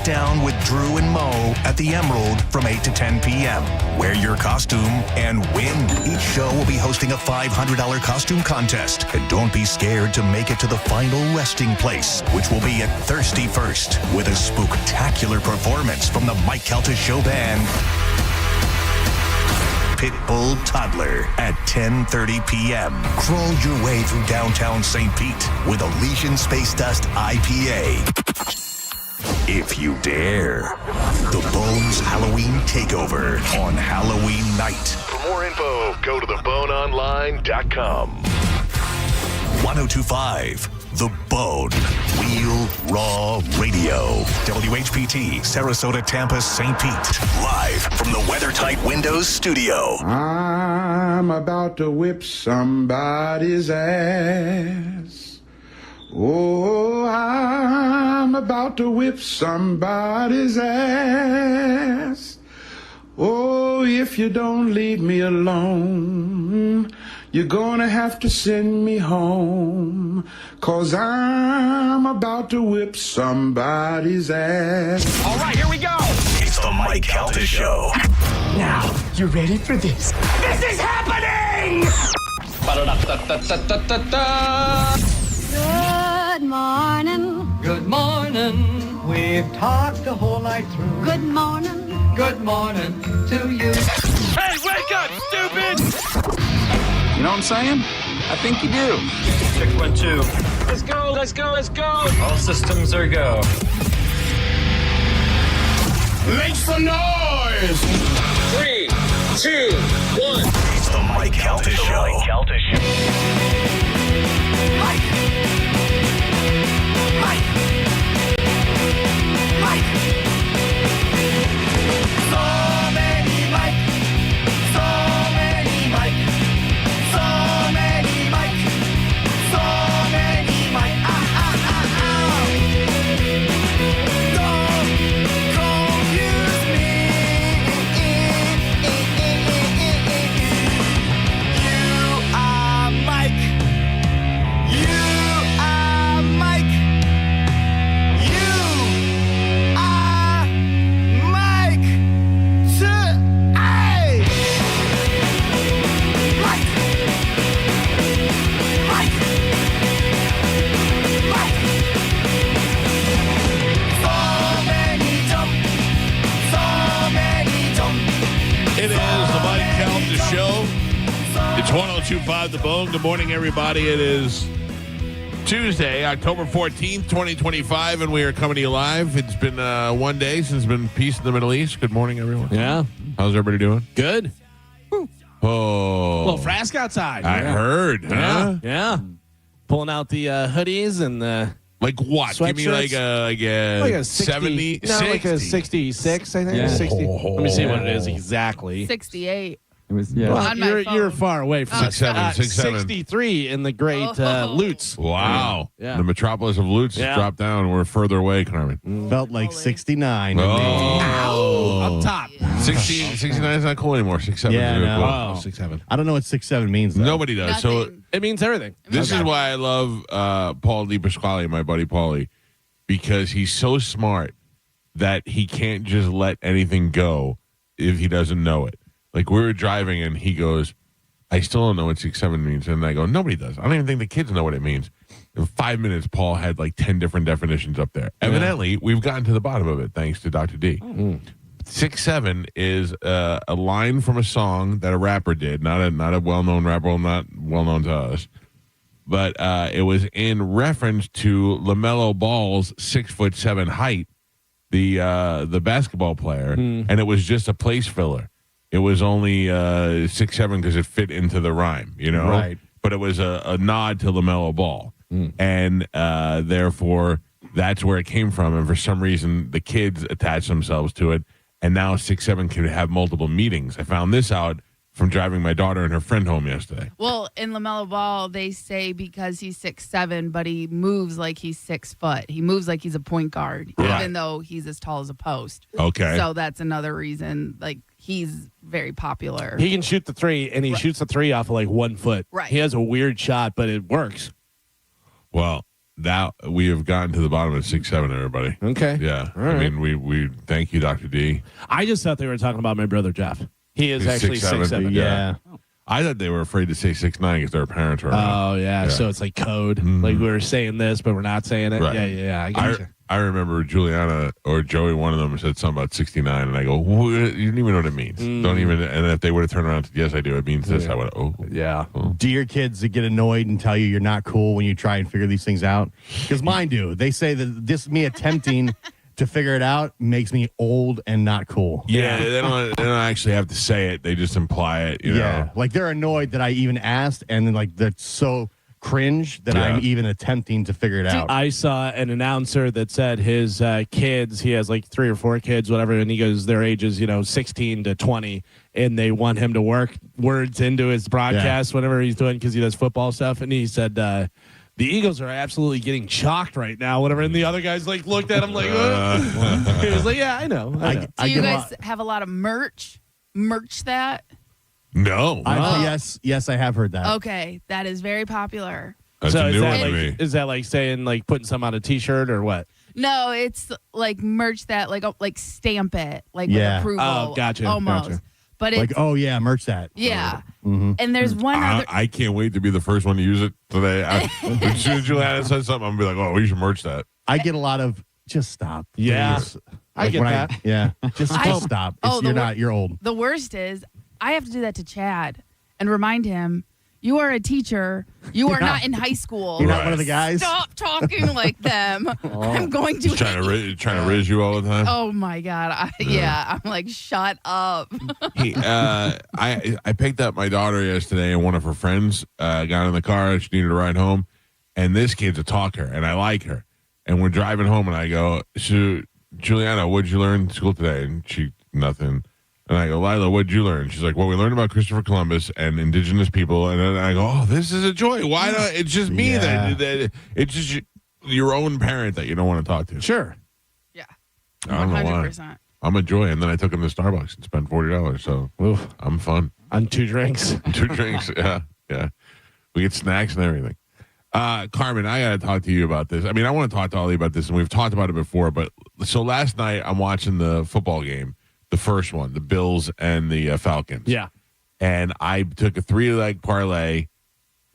Sit down with Drew and Mo at the Emerald from 8 to 10 p.m. Wear your costume and win. Each show will be hosting a $500 costume contest. And don't be scared to make it to the final resting place, which will be at Thirsty First, with a spooktacular performance from the Mike Calta Show Band. Pitbull Toddler at 10:30 p.m. Crawl your way through downtown St. Pete with Elysian Space Dust IPA. If you dare. The Bones Halloween Takeover on Halloween night. For more info, go to theboneonline.com. 1025 The Bone. Wheel Raw Radio. WHPT, Sarasota, Tampa, St. Pete. Live from the WeatherTight Windows studio. I'm about to whip somebody's ass. Oh, I'm about to whip somebody's ass. Oh, if you don't leave me alone, you're gonna have to send me home, 'cause I'm about to whip somebody's ass. All right, here we go. It's the Mike Calta Show. Now, you ready for this? This is happening! Ba-da-da-da-da-da-da-da. Good morning. Good morning. We've talked the whole night through. Good morning. Good morning to you. Hey, wake up, stupid! You know what I'm saying? I think you do. Check 1, 2. Let's go, let's go, let's go! All systems are go. Make some noise! 3, 2, 1. It's the Mike Calta Show. Mike. So many Mike. So many Mike. So many Mike. So many Mike. Don't confuse me. You are Mike. You are Mike. You are Mike. Hey! Mike. Mike. Mike. So many jump. So many jump. It is the Mike Calta Show. It's 1025 The Bone. Good morning, everybody. It is Tuesday, October 14th, 2025, and we are coming to you live. It's been one day since it's been peace in the Middle East. Good morning, everyone. Yeah. How's everybody doing? Good. Oh. Little frask outside. I heard, huh? Yeah. Pulling out the hoodies and the Like what? Give me like a 60, 70, no, 60. like a 66, I think. Yeah. 60. Let me see what it is exactly. 68. It was, yeah. Well, On my you're phone. far away from 6'7", 6'7". 63 in the great Lutz. Wow. Yeah. The metropolis of Lutz has dropped down. We're further away, Carmen. Felt like 69. Oh. Up top. 69 is not cool anymore. 6'7" Yeah, is really no. cool. Oh. 6'7". I don't know what 6'7" means, though. Nobody does. So Nothing. It means everything. this is why I love Paul DiPasquale, my buddy Paulie, because he's so smart that he can't just let anything go if he doesn't know it. Like, we were driving, and he goes, I still don't know what 6'7" means. And I go, nobody does. I don't even think the kids know what it means. In 5 minutes, Paul had like 10 different definitions up there. Yeah. Evidently, we've gotten to the bottom of it, thanks to Dr. D. 6'7" is a line from a song that a rapper did, not a well-known rapper, not well-known to us. But it was in reference to LaMelo Ball's 6'7" height, the basketball player, and it was just a place filler. It was only 6'7" because it fit into the rhyme, you know? Right. But it was a nod to LaMelo Ball. And therefore, that's where it came from. And for some reason, the kids attached themselves to it. And now 6'7" can have multiple meanings. I found this out from driving my daughter and her friend home yesterday. Well, in LaMelo Ball, they say because he's 6'7", but he moves like he's 6 foot. He moves like he's a point guard, even though he's as tall as a post. Okay. So that's another reason, like, he's very popular. He can shoot the three, and he shoots the three off of like 1 foot. Right. He has a weird shot, but it works. Well, that we have gotten to the bottom of 6'7", everybody. Okay. Yeah. All right. I mean, we thank you, Dr. D. I just thought they were talking about my brother Jeff. He is He's actually 6'7". 6'7". Yeah. I thought they were afraid to say 6'9" because their parents were around. Oh, yeah. So it's like code. Like we were saying this, but we're not saying it. Right. Yeah. I got you. I remember Juliana or Joey, one of them, said something about 69, and I go, you don't even know what it means. Don't even. And if they would have turned around and said, yes, I do, it means this. I would have, Yeah. Do your kids get annoyed and tell you you're not cool when you try and figure these things out? Because mine do. They say that this me attempting to figure it out makes me old and not cool. Yeah, they don't actually have to say it. They just imply it, you know? Like they're annoyed that I even asked, and then like that's so cringe that I'm even attempting to figure it out. I saw an announcer that said his kids, he has like 3 or 4 kids, whatever, and he goes, their ages, 16 to 20, and they want him to work words into his broadcast, whatever he's doing, because he does football stuff. And he said, the Eagles are absolutely getting chalked right now, whatever. And the other guys like looked at him like, he was like, yeah, I know. Do you guys have a lot of merch? Merch that? No. Yes, I have heard that. Okay, that is very popular. That's so a is new that one to like me. is that like saying like putting some on a T-shirt or what? No, it's like merch that like stamp it like Yeah. with approval. Oh, gotcha. Almost. Gotcha. But it's Like, oh yeah, merch that. yeah. And there's one other. I can't wait to be the first one to use it today. As soon as Juliana says something, I'm going to be like, oh, we should merch that. I get a lot of just stop. Yeah. please." I Like get when that. Just stop. You're old. The worst is I have to do that to Chad and remind him, you are a teacher. You are not in high school. You're not one of the guys. Stop talking like them. I'm going to. He's trying to riz you all the time. Oh my God. I'm like, shut up. I picked up my daughter yesterday, and one of her friends got in the car. She needed a ride home, and this kid's a talker, and I like her. And we're driving home, and I go, so, Juliana, what'd you learn in school today? And she, nothing. And I go, Lila, what'd you learn? She's like, well, we learned about Christopher Columbus and indigenous people. And then I go, oh, this is a joy. Why not? It's just me that it's just your own parent that you don't want to talk to. Sure. Yeah. I don't know why. 100%. I'm a joy. And then I took him to Starbucks and spent $40. So I'm fun. On 2 drinks. 2 drinks. Yeah. We get snacks and everything. Carmen, I got to talk to you about this. I mean, I want to talk to Ollie about this, and we've talked about it before. But so last night I'm watching the football game. The first one, the Bills and the Falcons. Yeah. And I took a 3-leg parlay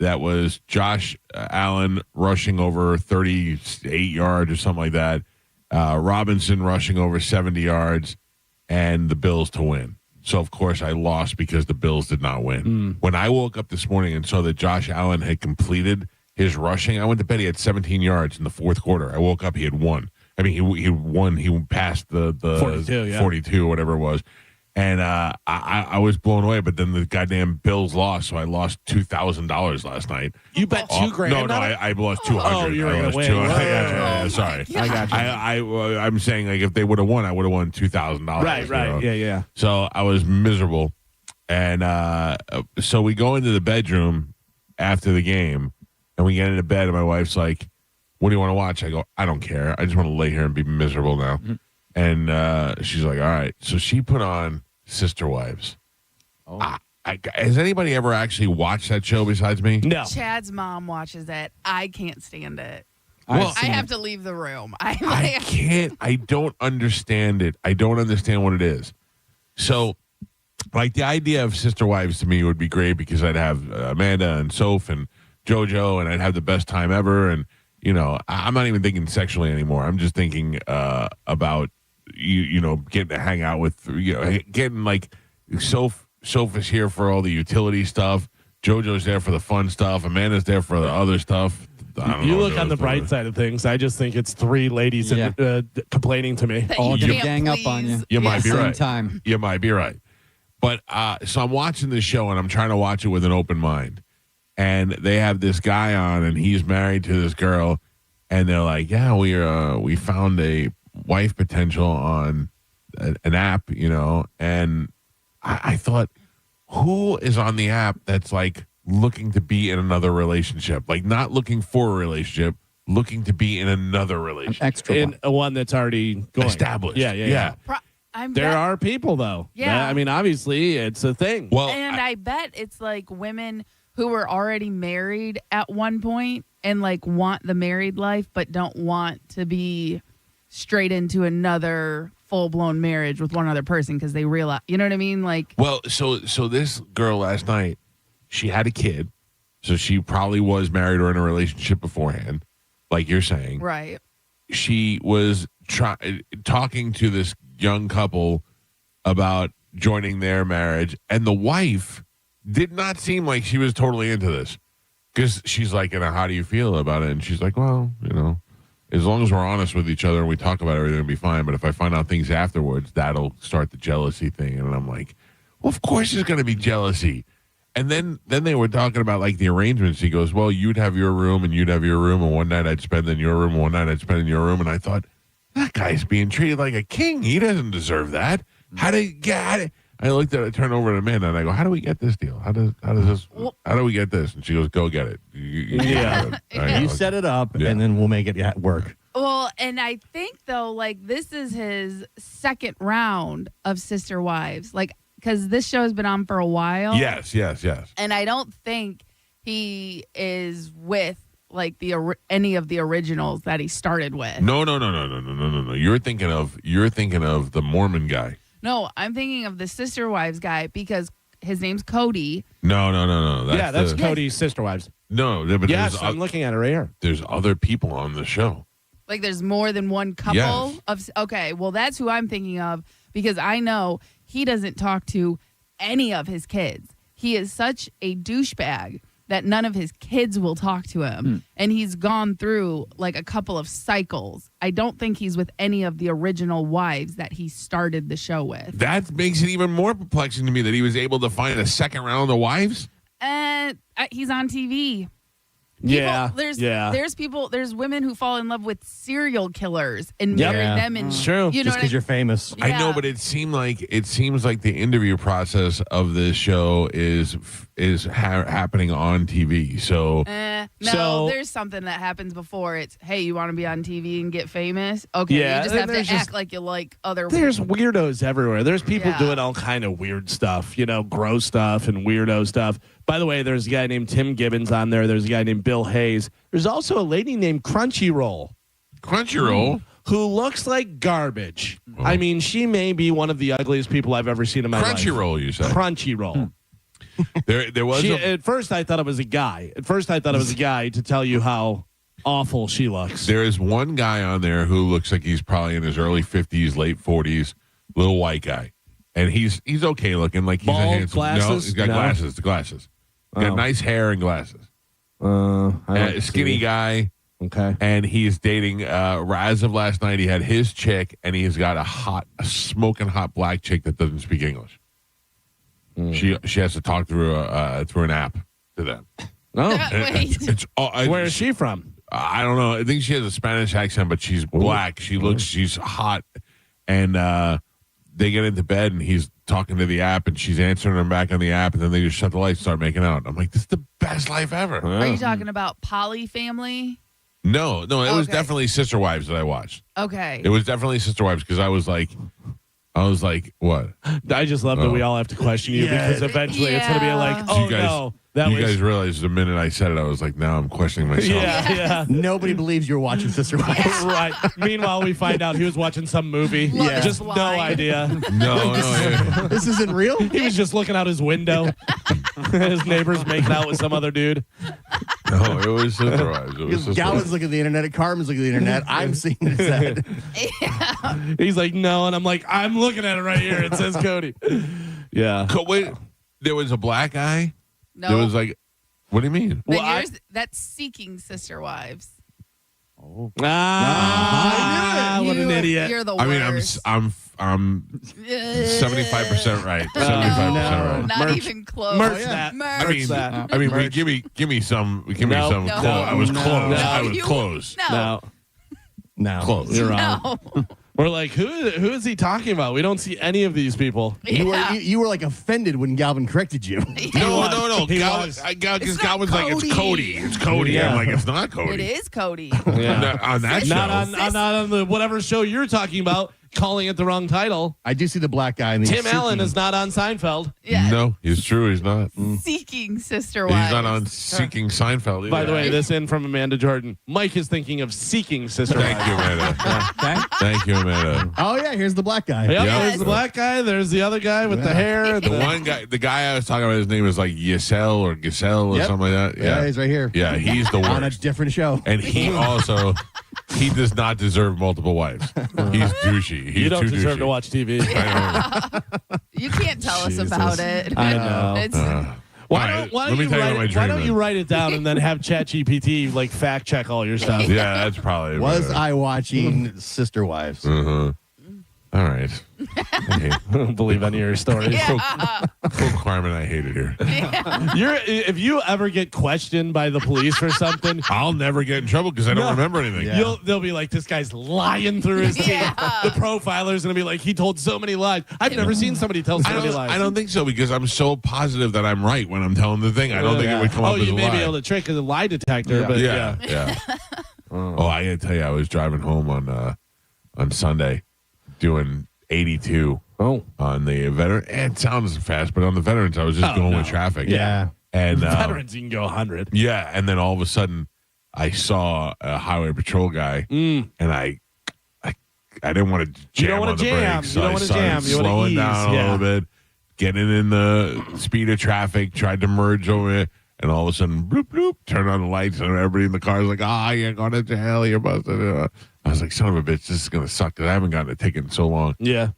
that was Josh Allen rushing over 38 yards or something like that, Robinson rushing over 70 yards, and the Bills to win. So, of course, I lost because the Bills did not win. When I woke up this morning and saw that Josh Allen had completed his rushing, I went to bed. He had 17 yards in the fourth quarter. I woke up, he had won. I mean, he won. He passed the 42, whatever it was, and I was blown away. But then the goddamn Bills lost, so I lost $2,000 last night. You bet $2,000? No, I lost 200. Oh, you're I gonna lost win. 200. Oh, Yeah, sorry, I got you. I'm saying like if they would have won, I would have won $2,000. Right. Yeah. So I was miserable, and so we go into the bedroom after the game, and we get into bed, and my wife's like, what do you want to watch? I go, I don't care. I just want to lay here and be miserable now. And she's like, all right. So she put on Sister Wives. Has anybody ever actually watched that show besides me? No. Chad's mom watches it. I can't stand it. Well, I have to leave the room. I can't. I don't understand it. I don't understand what it is. So, like, the idea of Sister Wives to me would be great because I'd have Amanda and Soph and JoJo, and I'd have the best time ever. And you know, I'm not even thinking sexually anymore. I'm just thinking about you know, getting to hang out with, you know, getting like Soph is here for all the utility stuff. JoJo's there for the fun stuff. Amanda's there for the other stuff. You look on the bright side of things. I just think it's 3 ladies complaining to me. All you gang up on you. You might be Same right. time. You might be right. But so I'm watching this show and I'm trying to watch it with an open mind. And they have this guy on, and he's married to this girl, and they're like, "Yeah, we found a wife potential on an app, you know." And I thought, who is on the app that's like looking to be in another relationship, like not looking for a relationship, looking to be in another relationship, in one that's already going. established? Yeah. There are people though. Yeah. I mean, obviously, it's a thing. Well, and I bet it's like women who were already married at one point and like want the married life, but don't want to be straight into another full-blown marriage with one other person because they realize, you know what I mean? Like, well, so this girl last night, she had a kid, so she probably was married or in a relationship beforehand, like you're saying. right. She was talking to this young couple about joining their marriage, and the wife did not seem like she was totally into this because she's like, how do you feel about it? And she's like, well, as long as we're honest with each other and we talk about everything, it'll be fine. But if I find out things afterwards, that'll start the jealousy thing. And I'm like, well, of course there's going to be jealousy. And then they were talking about like the arrangements. He goes, well, you'd have your room and you'd have your room, and one night I'd spend in your room and one night I'd spend in your room. And I thought, that guy's being treated like a king. He doesn't deserve that. How do you get it? I looked at it, I turned over to Amanda, and I go, how do we get this deal? How do we get this? And she goes, go get it. You set it up, and then we'll make it work. Well, and I think, though, like, this is his second round of Sister Wives. Like, because this show has been on for a while. Yes. And I don't think he is with, like, any of the originals that he started with. No. You're thinking of the Mormon guy. No, I'm thinking of the Sister Wives guy because his name's Cody. No. That's Cody's Sister Wives. No, but yes, I'm looking at it right here. There's other people on the show. Like there's more than one couple of. Okay, well that's who I'm thinking of because I know he doesn't talk to any of his kids. He is such a douchebag that none of his kids will talk to him. And he's gone through like a couple of cycles. I don't think he's with any of the original wives that he started the show with. That makes it even more perplexing to me that he was able to find a second round of wives. He's on TV. There's women who fall in love with serial killers and marry them. And it's true. You know just because you're famous. Yeah. I know, but it seems like the interview process of this show is happening on TV. So there's something that happens before. It's, hey, you want to be on TV and get famous? Okay, you just have to act like you like other. There's weirdos everywhere. There's people doing all kind of weird stuff, gross stuff and weirdo stuff. By the way, there's a guy named Tim Gibbons on there. There's a guy named Bill Hayes. There's also a lady named Crunchyroll. Who looks like garbage. Oh. I mean, she may be one of the ugliest people I've ever seen in my life. Crunchyroll, you said? Crunchyroll. There was at first I thought it was a guy. To tell you how awful she looks. There is one guy on there who looks like he's probably in his early 50s, late 40s, little white guy. And he's okay looking, like he's bald, a handsome. glasses? No, he's got glasses. The glasses. Got nice hair and glasses. Skinny guy. Okay. And he's dating. As of last night, he had his chick, and he's got a smoking hot black chick that doesn't speak English. She has to talk through an app to them. Oh, where is she from? I don't know. I think she has a Spanish accent, but she's black. She's hot, and they get into bed, and he's talking to the app, and she's answering him back on the app, and then they just shut the lights and start making out. I'm like, this is the best life ever. Are you talking about Poly Family? No, it was definitely Sister Wives that I watched. Okay. It was definitely Sister Wives because I was like, what? I just love that we all have to question you because eventually it's going to be like, you guys realize the minute I said it, I was like, now I'm questioning myself. Yeah. Nobody believes you're watching Sister Wives. Right. Meanwhile, we find out he was watching some movie. Just no idea. No. This isn't real? He was just looking out his window. His neighbor's making out with some other dude. No, it was Sister Wives. Gowan's looking at the internet. Carmen's looking at the internet. I'm seeing it said. He's like, no. And I'm like, I'm looking at it right here. It says Cody. Yeah. Wait, there was a black guy? No. There was like, what do you mean? That's Seeking Sister Wives. Oh. I knew it. What an idiot. You're the worst. I mean, I'm 75% right. 75% right. Not even close. Merch that. I mean, give me some. No. I was close. I was close. No. Close. You're wrong. We're like, who is he talking about? We don't see any of these people. You were like offended when Galvin corrected you. No. Because Galvin's like, it's Cody. It's Cody. Yeah. I'm like, it's not Cody. It is Cody. On that show. Not on the whatever show you're talking about, calling it the wrong title. I do see the black guy. In the Tim Allen is not on Seinfeld. Yeah. No, it's true. He's not. Seeking Sister Wives. He's not on Seeking Seinfeld either. By the way, this in from Amanda Jordan. Mike is thinking of Seeking Sister Thank Wives. you, Amanda. Okay. Thank you, Amanda. Oh yeah, here's the black guy. Yep, Yeah. there's the black guy. There's the other guy with the hair. The one guy, the guy I was talking about, his name is like Giselle or Giselle or Yep. something like that. Yeah, he's right here. Yeah, he's the On a worst. different show. And he also, he does not deserve multiple wives. He's douchey. He's You don't too deserve douchey. to watch TV. You can't tell us about it. I know. It's, Why All don't, right, why let don't me you tell you write what my it, why dream don't is. you write it down and then have ChatGPT like fact check all your stuff? Yeah, that's probably Was better. I watching Sister Wives? Uh-huh. All right. Okay. I don't believe any of your stories. Full Carmen, I hate it here. If you ever get questioned by the police for something, I'll never get in trouble because I don't remember anything. Yeah. they'll be like, this guy's lying through his teeth. The profiler's gonna be like, he told so many lies. I've never seen somebody tell so many lies. I don't think so because I'm so positive that I'm right when I'm telling the thing. I don't think it would come up as a you may lie. be able to trick a lie detector, Yeah. but Yeah. Oh, I gotta tell you, I was driving home on Sunday doing 82 on the veteran. It sounds fast, but on the veterans, I was just going with traffic. Yeah. And veterans, you can go 100. yeah, and then all of a sudden, I saw a highway patrol guy, and I didn't want to jam You don't wanna on the jam. brakes, You so don't I wanna started jam. You wanna slowing ease. down a Yeah. little bit, getting in the speed of traffic, tried to merge over it. And all of a sudden, bloop, bloop, turn on the lights, and everybody in the car is like, you're going to jail, you're busted. I was like, son of a bitch, this is going to suck because I haven't gotten a ticket in so long. Yeah.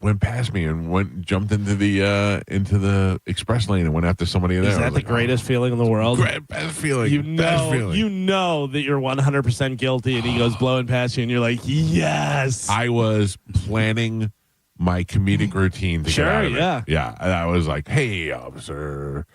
Went past me and jumped into the express lane and went after somebody there. Is I that was the like, greatest feeling in the world? best feeling. You best know, feeling. you know that you're 100% guilty, and he goes blowing past you, and you're like, yes. I was planning my comedic routine to Sure, get out of it. yeah. Yeah. And I was like, hey, officer.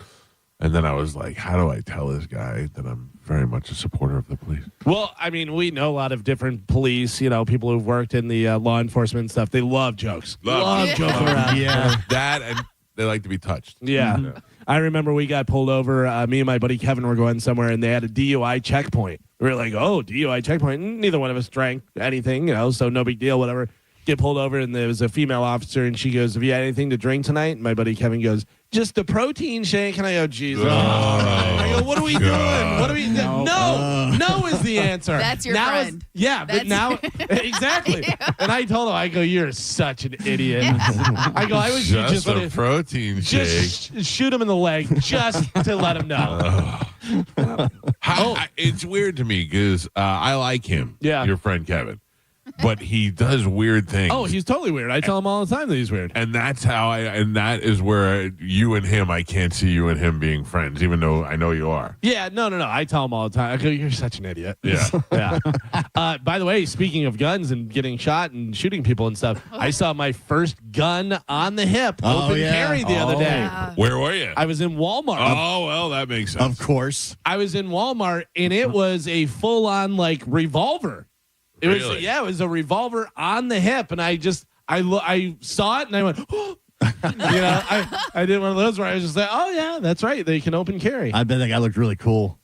And then I was like, how do I tell this guy that I'm very much a supporter of the police? Well, I mean, we know a lot of different police, people who've worked in the law enforcement stuff. They love jokes. Love joking around. Yeah. That and they like to be touched. Yeah. I remember we got pulled over. Me and my buddy Kevin were going somewhere, and they had a DUI checkpoint. We were like, oh, DUI checkpoint. Neither one of us drank anything, so no big deal, whatever. Get pulled over, and there was a female officer, and she goes, have you had anything to drink tonight? And my buddy Kevin goes, just a protein shake. And I go, Jesus. I go, what are we doing? What are we doing? No is the answer. That's your now friend. But now, exactly. And I told him, I go, you're such an idiot. I go, I wish you Just just a would have protein shake. just shoot him in the leg just to let him know. It's weird to me because I like him. Yeah. Your friend Kevin. But he does weird things. Oh, he's totally weird. I tell him all the time that he's weird. And that's how and that is where you and him, I can't see you and him being friends, even though I know you are. Yeah, no. I tell him all the time. I go, you're such an idiot. Yeah. Yeah. By the way, speaking of guns and getting shot and shooting people and stuff, I saw my first gun on the hip, open carry the other day. Yeah. Where were you? I was in Walmart. Oh, well, that makes sense. Of course. I was in Walmart, and it was a full-on revolver. It was it was a revolver on the hip, and I saw it and I went, oh. I did one of those where I was just like, oh yeah, that's right, they can open carry. I bet that guy looked really cool.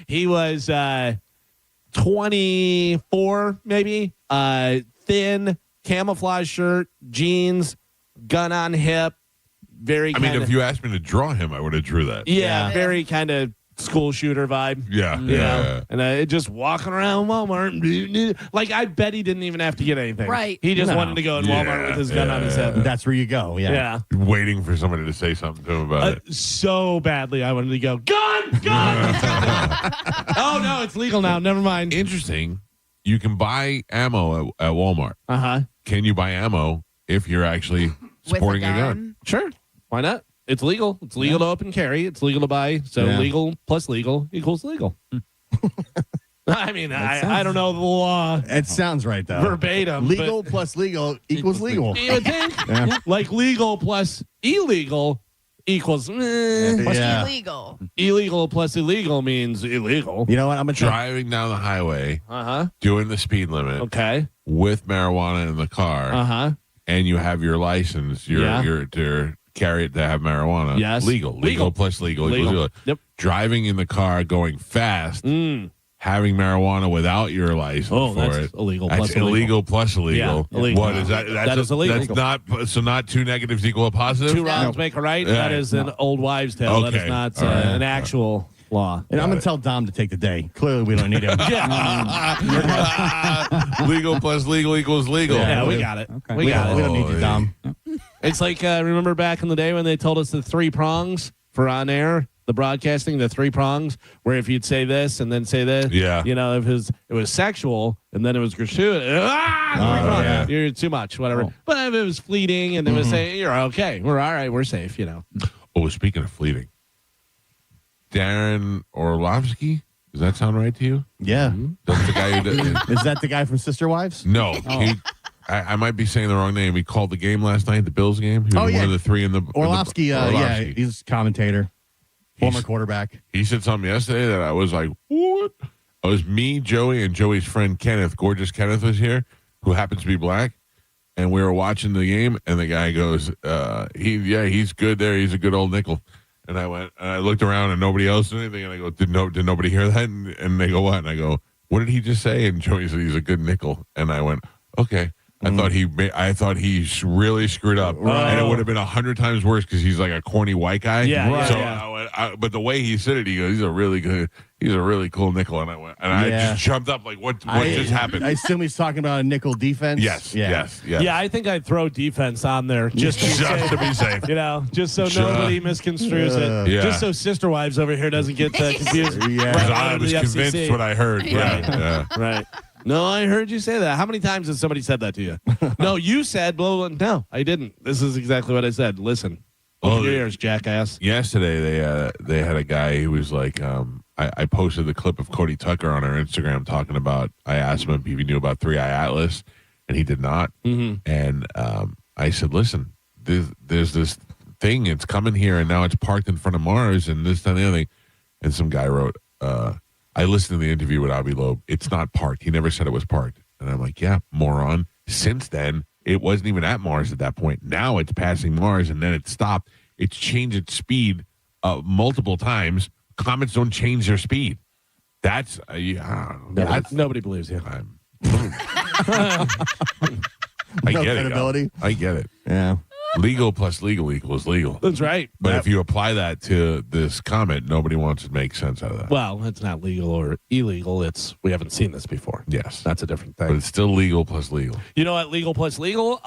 He was 24 maybe, thin, camouflage shirt, jeans, gun on hip, very. I mean, if you asked me to draw him, I would have drew that. yeah, very kind of school shooter vibe. Yeah, You know? yeah. And just walking around Walmart. Like, I bet he didn't even have to get anything. Right. He just No. wanted to go in Walmart with his gun on his hip. That's where you go. Yeah. Yeah. Waiting for somebody to say something to him about it. So badly, I wanted to go, gun! Oh, no, it's legal now. Never mind. Interesting. You can buy ammo at Walmart. Uh-huh. Can you buy ammo if you're actually sporting a gun? Sure. Why not? It's legal. It's legal to open carry. It's legal to buy. So legal plus legal equals legal. I mean, I don't know the law It sounds right, though. verbatim. Legal plus legal equals legal. You would think. Like legal plus illegal equals Yeah. Illegal. illegal plus illegal means illegal. You know what? I'm going to try. Driving down the highway, Uh-huh. doing the speed limit Okay. with marijuana in the car, Uh-huh. and you have your license, your to carry it to have marijuana. Yes. Legal. Legal. Plus legal. Legal. Equals legal. Yep. Driving in the car, going fast, having marijuana without your license Oh, for that's it. illegal That's plus illegal. illegal plus illegal. Yeah, illegal. What is that? That is illegal. That's not two negatives equal a positive. Two wrongs make a right. Yeah. That is an old wives' tale. That Okay. is not All right. an actual law. And I'm going to tell Dom to take the day. Clearly, we don't need him. Legal plus legal equals legal. Yeah, we got it. Okay. We got We it. don't need you, Dom. It's like, remember back in the day when they told us the 3 prongs for on air, the broadcasting, the 3 prongs, where if you'd say this and then say this, Yeah. you know, if it was sexual and then it was gratuitous, yeah. you're too much, whatever. Oh. But if it was fleeting and it was saying, you're okay, we're all right, we're safe, you know. Oh, speaking of fleeting, Darren Orlovsky, does that sound right to you? Yeah. That's the guy who did. Is that the guy from Sister Wives? No, I might be saying the wrong name. He called the game last night, the Bills game. He was one of the 3 in the Orlovsky, yeah, Orlovsky. he's a commentator, former quarterback. He said something yesterday that I was like, what? It was me, Joey, and Joey's friend Kenneth. Gorgeous Kenneth was here, who happens to be black. And we were watching the game, and the guy goes, he's good there. He's a good old nickel. And I looked around, and nobody else did anything. And I go, did nobody hear that? And they go, what? And I go, what did he just say? And Joey said he's a good nickel. And I went, okay. I thought he really screwed up, and it would have been 100 times worse because he's like a corny white guy. Yeah, So yeah. but the way he said it, he goes, he's a really cool nickel, and I just jumped up like, what just happened? I assume he's talking about a nickel defense. Yes. Yeah, I think I'd throw defense on there just to be safe. You know, just so nobody misconstrues it. Yeah. Just so Sister Wives over here doesn't get confused. Yeah. Because Right I under was the convinced FCC. what I heard. Yeah. Yeah. Right. No, I heard you say that. How many times has somebody said that to you? No, you said blah, blah, blah. No, I didn't. This is exactly what I said. Listen. Open your ears, jackass. Yesterday, they had a guy who was like, I posted the clip of Cody Tucker on our Instagram talking about, I asked him if he knew about 3-Eye Atlas, and he did not. Mm-hmm. And I said, listen, there's this thing, it's coming here, and now it's parked in front of Mars, and this, that, and the other thing. And some guy wrote, I listened to the interview with Avi Loeb. It's not parked. He never said it was parked. And I'm like, yeah, moron. Since then, it wasn't even at Mars at that point. Now it's passing Mars, and then it stopped. It's changed its speed multiple times. Comets don't change their speed. That's Nobody believes you. I No get credibility. it. I get it. Yeah. Legal plus legal equals legal. That's right. But if you apply that to this comment, nobody wants to make sense out of that. Well, it's not legal or illegal. We haven't seen this before. Yes. That's a different thing. But it's still legal plus legal. You know what? Legal plus legal.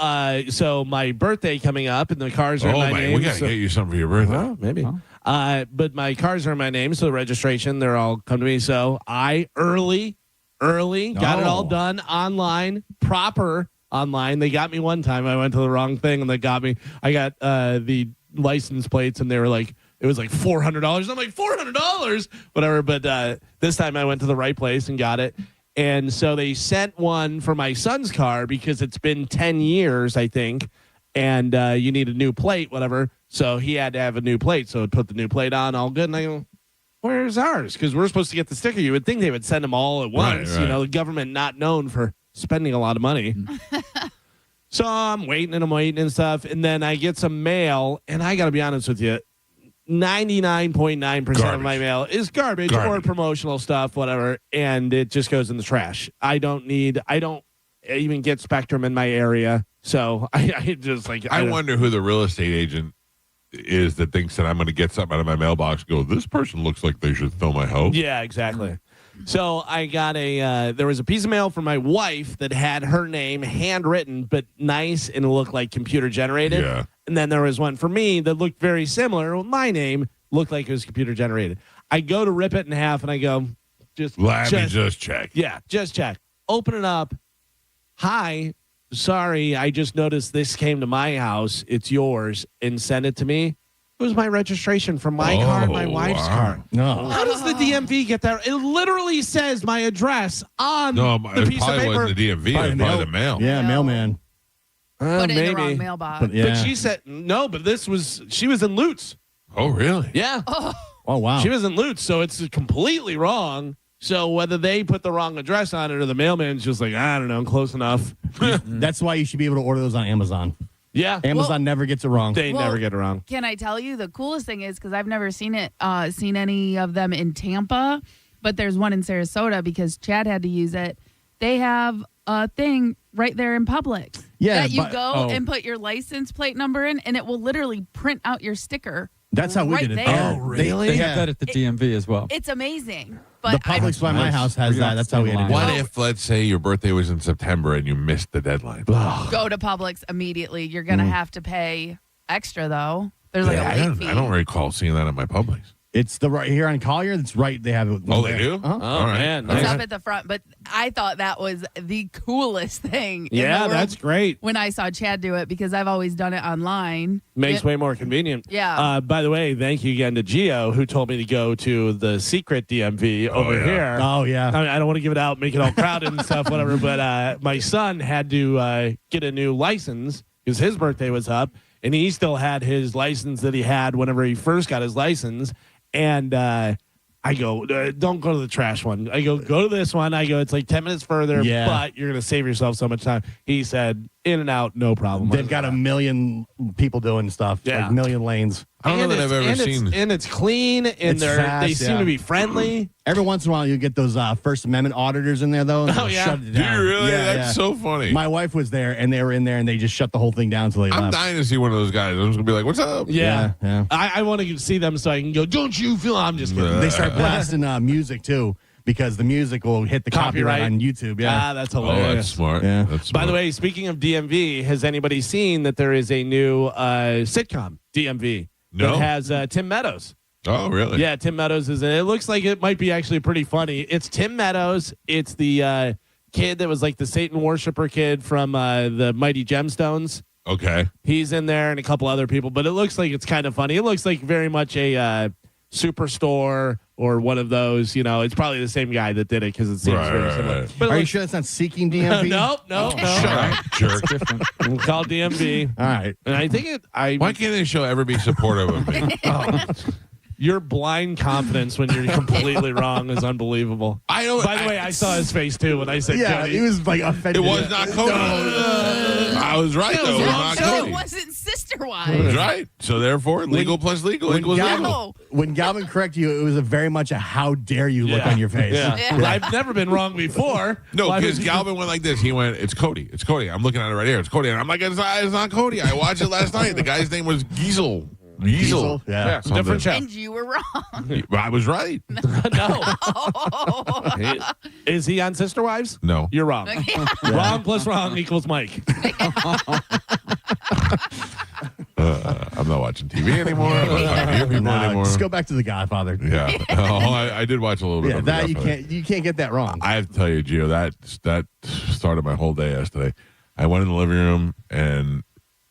So my birthday coming up, and the cars are in my name. We got to get you something for your birthday. Well, maybe. But my cars are in my name, so the registration, they're all come to me. So I early got it all done online, proper online. They got me one time. I went to the wrong thing, and they got me. I got the license plates, and they were like, it was like $400. I'm like, $400, whatever. But this time I went to the right place and got it. And so they sent one for my son's car because it's been 10 years, I think, and you need a new plate, whatever. So he had to have a new plate. So it put the new plate on, all good. And I go, where's ours? Because we're supposed to get the sticker. You would think they would send them all at once. Right. You know, the government not known for spending a lot of money. So I'm waiting and stuff. And then I get some mail. And I got to be honest with you, 99.9% of my mail is garbage or promotional stuff, whatever. And it just goes in the trash. I don't even get Spectrum in my area. So I just like, I wonder who the real estate agent is that thinks that I'm going to get something out of my mailbox. Go, this person looks like they should fill my house. Yeah, exactly. So I got there was a piece of mail from my wife that had her name handwritten, but nice, and it looked like computer generated. Yeah. And then there was one for me that looked very similar. Well, my name looked like it was computer generated. I go to rip it in half, and I go, Let me just check. Yeah, just check. Open it up. Hi, sorry, I just noticed this came to my house. It's yours, and send it to me. It was my registration from my car and my wife's car. No. How does the DMV get that? It literally says my address on No, the it piece of probably paper. wasn't the DMV. It was probably the mail. Yeah, mailman. Put it in the wrong mailbox. But she said, no, but she was in Lutz. Oh, really? Yeah. Oh, wow. She was in Lutz, so it's completely wrong. So whether they put the wrong address on it or the mailman's just like, I don't know, close enough. That's why you should be able to order those on Amazon. Yeah. Amazon never gets it wrong. They never get it wrong. Can I tell you the coolest thing is, because I've never seen any of them in Tampa, but there's one in Sarasota because Chad had to use it. They have a thing right there in Publix that you go and put your license plate number in, and it will literally print out your sticker. That's how we did it. There. Oh, really? They have that at the DMV as well. It's amazing. The Publix by my house has that. That's how we had to do What it. if, let's say, your birthday was in September and you missed the deadline? Go to Publix immediately. You're going to have to pay extra, though. There's like a late fee. I don't recall seeing that at my Publix. It's the right here on Collier. That's right. They have it. Oh, they do? Uh-huh. All right. Man. It's up at the front, but I thought that was the coolest thing. in the Yeah, world that's great. when I saw Chad do it because I've always done it online. Makes way more convenient. Yeah. By the way, thank you again to Gio, who told me to go to the secret DMV over yeah. here. Oh, yeah. I mean, I don't want to give it out, make it all crowded and stuff, whatever. But my son had to get a new license because his birthday was up, and he still had his license that he had whenever he first got his license. And I go, don't go to the trash one. I go to this one. I go, it's like 10 minutes further, but you're going to save yourself so much time. He said, in and out, no problem. They've got a million people doing stuff. Yeah. Like million lanes. I don't know that I've ever seen. And it's clean, and It's fast, they seem to be friendly. Every once in a while, you get those First Amendment auditors in there, though. Oh, yeah. Shut it Do down. you really? Yeah, That's so funny. My wife was there, and they were in there, and they just shut the whole thing down until they I'm left. dying to see one of those guys. I'm just going to be like, what's up? Yeah. Yeah. I want to see them so I can go, don't you feel? I'm just kidding. They start blasting music, too, because the music will hit the copyright on YouTube. Yeah. That's Oh, hilarious. that's smart. Yeah. That's By smart. the way, speaking of DMV, has anybody seen that there is a new sitcom, DMV, No. that has Tim Meadows? Oh, really? Yeah, Tim Meadows is in it. It looks like it might be actually pretty funny. It's Tim Meadows. It's the kid that was like the Satan worshiper kid from the Mighty Gemstones. Okay. He's in there and a couple other people, but it looks like it's kind of funny. It looks like very much a Superstore or one of those. You know, it's probably the same guy that did it because it seems very similar. Right. But it Are you looks- sure that's not Seeking DMV? No. Shut up, jerk. Different. It's called DMV. All right. And I think Why can't this show ever be supportive of me? your blind confidence when you're completely wrong is unbelievable. I know. By the way, I saw his face too when I said Yeah, Cody. he was like offended. It was not Cody. I was right, though. It was not So Cody. it wasn't Sister I was Wives. right. So therefore, legal plus legal equals Galvin, legal. when Galvin corrected you, it was a very much a how dare you look on your face. Yeah. Yeah. I've never been wrong before. No, Why because would you- Galvin went like this. He went, "It's Cody. It's Cody." I'm looking at it right here. It's Cody, and I'm like, "It's not Cody." I watched it last night. The guy's name was Giesel. Giesel? Yeah. something. different show. And you were wrong. I was right. No. Is he on Sister Wives? No. You're wrong. Wrong plus wrong equals Mike. I'm not watching TV anymore. I'm not talking to you people No, anymore. just go back to The Godfather. Yeah. Oh, I did watch a little bit. Yeah, of that The you Godfather. can't get that wrong. I have to tell you, Gio, that started my whole day yesterday. I went in the living room and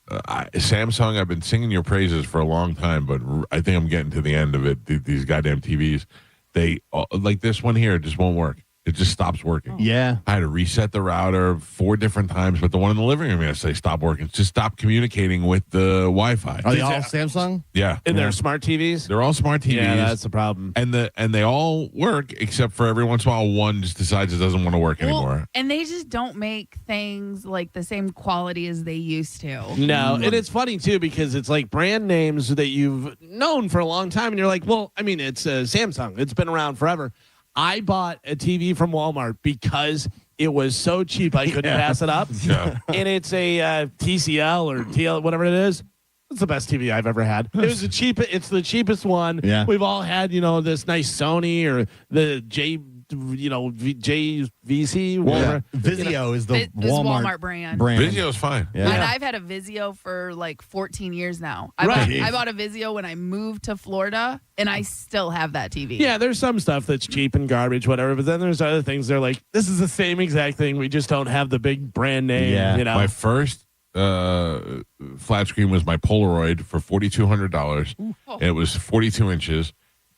Samsung. I've been singing your praises for a long time, but I think I'm getting to the end of it. These goddamn TVs, they like this one here, it just won't work. It just stops working. Yeah. I had to reset the router 4 different times, but the one in the living room, I say stop working. Just stop communicating with the Wi-Fi. Are they all Samsung? Yeah, And they're smart TVs? they're all smart TVs. Yeah, that's the problem. and they all work except for every once in a while one just decides it doesn't want to work anymore. And they just don't make things like the same quality as they used to. No, and it's funny too because it's like brand names that you've known for a long time, and you're like, well, I mean, it's Samsung. It's been around forever. I bought a TV from Walmart because it was so cheap I couldn't pass it up. Yeah. And it's a TCL or TL, whatever it is. It's the best TV I've ever had. It was it's the cheapest one. Yeah. We've all had, this nice Sony or the JVC, whatever. Vizio is the This Walmart brand. Vizio's fine. Yeah. And I've had a Vizio for like 14 years now. I Right. bought a Vizio when I moved to Florida, and I still have that TV. Yeah, there's some stuff that's cheap and garbage, whatever. But then there's other things. They're like, this is the same exact thing. We just don't have the big brand name. Yeah. My first flat screen was my Polaroid for $4,200. It was 42 inches.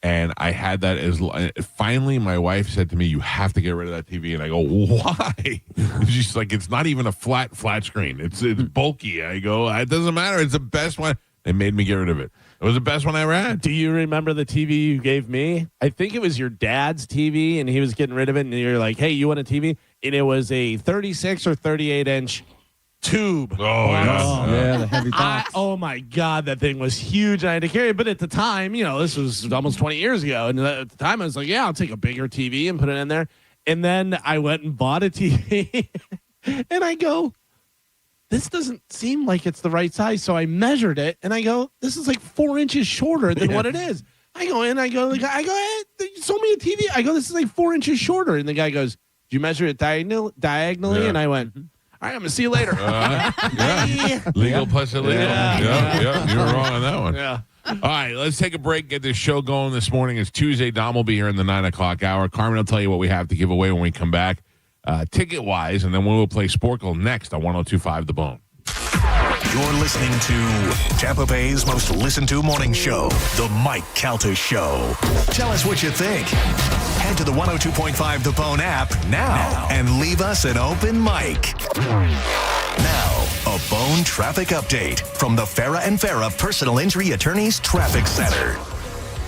And I had that finally my wife said to me, you have to get rid of that TV. And I go, why? She's like, it's not even a flat screen. It's bulky. I go, it doesn't matter. It's the best one. They made me get rid of it. It was the best one I ever had. Do you remember the TV you gave me? I think it was your dad's TV, and he was getting rid of it. And you're like, hey, you want a TV? And it was a 36 or 38 inch tube. Oh, yeah. Yeah, the heavy box. Oh my God, that thing was huge. And I had to carry it. But at the time, this was almost 20 years ago. And at the time, I was like, yeah, I'll take a bigger TV and put it in there. And then I went and bought a TV. And I go, this doesn't seem like it's the right size. So I measured it. And I go, this is like 4 inches shorter than what it is. I go in, hey, you sold me a TV. I go, this is like 4 inches shorter. And the guy goes, did you measure it diagonally? Yeah. And I went, all right, I'm going to see you later. Legal plus illegal. Yeah. You were wrong on that one. Yeah. All right, let's take a break, get this show going this morning. It's Tuesday. Dom will be here in the 9 o'clock hour. Carmen will tell you what we have to give away when we come back, ticket-wise, and then we'll play Sporkle next on 102.5 The Bone. You're listening to Tampa Bay's most listened to morning show, The Mike Calta Show. Tell us what you think. Head to the 102.5 The Bone app now and leave us an open mic. Now, a Bone traffic update from the Farah and Farah Personal Injury Attorneys Traffic Center.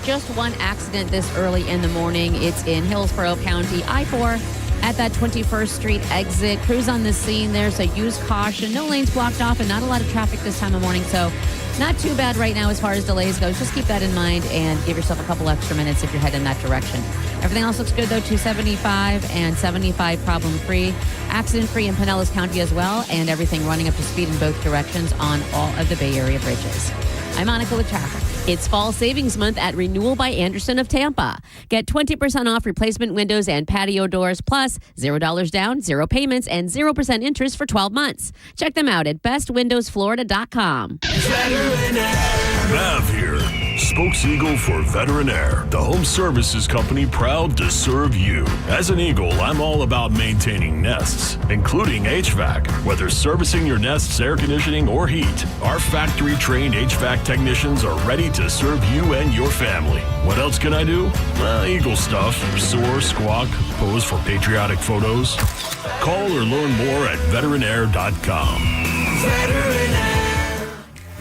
Just one accident this early in the morning. It's in Hillsborough County, I-4. At that 21st Street exit, crews on the scene there, so use caution. No lanes blocked off and not a lot of traffic this time of morning, so not too bad right now as far as delays goes. Just keep that in mind and give yourself a couple extra minutes if you're heading that direction. Everything else looks good, though. 275 and 75 problem-free. Accident-free in Pinellas County as well, and everything running up to speed in both directions on all of the Bay Area bridges. I'm Monica with traffic. It's fall savings month at Renewal by Anderson of Tampa. Get 20% off replacement windows and patio doors, plus $0 down, 0 payments, and 0% interest for 12 months. Check them out at bestwindowsflorida.com. Mav here, Spokes Eagle for Veterinaire, the home services company proud to serve you. As an Eagle, I'm all about maintaining nests, including HVAC. Whether servicing your nest's air conditioning or heat, our factory-trained HVAC technicians are ready to serve you and your family. What else can I do? Eagle stuff. Soar, squawk, pose for patriotic photos. Call or learn more at veterinaire.com. Veterinaire.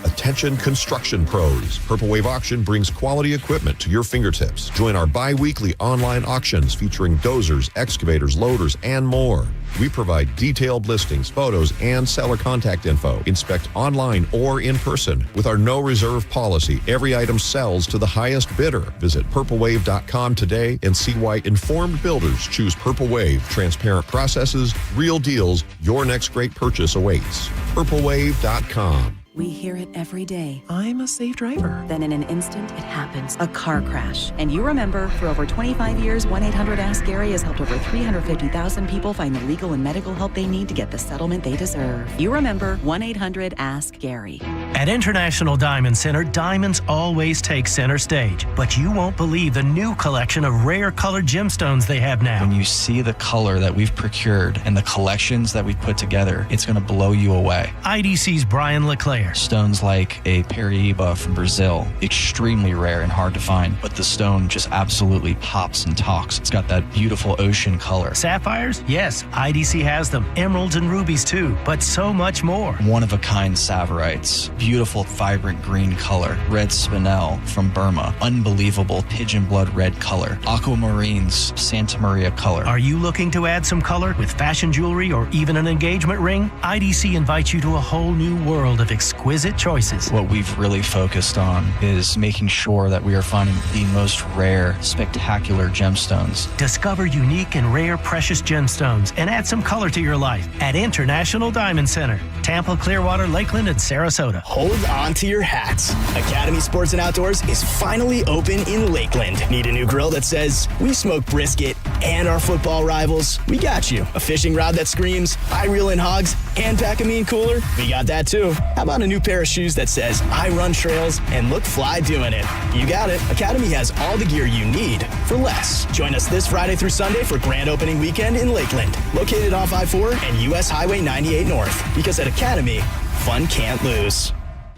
Attention construction pros. Purple Wave Auction brings quality equipment to your fingertips. Join our bi-weekly online auctions featuring dozers, excavators, loaders, and more. We provide detailed listings, photos, and seller contact info. Inspect online or in person. With our no reserve policy, every item sells to the highest bidder. Visit purplewave.com today and see why informed builders choose Purple Wave. Transparent processes, real deals. Your next great purchase awaits. purplewave.com. We hear it every day. I'm a safe driver. Then in an instant, it happens. A car crash. And you remember, for over 25 years, 1-800-ASK-GARY has helped over 350,000 people find the legal and medical help they need to get the settlement they deserve. You remember 1-800-ASK-GARY. At International Diamond Center, diamonds always take center stage. But you won't believe the new collection of rare colored gemstones they have now. When you see the color that we've procured and the collections that we've put together, it's going to blow you away. IDC's Brian LeClaire. Stones like a Paraíba from Brazil, extremely rare and hard to find, but the stone just absolutely pops and talks. It's got that beautiful ocean color. Sapphires? Yes, IDC has them. Emeralds and rubies too, but so much more. One-of-a-kind Saverites, beautiful vibrant green color. Red Spinel from Burma, unbelievable pigeon blood red color. Aquamarines, Santa Maria color. Are you looking to add some color with fashion jewelry or even an engagement ring? IDC invites you to a whole new world of exquisite choices. What we've really focused on is making sure that we are finding the most rare, spectacular gemstones. Discover unique and rare precious gemstones and add some color to your life at International Diamond Center, Tampa, Clearwater, Lakeland, and Sarasota. Hold on to your hats. Academy Sports and Outdoors is finally open in Lakeland. Need a new grill that says, we smoke brisket and our football rivals? We got you. A fishing rod that screams, I reel in hogs and pack a mean cooler? We got that too. How about a new pair of shoes that says, I run trails and look fly doing it? You got it. Academy has all the gear you need for less. Join us this Friday through Sunday for grand opening weekend in Lakeland, located off I-4 and US Highway 98 North. Because at Academy, fun can't lose.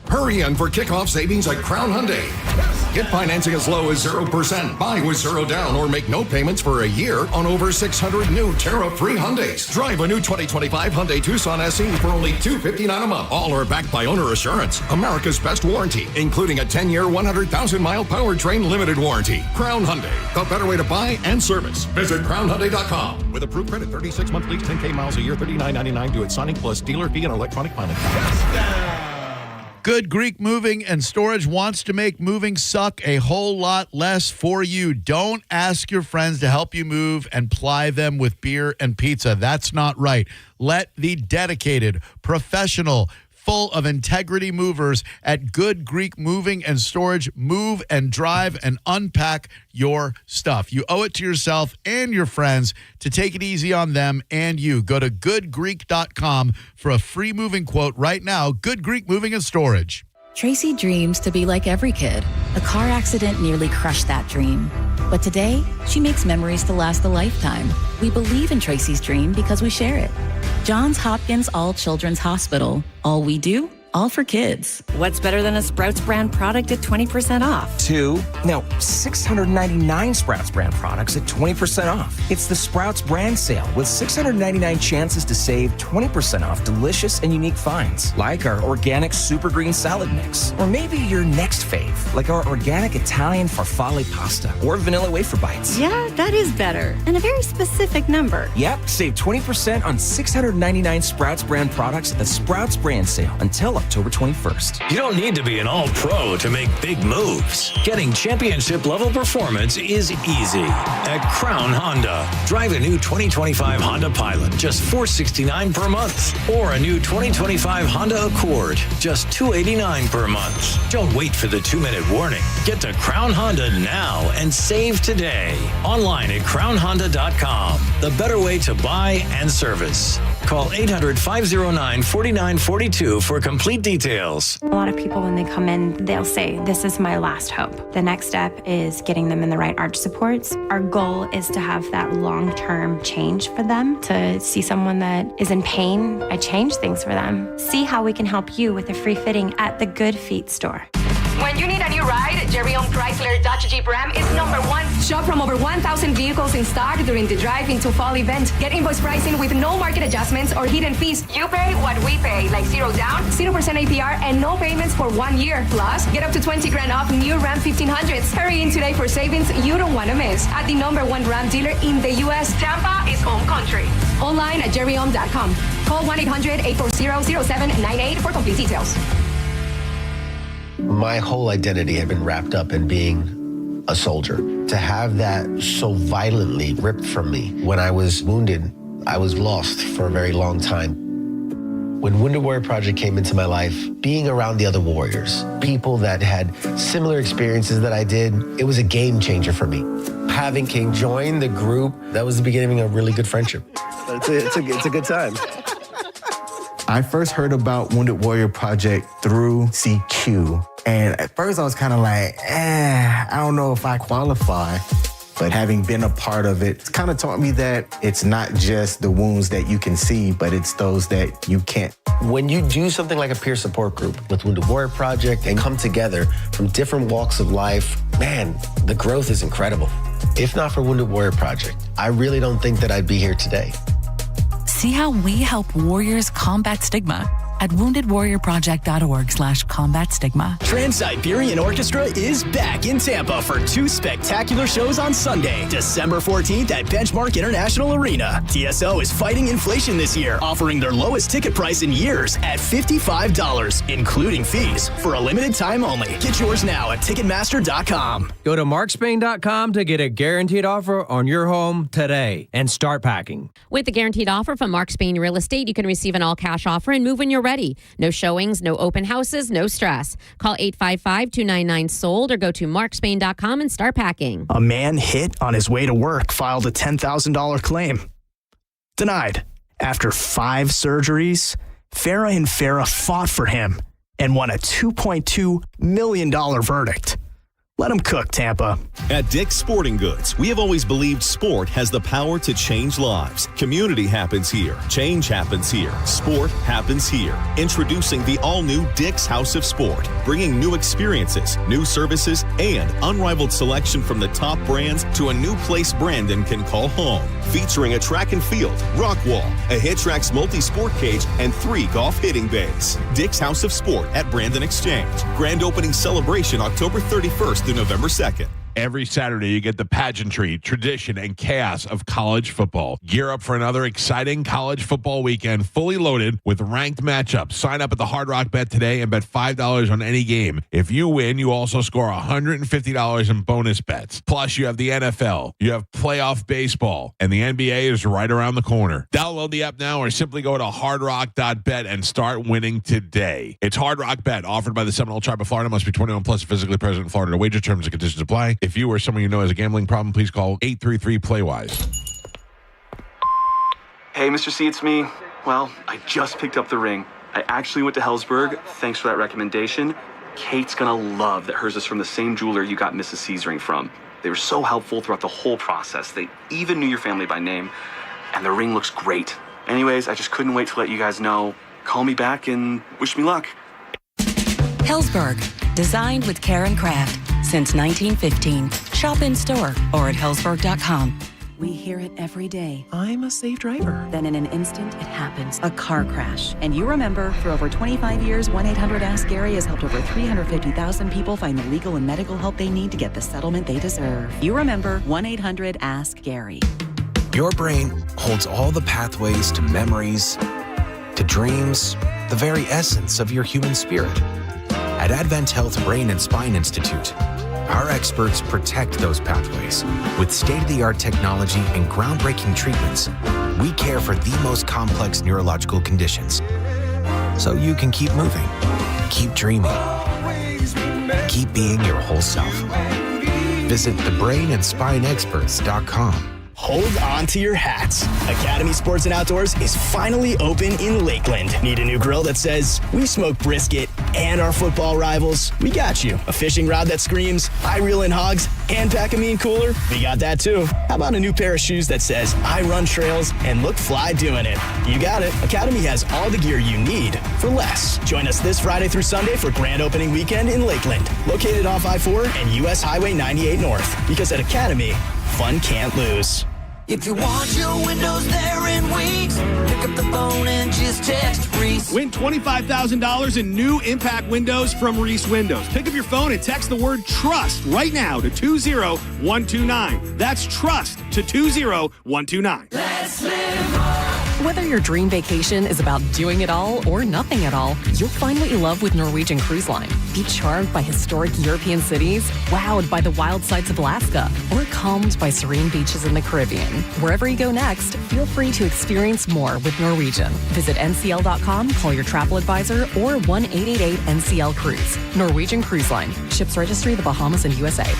Hurry in for kickoff savings at Crown Hyundai. Get financing as low as 0%. Buy with 0 down or make no payments for a year on over 600 new tariff-free Hyundais. Drive a new 2025 Hyundai Tucson SE for only $259 a month. All are backed by owner assurance, America's best warranty, including a 10-year, 100,000-mile powertrain limited warranty. Crown Hyundai, the better way to buy and service. Visit crownhyundai.com. With approved credit, 36-month lease, 10K miles a year, $39.99 due at signing plus dealer fee and electronic finance. Good Greek Moving and Storage wants to make moving suck a whole lot less for you. Don't ask your friends to help you move and ply them with beer and pizza. That's not right. Let the dedicated, professional, full of integrity movers at Good Greek Moving and Storage move and drive and unpack your stuff. You owe it to yourself and your friends to take it easy on them and you. Go to goodgreek.com for a free moving quote right now. Good Greek Moving and Storage. Tracy dreams to be like every kid. A car accident nearly crushed that dream. But today, she makes memories to last a lifetime. We believe in Tracy's dream because we share it. Johns Hopkins All Children's Hospital. All we do, all for kids. What's better than a Sprouts brand product at 20% off? 699 Sprouts brand products at 20% off. It's the Sprouts brand sale with 699 chances to save 20% off delicious and unique finds, like our organic super green salad mix. Or maybe your next fave, like our organic Italian farfalle pasta or vanilla wafer bites. Yeah, that is better. And a very specific number. Yep, save 20% on 699 Sprouts brand products at the Sprouts brand sale until October 21st. You don't need to be an all-pro to make big moves. Getting championship-level performance is easy at Crown Honda. Drive a new 2025 Honda Pilot, just $469 per month. Or a new 2025 Honda Accord, just $289 per month. Don't wait for the 2-minute warning. Get to Crown Honda now and save today. Online at crownhonda.com. The better way to buy and service. Call 800-509-4942 for complete details. A lot of people, when they come in, they'll say, this is my last hope. The next step is getting them in the right arch supports. Our goal is to have that long-term change for them, to see someone that is in pain. I change things for them. See how we can help you with a free fitting at the Good Feet store. When you need a new ride, Jerry-owned Chrysler Dodge Jeep Ram is #1. Shop from over 1,000 vehicles in stock during the Drive Into Fall event. Get invoice pricing with no market adjustments or hidden fees. You pay what we pay, like 0 down, 0% APR, and no payments for 1 year. Plus, get up to $20,000 off new Ram 1500s. Hurry in today for savings you don't want to miss. At the #1 Ram dealer in the U.S., Tampa is home country. Online at jerryohm.com. Call 1-800-840-0798 for complete details. My whole identity had been wrapped up in being a soldier. To have that so violently ripped from me when I was wounded, I was lost for a very long time. When Wounded Warrior Project came into my life, being around the other warriors, people that had similar experiences that I did, it was a game changer for me. Having King join the group, that was the beginning of a really good friendship. It's a good time. I first heard about Wounded Warrior Project through CQ. And at first I was kind of like, I don't know if I qualify. But having been a part of it, it's kind of taught me that it's not just the wounds that you can see, but it's those that you can't. When you do something like a peer support group with Wounded Warrior Project and come together from different walks of life, man, the growth is incredible. If not for Wounded Warrior Project, I really don't think that I'd be here today. See how we help warriors combat stigma at woundedwarriorproject.org/combat stigma. Trans-Siberian Orchestra is back in Tampa for 2 spectacular shows on Sunday, December 14th at Benchmark International Arena. TSO is fighting inflation this year, offering their lowest ticket price in years at $55, including fees, for a limited time only. Get yours now at Ticketmaster.com. Go to markspain.com to get a guaranteed offer on your home today and start packing. With the guaranteed offer from Mark Spain Real Estate, you can receive an all-cash offer and move when you're ready. No showings, no open houses, no stress. Call 855-299-SOLD or go to markspain.com and start packing. A man hit on his way to work filed a $10,000 claim. Denied. After 5 surgeries, Farah and Farah fought for him and won a $2.2 million verdict. Let them cook, Tampa. At Dick's Sporting Goods, we have always believed sport has the power to change lives. Community happens here. Change happens here. Sport happens here. Introducing the all-new Dick's House of Sport, bringing new experiences, new services, and unrivaled selection from the top brands to a new place Brandon can call home. Featuring a track and field, rock wall, a HitTrax multi-sport cage, and 3 golf hitting bays. Dick's House of Sport at Brandon Exchange. Grand opening celebration October 31st through November 2nd. Every Saturday, you get the pageantry, tradition, and chaos of college football. Gear up for another exciting college football weekend, fully loaded with ranked matchups. Sign up at the Hard Rock Bet today and bet $5 on any game. If you win, you also score $150 in bonus bets. Plus, you have the NFL, you have playoff baseball, and the NBA is right around the corner. Download the app now or simply go to hardrock.bet and start winning today. It's Hard Rock Bet, offered by the Seminole Tribe of Florida. Must be 21 plus, physically present in Florida. To wager, terms and conditions apply. If you or someone you know has a gambling problem, please call 833-PLAY-WISE. Hey, Mr. C, it's me. Well, I just picked up the ring. I actually went to Hellsberg. Thanks for that recommendation. Kate's gonna love that hers is from the same jeweler you got Mrs. C's ring from. They were so helpful throughout the whole process. They even knew your family by name. And the ring looks great. Anyways, I just couldn't wait to let you guys know. Call me back and wish me luck. Hellsberg, designed with care and craft since 1915. Shop in store or at hellsberg.com. We hear it every day. I'm a safe driver. Then in an instant, it happens. A car crash. And you remember, for over 25 years, 1-800-ASK-GARY has helped over 350,000 people find the legal and medical help they need to get the settlement they deserve. You remember 1-800-ASK-GARY. Your brain holds all the pathways to memories, to dreams, the very essence of your human spirit. At Advent Health Brain and Spine Institute, our experts protect those pathways. With state-of-the-art technology and groundbreaking treatments, we care for the most complex neurological conditions. So you can keep moving, keep dreaming, keep being your whole self. Visit thebrainandspineexperts.com. Hold on to your hats. Academy Sports and Outdoors is finally open in Lakeland. Need a new grill that says, we smoke brisket and our football rivals? We got you. A fishing rod that screams, I reel in hogs and pack a mean cooler? We got that too. How about a new pair of shoes that says, I run trails and look fly doing it? You got it. Academy has all the gear you need for less. Join us this Friday through Sunday for grand opening weekend in Lakeland, located off I-4 and US Highway 98 North. Because at Academy, fun can't lose. If you want your windows there in weeks, pick up the phone and just text Reese. Win $25,000 in new impact windows from Reese Windows. Pick up your phone and text the word TRUST right now to 20129. That's TRUST to 20129. Let's live more. Whether your dream vacation is about doing it all or nothing at all, you'll find what you love with Norwegian Cruise Line. Be charmed by historic European cities, wowed by the wild sights of Alaska, or calmed by serene beaches in the Caribbean. Wherever you go next, feel free to experience more with Norwegian. Visit ncl.com, call your travel advisor, or 1-888-NCL-CRUISE. Norwegian Cruise Line. Ships registry the Bahamas and USA.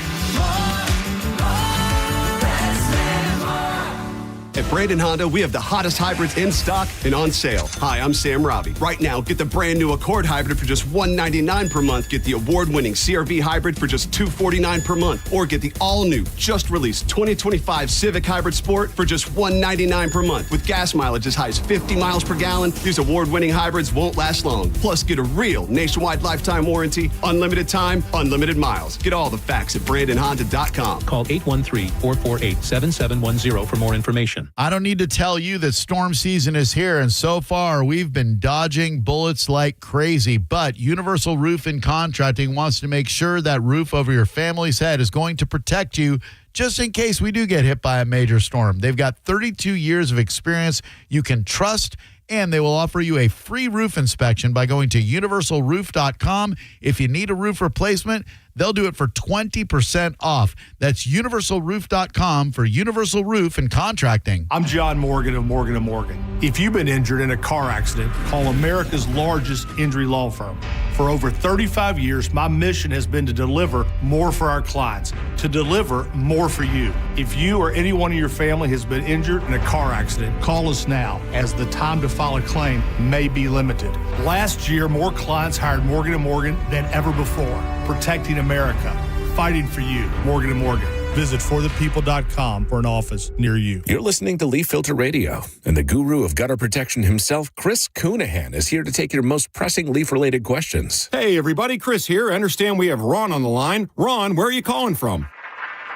At Brandon Honda, we have the hottest hybrids in stock and on sale. Hi, I'm Sam Robbie. Right now, get the brand new Accord hybrid for just $199 per month. Get the award-winning CR-V hybrid for just $249 per month. Or get the all-new, just released 2025 Civic Hybrid Sport for just $199 per month. With gas mileage as high as 50 miles per gallon, these award-winning hybrids won't last long. Plus, get a real nationwide lifetime warranty, unlimited time, unlimited miles. Get all the facts at BrandonHonda.com. Call 813-448-7710 for more information. I don't need to tell you that storm season is here, and so far we've been dodging bullets like crazy. But Universal Roof and Contracting wants to make sure that roof over your family's head is going to protect you just in case we do get hit by a major storm. They've got 32 years of experience you can trust, and they will offer you a free roof inspection by going to universalroof.com. If you need a roof replacement, they'll do it for 20% off. That's universalroof.com for Universal Roof and Contracting. I'm John Morgan of Morgan & Morgan. If you've been injured in a car accident, call America's largest injury law firm. For over 35 years, my mission has been to deliver more for our clients, to deliver more for you. If you or anyone in your family has been injured in a car accident, call us now, as the time to file a claim may be limited. Last year, more clients hired Morgan & Morgan than ever before, protecting America. fighting for you. Morgan & Morgan. Visit forthepeople.com for an office near you. You're listening to Leaf Filter Radio, and the guru of gutter protection himself, Chris Coonahan, is here to take your most pressing leaf-related questions. Hey, everybody. Chris here. I understand we have Ron on the line. Ron, where are you calling from?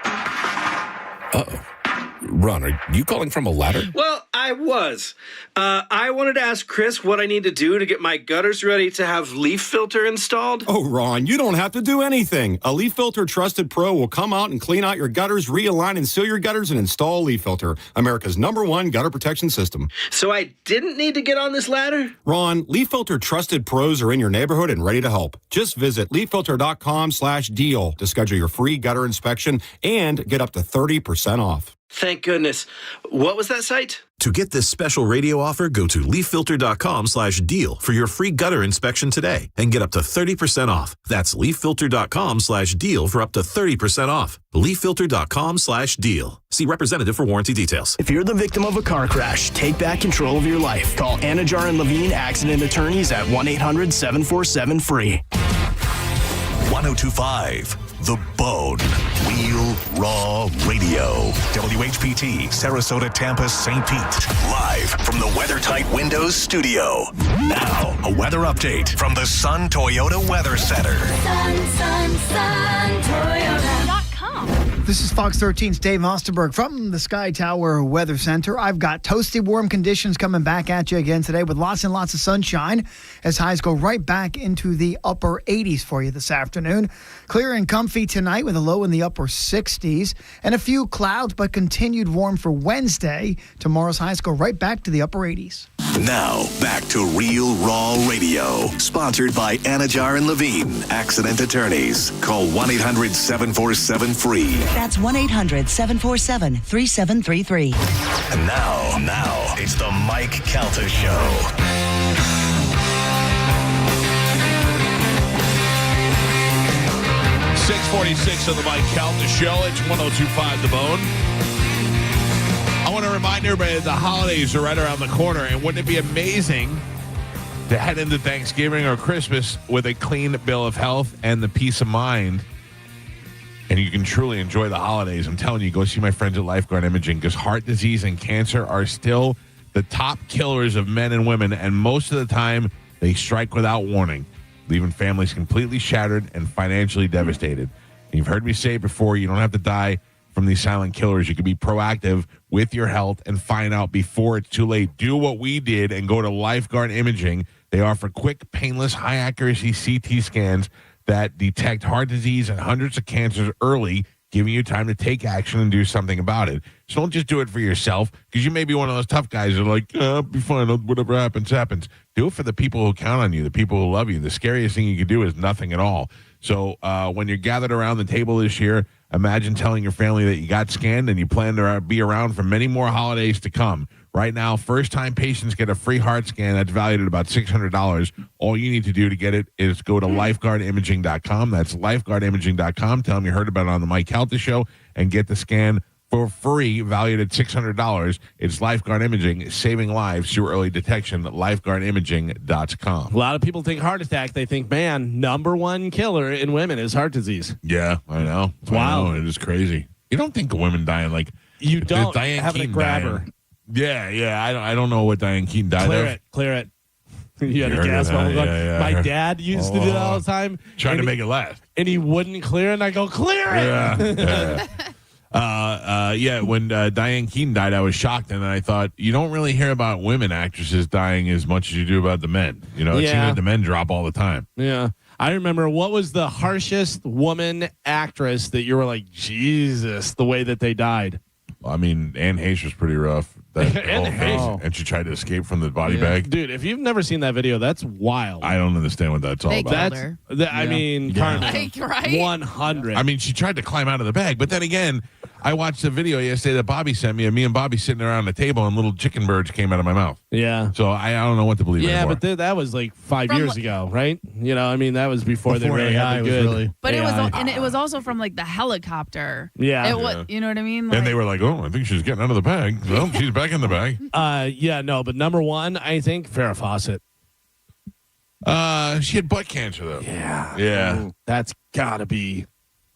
Uh-oh. Ron, are you calling from a ladder? Well, I was. I wanted to ask Chris what I need to do to get my gutters ready to have leaf filter installed. Oh, Ron, you don't have to do anything. A Leaf Filter Trusted Pro will come out and clean out your gutters, realign and seal your gutters, and install Leaf Filter, America's #1 gutter protection system. So I didn't need to get on this ladder? Ron, Leaf Filter Trusted Pros are in your neighborhood and ready to help. Just visit leaffilter.com/deal to schedule your free gutter inspection and get up to 30% off. Thank goodness. What was that site? To get this special radio offer, go to leaffilter.com/deal for your free gutter inspection today and get up to 30% off. That's leaffilter.com/deal for up to 30% off. leaffilter.com/deal. See representative for warranty details. If you're the victim of a car crash, take back control of your life. Call Anajar and Levine Accident Attorneys at 1-800-747-FREE. 1025 The Bone. Real Raw Radio. WHPT, Sarasota, Tampa, St. Pete. Live from the WeatherTight Windows studio. Now, a weather update from the Sun Toyota Weather Center. Sun, Toyota.com. This is Fox 13's Dave Osterberg from the Sky Tower Weather Center. I've got toasty warm conditions coming back at you again today with lots and lots of sunshine as highs go right back into the upper 80s for you this afternoon. Clear and comfy tonight with a low in the upper 60s and a few clouds, but continued warm for Wednesday. Tomorrow's highs go right back to the upper 80s. Now, back to Real Raw Radio. Sponsored by Anajar and Levine, Accident Attorneys. Call 1-800-747-FREE. That's 1-800-747-3733. And now, it's the Mike Calta Show. .646 of the Mike Calta Show. It's 1025 The Bone. I want to remind everybody that the holidays are right around the corner, and wouldn't it be amazing to head into Thanksgiving or Christmas with a clean bill of health and the peace of mind, and you can truly enjoy the holidays. I'm telling you, go see my friends at Lifeguard Imaging, because heart disease and cancer are still the top killers of men and women, and most of the time they strike without warning, leaving families completely shattered and financially devastated. And you've heard me say it before, you don't have to die from these silent killers. You can be proactive with your health and find out before it's too late. Do what we did and go to Lifeguard Imaging. They offer quick, painless, high-accuracy CT scans that detect heart disease and hundreds of cancers early, giving you time to take action and do something about it. So don't just do it for yourself, because you may be one of those tough guys that are like, I'll be fine. Whatever happens, happens. Do it for the people who count on you, the people who love you. The scariest thing you can do is nothing at all. So when you're gathered around the table this year, imagine telling your family that you got scanned and you plan to be around for many more holidays to come. Right now, first-time patients get a free heart scan that's valued at about $600. All you need to do to get it is go to lifeguardimaging.com. That's lifeguardimaging.com. Tell them you heard about it on the Mike Calta Show and get the scan for free, valued at $600. It's Lifeguard Imaging, saving lives through early detection. Lifeguardimaging.com. A lot of people think heart attack. They think, man, #1 killer in women is heart disease. Yeah, I know. It's wild. It is crazy. You don't think of women dying like you don't Diane having Keaton a grabber. dying. Yeah. I don't know what Diane Keaton died of. Clear it. You had a gas bubble gun. Yeah, My dad used to do that all the time. Trying to make it last. And he wouldn't clear it, and I go, clear it! When Diane Keaton died, I was shocked, and I thought, you don't really hear about women actresses dying as much as you do about the men. You know, it seems like the men drop all the time. Yeah. I remember, what was the harshest woman actress that you were like, Jesus, the way that they died? I mean, Anne Heche was pretty rough. And she tried to escape from the body bag. Dude, if you've never seen that video, that's wild. I don't understand what that's all about. I mean, Carmen, 100. I mean, she tried to climb out of the bag, but then again, I watched the video yesterday that Bobby sent me, and me and Bobby sitting around the table, and little chicken birds came out of my mouth. Yeah. So I don't know what to believe anymore. But that was like 5 years ago, right? You know, I mean, that was before they really had the good. But it was also from like the helicopter. Yeah. It was, you know what I mean? Like, and they were like, "Oh, I think she's getting out of the bag." Well, she's back in the bag. But #1, I think Farrah Fawcett. She had butt cancer though. Yeah. Yeah. Ooh, that's gotta be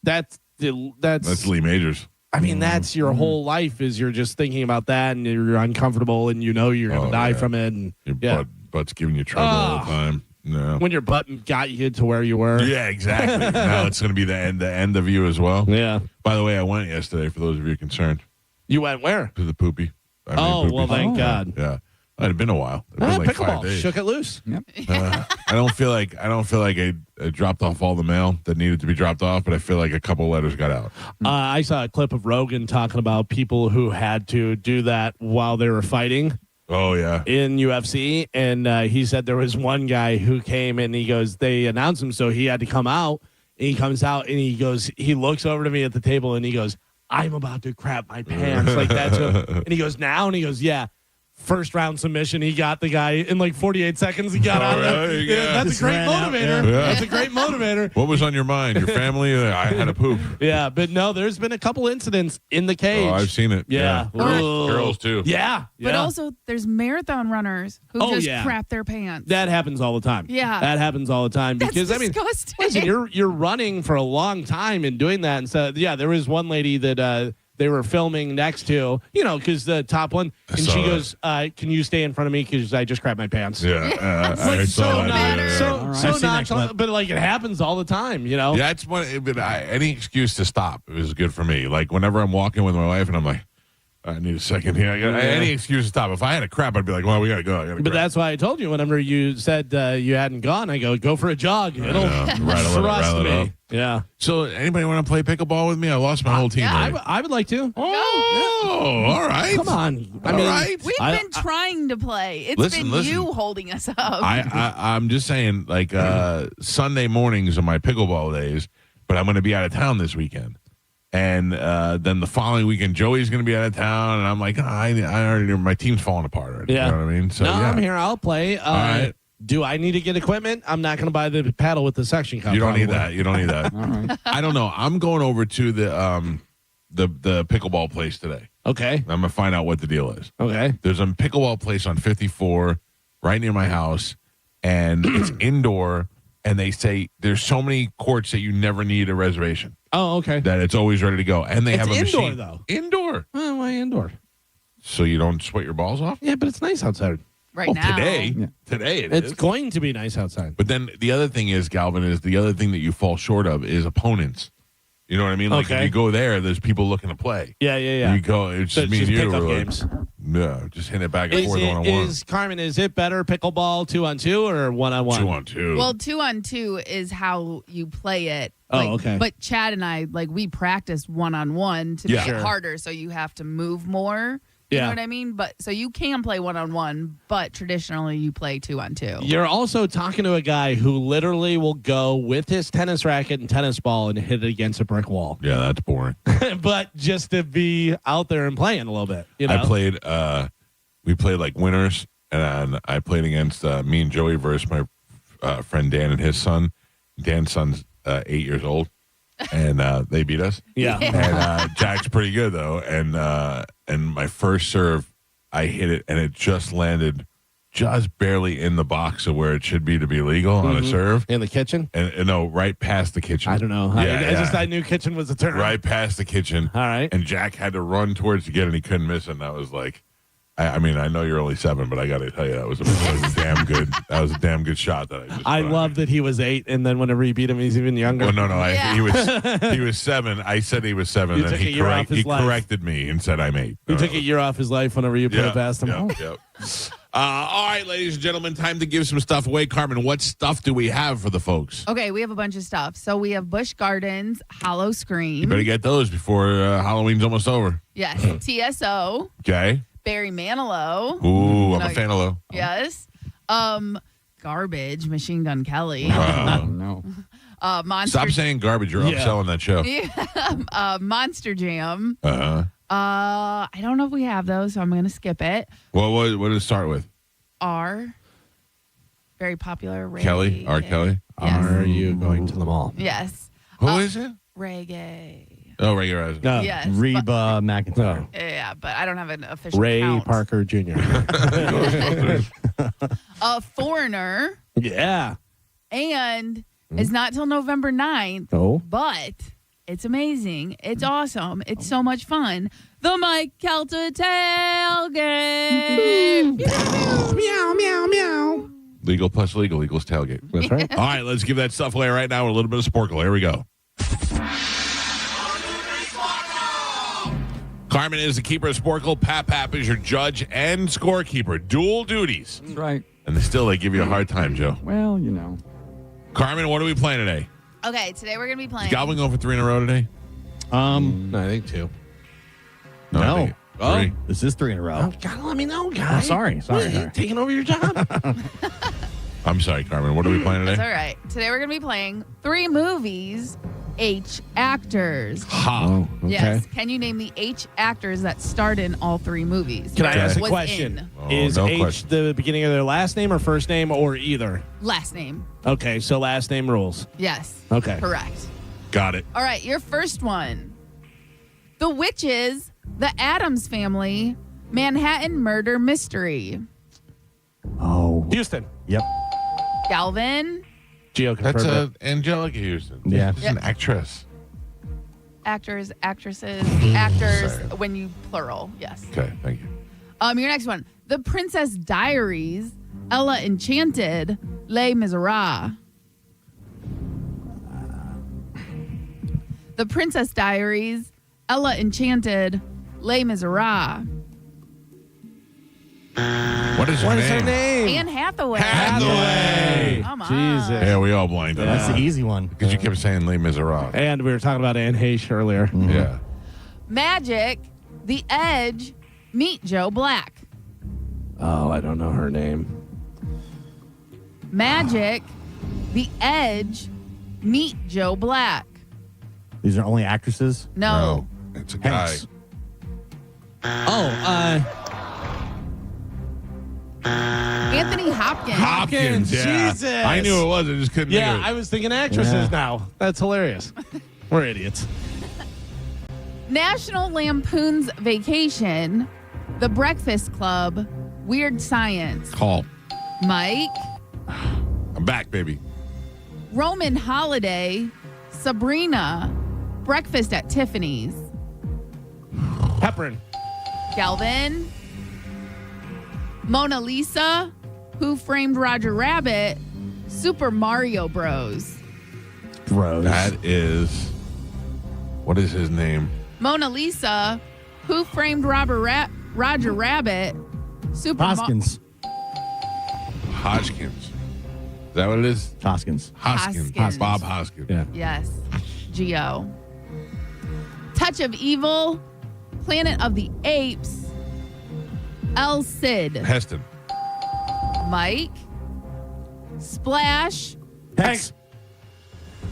That's Lee Majors. I mean, that's your whole life is you're just thinking about that and you're uncomfortable and you know you're going to die from it. And Your butt's giving you trouble all the time. No. When your butt got you to where you were. Yeah, exactly. Now it's going to be the end of you as well. Yeah. By the way, I went yesterday, for those of you concerned. You went where? To the poopy. Well, thank God. Yeah. It had been a while. It had been like 5 Pickleball. days. Shook it loose. Yep. I don't feel like I dropped off all the mail that needed to be dropped off, but I feel like a couple letters got out. I saw a clip of Rogan talking about people who had to do that while they were fighting. Oh, yeah. In UFC. And he said there was one guy who came and he goes, they announced him, so he had to come out. And he comes out and he goes, he looks over to me at the table and he goes, I'm about to crap my pants. Like that's and he goes, now? And he goes, yeah. First round submission, he got the guy in like 48 seconds. He got out of it. Yeah, that's a great motivator. That's a great motivator. What was on your mind? Your family? I had a poop. Yeah, but no, there's been a couple incidents in the cage. Oh, I've seen it. Yeah. Girls too. Yeah. But also, there's marathon runners who just crap their pants. That happens all the time. Yeah. That happens all the time. Because, That's disgusting. listen, you're running for a long time and doing that. And so, yeah, there was one lady that they were filming next to, because the top one, and she goes, can you stay in front of me because I just crapped my pants? Yeah. But like it happens all the time, Yeah, it's any excuse to stop is good for me. Like whenever I'm walking with my wife and I'm like, I need a second here. Any excuse to stop. If I had a crap, I'd be like, well, we got to go. But that's why I told you whenever you said you hadn't gone, I go for a jog. It'll thrust me. Yeah. So anybody want to play pickleball with me? I lost my whole team. Yeah, I would like to. Oh, all right. Come on. We've been trying to play. It's been you holding us up. I'm just saying, like Sunday mornings are my pickleball days, but I'm going to be out of town this weekend. And then the following weekend, Joey's going to be out of town, and I'm like, I already my team's falling apart already. Yeah. You know what I mean? So I'm here. I'll play. All right. Do I need to get equipment? I'm not going to buy the paddle with the suction cup. You don't need that. You don't need that. All right. I don't know. I'm going over to the pickleball place today. Okay. I'm going to find out what the deal is. Okay. There's a pickleball place on 54 right near my house, and it's indoor. And they say there's so many courts that you never need a reservation. Oh, okay. That it's always ready to go. And they have a indoor, machine. Though. Indoor. Well, why indoor? So you don't sweat your balls off? Yeah, but it's nice outside. Right now. Today it's going to be nice outside. But then the other thing is, Galvin, the other thing that you fall short of is opponents. You know what I mean? Like if you go there, there's people looking to play. Yeah. You go, it's just me and you. Pickup games. Yeah, just hitting it back and forth one-on-one. Carmen, is it better pickleball 2-on-2 or 1-on-1? 2-on-2. Well, 2-on-2 is how you play it. Okay. But Chad and I, we practice 1-on-1 to make it harder, so you have to move more. You know what I mean? But so you can play 1-on-1, but traditionally you play 2-on-2. You're also talking to a guy who literally will go with his tennis racket and tennis ball and hit it against a brick wall. Yeah, that's boring. But just to be out there and playing a little bit. I played, we played like winners, and I played against me and Joey versus my friend Dan and his son. Dan's son's 8 years old. And they beat us. Yeah. And Jack's pretty good though. And my first serve, I hit it and it just landed just barely in the box of where it should be to be legal on a serve. In the kitchen? And no, right past the kitchen. I don't know. I knew kitchen was a turn. Right past the kitchen. All right. And Jack had to run towards to get it and he couldn't miss it. And I was like, I mean, I know you're only 7, but I got to tell you, that was a damn good. That was a damn good shot that I just. I love that he was 8, and then whenever he beat him, he's even younger. Well, no, he was 7. I said he was 7, and he corrected me and said I'm 8. You took a year off his life whenever you put it past him. Yep. All right, ladies and gentlemen, time to give some stuff away. Carmen, what stuff do we have for the folks? Okay, we have a bunch of stuff. So we have Busch Gardens Hollow Scream. You better get those before Halloween's almost over. Yes, TSO. Okay. Barry Manilow. Ooh, I'm a fan of Low. Yes. Garbage, Machine Gun Kelly. No. Monster. Stop saying garbage. You're upselling that show. Yeah. Monster Jam. Uh-huh. I don't know if we have those, so I'm going to skip it. Well, what did it start with? R. Very popular. Ray Kelly? R. Kelly? Yes. Are you going to the mall? Yes. Who is it? Reggae. Oh, regular. No, yes, Reba McEntire. Yeah, but I don't have an official Ray count. Parker Jr. Foreigner. Yeah. And it's not till November 9th. Oh. But It's amazing. It's awesome. It's so much fun. The Mike Calta tailgate. Meow, meow, meow. Legal plus legal equals tailgate. That's right. All right, let's give that stuff away right now with a little bit of Sporkle. Here we go. Carmen is the keeper of Sporkle. Pap is your judge and scorekeeper. Dual duties. That's right. And they give you a hard time, Joe. Well, you know. Carmen, what are we playing today? Okay, today we're going to be playing. Is Goblin going for 3 in a row today? No, I think 2. No. I think three. This is 3 in a row. Oh, gotta let me know, guys. Oh, sorry. Taking over your job. I'm sorry, Carmen. What are we playing today? That's all right. Today we're going to be playing 3 movies, H actors. Ha. Oh, okay. Yes. Can you name the H actors that starred in all 3 movies? Can I ask a Was question? in. Is no H question. the beginning of their last name or first name or either? Last name. Okay, so last name rules. Yes. Okay. Correct. Got it. All right, your first one. The Witches, The Addams Family, Manhattan Murder Mystery. Oh. Houston. Yep. Galvin. Geo That's confirmed. Angelica Houston. Yeah. She's an actress. Actors, actresses, actors, when you plural. Yes. Okay, thank you. Your next one. The Princess Diaries, Ella Enchanted, Les Miserables. The Princess Diaries, Ella Enchanted, Les Miserables. What is her name? Anne Hathaway. Hathaway. Come on. Jesus. Yeah, we all blanked on That's that. the easy one. Because you kept saying Les Miserables. And we were talking about Anne Heche earlier. Yeah. Magic, The Edge, Meet Joe Black. Oh, I don't know her name. Magic, The Edge, Meet Joe Black. These are only actresses? No. It's a guy. Hanks. Anthony Hopkins. Hopkins, yeah. Jesus. I knew it was. I just couldn't think Yeah, of it. I was thinking actresses now. That's hilarious. We're idiots. National Lampoon's Vacation, The Breakfast Club, Weird Science. Call. Mike, I'm back, baby. Roman Holiday, Sabrina, Breakfast at Tiffany's. Heparin. Galvin, Mona Lisa, Who Framed Roger Rabbit, Super Mario Bros. Bros. That is. What is his name? Mona Lisa, Who Framed Roger Rabbit, Super Hoskins. Hodgkins. Is that what it is? Hoskins. Hoskins. Bob Hoskins. Yeah. Yes. Geo. Touch of Evil, Planet of the Apes, El Cid. Heston. Mike, Splash, Hanks.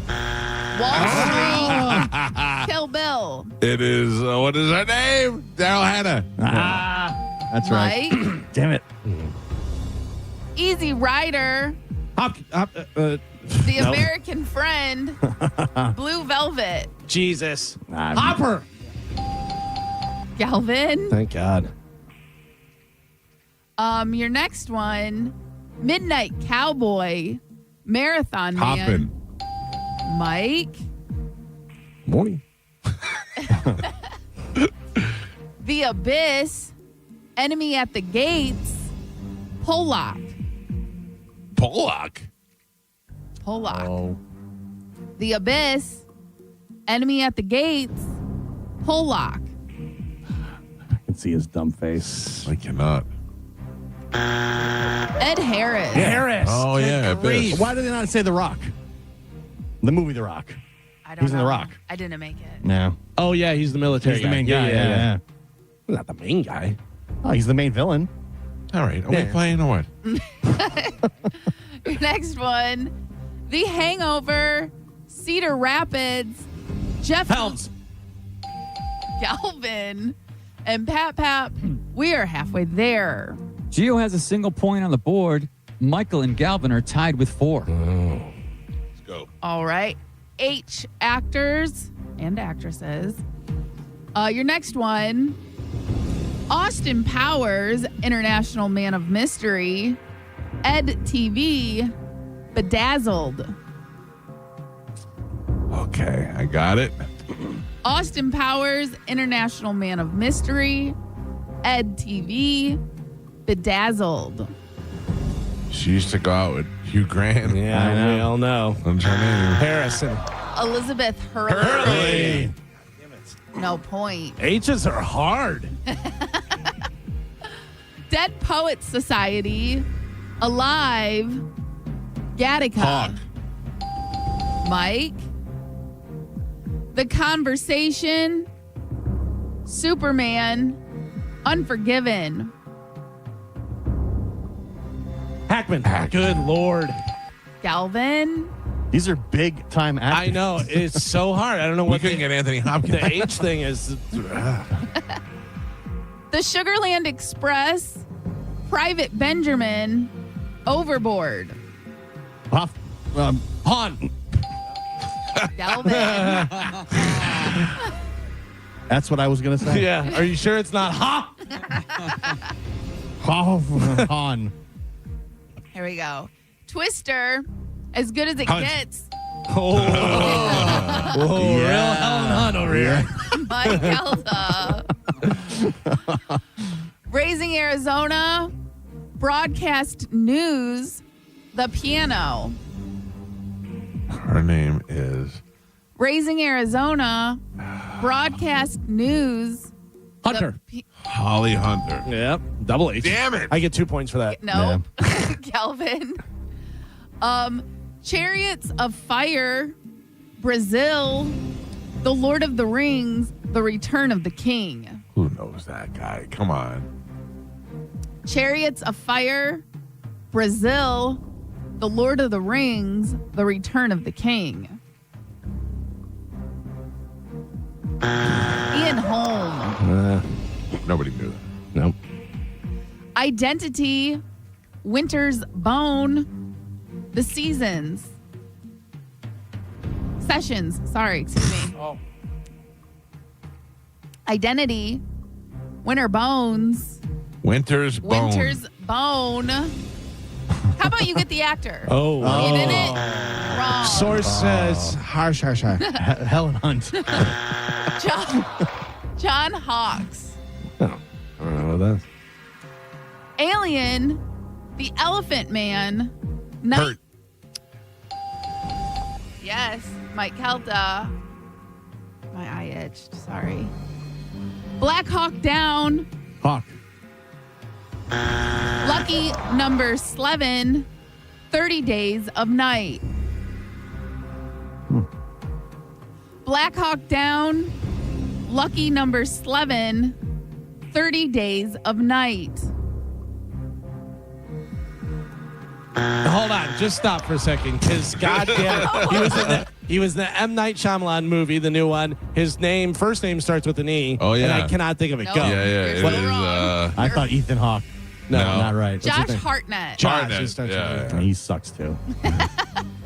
Wall Street, Kill Bill. It is. What is her name? Daryl Hannah. That's right. Mike, Damn it. Easy Rider, The no. American Friend, Blue Velvet. Jesus. Ah, Hopper. Galvin. Thank God. Your next one, Midnight Cowboy, Marathon Man. Hoppin. Mike, Morning. The Abyss, Enemy at the Gates, Pollock. Pollock. Oh. The Abyss, Enemy at the Gates, Pollock. I can see his dumb face. I cannot. Ed Harris. Harris. Oh, yeah. Abyss. Why did they not say The Rock? The movie The Rock. I don't He's in know. The Rock. I didn't make it. No. Oh, yeah, he's the military He's the guy. main guy. Yeah. Not the main guy. Oh, he's the main villain. All right. Are we playing or what? Your next one, The Hangover, Cedar Rapids, Jeff Helms. Galvin, and Pap. We are halfway there. Gio has a single point on the board. Michael and Galvin are tied with 4. Let's go. All right. H actors and actresses. Your next one, Austin Powers, International Man of Mystery, Ed TV, Bedazzled. Okay. I got it. Austin Powers, International Man of Mystery, Ed TV, Bedazzled. She used to go out with Hugh Grant. Yeah, we all know. What's her name? Harrison. Elizabeth Hurley. No point. H's are hard. Dead Poets Society, Alive, Gattaca. Hawk. Mike. The Conversation, Superman, Unforgiven. Hackman. Good Lord. Galvin. These are big time actors. I know. It's so hard. I don't know We what couldn't get Anthony Hopkins. the H thing is. The Sugarland Express, Private Benjamin, Overboard. Han. Galvin. That's what I was going to say. Yeah. Are you sure it's not Ha? Han. Here we go. Twister, As Good as It Hunt. Gets. Whoa, real Helen Hunt over here. Mike Calta. Raising Arizona, Broadcast News, The Piano. Her name is Raising Arizona, Broadcast News, Hunter. Holly Hunter. Yep. Double H. Damn it. I get 2 points for that. No, Calvin. Chariots of Fire, Brazil, The Lord of the Rings, The Return of the King. Who knows that guy? Come on. Chariots of Fire, Brazil, The Lord of the Rings, The Return of the King. Ian Holm. Nobody knew that. Nope. Identity, Winter's Bone, The Seasons. Sessions, sorry, excuse me. Oh. Identity, Winter Bones, Winter's Bone. Winter's Bone. How about you get the actor? Oh. You did it? Wrong. Source says harsh. Helen Hunt. John Hawkes. I don't know what that is. Alien, The Elephant Man. Hurt. Yes, Mike Calta. My eye itched, sorry. Black Hawk Down. Hawk. Lucky number 11, 30 Days of Night. Black Hawk Down, lucky number 11, 30 Days of Night. Hold on, just stop for a second, because goddamn, he was in the M. Night Shyamalan movie, the new one. His first name starts with an E. Oh, yeah. And I cannot think of it. No. Go. Yeah, it is. I thought Ethan Hawke. No. Not right. What's his Josh name? Hartnett. Hartnett, He starts yeah. with an E. He sucks too.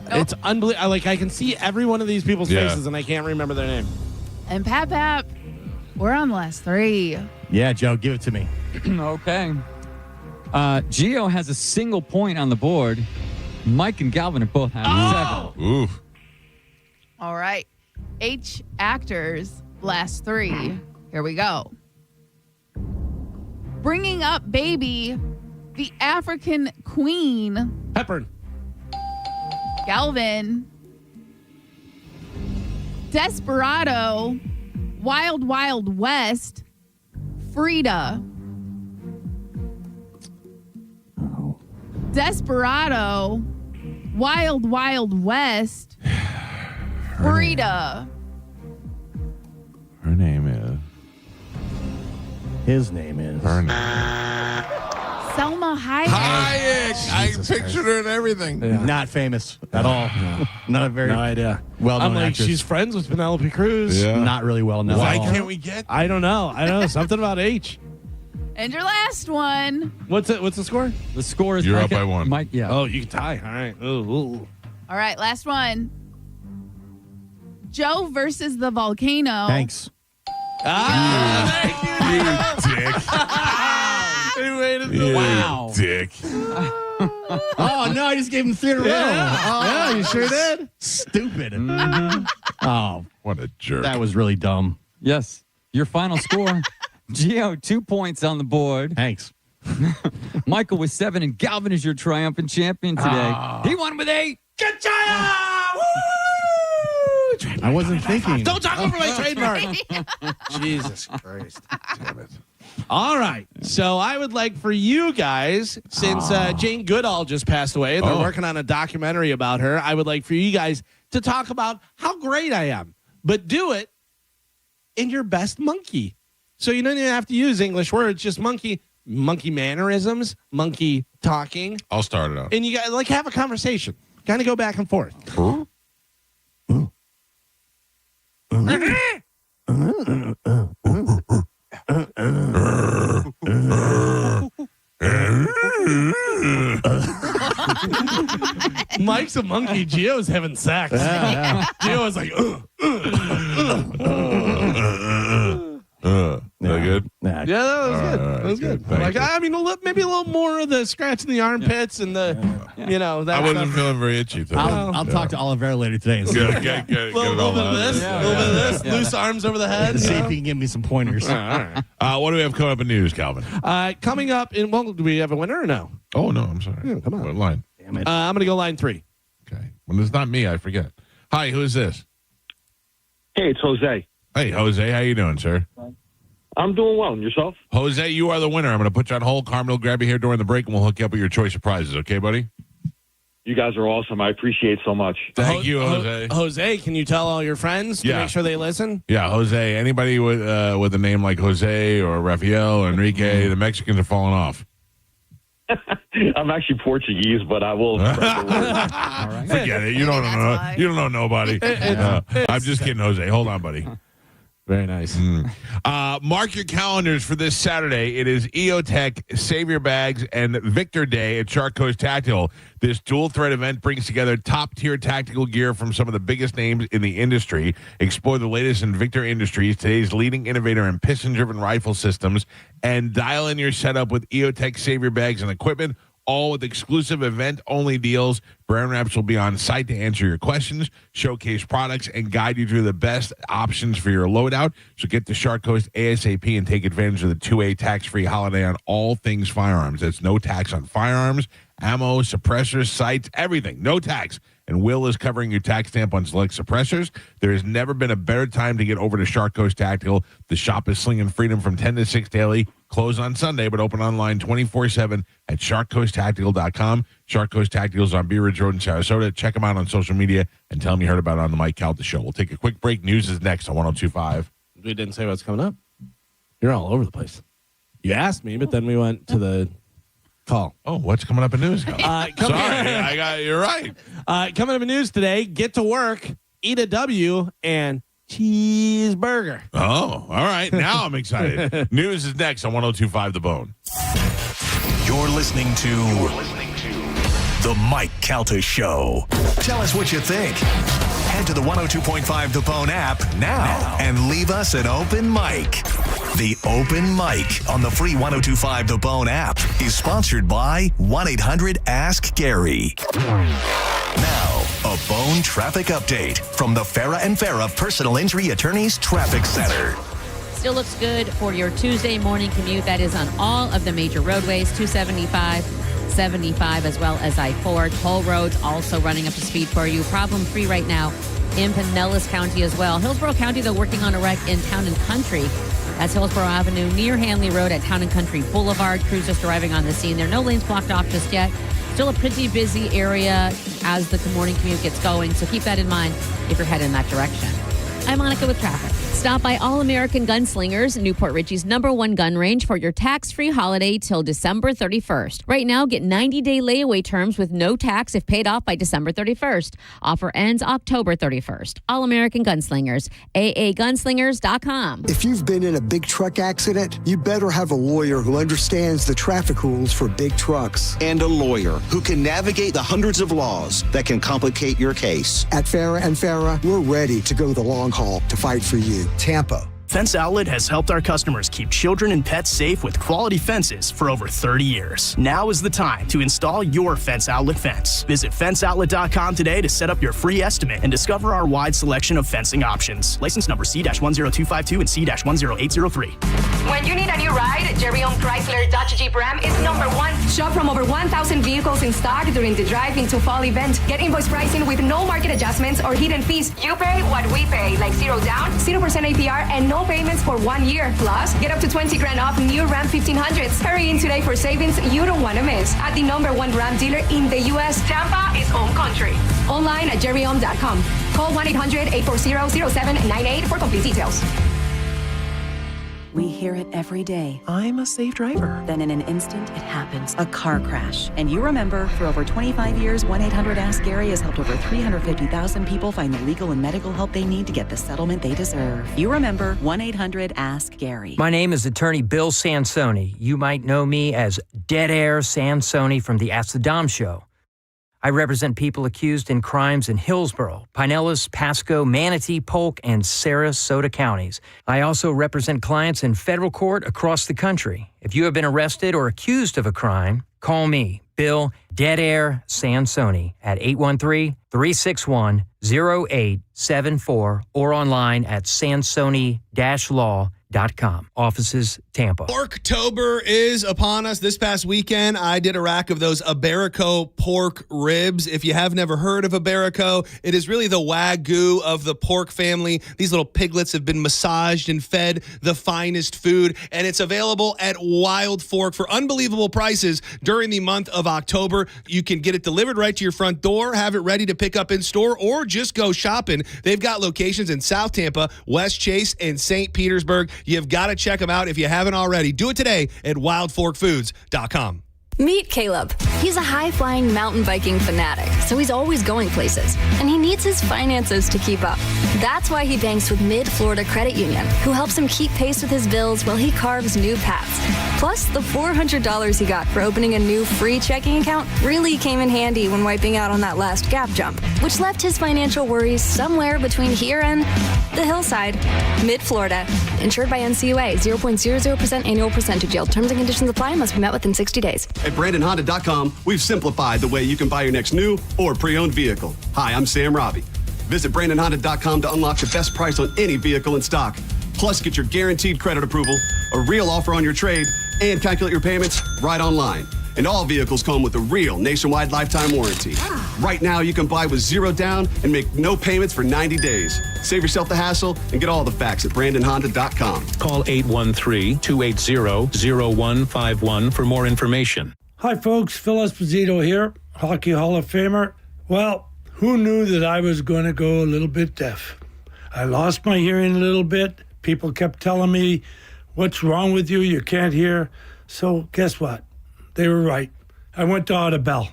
It's unbelievable. Like, I can see every one of these people's Yeah. faces, and I can't remember their name. And Pap, we're on the last three. Yeah, Joe, give it to me. Okay. Gio has a single point on the board. Mike and Galvin are both having 7. Oof. All right. H actors, last three. Here we go. Bringing Up Baby, The African Queen. Hepburn. Galvin. Desperado, Wild Wild West, Frida. Desperado, Wild Wild West, Frida. Her name is. His name is. Her name. Selma Hayek. Hayek. I pictured her and everything. Yeah. Not famous at all. Not a very No idea. well-known I'm like, actress. she's friends with Penelope Cruz. Yeah. Not really well known. Why at all. can't we get? I don't know. Something about H. And your last one. What's the score? The score is You're Mike up by one. Mike, yeah. Oh, you can tie. All right. Ooh. All right, last one. Joe versus the volcano. Thanks. You dick. Wow. Dick. Oh, no, I just gave him 3 in a row. Yeah. Oh, you sure did? Stupid. Mm-hmm. Oh, what a jerk. That was really dumb. Yes. Your final score, Gio, 2 points on the board. Thanks. Michael with 7, and Galvin is your triumphant champion today. He won with 8. Good job! I wasn't thinking. Don't talk over my trademark. Jesus Christ. Damn it. All right. So I would like for you guys, since Jane Goodall just passed away, and they're working on a documentary about her, I would like for you guys to talk about how great I am, but do it in your best monkey. So you don't even have to use English words, just monkey mannerisms, monkey talking. I'll start it out. And you guys like have a conversation. Kind of go back and forth. Mike's a monkey. Gio's having sex. Gio was like, that good? Yeah, that was good. That was good. Like, I mean, maybe a little more of the scratching the armpits and the, that I wasn't stuff. feeling very itchy. I'll talk to Oliveira later today and see. Get it all little bit out. of this, a little bit of this, loose arms over the head. See if he can give me some pointers. All right. What do we have coming up in news, Calvin? Coming up in, do we have a winner or no? Oh, no, I'm sorry. Yeah, come on. What line? Damn it. I'm going to go line 3. Okay. When it's not me, I forget. Hi, who is this? Hey, it's Jose. Hey, Jose. How you doing, sir? I'm doing well. And yourself? Jose, you are the winner. I'm going to put you on hold. Carmen will grab you here during the break, and we'll hook you up with your choice of prizes. Okay, buddy? You guys are awesome. I appreciate so much. Thank you, Jose. Jose, can you tell all your friends to make sure they listen? Yeah, Jose. Anybody with a name like Jose or Rafael or Enrique, the Mexicans are falling off. I'm actually Portuguese, but I will spread the word. All right. Forget it. You don't know. You don't know nobody. I'm just kidding, Jose. Hold on, buddy. Very nice. Mark your calendars for this Saturday. It is EOTech, Save Your Bags, and Victor Day at Shark Coast Tactical. This dual-threat event brings together top-tier tactical gear from some of the biggest names in the industry. Explore the latest in Victor Industries, today's leading innovator in piston-driven rifle systems, and dial in your setup with EOTech Save Your Bags and equipment, all with exclusive event-only deals. Brand reps will be on site to answer your questions, showcase products, and guide you through the best options for your loadout. So get to Shark Coast ASAP and take advantage of the 2A tax-free holiday on all things firearms. That's no tax on firearms, ammo, suppressors, sights, everything. No tax. And Will is covering your tax stamp on select suppressors. There has never been a better time to get over to Shark Coast Tactical. The shop is slinging freedom from 10 to 6 daily. Closed on Sunday, but open online 24/7 at sharkcoasttactical.com. Shark Coast Tactical is on Bee Ridge Road in Sarasota. Check them out on social media and tell them you heard about it on the Mike Calta Show. We'll take a quick break. News is next on 102.5. We didn't say what's coming up. You're all over the place. You asked me, but then we went to the call. Oh, what's coming up in news? Sorry, you're right. Coming up in news today, get to work, eat a W, and cheeseburger. Oh, all right. Now I'm excited. News is next on 102.5 The Bone. You're listening to The Mike Calta Show. Tell us what you think. Head to the 102.5 The Bone app now and leave us an open mic. The Open Mic on the free 102.5 The Bone app is sponsored by 1-800-ASK-GARY. Now, a Bone traffic update from the Farah and Farah Personal Injury Attorneys Traffic Center. Still looks good for your Tuesday morning commute. That is on all of the major roadways, 275, 75, as well as I-4. Toll roads also running up to speed for you. Problem-free right now in Pinellas County as well. Hillsborough County, though, working on a wreck in Town and Country. That's Hillsborough Avenue near Hanley Road at Town and Country Boulevard. Crews just arriving on the scene. There are no lanes blocked off just yet. Still a pretty busy area as the morning commute gets going, so keep that in mind if you're headed in that direction. I'm Monica with traffic. Stop by All American Gunslingers, Newport Richie's #1 gun range for your tax-free holiday till December 31st. Right now, get 90-day layaway terms with no tax if paid off by December 31st. Offer ends October 31st. All American Gunslingers, aagunslingers.com. If you've been in a big truck accident, you better have a lawyer who understands the traffic rules for big trucks. And a lawyer who can navigate the hundreds of laws that can complicate your case. At Farah and Farah, we're ready to go the long haul to fight for you. Tampa, Fence Outlet has helped our customers keep children and pets safe with quality fences for over 30 years. Now is the time to install your Fence Outlet fence. Visit fenceoutlet.com today to set up your free estimate and discover our wide selection of fencing options. License number C-10252 and C-10803. When you need a new ride, Jerry-owned Chrysler Dodge Jeep Ram is #1. Shop from over 1,000 vehicles in stock during the Drive Into Fall event. Get invoice pricing with no market adjustments or hidden fees. You pay what we pay, like 0 down, 0% APR, and no payments for 1 year. Plus, get up to $20,000 off new Ram 1500s. Hurry in today for savings you don't want to miss. At the #1 Ram dealer in the U.S., Tampa is home country. Online at jerryohm.com. Call 1-800-840-0798 for complete details. We hear it every day. I'm a safe driver. Then in an instant, it happens. A car crash. And you remember, for over 25 years, 1-800-ASK-GARY has helped over 350,000 people find the legal and medical help they need to get the settlement they deserve. You remember 1-800-ASK-GARY. My name is attorney Bill Sansoni. You might know me as Dead Air Sansoni from the Ask the Dom Show. I represent people accused in crimes in Hillsborough, Pinellas, Pasco, Manatee, Polk, and Sarasota counties. I also represent clients in federal court across the country. If you have been arrested or accused of a crime, call me, Bill Dead Air Sansoni, at 813-361-0874 or online at sansoni-law.com. Offices, Tampa. Porktober is upon us. This past weekend, I did a rack of those Iberico pork ribs. If you have never heard of Iberico, it is really the Wagyu of the pork family. These little piglets have been massaged and fed the finest food, and it's available at Wild Fork for unbelievable prices during the month of October. You can get it delivered right to your front door, have it ready to pick up in store, or just go shopping. They've got locations in South Tampa, West Chase, and St. Petersburg. You've got to check them out if you haven't already. Do it today at wildforkfoods.com. Meet Caleb. He's a high-flying mountain biking fanatic, so he's always going places, and he needs his finances to keep up. That's why he banks with Mid-Florida Credit Union, who helps him keep pace with his bills while he carves new paths. Plus, the $400 he got for opening a new free checking account really came in handy when wiping out on that last gap jump, which left his financial worries somewhere between here and the hillside. Mid-Florida. Insured by NCUA. 0.00% annual percentage yield. Terms and conditions apply. Must be met within 60 days. At BrandonHonda.com, we've simplified the way you can buy your next new or pre-owned vehicle. Hi, I'm Sam Robbie. Visit BrandonHonda.com to unlock the best price on any vehicle in stock. Plus, get your guaranteed credit approval, a real offer on your trade, and calculate your payments right online. And all vehicles come with a real nationwide lifetime warranty. Right now, you can buy with 0 down and make no payments for 90 days. Save yourself the hassle and get all the facts at BrandonHonda.com. Call 813-280-0151 for more information. Hi, folks. Phil Esposito here, Hockey Hall of Famer. Well, who knew that I was going to go a little bit deaf? I lost my hearing a little bit. People kept telling me, what's wrong with you? You can't hear. So guess what? They were right. I went to Audibel.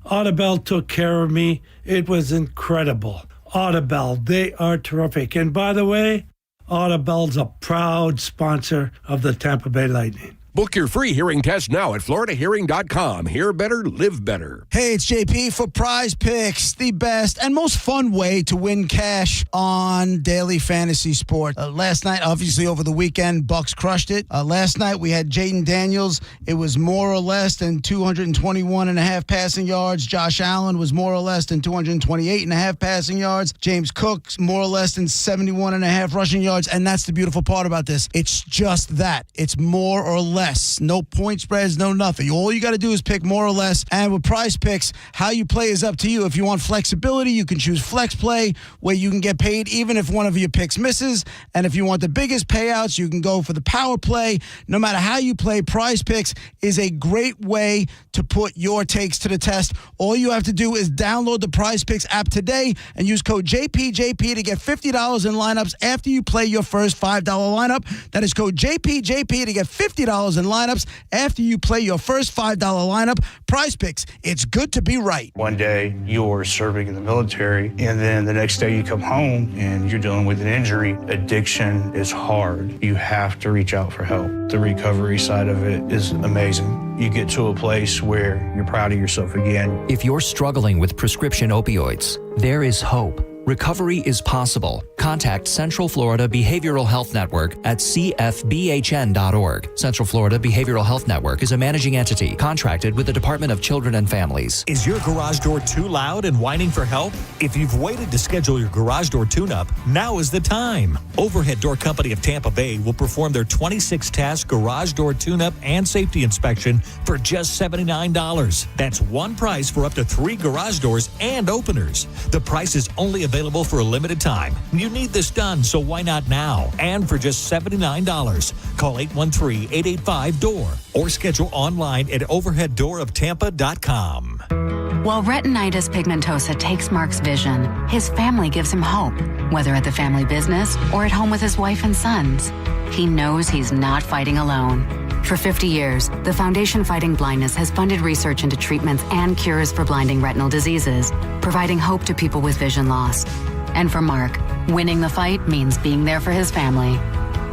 Audibel took care of me. It was incredible. Audibel, they are terrific. And by the way, Audibel's a proud sponsor of the Tampa Bay Lightning. Book your free hearing test now at floridahearing.com. Hear better, live better. Hey, it's JP for Prize Picks, the best and most fun way to win cash on daily fantasy sport. Last night, obviously over the weekend, Bucks crushed it. Last night we had Jaden Daniels. It was more or less than 221.5 passing yards. Josh Allen was more or less than 228.5 passing yards. James Cook, more or less than 71.5 rushing yards. And that's the beautiful part about this. It's just that. It's more or less. No point spreads, no nothing. All you got to do is pick more or less. And with Prize Picks, how you play is up to you. If you want flexibility, you can choose Flex Play, where you can get paid even if one of your picks misses. And if you want the biggest payouts, you can go for the Power Play. No matter how you play, Prize Picks is a great way to put your takes to the test. All you have to do is download the Prize Picks app today and use code JPJP to get $50 in lineups after you play your first $5 lineup. That is code JPJP to get $50 in lineups after you play your first $5 lineup. Prize Picks, it's good to be right. One day you're serving in the military, and then the next day you come home and you're dealing with an injury. Addiction is hard. You have to reach out for help. The recovery side of it is amazing. You get to a place where you're proud of yourself again. If you're struggling with prescription opioids, there is hope. Recovery is possible. contact Central Florida Behavioral Health Network at cfbhn.org. Central Florida Behavioral Health Network is a managing entity contracted with the Department of Children and Families. Is your garage door too loud and whining for help? If you've waited to schedule your garage door tune-up, now is the time. Overhead Door Company of Tampa Bay will perform their 26-task garage door tune-up and safety inspection for just $79. That's one price for up to 3 garage doors and openers. The price is only available for a limited time. You need this done, so why not now? And for just $79. Call 813-885-DOOR or schedule online at overheaddooroftampa.com. While retinitis pigmentosa takes Mark's vision, his family gives him hope, whether at the family business or at home with his wife and sons. He knows he's not fighting alone. For 50 years, the Foundation Fighting Blindness has funded research into treatments and cures for blinding retinal diseases, providing hope to people with vision loss. And for Mark, winning the fight means being there for his family.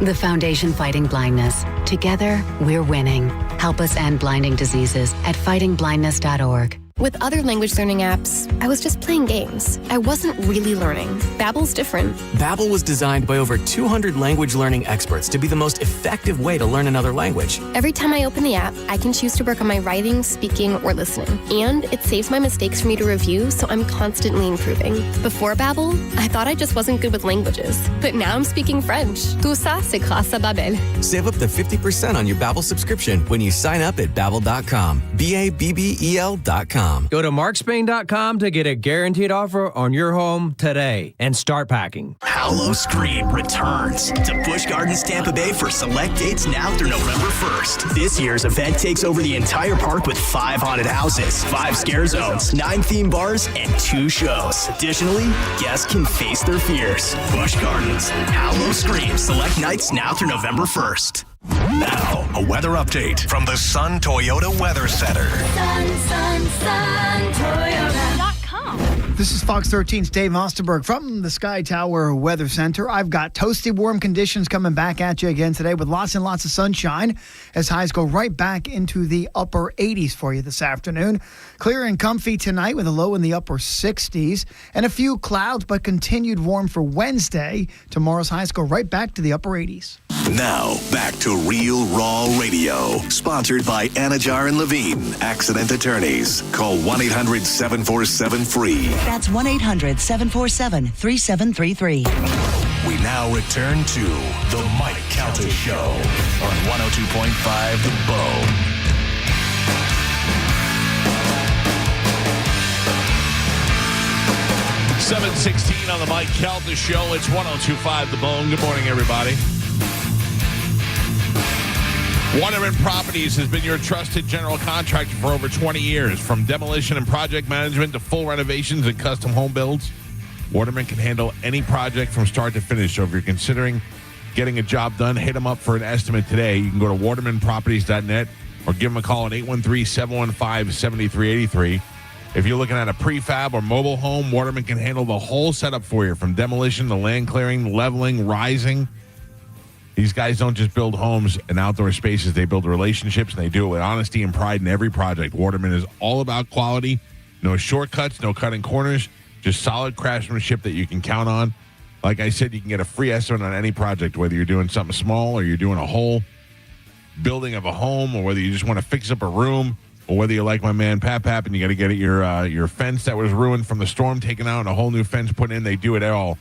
The Foundation Fighting Blindness. Together, we're winning. Help us end blinding diseases at fightingblindness.org. With other language learning apps, I was just playing games. I wasn't really learning. Babbel's different. Babbel was designed by over 200 language learning experts to be the most effective way to learn another language. Every time I open the app, I can choose to work on my writing, speaking, or listening. And it saves my mistakes for me to review, so I'm constantly improving. Before Babbel, I thought I just wasn't good with languages. But now I'm speaking French. Tout ça, c'est grâce à Babbel. Save up to 50% on your Babbel subscription when you sign up at Babbel.com. Babbel.com. Go to markspain.com to get a guaranteed offer on your home today and start packing. Hallow Scream returns to Busch Gardens, Tampa Bay for select dates now through November 1st. This year's event takes over the entire park with 5 haunted houses, 5 scare zones, 9 theme bars, and 2 shows. Additionally, guests can face their fears. Busch Gardens, Hallow Scream, select nights now through November 1st. Now, a weather update from the Sun Toyota Weather Center. SunToyota.com. This is Fox 13's Dave Osterberg from the Sky Tower Weather Center. I've got toasty warm conditions coming back at you again today with lots and lots of sunshine as highs go right back into the upper 80s for you this afternoon. Clear and comfy tonight with a low in the upper 60s and a few clouds, but continued warm for Wednesday. Tomorrow's highs go right back to the upper 80s. Now, back to Real Raw Radio, sponsored by Anajar and Levine, accident attorneys. Call 1-800-747-FREE. That's 1-800-747-3733. We now return to the Mike Calta Show on 102.5 The Bone. $7:16 on the Mike Calta Show. It's 102.5 The Bone. Good morning, everybody. Waterman Properties has been your trusted general contractor for over 20 years. From demolition and project management to full renovations and custom home builds, Waterman can handle any project from start to finish. So if you're considering getting a job done, hit them up for an estimate today. You can go to watermanproperties.net or give them a call at 813-715-7383. If you're looking at a prefab or mobile home, Waterman can handle the whole setup for you, from demolition to land clearing, leveling, rising. These guys don't just build homes and outdoor spaces. They build relationships, and they do it with honesty and pride in every project. Waterman is all about quality. No shortcuts, no cutting corners, just solid craftsmanship that you can count on. Like I said, you can get a free estimate on any project, whether you're doing something small or you're doing a whole building of a home, or whether you just want to fix up a room, or whether you're like my man Pap and you got to get your fence that was ruined from the storm taken out and a whole new fence put in. They do it all.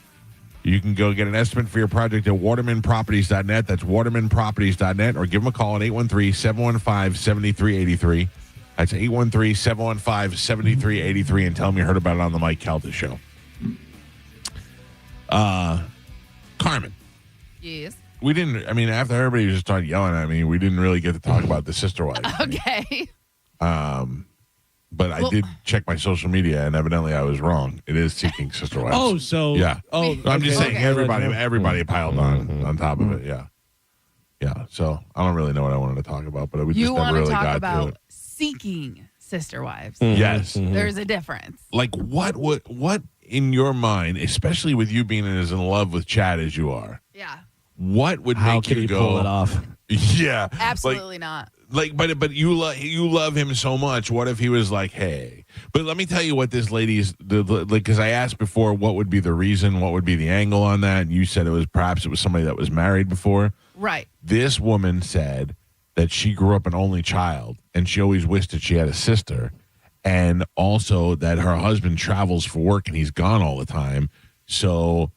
You can go get an estimate for your project at watermanproperties.net. That's watermanproperties.net, or give them a call at 813-715-7383. That's 813-715-7383, and tell them you heard about it on the Mike Calta Show. Carmen. Yes. We didn't, after everybody just started yelling at me, we didn't really get to talk about the sister wives. Okay. But I did check my social media, and evidently I was wrong. It is Seeking Sister Wives. Oh, so yeah. Oh, I'm just saying Okay. everybody piled on top of it. Yeah. So I don't really know what I wanted to talk about, but we just You never want to really talk got to about it. seeking sister wives. Yes. There's a difference. Like what in your mind, especially with you being as in love with Chad as you are? Yeah. What would How make can you he go pull it off? Yeah. Absolutely not. but you love him so much. What if he was like, hey? But let me tell you what this lady's because I asked before what would be the reason, what would be the angle on that, and you said it was somebody that was married before. Right. This woman said that she grew up an only child, and she always wished that she had a sister, and also that her husband travels for work and he's gone all the time, so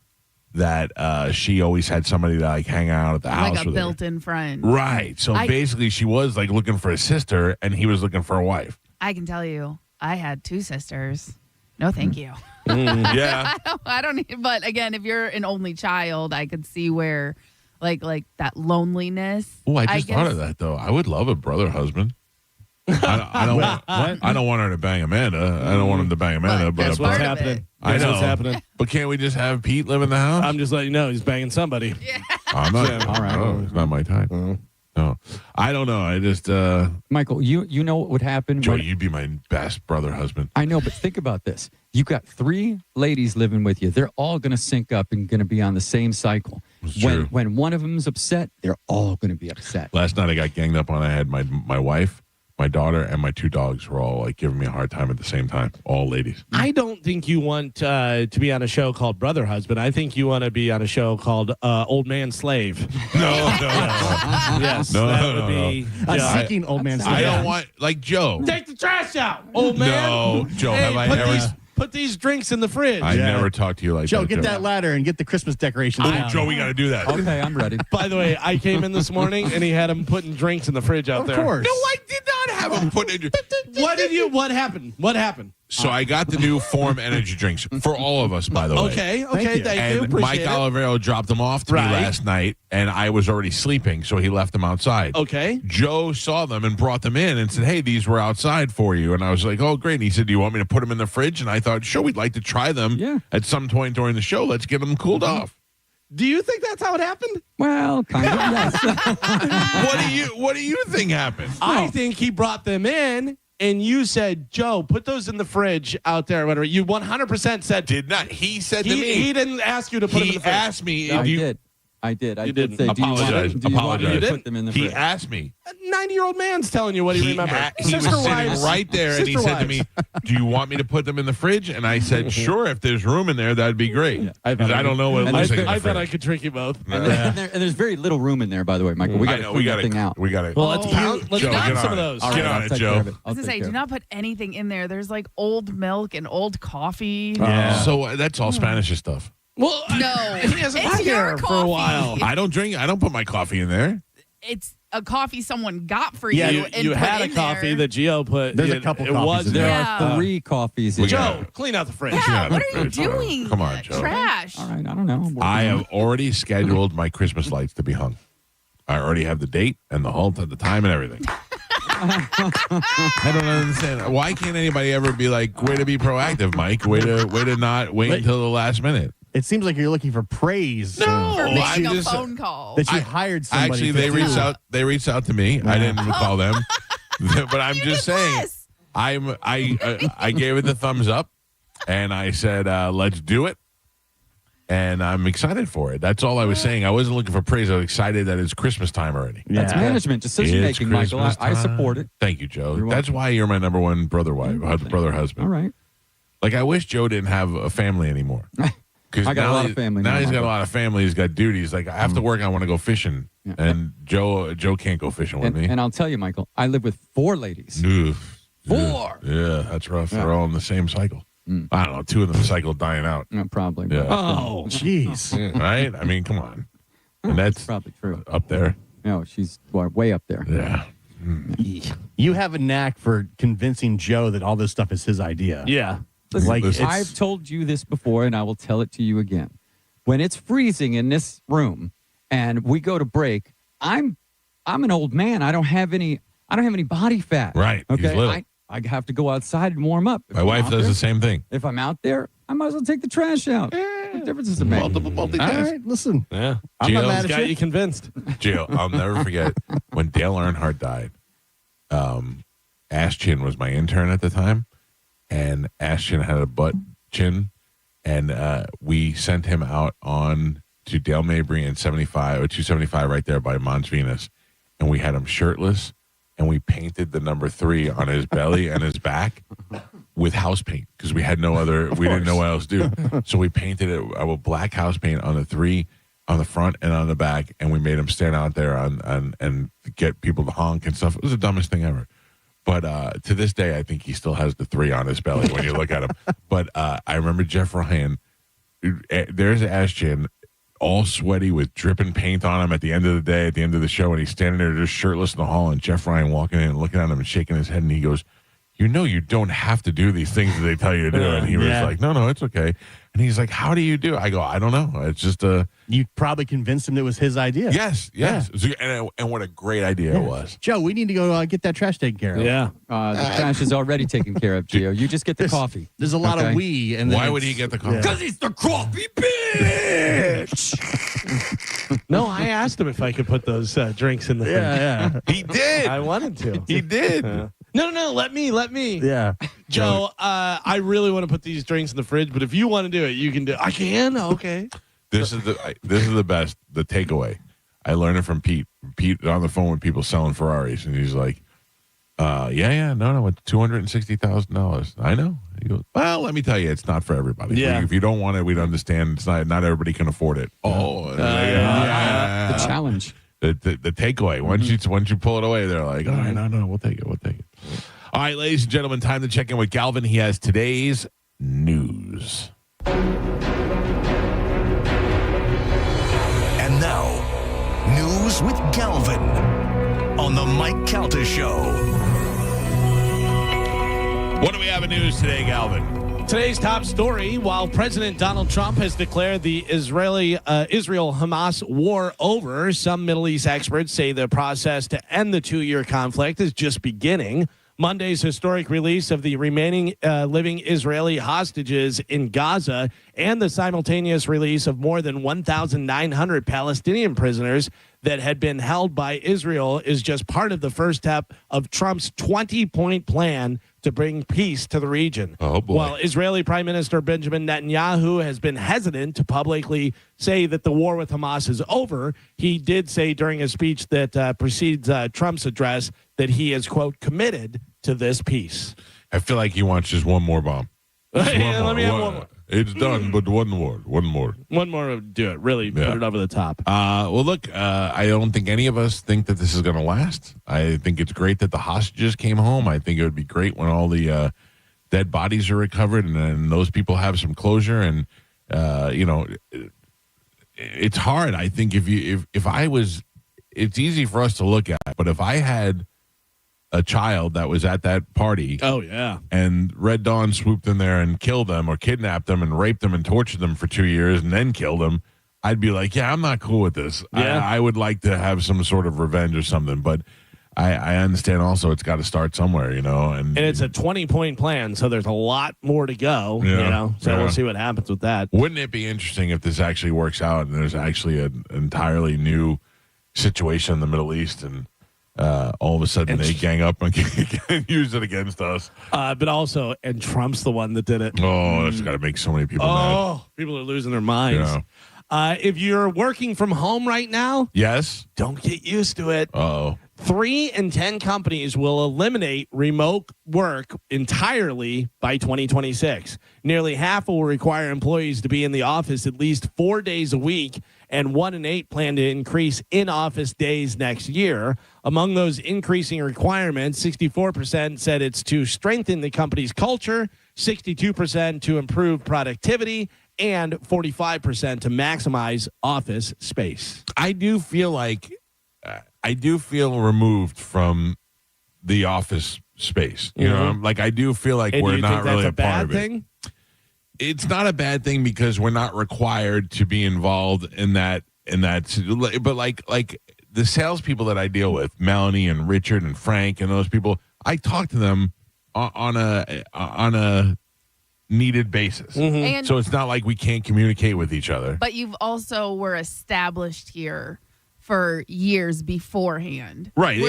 that she always had somebody to like hang out at the house like a with her. built-in friend. Right. So basically she was like looking for a sister and he was looking for a wife. I can tell you, I had 2 sisters. No, thank you. Yeah. I don't need, but again, if you're an only child, I could see where like that loneliness. Oh, I just thought of that though. I would love a brother husband. I don't want her to bang Amanda. I don't want him to bang Amanda. But that's what's happening. I know. What's happening. But can't we just have Pete live in the house? I'm just letting you know he's banging somebody. Yeah. I'm not. Yeah. All right. No, it's not my type. No, I don't know. I just Michael, you know what would happen? Joey, you'd be my best brother husband. I know, but think about this. You got 3 ladies living with you. They're all going to sync up and going to be on the same cycle. When one of them's upset, they're all going to be upset. Last night I got ganged up on. I had my wife, my daughter, and my 2 dogs were all like giving me a hard time at the same time. All ladies. I don't think you want to be on a show called Brother Husband. I think you want to be on a show called Old Man Slave. No. Yes, No, that no, would be seeking Old Man Slave. I don't want like Joe. Take the trash out, old man. No, Joe. Hey, have I ever? Put these drinks in the fridge. I never talked to you like Joe, that. get that ladder and get the Christmas decorations. Oh, Joe, we got to do that. Okay, I'm ready. By the way, I came in this morning and he had him putting drinks in the fridge out there. Of course. No, I did not have him put in. What happened? What happened? So I got the new Form energy drinks for all of us, by the way. Okay, Thank you. thank you. And Mike Appreciate it. Olivero dropped them off to me last night, and I was already sleeping, so he left them outside. Okay. Joe saw them and brought them in and said, hey, these were outside for you. And I was like, oh, great. And he said, do you want me to put them in the fridge? And I thought, sure, we'd like to try them at some point during the show. Let's get them cooled off. Do you think that's how it happened? Well, kind of, yes. What do you think happened? I think he brought them in. And you said, Joe, put those in the fridge out there. Whatever. You 100% said. Did not. He said to me. He didn't ask you to put them in the fridge. He asked me. I did. I did. You didn't. Say, Apologize. do you want me to put them in the fridge? He asked me. A 90-year-old man's telling you what he remembers. He was sitting right there, and he said to me, do you want me to put them in the fridge? And I said, sure, if there's room in there, that'd be great. Yeah. I don't know what it looks like in the I thought I fridge. could drink you both. And there's very little room in there, by the way, Michael. We got to clean that thing out. We got it. Well, let's pound Joe, some get of on those. it. Get on it, Joe. I was going to say, do not put anything in there. There's like old milk and old coffee. So that's all Spanish stuff. Well, No. he hasn't It's been your here for a coffee. while. I don't put my coffee in there. It's a coffee someone got for Yeah, you. you and put had a in coffee there. that Gio put. There's a couple it coffees was in There there. are 3 coffees in Joe, there. clean out the fridge. Yeah, what are you doing? Come on, Joe. Trash. All right, I don't know. I have already scheduled my Christmas lights to be hung. I already have the date and the time and everything. I don't understand. Why can't anybody ever be like, way to be proactive, Mike? Way to not wait until the last minute. It seems like you're looking for praise. For making a just- phone call. That you hired somebody. Actually, to they do. reached out. They reached out to me. I didn't call them, but I'm just saying. less. I gave it the thumbs up, and I said, "Let's do it." And I'm excited for it. That's all I was saying. I wasn't looking for praise. I was excited that it's Christmas time already. That's management, decision It's making, Michael. I Christmas support it. Thank you, Joe. You're That's welcome. why you're my number one brother husband. All right. Like, I wish Joe didn't have a family anymore. I got a lot of family Now now, he's got a Michael. lot of family. He's got duties. Like, after work, I want to go fishing. Yeah. And Joe can't go fishing with me. And I'll tell you, Michael, I live with 4 ladies. Ugh. 4. Yeah, that's rough. Yeah. They're all in the same cycle. I don't know. 2 of them cycle dying out. Probably. Yeah. Oh, jeez. Right? I mean, come on. And that's probably true. Up there. No, she's way up there. Yeah. You have a knack for convincing Joe that all this stuff is his idea. Yeah. Listen, Like, it's- I've told you this before, and I will tell it to you again. When it's freezing in this room and we go to break, I'm an old man. I don't have any body fat. Right. He's Okay. little. I have to go outside and warm up. If My I'm wife out does there- the same thing. If I'm out there, I might as well take the trash out. What difference does it make? All right, listen. Yeah. I'm not Gio's mad at Got you. you convinced. Gio, I'll never forget when Dale Earnhardt died. Ash Chin was my intern at the time, and Ash Chin had a butt chin, and we sent him out on to Dale Mabry and 75 or 275 right there by Mons Venus, and we had him shirtless and we painted the number 3 on his belly and his back with house paint because we had no other. We didn't know what else to do, so we painted it with black house paint on the 3 on the front and on the back, and we made him stand out there and get people to honk and stuff. It was the dumbest thing ever. But to this day, I think he still has the 3 on his belly when you look at him. But I remember Jeff Ryan. There's Ashton, all sweaty with dripping paint on him at the end of the day, at the end of the show, and he's standing there just shirtless in the hall, and Jeff Ryan walking in and looking at him and shaking his head, and he goes, you don't have to do these things that they tell you to do. And he was like, no, it's okay. And he's like, how do you do it? I go, I don't know. It's just You probably convinced him it was his idea. Yes. Yeah. So, and what a great idea it was. Joe, we need to go get that trash taken care of. Yeah. The trash is already taken care of, Gio. You just get the coffee. There's a lot of we. And why would he get the coffee? Because he's the coffee bitch. No, I asked him if I could put those drinks in the fridge. Yeah. He did. I wanted to. He did. No, let me. Yeah. Joe, I really want to put these drinks in the fridge, but if you want to do it, you can do it. I can? Okay. This is the best, the takeaway. I learned it from Pete. Pete on the phone with people selling Ferraris, and he's like, no, it's $260,000. I know. He goes, well, let me tell you, it's not for everybody. Yeah. If you don't want it, we'd understand. It's not everybody can afford it. The challenge. The takeaway. Once you pull it away, they're like, all right, no, we'll take it. All right, ladies and gentlemen, time to check in with Galvin. He has today's news. And now, news with Galvin on the Mike Calta Show. What do we have in news today, Galvin? Today's top story, while President Donald Trump has declared the Israel-Hamas war over, some Middle East experts say the process to end the 2-year conflict is just beginning. Monday's historic release of the remaining living Israeli hostages in Gaza and the simultaneous release of more than 1,900 Palestinian prisoners that had been held by Israel is just part of the first step of Trump's 20-point plan to bring peace to the region. Oh, boy. While Israeli Prime Minister Benjamin Netanyahu has been hesitant to publicly say that the war with Hamas is over, he did say during a speech that precedes Trump's address that he is, quote, committed to this peace. I feel like he wants just one more bomb. Let me have one more. It's done, but one more. One more would do it. Really put it over the top. Well, look, I don't think any of us think that this is going to last. I think it's great that the hostages came home. I think it would be great when all the dead bodies are recovered and those people have some closure. And, it's hard. I think if I was, it's easy for us to look at, but if I had a child that was at that party. Oh, yeah. And Red Dawn swooped in there and killed them or kidnapped them and raped them and tortured them for 2 years and then killed them. I'd be like, yeah, I'm not cool with this. Yeah. I would like to have some sort of revenge or something. But I understand also it's got to start somewhere, And it's a 20-point plan, so there's a lot more to go, So we'll see what happens with that. Wouldn't it be interesting if this actually works out and there's actually an entirely new situation in the Middle East and all of a sudden they gang up and use it against us. But also, and Trump's the one that did it. Oh, that's got to make so many people mad. People are losing their minds. Yeah. If you're working from home right now, yes, don't get used to it. Uh-oh. 3 in 10 companies will eliminate remote work entirely by 2026. Nearly half will require employees to be in the office at least 4 days a week, and 1 in 8 plan to increase in-office days next year. Among those increasing requirements, 64% said it's to strengthen the company's culture, 62% to improve productivity, and 45% to maximize office space. I do feel removed from the office space. I do feel like and we're not really a a part bad of thing? it. It's not a bad thing because we're not required to be involved in that. But like the salespeople that I deal with, Melanie and Richard and Frank and those people, I talk to them on a needed basis. And- so it's not like we can't communicate with each other. But you've also were established here for years beforehand. Right.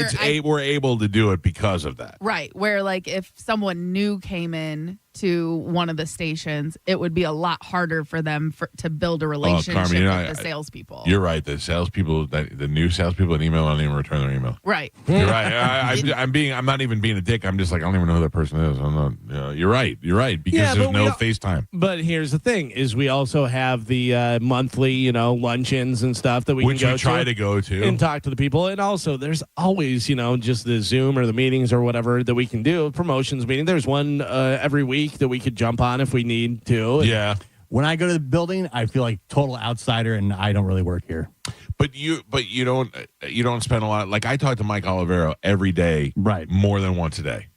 We're able to do it because of that. Right. Where like if someone new came in to one of the stations, it would be a lot harder for them to build a relationship with the salespeople. You're right. The salespeople, the new salespeople that email don't even return their email. Right. You're right. I'm not even being a dick. I'm just like, I don't even know who that person is. I'm not. You're right. Because there's no FaceTime. But here's the thing: is we also have the monthly, luncheons and stuff that we try to go to and talk to the people. And also, there's always, just the Zoom or the meetings or whatever that we can do. Promotions meeting. There's one every week that we could jump on if we need to. Yeah. When I go to the building, I feel like total outsider, and I don't really work here. But you don't spend a lot. Like I talk to Mike Olivero every day, right? More than once a day.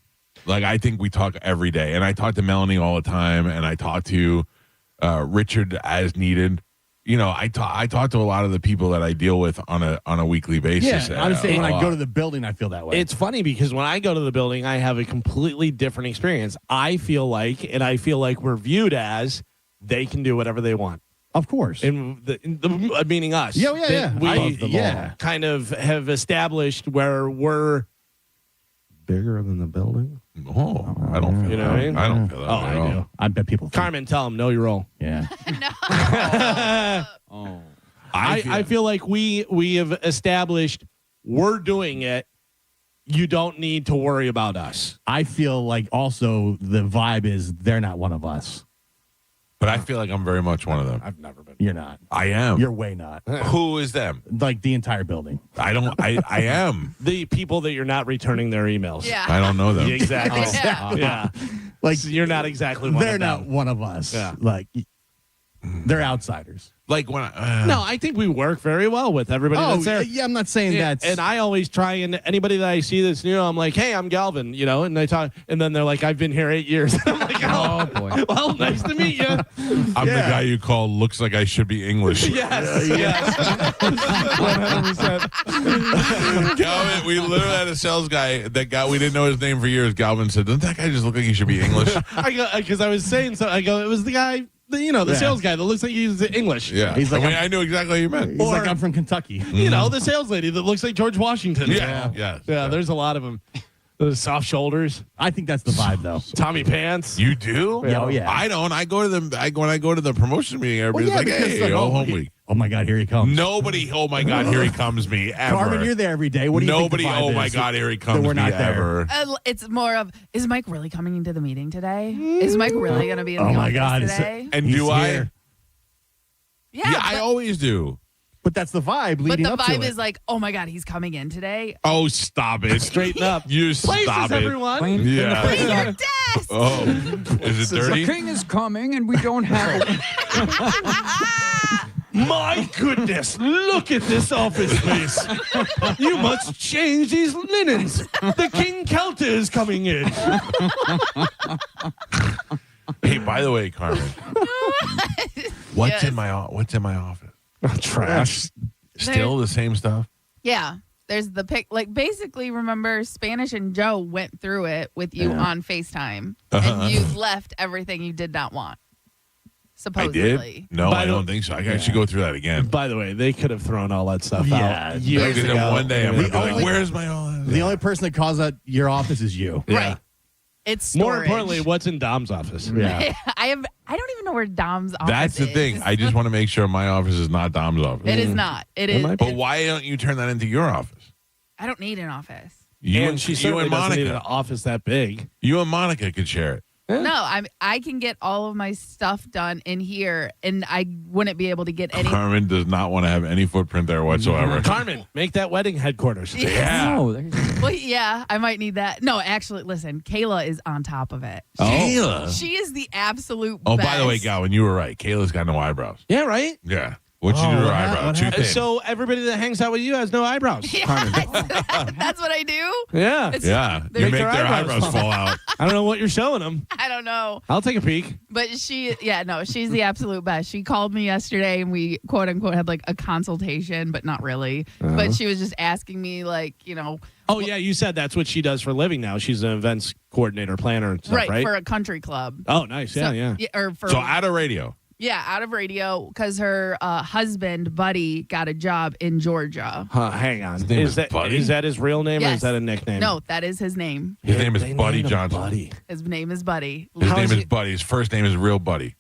Like I think we talk every day, and I talk to Melanie all the time, and I talk to Richard as needed. I talk to a lot of the people that I deal with on a weekly basis. Yeah, I'm saying when I go to the building, I feel that way. It's funny because when I go to the building, I have a completely different experience. I feel like we're viewed as they can do whatever they want. Of course. And meaning us. Yeah. We kind of have established where we're bigger than the building. Oh, I don't feel that. What I mean? I don't feel that. Oh, I do. I bet people think. Carmen, tell them, know your role. Yeah. I feel like we have established we're doing it. You don't need to worry about us. I feel like also the vibe is they're not one of us. But I feel like I'm very much one of them. I've never been. You're not. I am. You're way not. Who is them? Like the entire building. I am. The people that you're not returning their emails. Yeah. I don't know them. Exactly. Yeah. Like so you're not exactly one they're of them. not one of us. Yeah. Like they're outsiders. Like when no, I think we work very well with everybody that's there. Yeah, I'm not saying that. And I always try, and anybody that I see that's new, I'm like, hey, I'm Galvin, and they talk, and then they're like, I've been here 8 years. I'm like, oh boy. Well, nice to meet you. I'm the guy you call looks like I should be English. Yes. 100%. Galvin, we literally had a sales guy we didn't know his name for years. Galvin said, doesn't that guy just look like he should be English? Because I was saying so. I go, it was the guy. The sales guy that looks like he's English. Yeah. He's like, I knew exactly what you meant. He's like, I'm from Kentucky. The sales lady that looks like George Washington. Yeah. There's a lot of them. The soft shoulders. I think that's the vibe, though. Tommy pants. You do? Yeah, oh, yeah. I don't. I go to when I go to the promotion meeting, everybody's like, hey, home week. Oh my God, here he comes. Nobody, oh my God, here he comes me ever. Carmen, you're there every day. What do you Nobody, think the vibe oh my is? God, here he comes we're me not ever. It's more of, is Mike really coming into the meeting today? Is Mike really going to be in the Oh my office God, today? And He's do I? here. Yeah, I always do. But that's the vibe but leading the up to vibe it. is like, oh my God, he's coming in today. Oh, stop it. Straighten up. You Places, stop it. everyone. Yeah. Clean your desk. Oh, is it dirty? The king is coming, and we don't have. My goodness, look at this office space. You must change these linens. The King Calta is coming in. Hey, by the way, Carmen, what's in my office? Trash. Still the same stuff? Yeah. There's the pic. Like, basically, remember, Spanish and Joe went through it with you on FaceTime. And you left everything you did not want. Supposedly. I did? No, I don't think so. I should go through that again. By the way, they could have thrown all that stuff Yeah. out years Because ago. then one day I'm going to be like, where's my all that? The only person that calls out your office is you. Yeah. Right. It's storage. More importantly, what's in Dom's office? Yeah. I don't even know where Dom's office That's the is. thing. I just want to make sure my office is not Dom's office. It is not. It is. But why don't you turn that into your office? I don't need an office. You And she certainly doesn't need an office that big. You and Monica could share it. No, I can get all of my stuff done in here, and I wouldn't be able to get any. Carmen does not want to have any footprint there whatsoever. Carmen, make that wedding headquarters. Yeah. Oh, there you go. Well, yeah, I might need that. No, actually, listen, Kayla is on top of it. Kayla. She is the absolute Oh, best. by the way, Gowan, you were right. Kayla's got no eyebrows. Yeah, right? Yeah. What'd you do to her eyebrow? Too thin. So everybody that hangs out with you has no eyebrows. That's what I do? Yeah. It's- Yeah. They're- You make their eyebrows fall out. I don't know what you're showing them. I don't know. I'll take a peek. But she's the absolute best. She called me yesterday and we quote unquote had like a consultation, but not really. But she was just asking me Oh, yeah, you said that's what she does for a living now. She's an events coordinator, planner and stuff, right? for a country club. Oh, nice. Yeah, So- yeah. Or for So out of radio. Yeah, out of radio because her husband, Buddy, got a job in Georgia. Hang on. Is that his real name or Yes. is that a nickname? No, that is his name. His name is They Buddy named him Johnson. Buddy. His name is Buddy. His How name is is he- Buddy. His first name is real Buddy.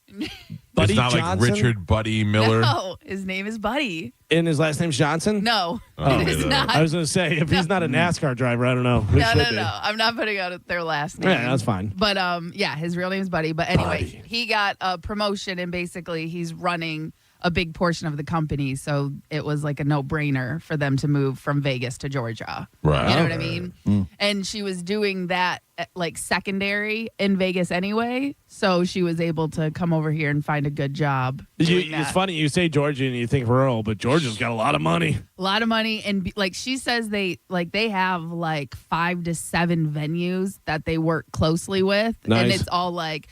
Buddy it's not Johnson? like Richard Buddy Miller. No, his name is Buddy. And his last name's Johnson? No, Oh, it is yeah. not. I was going to say, if he's not a NASCAR driver, I don't know. Who No, should no, be? no. I'm not putting out their last name. Yeah, that's fine. But yeah, his real name is Buddy. But anyway, Buddy. he got a promotion and basically he's running a big portion of the company. So it was like a no-brainer for them to move from Vegas to Georgia. Right. You know what I mean? And she was doing that like secondary in Vegas anyway. So she was able to come over here and find a good job. doing that. It's funny, you say Georgia and you think rural, but Georgia's got a lot of money. A lot of money, and like she says, they have like 5 to 7 venues that they work closely with, and Nice. it's all like,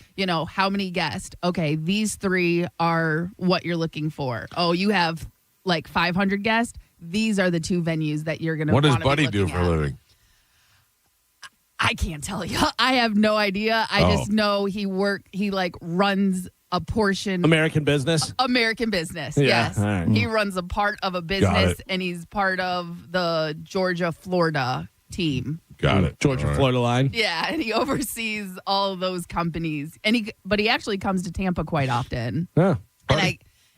how many guests? Okay, these 3 are what you're looking for. Oh, you have like 500 guests. These are the 2 venues that you're gonna. What does wanna be Buddy do looking for a at. living? I can't tell you. I have no idea. I just know he runs a portion. American business? American business, Yeah, yes. all right. He runs a part of a business, and he's part of the Georgia-Florida team. Got it. Georgia-Florida line. Yeah, and he oversees all of those companies. But he actually comes to Tampa quite often. Yeah.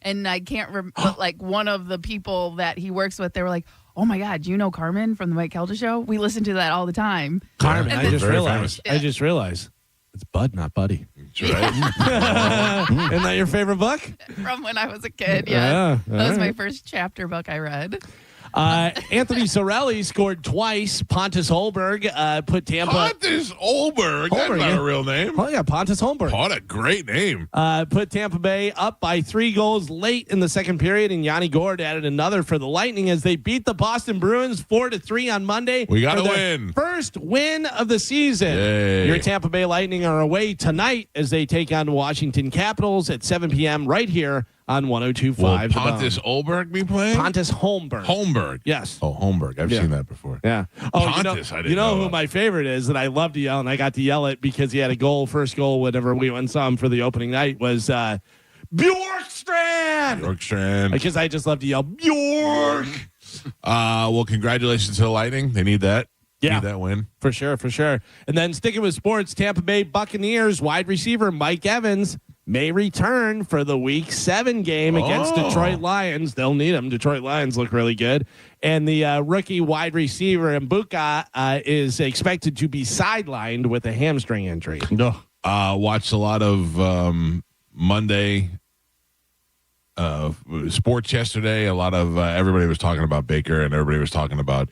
And I can't remember, like one of the people that he works with, they were like, "Oh my God, do you know Carmen from the Mike Calta show? We listen to that all the time." Carmen, And I then- just Very realized. famous. I just realized. It's Bud, not Buddy. That's right. Isn't that your favorite book? From when I was a kid, Yeah, that was all my right. first chapter book I read. Anthony Sorelli scored twice. Pontus Holberg put Tampa. Pontus Holberg. That's Holberg, not yeah. a real name. Oh, yeah, Pontus Holberg. What a great name. Put Tampa Bay up by 3 goals late in the second period, and Yanni Gord added another for the Lightning as they beat the Boston Bruins 4-3 on Monday. We gotta for their win. First win of the season. Yay. Your Tampa Bay Lightning are away tonight as they take on Washington Capitals at 7 p.m. right here on 102.5. Will The Pontus Bone. Holberg be playing? Pontus Holmberg. Holmberg. Yes. Oh, Holmberg. I've Yeah. seen that before. Yeah. Oh, Pontus, I didn't you know know who that. my favorite is that I love to yell, and I got to yell it because he had a goal, first goal, whenever we went and saw him for the opening night, was Bjorkstrand. Bjorkstrand. Because I just love to yell, Bjork. Well, congratulations to the Lightning. They need that. Yeah. Need that win. For sure, for sure. And then sticking with sports, Tampa Bay Buccaneers wide receiver Mike Evans may return for the Week 7 game against Detroit Lions. They'll need him. Detroit Lions look really good. And the rookie wide receiver Mbuka is expected to be sidelined with a hamstring injury. Watched a lot of Monday sports yesterday. A lot of everybody was talking about Baker, and everybody was talking about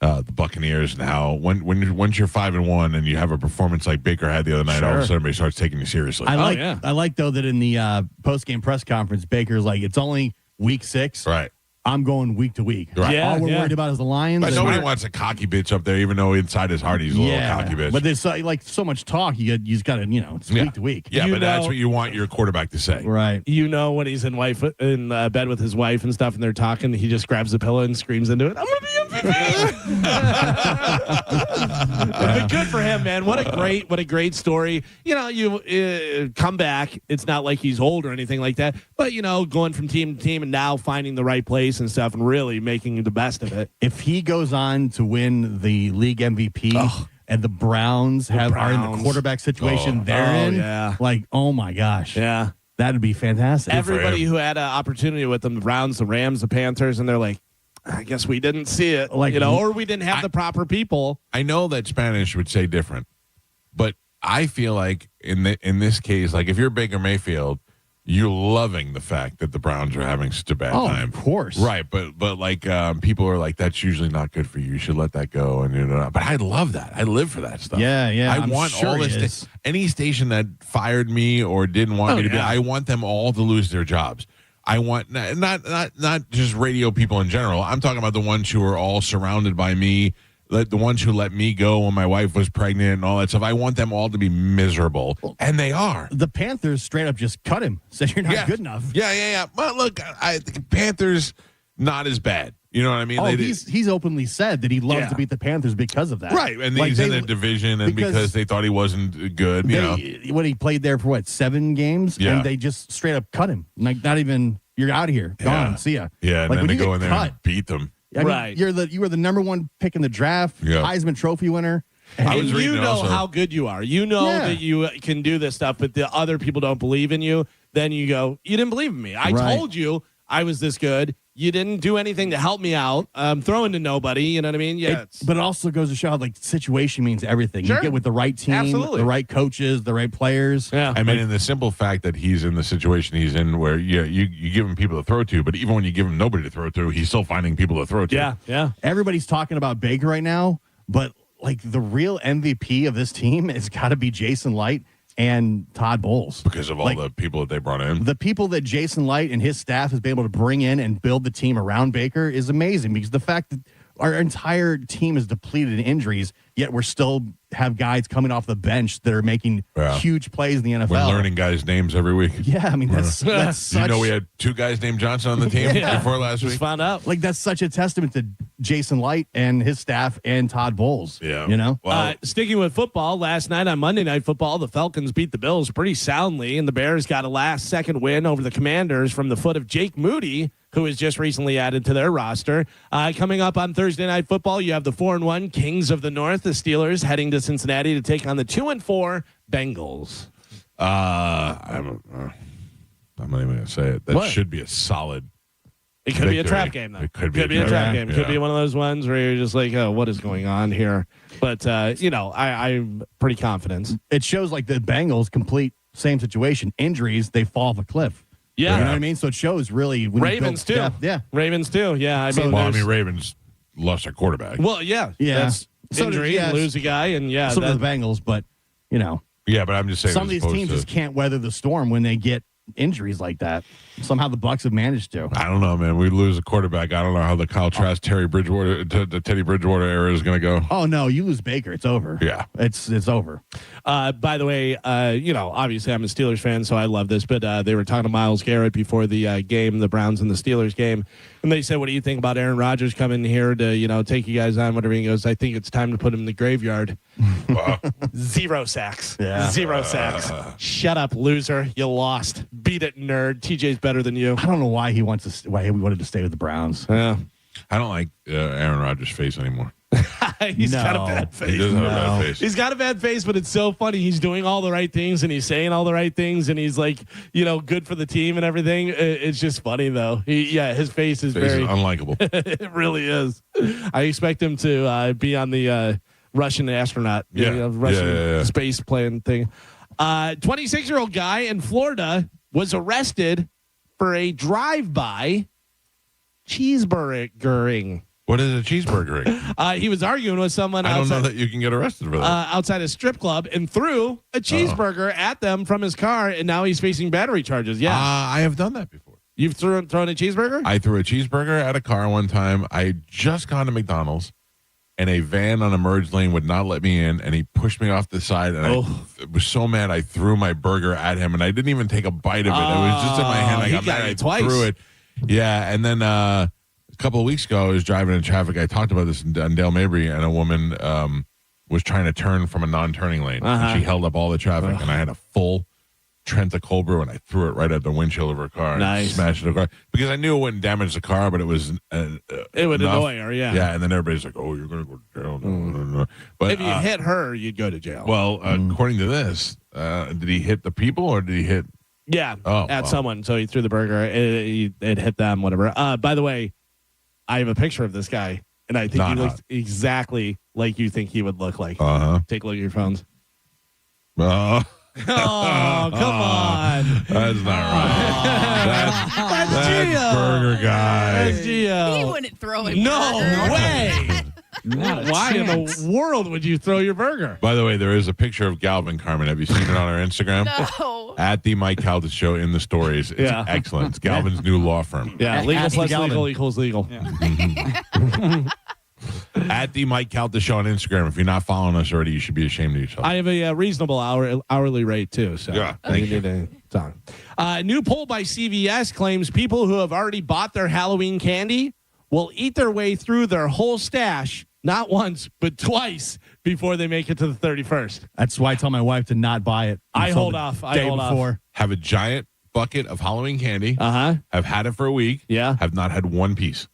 the Buccaneers and how once you're 5-1 and you have a performance like Baker had the other night, all of a sudden everybody starts taking you seriously. I like though that in the post game press conference, Baker's like, it's only week 6. Right. I'm going week to week. Right. All we're worried about is the Lions. But and nobody we're- wants a cocky bitch up there, even though inside his heart he's a little cocky bitch. But there's so much talk. You just got to, it's week to week. Yeah, but that's what you want your quarterback to say. Right. You know, when he's in bed with his wife and stuff, and they're talking, he just grabs the pillow and screams into it. I'm gonna be MVP. But good for him, man. What a great story. You know, you come back. It's not like he's old or anything like that, but going from team to team and now finding the right place and stuff and really making the best of it. If he goes on to win the league MVP and the Browns are in the quarterback situation they're in, like, oh my gosh. Yeah. That'd be fantastic. Everybody who had an opportunity with them, the Browns, the Rams, the Panthers, and they're like, I guess we didn't see it, or we didn't have the proper people. I know that Spanish would say different, but I feel like in this case, like if you're Baker Mayfield, you're loving the fact that the Browns are having such a bad time. Of course. Right, but like people are like, that's usually not good for you. You should let that go. And but I love that. I live for that stuff. Yeah. I I'm want sure all he this. is. Any station that fired me or didn't want me to be, I want them all to lose their jobs. I want not just radio people in general. I'm talking about the ones who are all surrounded by me. The ones who let me go when my wife was pregnant and all that stuff. I want them all to be miserable, and they are. The Panthers straight up just cut him. Said you're not good enough. Yeah. Well, look, the Panthers not as bad. You know what I mean? Oh, he's openly said that he loves to beat the Panthers because of that. Right, and he's in the division, and because they thought he wasn't good. When he played there for 7 games, and they just straight up cut him. Like, not even, you're out of here, gone, see ya. Yeah, and like, then they when go in there and beat them. I mean, you were the number 1 pick in the draft, Heisman Trophy winner. And you know how good you are. You know that you can do this stuff, but the other people don't believe in you. Then you go, you didn't believe in me. I told you I was this good. You didn't do anything to help me out. I'm throwing to nobody. You know what I mean? Yeah. But it also goes to show how situation means everything. Sure. You get with the right team, the right coaches, the right players. Yeah. I mean, in the simple fact that he's in the situation he's in where you give him people to throw to, but even when you give him nobody to throw to, he's still finding people to throw to. Yeah. Everybody's talking about Baker right now, but like the real MVP of this team has got to be Jason Light and Todd Bowles. Because of all the people that they brought in. The people that Jason Light and his staff has been able to bring in and build the team around Baker is amazing, because the fact that our entire team is depleted in injuries, yet we're still have guys coming off the bench that are making huge plays in the NFL. We're learning guys' names every week. Yeah, I mean, that's such... we had 2 guys named Johnson on the team before last week? Just found out. Like, that's such a testament to Jason Light and his staff and Todd Bowles. Yeah. You know? Well, sticking with football, last night on Monday Night Football, the Falcons beat the Bills pretty soundly, and the Bears got a last-second win over the Commanders from the foot of Jake Moody, who was just recently added to their roster. Coming up on Thursday Night Football, you have the 4-1 Kings of the North, the Steelers, heading to Cincinnati to take on the 2-4 Bengals. I'm not even going to say it. That should be a solid It could be a trap game, though. It could be a trap game. It could be one of those ones where you're just like, oh, what is going on here? But, I'm pretty confident. It shows like the Bengals complete same situation. Injuries, they fall off a cliff. Yeah. You know what I mean? So it shows really. When Ravens, too. Yeah. Ravens, too. Yeah. Ravens lost their quarterback. Well, yeah. Yeah. That's injury and lose a guy. And, So did the Bengals, but, Yeah, but I'm just saying. Some of these teams just can't weather the storm when they get injuries like that. Somehow the Bucs have managed to. I don't know, man. We lose a quarterback. I don't know how the Kyle Trask, Teddy Bridgewater era is going to go. Oh no, you lose Baker, it's over. Yeah, it's over. By the way, obviously I'm a Steelers fan, so I love this. But they were talking to Myles Garrett before the game, the Browns and the Steelers game, and they said, "What do you think about Aaron Rodgers coming here to take you guys on?" Whatever. He goes, "I think it's time to put him in the graveyard." Wow. 0 sacks. Yeah. 0 sacks. Shut up, loser. You lost. Beat it, nerd. TJ's better than you. I don't know why he wanted to stay with the Browns. Yeah. I don't like Aaron Rodgers' face anymore. He's got a bad face. He does have a bad face. He's got a bad face, but it's so funny. He's doing all the right things and he's saying all the right things and he's like, good for the team and everything. It's just funny though. His face is very unlikable. It really is. I expect him to be on the Russian astronaut, Russian space plane thing. 26-year-old guy in Florida was arrested for a drive-by cheeseburgering. What is a cheeseburgering? He was arguing with someone. I don't know that you can get arrested for that. Outside a strip club and threw a cheeseburger at them from his car, and now he's facing battery charges. Yeah, I have done that before. You've thrown a cheeseburger? I threw a cheeseburger at a car one time. I had just gone to McDonald's, and a van on a merge lane would not let me in, and he pushed me off the side, and I was so mad I threw my burger at him, and I didn't even take a bite of it. It was just in my hand. I got mad. I threw it. Yeah, and then a couple of weeks ago, I was driving in traffic. I talked about this on Dale Mabry, and a woman was trying to turn from a non-turning lane. And she held up all the traffic, and I had a full Trenta Cold Brew, and I threw it right at the windshield of her car. Nice. And smashed the car. Because I knew it wouldn't damage the car, but it was it would annoy her, yeah. Yeah, and then everybody's like, oh, you're going to go to jail. No. But if you hit her, you'd go to jail. Well, according to this, did he hit the people or did he hit? Yeah, someone. So he threw the burger. It hit them, whatever. By the way, I have a picture of this guy, and I think he looks exactly like you think he would look like. Take a look at your phones. Oh, come on. That's not right. That's Burger Guy. That's Gio. He wouldn't throw it. No way. Why in the world would you throw your burger? By the way, there is a picture of Galvin, Carmen. Have you seen it on our Instagram? No. At the Mike Calta Show in the stories. It's excellent. It's Galvin's new law firm. Yeah, legal plus legal equals legal. Yeah. At the Mike Calta Show on Instagram. If you're not following us already, you should be ashamed of yourself. I have a reasonable hourly rate too. So yeah, thank you. New poll by CVS claims people who have already bought their Halloween candy will eat their way through their whole stash, not once, but twice before they make it to the 31st. That's why I tell my wife to not buy it. I hold off. Day before. Have a giant bucket of Halloween candy. Uh-huh. Have had it for a week. Yeah. Have not had one piece.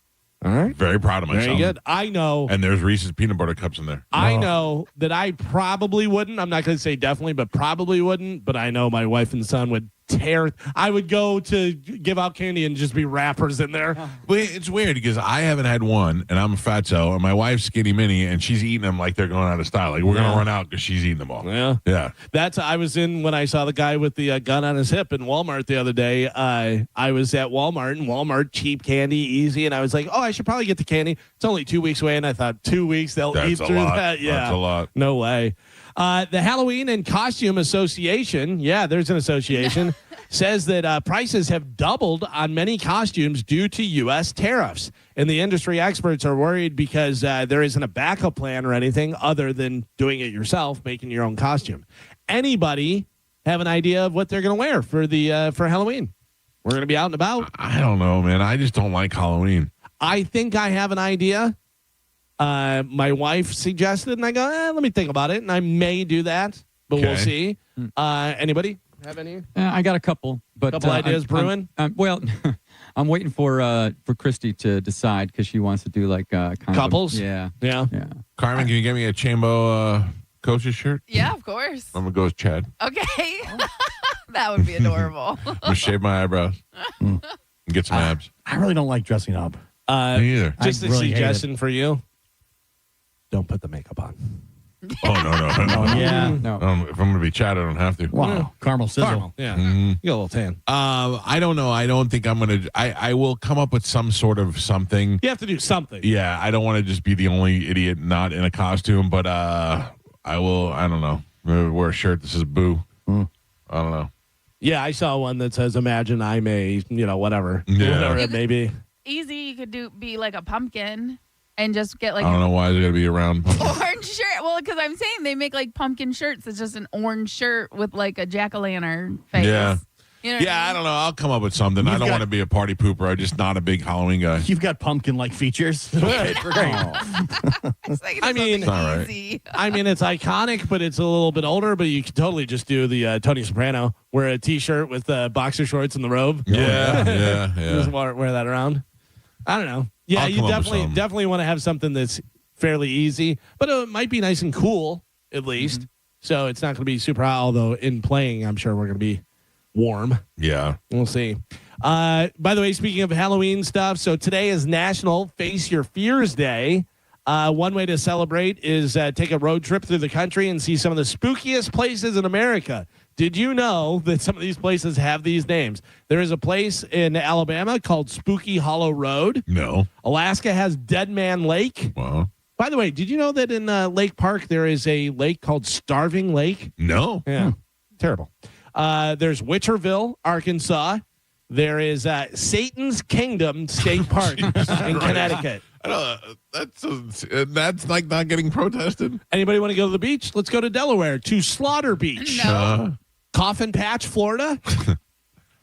All right. Very proud of myself. Very good. I know. And there's Reese's peanut butter cups in there. I know that I probably wouldn't. I'm not going to say definitely, but probably wouldn't. But I know my wife and son would tear. I would go to give out candy and just be wrappers in there. But it's weird because I haven't had one, and I'm a fatso, and my wife's skinny mini, and she's eating them like they're going out of style. Like we're going to run out because she's eating them all. Yeah. Yeah. I was in when I saw the guy with the gun on his hip in Walmart the other day. I was at Walmart, and Walmart, cheap candy, easy. And I was like, oh, I should probably get the candy. It's only 2 weeks away. And I thought 2 weeks, they'll eat through that. Yeah. That's a lot. No way. The Halloween and Costume Association, there's an association, says that prices have doubled on many costumes due to U.S. tariffs. And the industry experts are worried because there isn't a backup plan or anything other than doing it yourself, making your own costume. Anybody have an idea of what they're going to wear for Halloween? We're going to be out and about. I don't know, man. I just don't like Halloween. I think I have an idea. My wife suggested, and I go, let me think about it, and I may do that, but we'll see. Anybody have any? I got a couple, but couple ideas brewing. Well, I'm waiting for Christy to decide because she wants to do like kind couples. Yeah. Carmen, can you get me a Chambo coach's shirt? Yeah, of course. I'm gonna go as Chad. Okay, that would be adorable. I'm gonna shave my eyebrows and get some abs. I really don't like dressing up. Me either. Just a suggestion for you. Don't put the makeup on. Oh, no. Yeah. No. If I'm going to be Chad, I don't have to. Wow. Caramel sizzle. Yeah. Mm-hmm. You got a little tan. I don't know. I don't think I'm going to. I will come up with some sort of something. You have to do something. Yeah. I don't want to just be the only idiot not in a costume, but I will. I don't know. Maybe wear a shirt that says boo. I don't know. Yeah. I saw one that says, imagine I'm a, whatever. Yeah. Whatever it may be. Easy, you could be like a pumpkin. And just get like I don't know why it's going to be around. orange shirt. Well, because I'm saying they make like pumpkin shirts. It's just an orange shirt with like a jack-o'-lantern face. Yeah. You know what I mean? I don't know. I'll come up with something. I don't want to be a party pooper. I'm just not a big Halloween guy. You've got pumpkin-like features. Great. I mean, easy. I mean, it's iconic, but it's a little bit older. But you could totally just do the Tony Soprano, wear a T-shirt with boxer shorts and the robe. Yeah. Just wear that around. I don't know. Yeah, you definitely want to have something that's fairly easy, but it might be nice and cool at least. So it's not going to be super hot. Although in playing, I'm sure we're going to be warm. Yeah, we'll see. By the way, speaking of Halloween stuff, so today is National Face Your Fears Day. One way to celebrate is take a road trip through the country and see some of the spookiest places in America. Did you know that some of these places have these names? There is a place in Alabama called Spooky Hollow Road. No. Alaska has Dead Man Lake. Wow. By the way, did you know that in Lake Park there is a lake called Starving Lake? No. Yeah. Terrible. There's Witcherville, Arkansas. There is Satan's Kingdom State Park in Connecticut. That's like not getting protested. Anybody want to go to the beach? Let's go to Delaware to Slaughter Beach. No. Coffin Patch, Florida.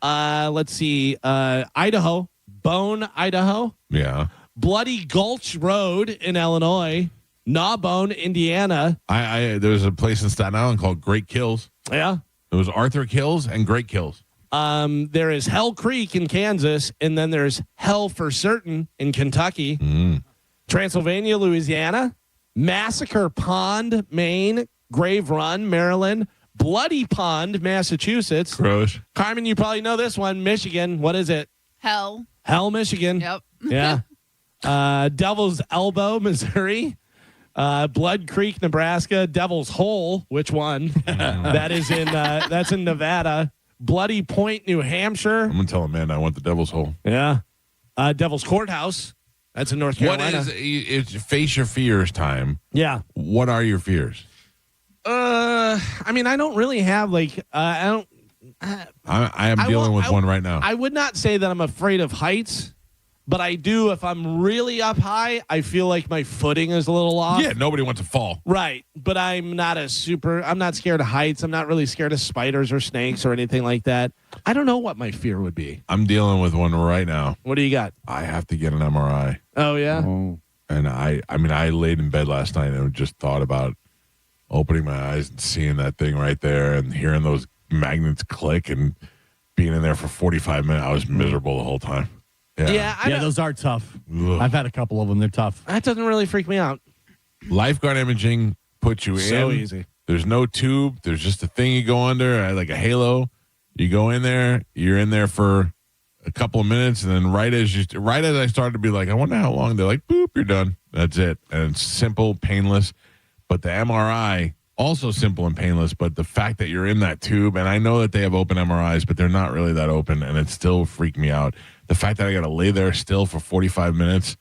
Let's see. Idaho. Bone, Idaho. Yeah. Bloody Gulch Road in Illinois. Gnawbone, Indiana. There was a place in Staten Island called Great Kills. Yeah. There was Arthur Kills and Great Kills. There is Hell Creek in Kansas, and then there's Hell for Certain in Kentucky. Transylvania, Louisiana. Massacre Pond, Maine. Grave Run, Maryland. Bloody Pond, Massachusetts. Gross. Carmen, you probably know this one. Michigan. What is it? Hell, Michigan. Yep. Yeah. Devil's Elbow, Missouri. Blood Creek, Nebraska. Devil's Hole. Which one? That's in Nevada. Bloody Point, New Hampshire. I'm gonna tell Amanda I want the Devil's Hole. Yeah. Devil's Courthouse. That's in North Carolina. It's Face Your Fears time. Yeah. What are your fears? I mean, I don't really have I am dealing with one right now. I would not say that I'm afraid of heights. But I do, if I'm really up high, I feel like my footing is a little off. Yeah, nobody wants to fall. Right. But I'm not scared of heights. I'm not really scared of spiders or snakes or anything like that. I don't know what my fear would be. I'm dealing with one right now. What do you got? I have to get an MRI. Oh, yeah? And I laid in bed last night and just thought about opening my eyes and seeing that thing right there and hearing those magnets click and being in there for 45 minutes. I was miserable the whole time. Yeah, those are tough. Ugh. I've had a couple of them. They're tough. That doesn't really freak me out. Lifeguard imaging puts you in. So easy. There's no tube. There's just a thing you go under, like a halo. You go in there. You're in there for a couple of minutes, and then right as I started to be like, I wonder how long. They're like, boop, you're done. That's it. And it's simple, painless. But the MRI, also simple and painless. But the fact that you're in that tube, and I know that they have open MRIs, but they're not really that open, and it still freaked me out. The fact that I got to lay there still for 45 minutes,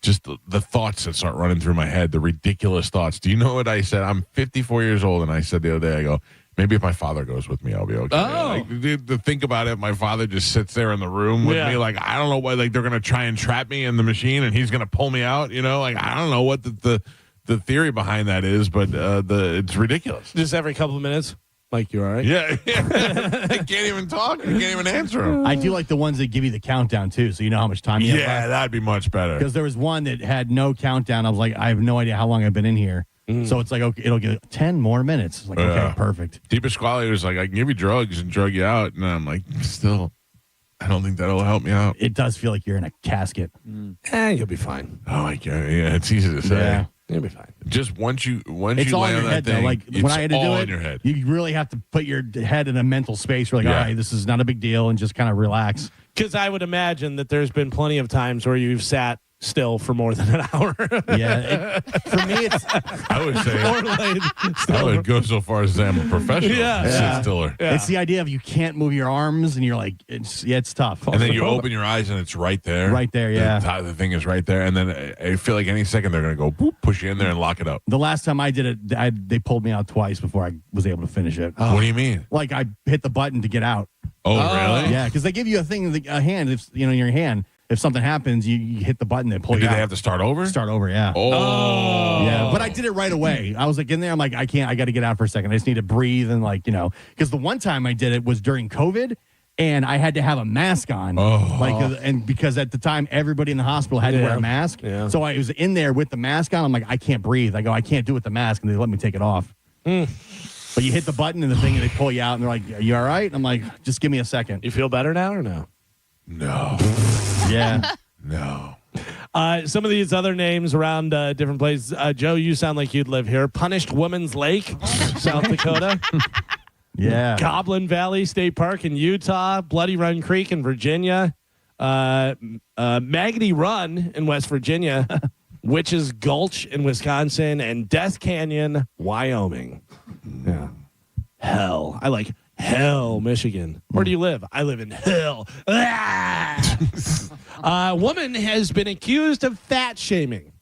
just the thoughts that start running through my head, the ridiculous thoughts. Do you know what I said? I'm 54 years old, and I said the other day, I go, maybe if my father goes with me, I'll be okay. To think about it, my father just sits there in the room with me. Like, I don't know why, like, they're going to try and trap me in the machine, and he's going to pull me out, Like, I don't know what the theory behind that is, but it's ridiculous. Just every couple of minutes. Like, you all right? Yeah. I can't even talk. I can't even answer them. I do like the ones that give you the countdown, too, so you know how much time you have left. Yeah, that'd be much better. Because there was one that had no countdown. I was like, I have no idea how long I've been in here. So it's like, okay, it'll get 10 more minutes. It's like, okay, perfect. DePasquale was like, I can give you drugs and drug you out. And I'm like, still, I don't think that'll help me out. It does feel like you're in a casket. You'll be fine. Oh, my God. Yeah, it's easy to say. Yeah. You'll be fine. Just once you It's all lay in on your that head, thing, though. Like, it's when I had to do all it, in your head. you really have to put your head in a mental space where, like, all right, this is not a big deal, and just kind of relax. Because I would imagine that there's been plenty of times where you've sat still for more than an hour. Yeah. For me, it's... I would say... I would go so far as to say I'm a professional. Sit stiller. Yeah. It's the idea of you can't move your arms, and you're like, it's tough. And then you open your eyes, and it's right there. Right there, yeah. The thing is right there. And then I feel like any second they're going to go, boop, push you in there and lock it up. The last time I did it, they pulled me out twice before I was able to finish it. What do you mean? Like, I hit the button to get out. Oh, really? Yeah, because they give you a thing, a hand, if in your hand. If something happens, you hit the button and pull you out. Do they have to start over? Start over, yeah. Oh. Yeah, but I did it right away. I was like in there, I'm like, I got to get out for a second. I just need to breathe and because the one time I did it was during COVID and I had to have a mask on. And because at the time everybody in the hospital had to wear a mask. Yeah. So I was in there with the mask on. I'm like, I can't breathe. I go, I can't do it with the mask. And they let me take it off. But you hit the button and the thing and they pull you out and they're like, are you all right? I'm like, just give me a second. You feel better now or no? No. Yeah. No. Some of these other names around different places. Joe, you sound like you'd live here. Punished Woman's Lake, South Dakota. Yeah. Goblin Valley State Park in Utah. Bloody Run Creek in Virginia. Maggoty Run in West Virginia. Witches Gulch in Wisconsin. And Death Canyon, Wyoming. Yeah. Hell. I like Hell, Michigan. Where do you live? I live in Hell. Woman has been accused of fat shaming.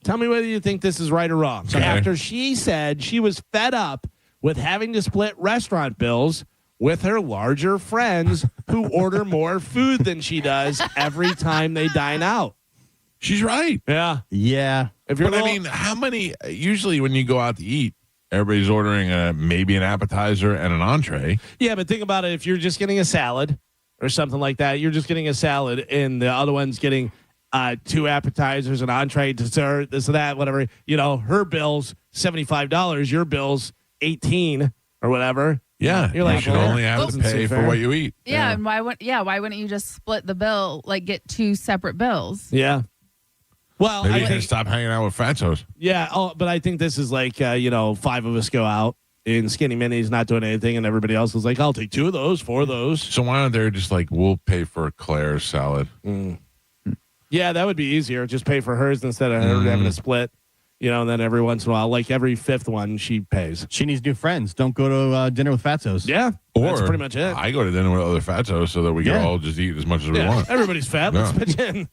Tell me whether you think this is right or wrong. Okay. After she said she was fed up with having to split restaurant bills with her larger friends who order more food than she does every time they dine out. She's right. Yeah. Yeah. I mean, how many, usually when you go out to eat, everybody's ordering maybe an appetizer and an entree. Yeah, but think about it. If you're just getting a salad or something like that, you're just getting a salad and the other one's getting 2 appetizers, an entree, dessert, this and that, whatever. Her bill's $75, your bill's $18 or whatever. Yeah, you're like, you should only have to pay for what you eat. Yeah, and why wouldn't you just split the bill, like get 2 separate bills? Yeah. Well, maybe you can stop hanging out with fatos. Yeah. Oh, but I think this is like 5 of us go out in skinny minis, not doing anything, and everybody else is like, I'll take 2 of those, 4 of those. So why aren't they just like, we'll pay for Claire's salad? Yeah, that would be easier. Just pay for hers instead of her having to split. And then every once in a while, like every 5th one, she pays. She needs new friends. Don't go to dinner with fatos. Yeah. Or that's pretty much it. I go to dinner with other fatos so that we can all just eat as much as we want. Everybody's fat. Let's pitch in.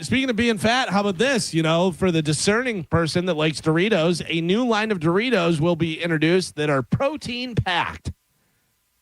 Speaking of being fat, how about this? For the discerning person that likes Doritos, a new line of Doritos will be introduced that are protein packed.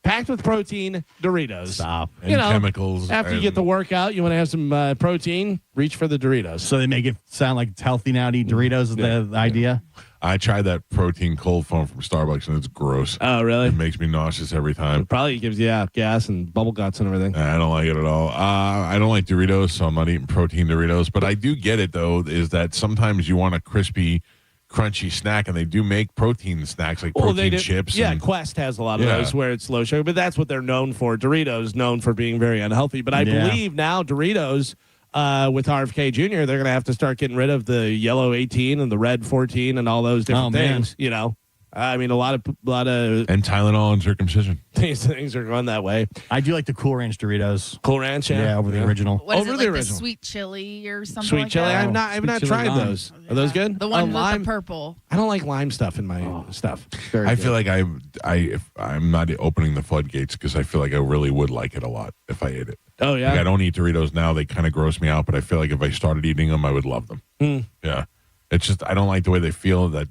packed with protein Doritos. Stop. And chemicals. After you get the workout, you want to have some protein, reach for the Doritos. So they make it sound like it's healthy now to eat Doritos is the idea? I tried that protein cold foam from Starbucks, and it's gross. Oh, really? It makes me nauseous every time. It probably gives you gas and bubble guts and everything. I don't like it at all. I don't like Doritos, so I'm not eating protein Doritos. But I do get it, though, is that sometimes you want a crispy, crunchy snack, and they do make protein snacks like protein chips. Yeah, and, Quest has a lot of those where it's low sugar, but that's what they're known for. Doritos known for being very unhealthy. But I believe now Doritos, with RFK Jr., they're going to have to start getting rid of the yellow 18 and the red 14 and all those different things. You know, I mean, a lot of and Tylenol and circumcision. These things are going that way. I do like the Cool Ranch Doritos. Cool Ranch, over the original. What is over it, the like original. The sweet chili or something Sweet like chili. that? I've not tried lime. those. Are those good? The one with lime. the purple. I don't like lime stuff in my stuff. I feel like if I'm not opening the floodgates because I feel like I really would like it a lot if I ate it. Oh, yeah? Like I don't eat Doritos now. They kind of gross me out, but I feel like if I started eating them, I would love them. Yeah. It's just, I don't like the way they feel. That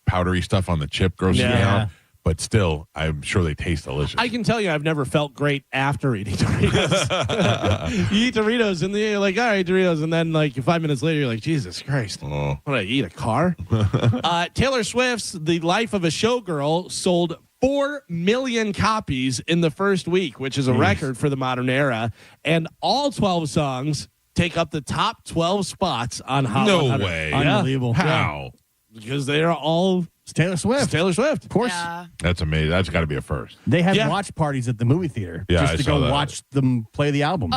powdery stuff on the chip grosses me out. But still, I'm sure they taste delicious. I can tell you I've never felt great after eating Doritos. You eat Doritos and you're like, all right, Doritos. And then like 5 minutes later, you're like, Jesus Christ. What did I eat, a car? Taylor Swift's The Life of a Showgirl sold 4 million copies in the first week, which is a record for the modern era. And all 12 songs take up the top 12 spots on Hot 100. No way. Unbelievable. How? Because they are all Taylor Swift. It's Taylor Swift. Of course. Yeah. That's amazing. That's got to be a first. They had watch parties at the movie theater just to go watch them play the album.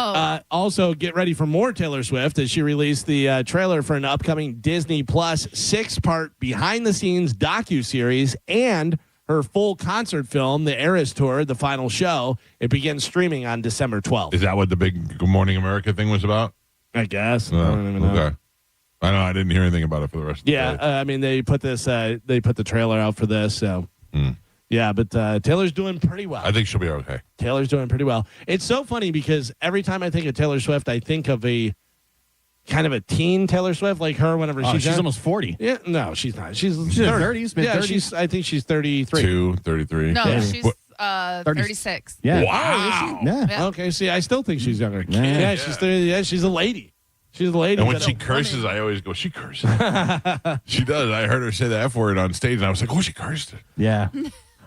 Also, get ready for more Taylor Swift as she released the trailer for an upcoming Disney Plus 6-part behind-the-scenes docuseries and her full concert film, The Eras Tour, the final show. It begins streaming on December 12th. Is that what the big Good Morning America thing was about? I guess. I don't even know. Okay. I know. I didn't hear anything about it for the rest of the day. I mean, they put this. They put the trailer out for this. So, yeah, but Taylor's doing pretty well. I think she'll be okay. Taylor's doing pretty well. It's so funny because every time I think of Taylor Swift, I think of a kind of a teen Taylor Swift, like her whenever she's almost 40. Yeah, no, she's not. She's in her 30s, mid-30s. I think she's 33. 33. No, she's 36. Yeah. Wow. Yeah. Okay, see, I still think she's younger. Yeah. She's 30. Yeah, she's a lady. She's a lady. And when she curses, I always go, she curses. She does. I heard her say the F word on stage, and I was like, oh, she cursed. Yeah.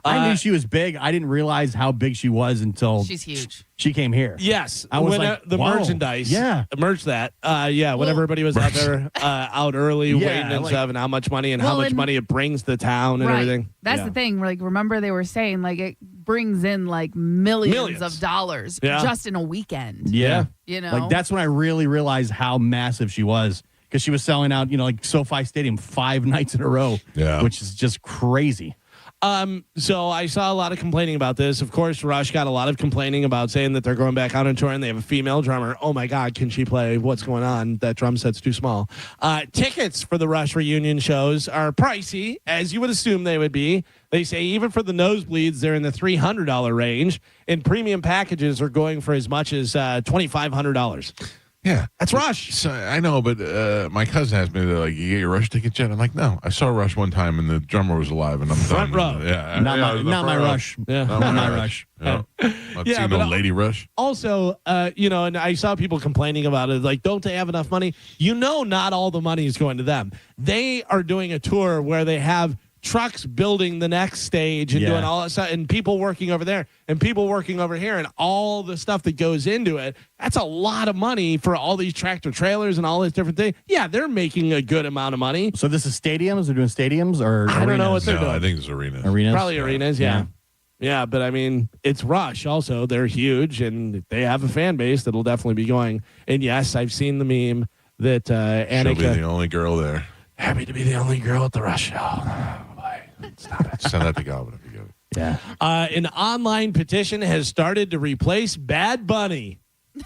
I knew she was big. I didn't realize how big she was until She's huge. she came here. Yes. I was when like, the whoa. merchandise Yeah. that. When everybody was out there out early waiting and stuff, and how much money and how much money it brings the town and everything. That's the thing. Like, remember they were saying like it brings in like millions of dollars just in a weekend. Yeah. You know? Like, that's when I really realized how massive she was because she was selling out, like SoFi Stadium 5 nights in a row, which is just crazy. So I saw a lot of complaining about this. Of course, Rush got a lot of complaining about saying that they're going back out on tour and they have a female drummer. Oh my God, can she play? What's going on? That drum set's too small. Tickets for the Rush reunion shows are pricey, as you would assume they would be. They say even for the nosebleeds, they're in the $300 range, and premium packages are going for as much as $2,500. Yeah. That's Rush. So, I know, but my cousin asked me, they're like, you get your Rush ticket yet? I'm like, no. I saw Rush one time, and the drummer was alive, and I'm front done. row. Yeah. Not my row. Rush. Yeah. Not my Rush. Yeah. I've seen no Lady Rush. Also, and I saw people complaining about it. Like, don't they have enough money? Not all the money is going to them. They are doing a tour where they have trucks building the next stage and doing all that stuff, and people working over there and people working over here and all the stuff that goes into it. That's a lot of money for all these tractor trailers and all this different thing. Yeah, they're making a good amount of money. So this is stadiums? They're doing stadiums or I don't know what they're doing. I think it's arenas. Probably arenas, yeah. Yeah, but I mean, it's Rush also. They're huge and they have a fan base that'll definitely be going. And yes, I've seen the meme that Annika. She'll be the only girl there. Happy to be the only girl at the Rush show. Oh, boy. Stop it. Send that to Galvin if you get it. Yeah. An online petition has started to replace Bad Bunny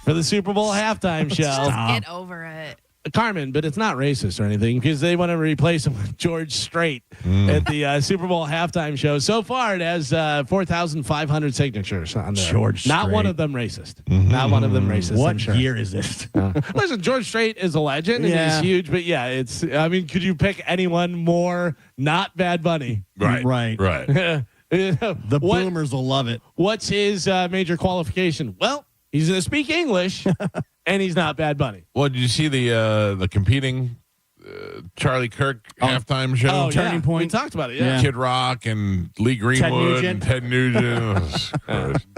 for the Super Bowl halftime show. Just get over it. Carmen, but it's not racist or anything because they want to replace him with George Strait at the Super Bowl halftime show. So far, it has 4,500 signatures on there. George Not Strait. one of them racist. Not one of them racist. What I'm sure. year is this? Listen, George Strait is a legend and he's huge, but could you pick anyone more not Bad Bunny? Right. The boomers will love it. What's his major qualification? Well, he's going to speak English, and he's not Bad Bunny. Well, did you see the competing Charlie Kirk halftime show? Oh, Turning Point. We talked about it. Yeah, Kid Rock and Lee Greenwood and Ted Nugent.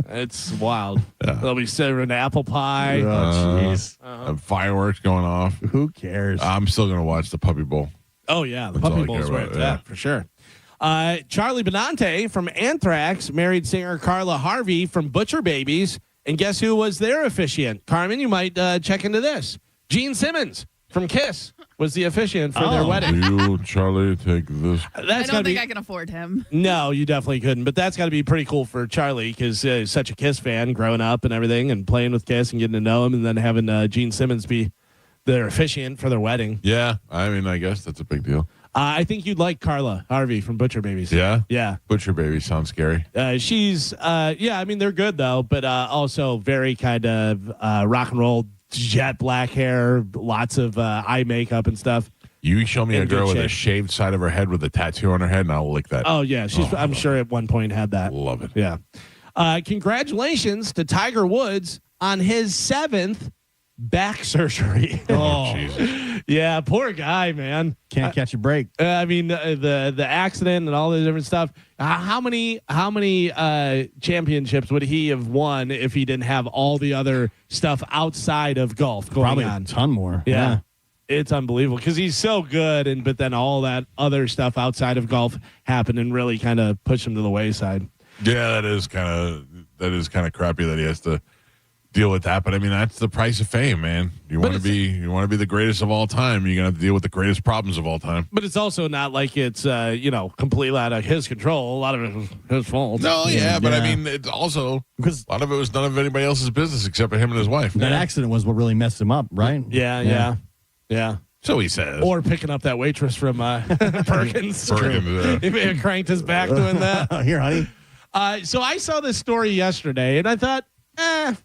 it's wild. They'll be serving apple pie. jeez. Fireworks going off. Who cares? I'm still going to watch the Puppy Bowl. Oh yeah, the That's all Puppy I Bowl is care right about, for that for sure. Charlie Benante from Anthrax married singer Carla Harvey from Butcher Babies, and guess who was their officiant? Carmen, you might check into this. Gene Simmons from Kiss was the officiant for their wedding. You, Charlie, take this. I don't think I can afford him. No, you definitely couldn't. But that's got to be pretty cool for Charlie because he's such a Kiss fan growing up and everything and playing with Kiss and getting to know him and then having Gene Simmons be their officiant for their wedding. Yeah, I mean, I guess that's a big deal. I think you'd like Carla Harvey from Butcher Babies. Yeah? Yeah. Butcher Baby sounds scary. She's, I mean, they're good, though, but also very kind of rock and roll, jet black hair, lots of eye makeup and stuff. You show me In a girl good with a shape. shaved side of her head with a tattoo on her head, and I'll lick that. Oh, yeah. I'm sure at one point had that. Love it. Yeah. Congratulations to Tiger Woods on his 7th back surgery. Oh, Jesus. Yeah, poor guy, man. Can't catch a break. I mean, the accident and all the different stuff. How many championships would he have won if he didn't have all the other stuff outside of golf going Probably on? a ton more. Yeah. It's unbelievable because he's so good, but then all that other stuff outside of golf happened and really kind of pushed him to the wayside. Yeah, that is kind of crappy that he has to deal with that. But I mean, that's the price of fame, man. You want to be the greatest of all time. You're gonna have to deal with the greatest problems of all time. But it's also not like it's completely out of his control. A lot of it was his fault. No, but I mean, it's also because a lot of it was none of anybody else's business except for him and his wife. That accident was what really messed him up, right? Yeah. So he says. Or picking up that waitress from Perkins. He may have cranked his back doing that. Here, honey. So I saw this story yesterday, and I thought, I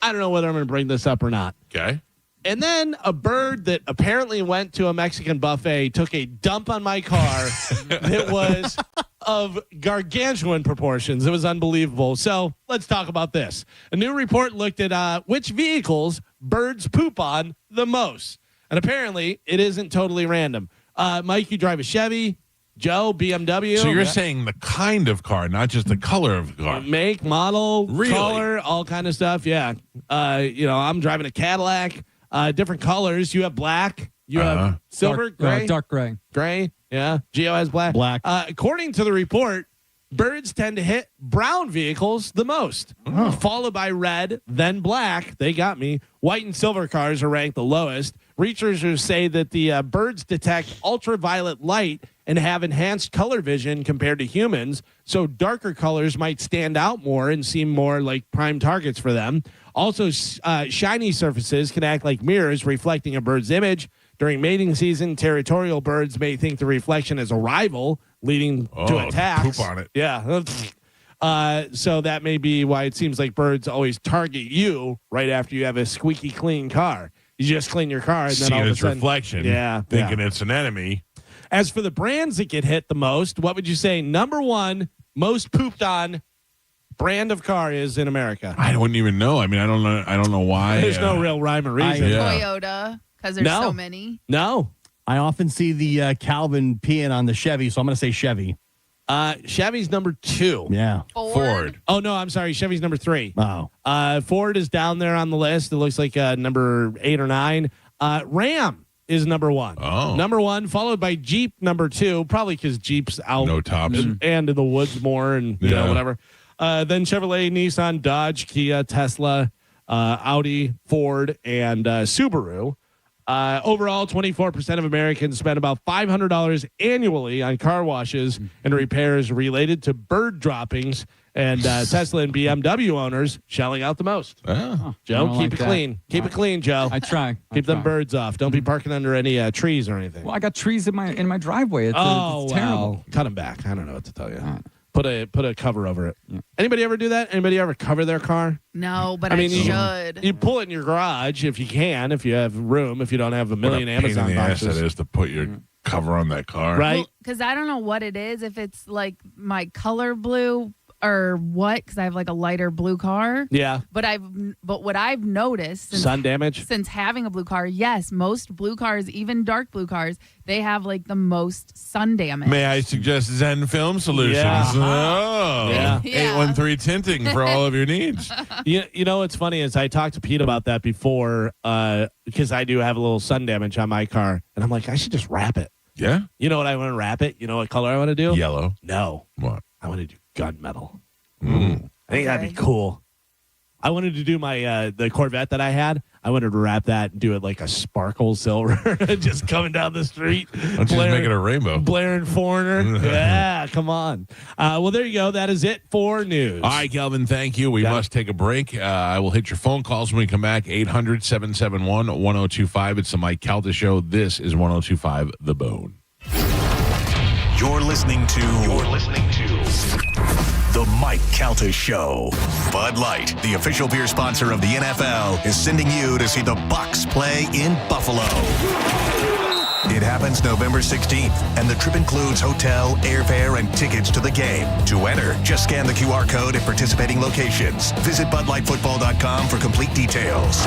don't know whether I'm going to bring this up or not. Okay. And then a bird that apparently went to a Mexican buffet took a dump on my car that was of gargantuan proportions. It was unbelievable. So let's talk about this. A new report looked at which vehicles birds poop on the most. And apparently it isn't totally random. Mike, you drive a Chevy. Joe, BMW. So you're saying the kind of car, not just the color of the car. Make, model, Really? color, all kind of stuff. Yeah. I'm driving a Cadillac, different colors. You have black. You have silver, gray. Dark gray. Gray. Yeah. Geo has black. Black. According to the report, birds tend to hit brown vehicles the most, followed by red, then black. They got me. White and silver cars are ranked the lowest. Researchers say that the birds detect ultraviolet light and have enhanced color vision compared to humans, so darker colors might stand out more and seem more like prime targets for them. Also, shiny surfaces can act like mirrors, reflecting a bird's image. During mating season, territorial birds may think the reflection is a rival, leading to attacks. Poop on it. Yeah. So that may be why it seems like birds always target you right after you have a squeaky clean car. You just clean your car and then all of a its sudden, reflection, thinking it's an enemy. As for the brands that get hit the most, what would you say number one most pooped on brand of car is in America? I wouldn't even know. I mean, I don't know why. There's no real rhyme or reason. Toyota, because there's so many. No. I often see the Calvin peeing on the Chevy, so I'm going to say Chevy. Chevy's number 2. Yeah. Ford. Oh, no, I'm sorry. Chevy's number 3. Wow. Ford is down there on the list. It looks like number 8 or 9. Ram is number 1. Oh. Number 1, followed by Jeep, number 2, probably because Jeep's out. No tops. And in the woods more and whatever. Then Chevrolet, Nissan, Dodge, Kia, Tesla, Audi, Ford, and Subaru. Overall, 24% of Americans spend about $500 annually on car washes and repairs related to bird droppings, and Tesla and BMW owners shelling out the most. Oh, Joe, keep it clean. Keep it clean, Joe. I try. Keep them birds off. Don't be parking under any trees or anything. Well, I got trees in my driveway. It's terrible. Cut them back. I don't know what to tell you. Put a cover over it. Yeah. Anybody ever do that? Anybody ever cover their car? No, but I should. You pull it in your garage if you can, if you have room, if you don't have a million Amazon pain in the boxes. ass that is to put your cover on that car. Right. Because I don't know what it is, if it's like my color blue or what, because I have like a lighter blue car. Yeah. But what I've noticed Sun damage? since having a blue car, yes, most blue cars, even dark blue cars, they have like the most sun damage. May I suggest Zen Film Solutions? Yeah. Oh, Yeah. 813 tinting for all of your needs. You know what's funny is I talked to Pete about that before because I do have a little sun damage on my car, and I'm like, I should just wrap it. Yeah. You know what I want to wrap it? You know what color I want to do? Yellow. No. What? I want to do gunmetal. I think that'd be cool. I wanted to do my the Corvette that I had. I wanted to wrap that and do it like a sparkle silver, just coming down the street. Let's just make it a rainbow. Blaring Foreigner. Yeah, come on. Well, there you go. That is it for news. All right, Kelvin, thank you. We must take a break. I will hit your phone calls when we come back. 800-771-1025. It's the Mike Calta Show. This is 1025 The Bone. You're listening to The Mike Calta Show. Bud Light, the official beer sponsor of the NFL, is sending you to see the Bucs play in Buffalo. It happens November 16th, and the trip includes hotel, airfare, and tickets to the game. To enter, just scan the QR code at participating locations. Visit BudLightFootball.com for complete details.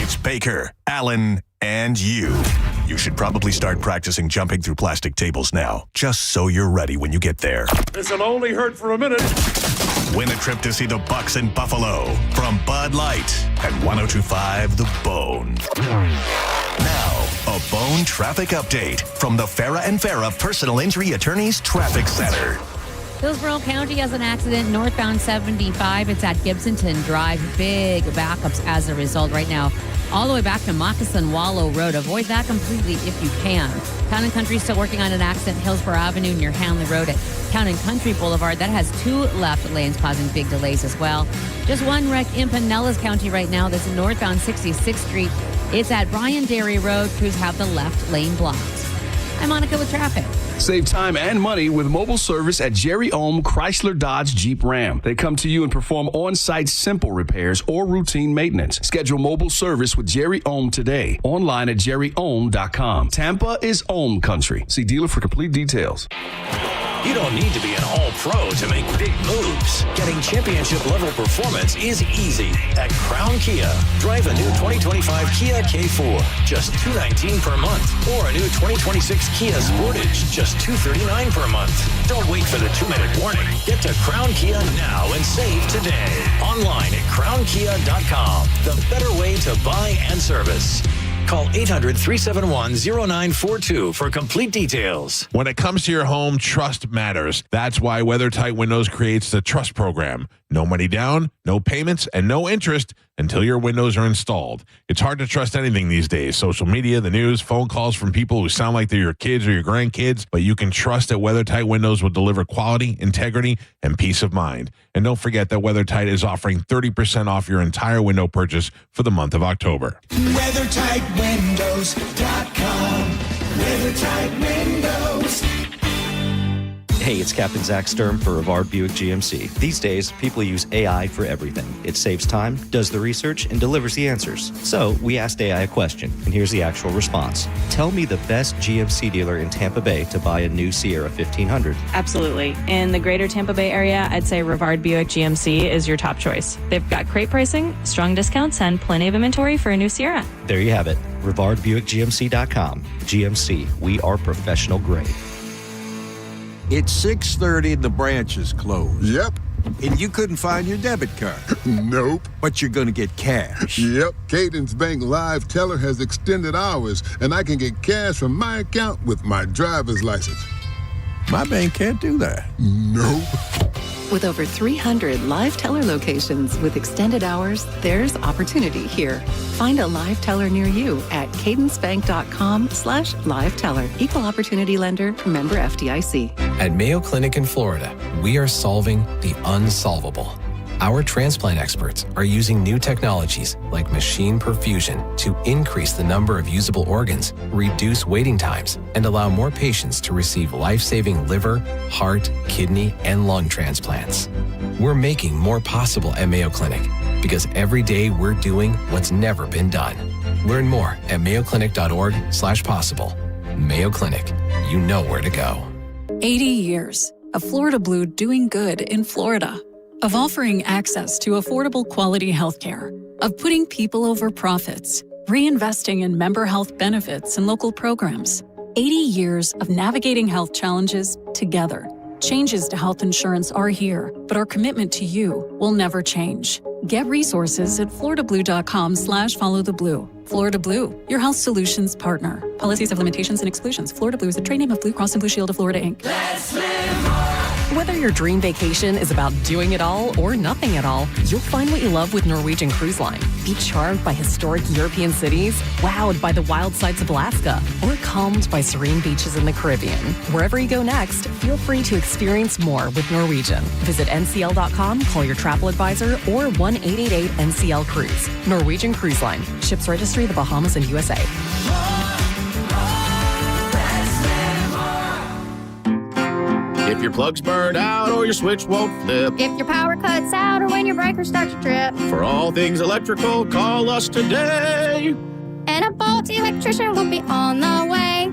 It's Baker, Allen, and you. You should probably start practicing jumping through plastic tables now, just so you're ready when you get there. This'll only hurt for a minute. Win a trip to see the Bucs in Buffalo from Bud Light at 1025 The Bone. Now, a Bone traffic update from the Farah and Farah Personal Injury Attorneys Traffic Center. Hillsborough County has an accident northbound 75. It's at Gibsonton Drive. Big backups as a result right now. All the way back to Moccasin Wallow Road. Avoid that completely if you can. Town and Country still working on an accident. Hillsborough Avenue near Hanley Road at Town and Country Boulevard. That has 2 left lanes causing big delays as well. Just one wreck in Pinellas County right now. That's northbound 66th Street. It's at Bryan Dairy Road. Crews have the left lane blocked. I'm Monica with traffic. Save time and money with mobile service at Jerry Ohm Chrysler Dodge Jeep Ram. They come to you and perform on-site simple repairs or routine maintenance. Schedule mobile service with Jerry Ohm today. Online at jerryohm.com. Tampa is Ohm country. See dealer for complete details. You don't need to be an all-pro to make big moves. Getting championship-level performance is easy at Crown Kia. Drive a new 2025 Kia K4, just $219 per month. Or a new 2026 Kia Sportage, just $239 per month. Don't wait for the 2-minute warning. Get to Crown Kia now and save today. Online at crownkia.com. The better way to buy and service. Call 800-371-0942 for complete details. When it comes to your home, trust matters. That's why WeatherTight Windows creates the Trust Program. No money down, no payments, and no interest until your windows are installed. It's hard to trust anything these days. Social media, the news, phone calls from people who sound like they're your kids or your grandkids, but you can trust that WeatherTight Windows will deliver quality, integrity, and peace of mind. And don't forget that WeatherTight is offering 30% off your entire window purchase for the month of October. WeatherTightWindows.com. WeatherTight Windows. Hey, it's Captain Zach Sturm for Rivard Buick GMC. These days, people use AI for everything. It saves time, does the research, and delivers the answers. So we asked AI a question, and here's the actual response. Tell me the best GMC dealer in Tampa Bay to buy a new Sierra 1500. Absolutely. In the greater Tampa Bay area, I'd say Rivard Buick GMC is your top choice. They've got great pricing, strong discounts, and plenty of inventory for a new Sierra. There you have it. RivardBuickGMC.com. GMC, we are professional grade. It's 6:30 and the branch is closed. Yep. And you couldn't find your debit card. Nope. But you're going to get cash. Yep. Cadence Bank Live Teller has extended hours, and I can get cash from my account with my driver's license. My bank can't do that. Nope. With over 300 live teller locations with extended hours, there's opportunity here. Find a live teller near you at cadencebank.com/live teller. Equal opportunity lender, member FDIC. At Mayo Clinic in Florida, we are solving the unsolvable. Our transplant experts are using new technologies like machine perfusion to increase the number of usable organs, reduce waiting times, and allow more patients to receive life-saving liver, heart, kidney, and lung transplants. We're making more possible at Mayo Clinic because every day we're doing what's never been done. Learn more at mayoclinic.org/possible. Mayo Clinic. You know where to go. 80 years of Florida Blue doing good in Florida, of offering access to affordable quality health care, of putting people over profits, reinvesting in member health benefits and local programs. 80 years of navigating health challenges together. Changes to health insurance are here, but our commitment to you will never change. Get resources at floridablue.com/followtheblue. Florida Blue, your health solutions partner. Policies have limitations and exclusions. Florida Blue is a trade name of Blue Cross and Blue Shield of Florida, Inc. Let's live more. Whether your dream vacation is about doing it all or nothing at all, you'll find what you love with Norwegian Cruise Line. Be charmed by historic European cities, wowed by the wild sights of Alaska, or calmed by serene beaches in the Caribbean. Wherever you go next, feel free to experience more with Norwegian. Visit ncl.com, call your travel advisor, or 1-888-NCL-CRUISE. Norwegian Cruise Line. Ships registry the Bahamas and USA. If your plug's burned out or your switch won't flip. If your power cuts out or when your breaker starts to trip. For all things electrical, call us today. And a Bolt electrician will be on the way.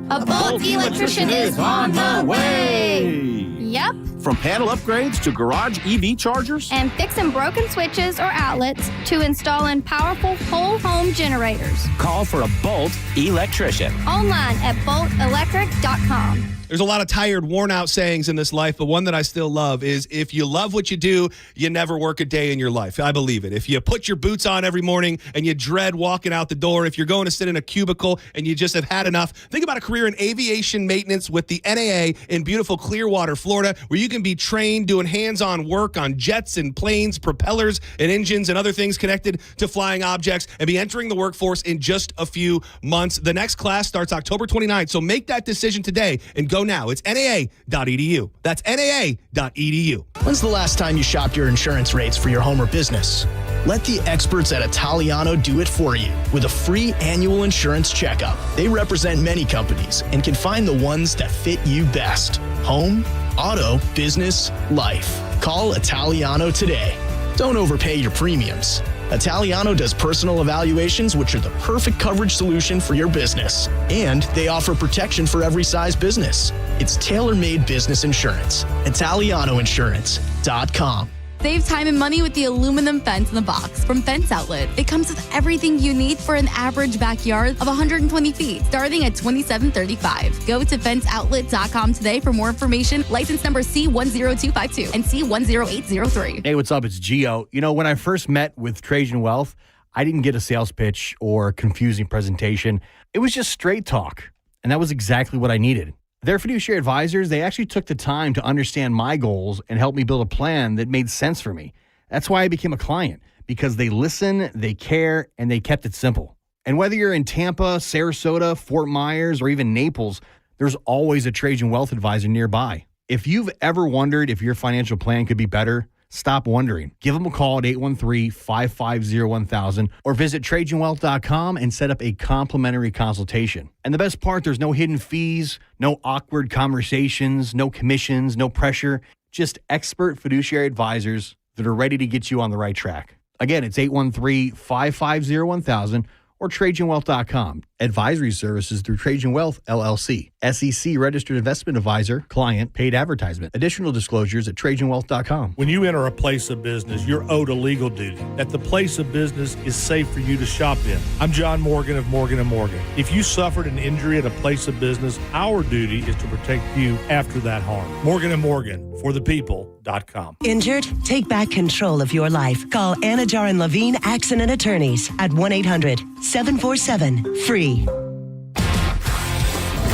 A Bolt electrician is on the way. Yep. From panel upgrades to garage EV chargers. And fixing broken switches or outlets to installing powerful whole home generators. Call for a Bolt electrician. Online at boltelectric.com. There's a lot of tired, worn-out sayings in this life, but one that I still love is, if you love what you do, you never work a day in your life. I believe it. If you put your boots on every morning and you dread walking out the door, if you're going to sit in a cubicle and you just have had enough, think about a career in aviation maintenance with the NAA in beautiful Clearwater, Florida, where you can be trained doing hands-on work on jets and planes, propellers and engines and other things connected to flying objects, and be entering the workforce in just a few months. The next class starts October 29th, so make that decision today and go now. It's NAA.edu. That's NAA.edu. When's the last time you shopped your insurance rates for your home or business? Let the experts at Italiano do it for you with a free annual insurance checkup. They represent many companies and can find the ones that fit you best. Home, auto, business, life. Call Italiano today. Don't overpay your premiums. Italiano does personal evaluations, which are the perfect coverage solution for your business. And they offer protection for every size business. It's tailor-made business insurance. ItalianoInsurance.com. Save time and money with the aluminum fence in the box from Fence Outlet. It comes with everything you need for an average backyard of 120 feet, starting at $27.35. Go to fenceoutlet.com today for more information. License number C10252 and C10803. Hey, what's up? It's Gio. You know, when I first met with Trajan Wealth, I didn't get a sales pitch or confusing presentation. It was just straight talk, and that was exactly what I needed. Their fiduciary advisors, they actually took the time to understand my goals and help me build a plan that made sense for me. That's why I became a client, because they listen, they care, and they kept it simple. And whether you're in Tampa, Sarasota, Fort Myers, or even Naples, there's always a Trajan Wealth advisor nearby. If you've ever wondered if your financial plan could be better, stop wondering. Give them a call at 813-550-1000 or visit TrajanWealth.com and set up a complimentary consultation. And the best part, there's no hidden fees, no awkward conversations, no commissions, no pressure, just expert fiduciary advisors that are ready to get you on the right track. Again, it's 813-550-1000 or TrajanWealth.com. Advisory services through Trajan Wealth, LLC. SEC Registered Investment Advisor. Client paid advertisement. Additional disclosures at TrajanWealth.com. When you enter a place of business, you're owed a legal duty that the place of business is safe for you to shop in. I'm John Morgan of Morgan & Morgan. If you suffered an injury at a place of business, our duty is to protect you after that harm. Morgan & Morgan, for the people.com. Injured? Take back control of your life. Call Anajar and Levine Accident Attorneys at 1-800-747-FREE.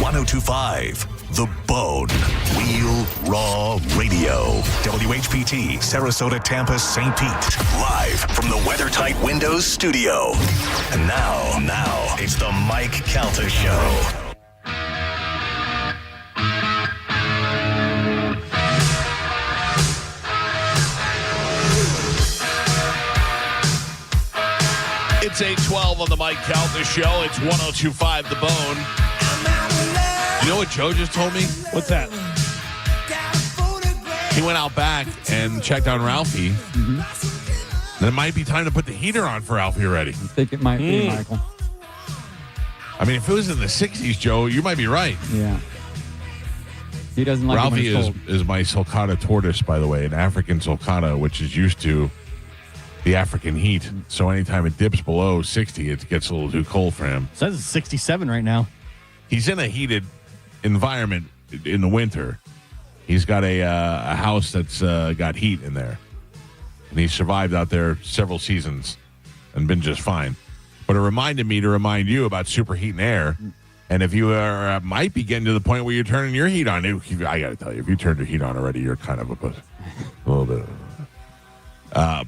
1025 The Bone. Wheel Raw Radio. WHPT, Sarasota, Tampa, St. Pete. Live from the WeatherTight Windows studio. And now, it's the Mike Calta Show. It's 8:12 on the Mike Calta Show. It's 1025 The Bone. You know what Joe just told me? What's that? He went out back and checked on Ralphie. Mm-hmm. Then it might be time to put the heater on for Ralphie already. I think it might be, Michael. I mean, if it was in the 60s, Joe, you might be right. Yeah. He doesn't like Ralphie it when it's cold. is my sulcata tortoise, by the way, an African sulcata, which is used to the African heat. So anytime it dips below 60, it gets a little too cold for him. Says it's 67 right now. He's in a heated environment in the winter. He's got a house that's got heat in there. And he's survived out there several seasons and been just fine. But it reminded me to remind you about superheating air. And if you might be getting to the point where you're turning your heat on, I got to tell you, if you turned your heat on already, you're kind of a little bit.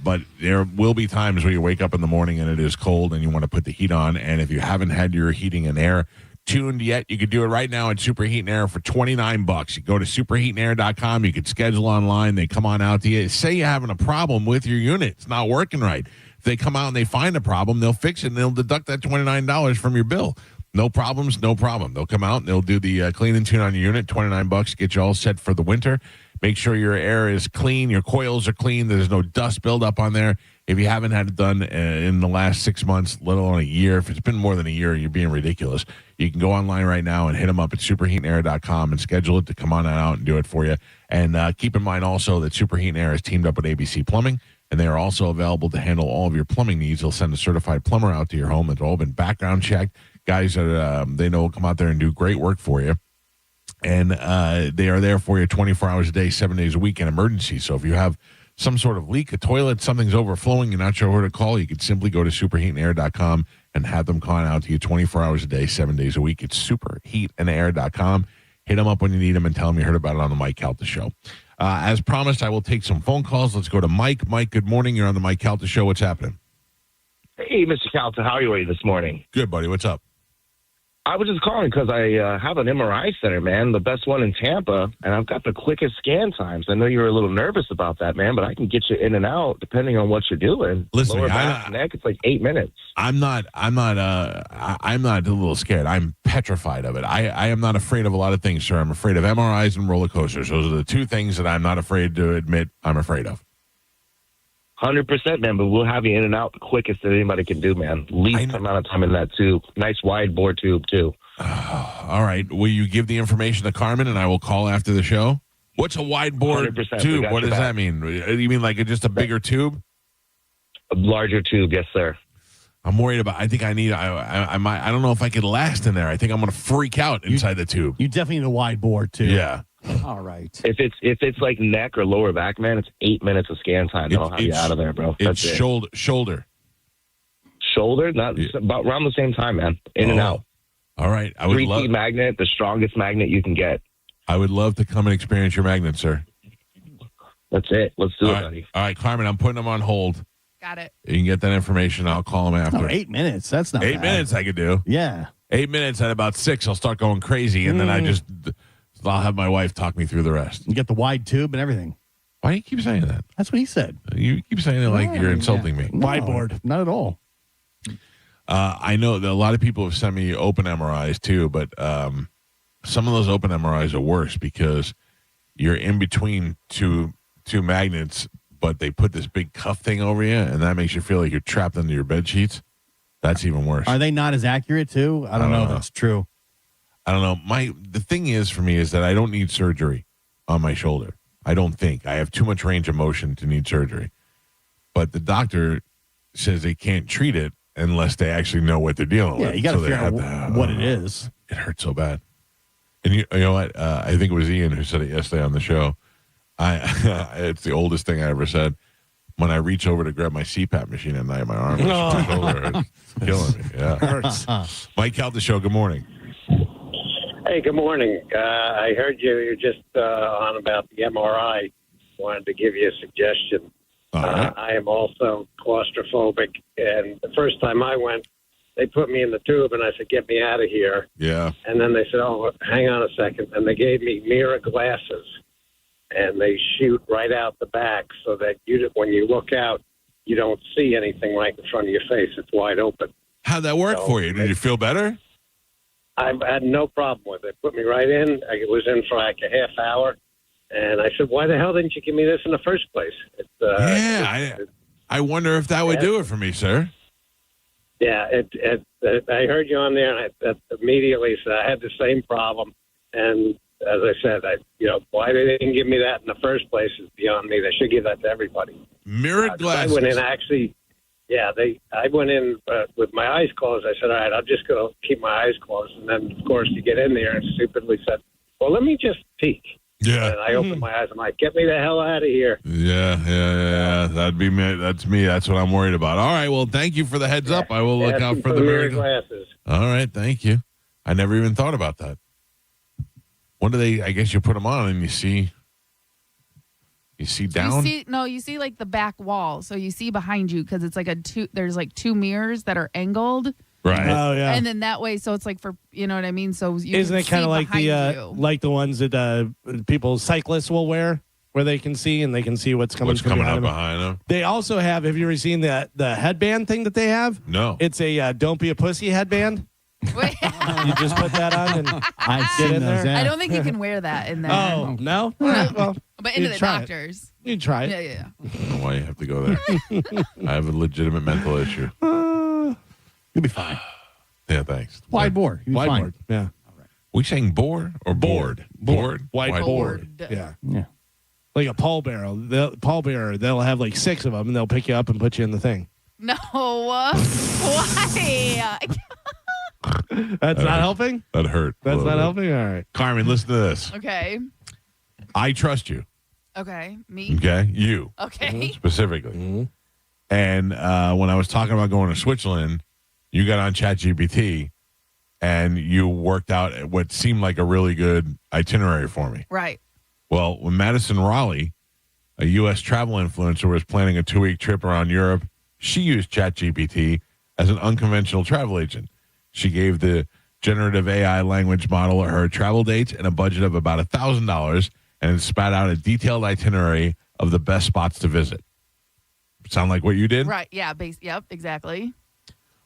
But there will be times where you wake up in the morning and it is cold and you want to put the heat on. And if you haven't had your heating and air tuned yet, you could do it right now at Superheat and Air for $29. You go to superheatandair.com. You can schedule online. They come on out to you. Say you're having a problem with your unit. It's not working right. If they come out and they find a problem, they'll fix it and they'll deduct that $29 from your bill. No problems, no problem. They'll come out and they'll do the clean and tune on your unit, $29, get you all set for the winter. Make sure your air is clean, your coils are clean, there's no dust buildup on there. If you haven't had it done in the last 6 months, let alone a year, if it's been more than a year, you're being ridiculous. You can go online right now and hit them up at superheatandair.com and schedule it to come on out and do it for you. And keep in mind also that Superheat and Air is teamed up with ABC Plumbing, and they are also available to handle all of your plumbing needs. They'll send a certified plumber out to your home. It's all been background checked. Guys that they know will come out there and do great work for you. And they are there for you 24 hours a day, 7 days a week in emergency. So if you have some sort of leak, a toilet, something's overflowing, you're not sure who to call, you can simply go to superheatandair.com and have them call out to you 24 hours a day, 7 days a week. It's superheatandair.com. Hit them up when you need them and tell them you heard about it on the Mike Calta Show. As promised, I will take some phone calls. Let's go to Mike. Mike, good morning. You're on the Mike Calta Show. What's happening? Hey, Mr. Calta, how are you this morning? Good, buddy. What's up? I was just calling because I have an MRI center, man, the best one in Tampa, and I've got the quickest scan times. I know you were a little nervous about that, man, but I can get you in and out depending on what you're doing. Listen, lower back, neck, it's like 8 minutes. I'm not a little scared. I'm petrified of it. I am not afraid of a lot of things, sir. I'm afraid of MRIs and roller coasters. Those are the two things that I'm not afraid to admit I'm afraid of. 100%, man, but we'll have you in and out the quickest that anybody can do, man. Least amount of time in that tube. Nice wide bore tube, too. All right. Will you give the information to Carmen and I will call after the show? What's a wide bore tube? What does that mean? You mean like just a bigger tube? A larger tube, yes, sir. I'm worried about. I think I need. I might. I don't know if I could last in there. I think I'm going to freak out inside the tube. You definitely need a wide bore too. Yeah. All right. If it's like neck or lower back, man, it's 8 minutes of scan time. I'll have you out of there, bro. It's shoulder. Shoulder, not about around the same time, man. In and out. All right. I would 3T magnet, the strongest magnet you can get. I would love to come and experience your magnet, sir. That's it. Let's do All it, right. buddy. All right, Carmen, I'm putting them on hold. Got it. You can get that information. I'll call them after. 8 minutes. That's not 8 bad. minutes I could do. Yeah. 8 minutes at about 6, I'll start going crazy, and then I'll have my wife talk me through the rest. You get the wide tube and everything. Why do you keep saying that? That's what he said. You keep saying it like you're insulting me. Wide board. Not at all. I know that a lot of people have sent me open MRIs too, but some of those open MRIs are worse because you're in between two magnets, but they put this big cuff thing over you, and that makes you feel like you're trapped under your bed sheets. That's even worse. Are they not as accurate too? I don't know if that's true. I don't know. The thing is for me is that I don't need surgery on my shoulder. I don't think. I have too much range of motion to need surgery. But the doctor says they can't treat it unless they actually know what they're dealing with. Yeah, you got to figure out what it is. It hurts so bad. And you know what? I think it was Ian who said it yesterday on the show. It's the oldest thing I ever said. When I reach over to grab my CPAP machine at night, my arm is my shoulder hurts. It's killing me. Yeah, it hurts. Mike Calta Show, good morning. Hey, good morning. I heard you're just on about the MRI. Wanted to give you a suggestion. Right. I am also claustrophobic, and the first time I went, they put me in the tube, and I said, get me out of here. Yeah. And then they said, oh, hang on a second. And they gave me mirror glasses, and they shoot right out the back so that when you look out, you don't see anything right in front of your face. It's wide open. How'd that work for you? Did you feel better? I had no problem with it. Put me right in. I was in for like a half hour. And I said, why the hell didn't you give me this in the first place? I wonder if that would do it for me, sir. Yeah, I heard you on there, and I immediately said I had the same problem. And as I said, why they didn't give me that in the first place is beyond me. They should give that to everybody. Mirrored glasses. I went in actually. Yeah, I went in with my eyes closed. I said, all right, I'm just going to keep my eyes closed. And then, of course, you get in there and stupidly said, well, let me just peek. Yeah. And I opened my eyes. I'm like, get me the hell out of here. Yeah. That'd be me. That's me. That's what I'm worried about. All right. Well, thank you for the heads up. I will look out for the mirror glasses. All right. Thank you. I never even thought about that. When do they, I guess you put them on and you see down? You see like the back wall. So you see behind you because it's like there's like two mirrors that are angled. Right. Oh, yeah. And then that way, so it's like for, you know what I mean? So you Isn't can it kind see of like the ones that cyclists will wear, where they can see and they can see what's coming up behind them? They also have, have you ever seen the headband thing that they have? No. It's a don't be a pussy headband. You just put that on and get in there. I don't think you can wear that in there. Oh, no? Well, but into the doctors. You try it. Yeah. I don't know why you have to go there. I have a legitimate mental issue. You'll be fine. Yeah, thanks. Wide board. You'll be fine. Whiteboard. Yeah. We saying board or board? Board. Whiteboard. Yeah. Like a pallbearer. They'll have like 6 of them, and they'll pick you up and put you in the thing. No. Why? That's not helping? That hurt. That's not helping? All right. Carmen, listen to this. Okay. I trust you. Okay. Me? Okay. You. Okay. Specifically. Mm-hmm. And when I was talking about going to Switzerland, you got on ChatGPT and you worked out what seemed like a really good itinerary for me. Right. Well, when Madison Raleigh, a U.S. travel influencer, was planning a 2-week trip around Europe, she used ChatGPT as an unconventional travel agent. She gave the generative AI language model her travel dates and a budget of about $1,000 and it spat out a detailed itinerary of the best spots to visit. Sound like what you did? Right. Yeah. Yep. Exactly.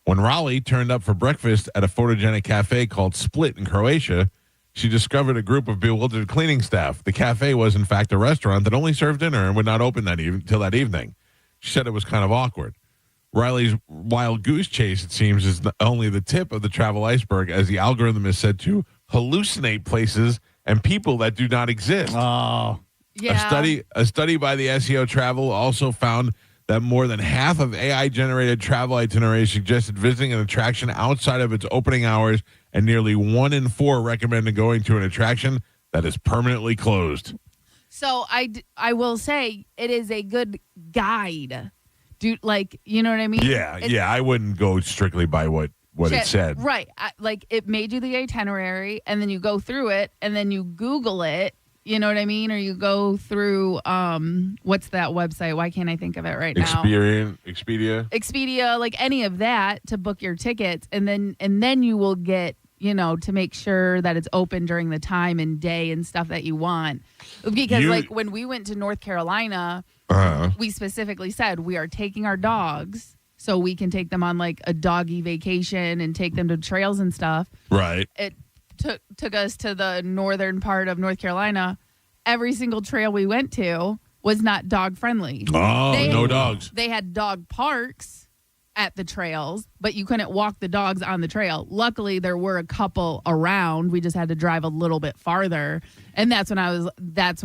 When Raleigh turned up for breakfast at a photogenic cafe called Split in Croatia, she discovered a group of bewildered cleaning staff. The cafe was, in fact, a restaurant that only served dinner and would not open till that evening. She said it was kind of awkward. Riley's wild goose chase, it seems, is only the tip of the travel iceberg, as the algorithm is said to hallucinate places and people that do not exist. Oh, yeah. A study by the SEO Travel also found that more than half of AI-generated travel itineraries suggested visiting an attraction outside of its opening hours, and nearly 1 in 4 recommended going to an attraction that is permanently closed. So I will say it is a good guide. Dude, like, you know what I mean? Yeah, I wouldn't go strictly by what it said. Right. Like, it made you the itinerary, and then you go through it, and then you Google it, you know what I mean? Or you go through, what's that website? Why can't I think of it right now? Expedia, like any of that to book your tickets, and then you will get, to make sure that it's open during the time and day and stuff that you want. Because, like, when we went to North Carolina, we specifically said we are taking our dogs so we can take them on, like, a doggy vacation and take them to trails and stuff. Right. It took us to the northern part of North Carolina. Every single trail we went to was not dog friendly. Oh, no dogs. They had dog parks at the trails, but you couldn't walk the dogs on the trail. Luckily, there were a couple around. We just had to drive a little bit farther. And that's when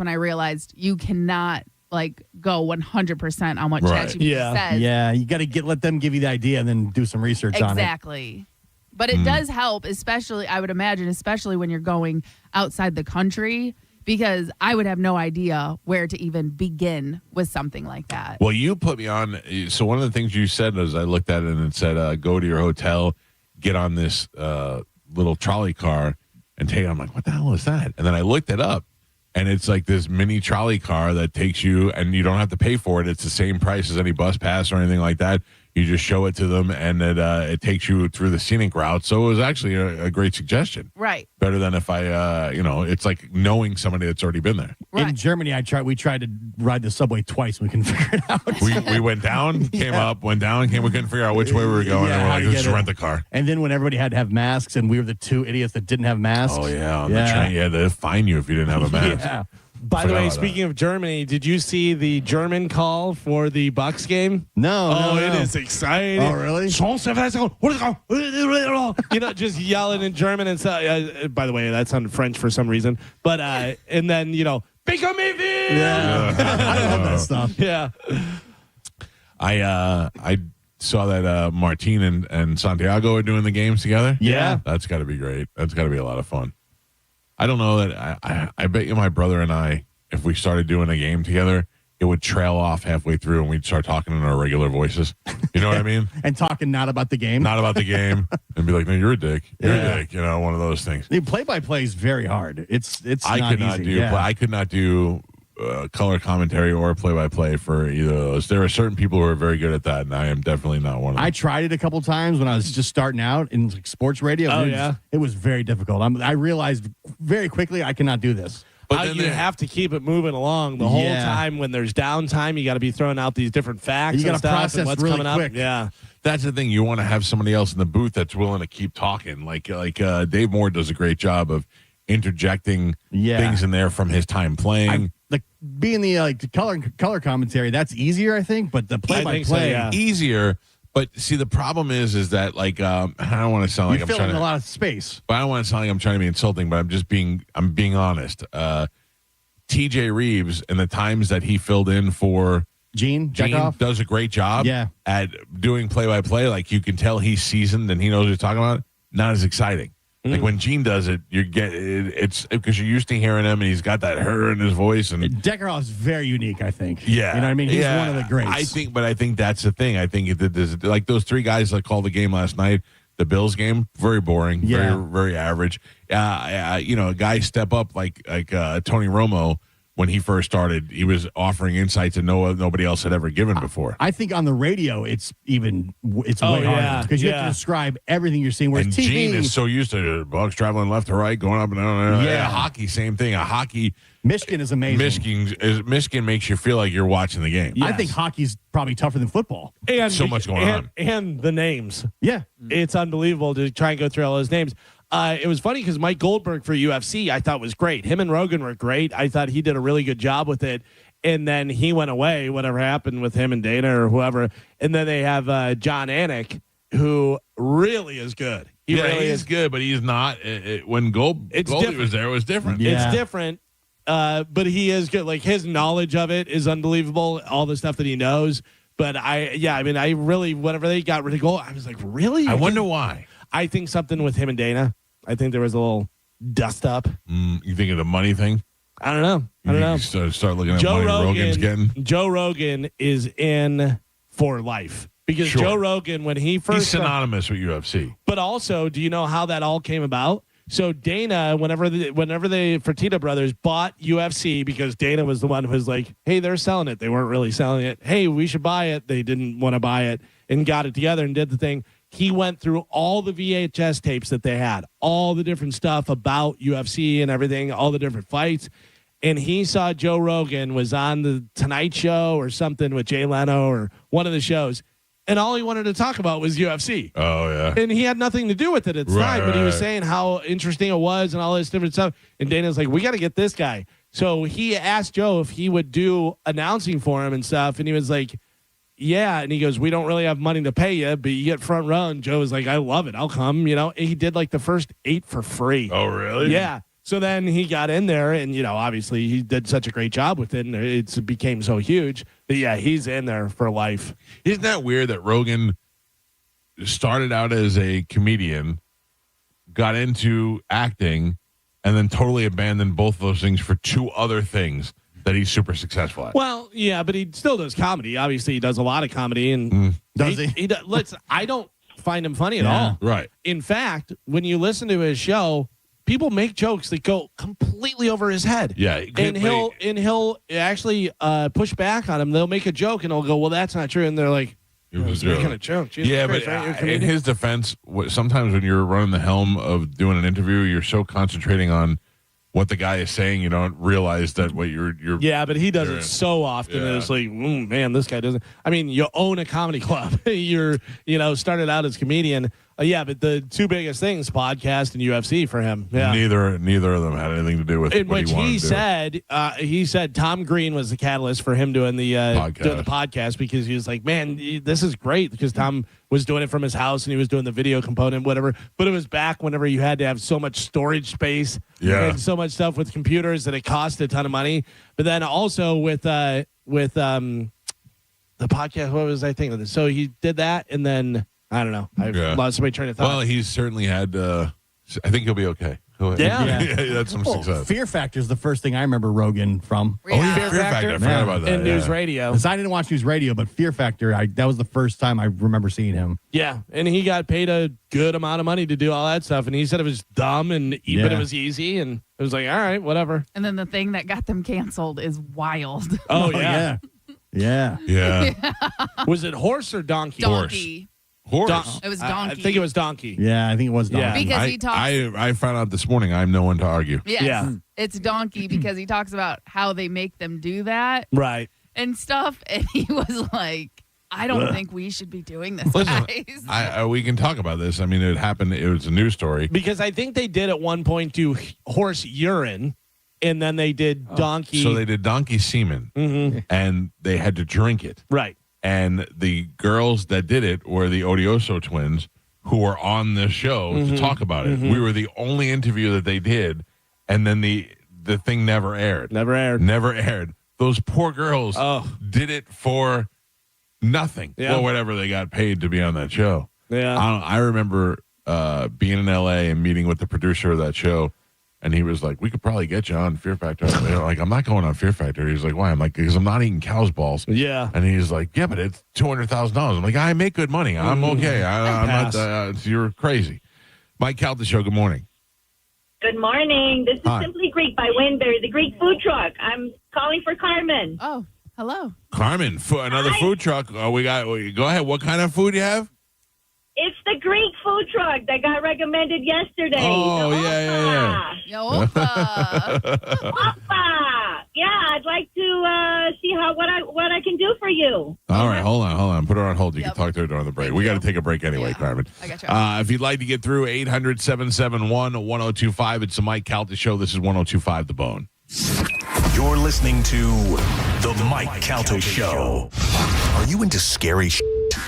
I realized you cannot, like, go 100% on what ChatGPT says. Yeah, you got to let them give you the idea and then do some research on it. Exactly. But it does help, especially, I would imagine, especially when you're going outside the country, because I would have no idea where to even begin with something like that. Well, you put me on. So one of the things you said was, I looked at it and it said, go to your hotel, get on this little trolley car and take it. I'm like, what the hell is that? And then I looked it up, and it's like this mini trolley car that takes you, and you don't have to pay for it. It's the same price as any bus pass or anything like that. You just show it to them, and it takes you through the scenic route. So it was actually a great suggestion. Right. Better than if I, it's like knowing somebody that's already been there. Right. In Germany, we tried to ride the subway twice. And we couldn't figure it out. We went down, came up, went down, we couldn't figure out which way we were going. Yeah, and we're like, let's just it. rent the car. And then when everybody had to have masks, and we were the 2 idiots that didn't have masks. Oh, yeah. On the train, yeah, they'd fine you if you didn't have a mask. Yeah. By the way, speaking of Germany, did you see the German call for the Bucks game? No. It is exciting. Oh, really? Just yelling in German and stuff. By the way, that sounded French for some reason. But and then Pico me. Yeah, I love that stuff. Yeah. I saw that Martin and Santiago are doing the games together. Yeah. That's got to be great. That's got to be a lot of fun. I don't know that I bet you my brother and I, if we started doing a game together, it would trail off halfway through and we'd start talking in our regular voices. You know what I mean? And talking not about the game. Not about the game. And be like, no, you're a dick. You're a dick. One of those things. The play-by-play is very hard. It's I not could not easy. do. I could not do color commentary or play-by-play for either of those. There are certain people who are very good at that, and I am definitely not one of them. I tried it a couple times when I was just starting out in sports radio. It was very difficult. I realized very quickly I cannot do this. But then you have to keep it moving along the whole time. When there's downtime, you got to be throwing out these different facts. You got to process what's really coming quick. Up. Yeah, that's the thing. You want to have somebody else in the booth that's willing to keep talking. Like Dave Moore does a great job of interjecting things in there from his time playing. Being the color commentary, that's easier, I think. But the play-by-play, easier. But see, the problem is that I don't want to sound like I'm trying to a lot of space. But I don't want to sound like I'm trying to be insulting. But I'm being honest. TJ Reeves and the times that he filled in for Gene does a great job at doing play-by-play. Like you can tell he's seasoned and he knows what he's talking about. Not as exciting. Like when Gene does it, it's because you're used to hearing him and he's got that in his voice. And Deckerhoff is very unique, I think. Yeah. You know what I mean? He's one of the greats. I think that's the thing. I think like those three guys that called the game last night, the Bills game, very boring, very, very average. A guy step up like Tony Romo. When he first started, he was offering insights that nobody else had ever given before. I think on the radio, it's way harder because you have to describe everything you're seeing. Whereas And TV, Gene is so used to bugs traveling left to right, going up and down. Hockey, same thing. Michigan is amazing. Michigan makes you feel like you're watching the game. Yes. I think hockey's probably tougher than football. And so much going on. And the names. Yeah. It's unbelievable to try and go through all those names. It was funny because Mike Goldberg for UFC I thought was great. Him and Rogan were great. I thought he did a really good job with it. And then he went away, whatever happened with him and Dana or whoever. And then they have John Anik, who really is good. He really is good, but he's not. When Goldie was there, it was different. Yeah. It's different, but he is good. Like his knowledge of it is unbelievable, all the stuff that he knows. But I really, whenever they got rid of Gold, I was like, really? I wonder why. I think something with him and Dana. I think there was a little dust up. You think of the money thing? I don't know. Start looking at money Rogan's getting. Joe Rogan is in for life because Joe Rogan, when he first he's synonymous with UFC. But also, do you know how that all came about? So Dana, whenever the Fertitta brothers bought UFC, because Dana was the one who was like, "Hey, they're selling it. They weren't really selling it. Hey, we should buy it." They didn't want to buy it and got it together and did the thing. He went through all the VHS tapes that they had, all the different stuff about UFC and everything, all the different fights. And he saw Joe Rogan was on the Tonight Show or something with Jay Leno or one of the shows. And all he wanted to talk about was UFC. Oh, yeah. And he had nothing to do with it at the time, but he was saying how interesting it was and all this different stuff. And Dana's like, we got to get this guy. So he asked Joe if he would do announcing for him and stuff. And he was like, yeah. And he goes, we don't really have money to pay you, but you get front row. And Joe was like, I love it. I'll come. And he did like the first 8 for free. Oh, really? Yeah. So then he got in there and, obviously he did such a great job with it and it became so huge that, he's in there for life. Isn't that weird that Rogan started out as a comedian, got into acting, and then totally abandoned both of those things for 2 other things that he's super successful at? Well, yeah, but he still does comedy. Obviously, he does a lot of comedy. And does he? I don't find him funny at all. Right. In fact, when you listen to his show, people make jokes that go completely over his head. Yeah. And he'll actually push back on him. They'll make a joke and he'll go, well, that's not true. And they're like, making a joke. Jesus Christ, but in his defense, sometimes when you're running the helm of doing an interview, you're so concentrating on what the guy is saying, you don't realize that what you're yeah, but he does it so often. And it's like, man, this guy doesn't. I mean, you own a comedy club. You're, started out as a comedian. Yeah, but the two biggest things, podcast and UFC for him. Yeah. Neither of them had anything to do with In what which he wanted he to do. said Tom Green was the catalyst for him doing the podcast because he was like, man, this is great because Tom was doing it from his house and he was doing the video component, whatever. But it was back whenever you had to have so much storage space and so much stuff with computers that it cost a ton of money. But then also with the podcast, what was I thinking? So he did that, and then I don't know. I've lost my train of thought. Well, he's certainly had. I think he'll be okay. That's some success. Fear Factor is the first thing I remember Rogan from. Oh, yeah. Fear Factor. I forgot about that. And News Radio. Because I didn't watch News Radio, but Fear Factor, that was the first time I remember seeing him. Yeah, and he got paid a good amount of money to do all that stuff, and he said it was dumb, but it was easy, and it was like, all right, whatever. And then the thing that got them canceled is wild. Oh, yeah. Yeah. Was it horse or donkey? Donkey. Horse. It was donkey. I think it was donkey. Yeah, I think it was donkey. Because he talks. I found out this morning I'm no one to argue. Yes, Yeah. it's donkey because he talks about how they make them do that Right. and stuff. And he was like, I don't think we should be doing this, Listen, guys. we can talk about this. I mean, it happened. It was a news story. Because I think they did at one point do horse urine, and then they did donkey. So they did donkey semen, and they had to drink it. Right. And the girls that did it were the Odioso twins, who were on the show to talk about it. We were the only interview that they did, and then the thing never aired. Never aired. Those poor girls did it for nothing, or whatever they got paid to be on that show. Yeah. I remember being in L.A. and meeting with the producer of that show, and he was like, we could probably get you on Fear Factor. I'm like, I'm not going on Fear Factor. He's like, why? I'm like, because I'm not eating cow's balls. Yeah. And he's like, yeah, but it's $200,000. I'm like, I make good money. I'm okay. I'm not. You're crazy. Mike Calta Show, good morning. Good morning. This is Simply Greek by Winbury, the Greek food truck. I'm calling for Carmen. Oh, hello. Carmen, another food truck. Go ahead. What kind of food you have? It's the Greek food truck that got recommended yesterday. Oh, yeah. Opa! Yeah, I'd like to see what I can do for you. All right, hold on. Put her on hold. You can talk to her during the break. We got to take a break anyway, Carmen. I got you. If you'd like to get through, 800-771-1025. It's the Mike Calta Show. This is 1025 The Bone. You're listening to The Mike Calta Show. Are you into scary shit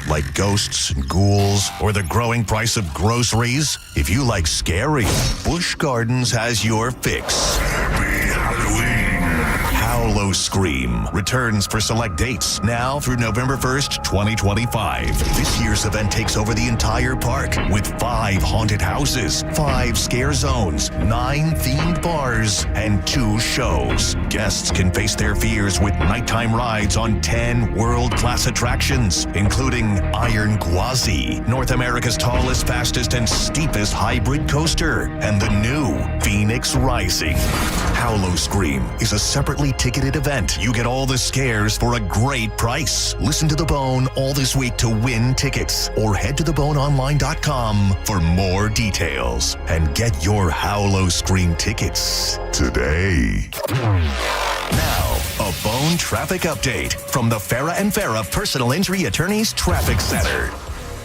like ghosts and ghouls or the growing price of groceries? If you like scary, Busch Gardens has your fix. Happy Halloween. Howlo Scream returns for select dates now through November 1st, 2025. This year's event takes over the entire park with 5 haunted houses, 5 scare zones, 9 themed bars, and 2 shows. Guests can face their fears with nighttime rides on 10 world-class attractions, including Iron Gwazi, North America's tallest, fastest, and steepest hybrid coaster, and the new Phoenix Rising. Howlo Scream is a separately ticketed event. You get all the scares for a great price. Listen to The Bone all this week to win tickets, or head to theboneonline.com for more details and get your Howlo Scream tickets today. Now, a Bone traffic update from the Farah and Farah Personal Injury Attorneys Traffic Center.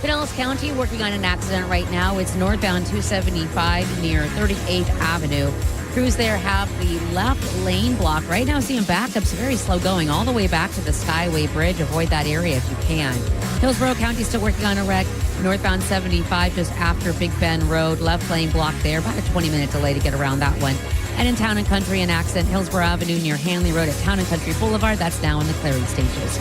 Pinellas County working on an accident right now. It's northbound 275 near 38th Avenue. Crews there have the left lane blocked. Right now, seeing backups very slow going all the way back to the Skyway Bridge. Avoid that area if you can. Hillsborough County still working on a wreck. Northbound 75 just after Big Bend Road. Left lane blocked there. About a 20-minute delay to get around that one. And in Town and Country, an accident. Hillsborough Avenue near Hanley Road at Town and Country Boulevard. That's now in the clearing stages.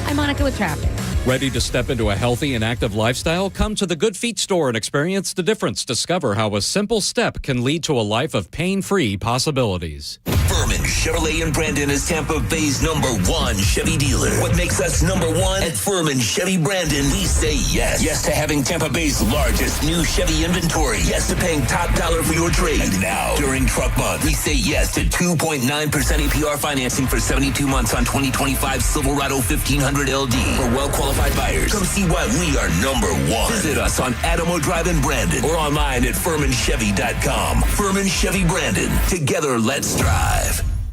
I'm Monica with traffic. Ready to step into a healthy and active lifestyle? Come to the Good Feet store and experience the difference. Discover how a simple step can lead to a life of pain-free possibilities. Furman Chevrolet in Brandon is Tampa Bay's #1 Chevy dealer. What makes us #1? At Furman Chevy Brandon, we say yes. Yes to having Tampa Bay's largest new Chevy inventory. Yes to paying top dollar for your trade. And now, during Truck Month, we say yes to 2.9% APR financing for 72 months on 2025 Silverado 1500 LD. For well-qualified buyers, come see why we are #1. Visit us on Adamo Drive in Brandon or online at FurmanChevy.com. Furman Chevy Brandon. Together, let's drive.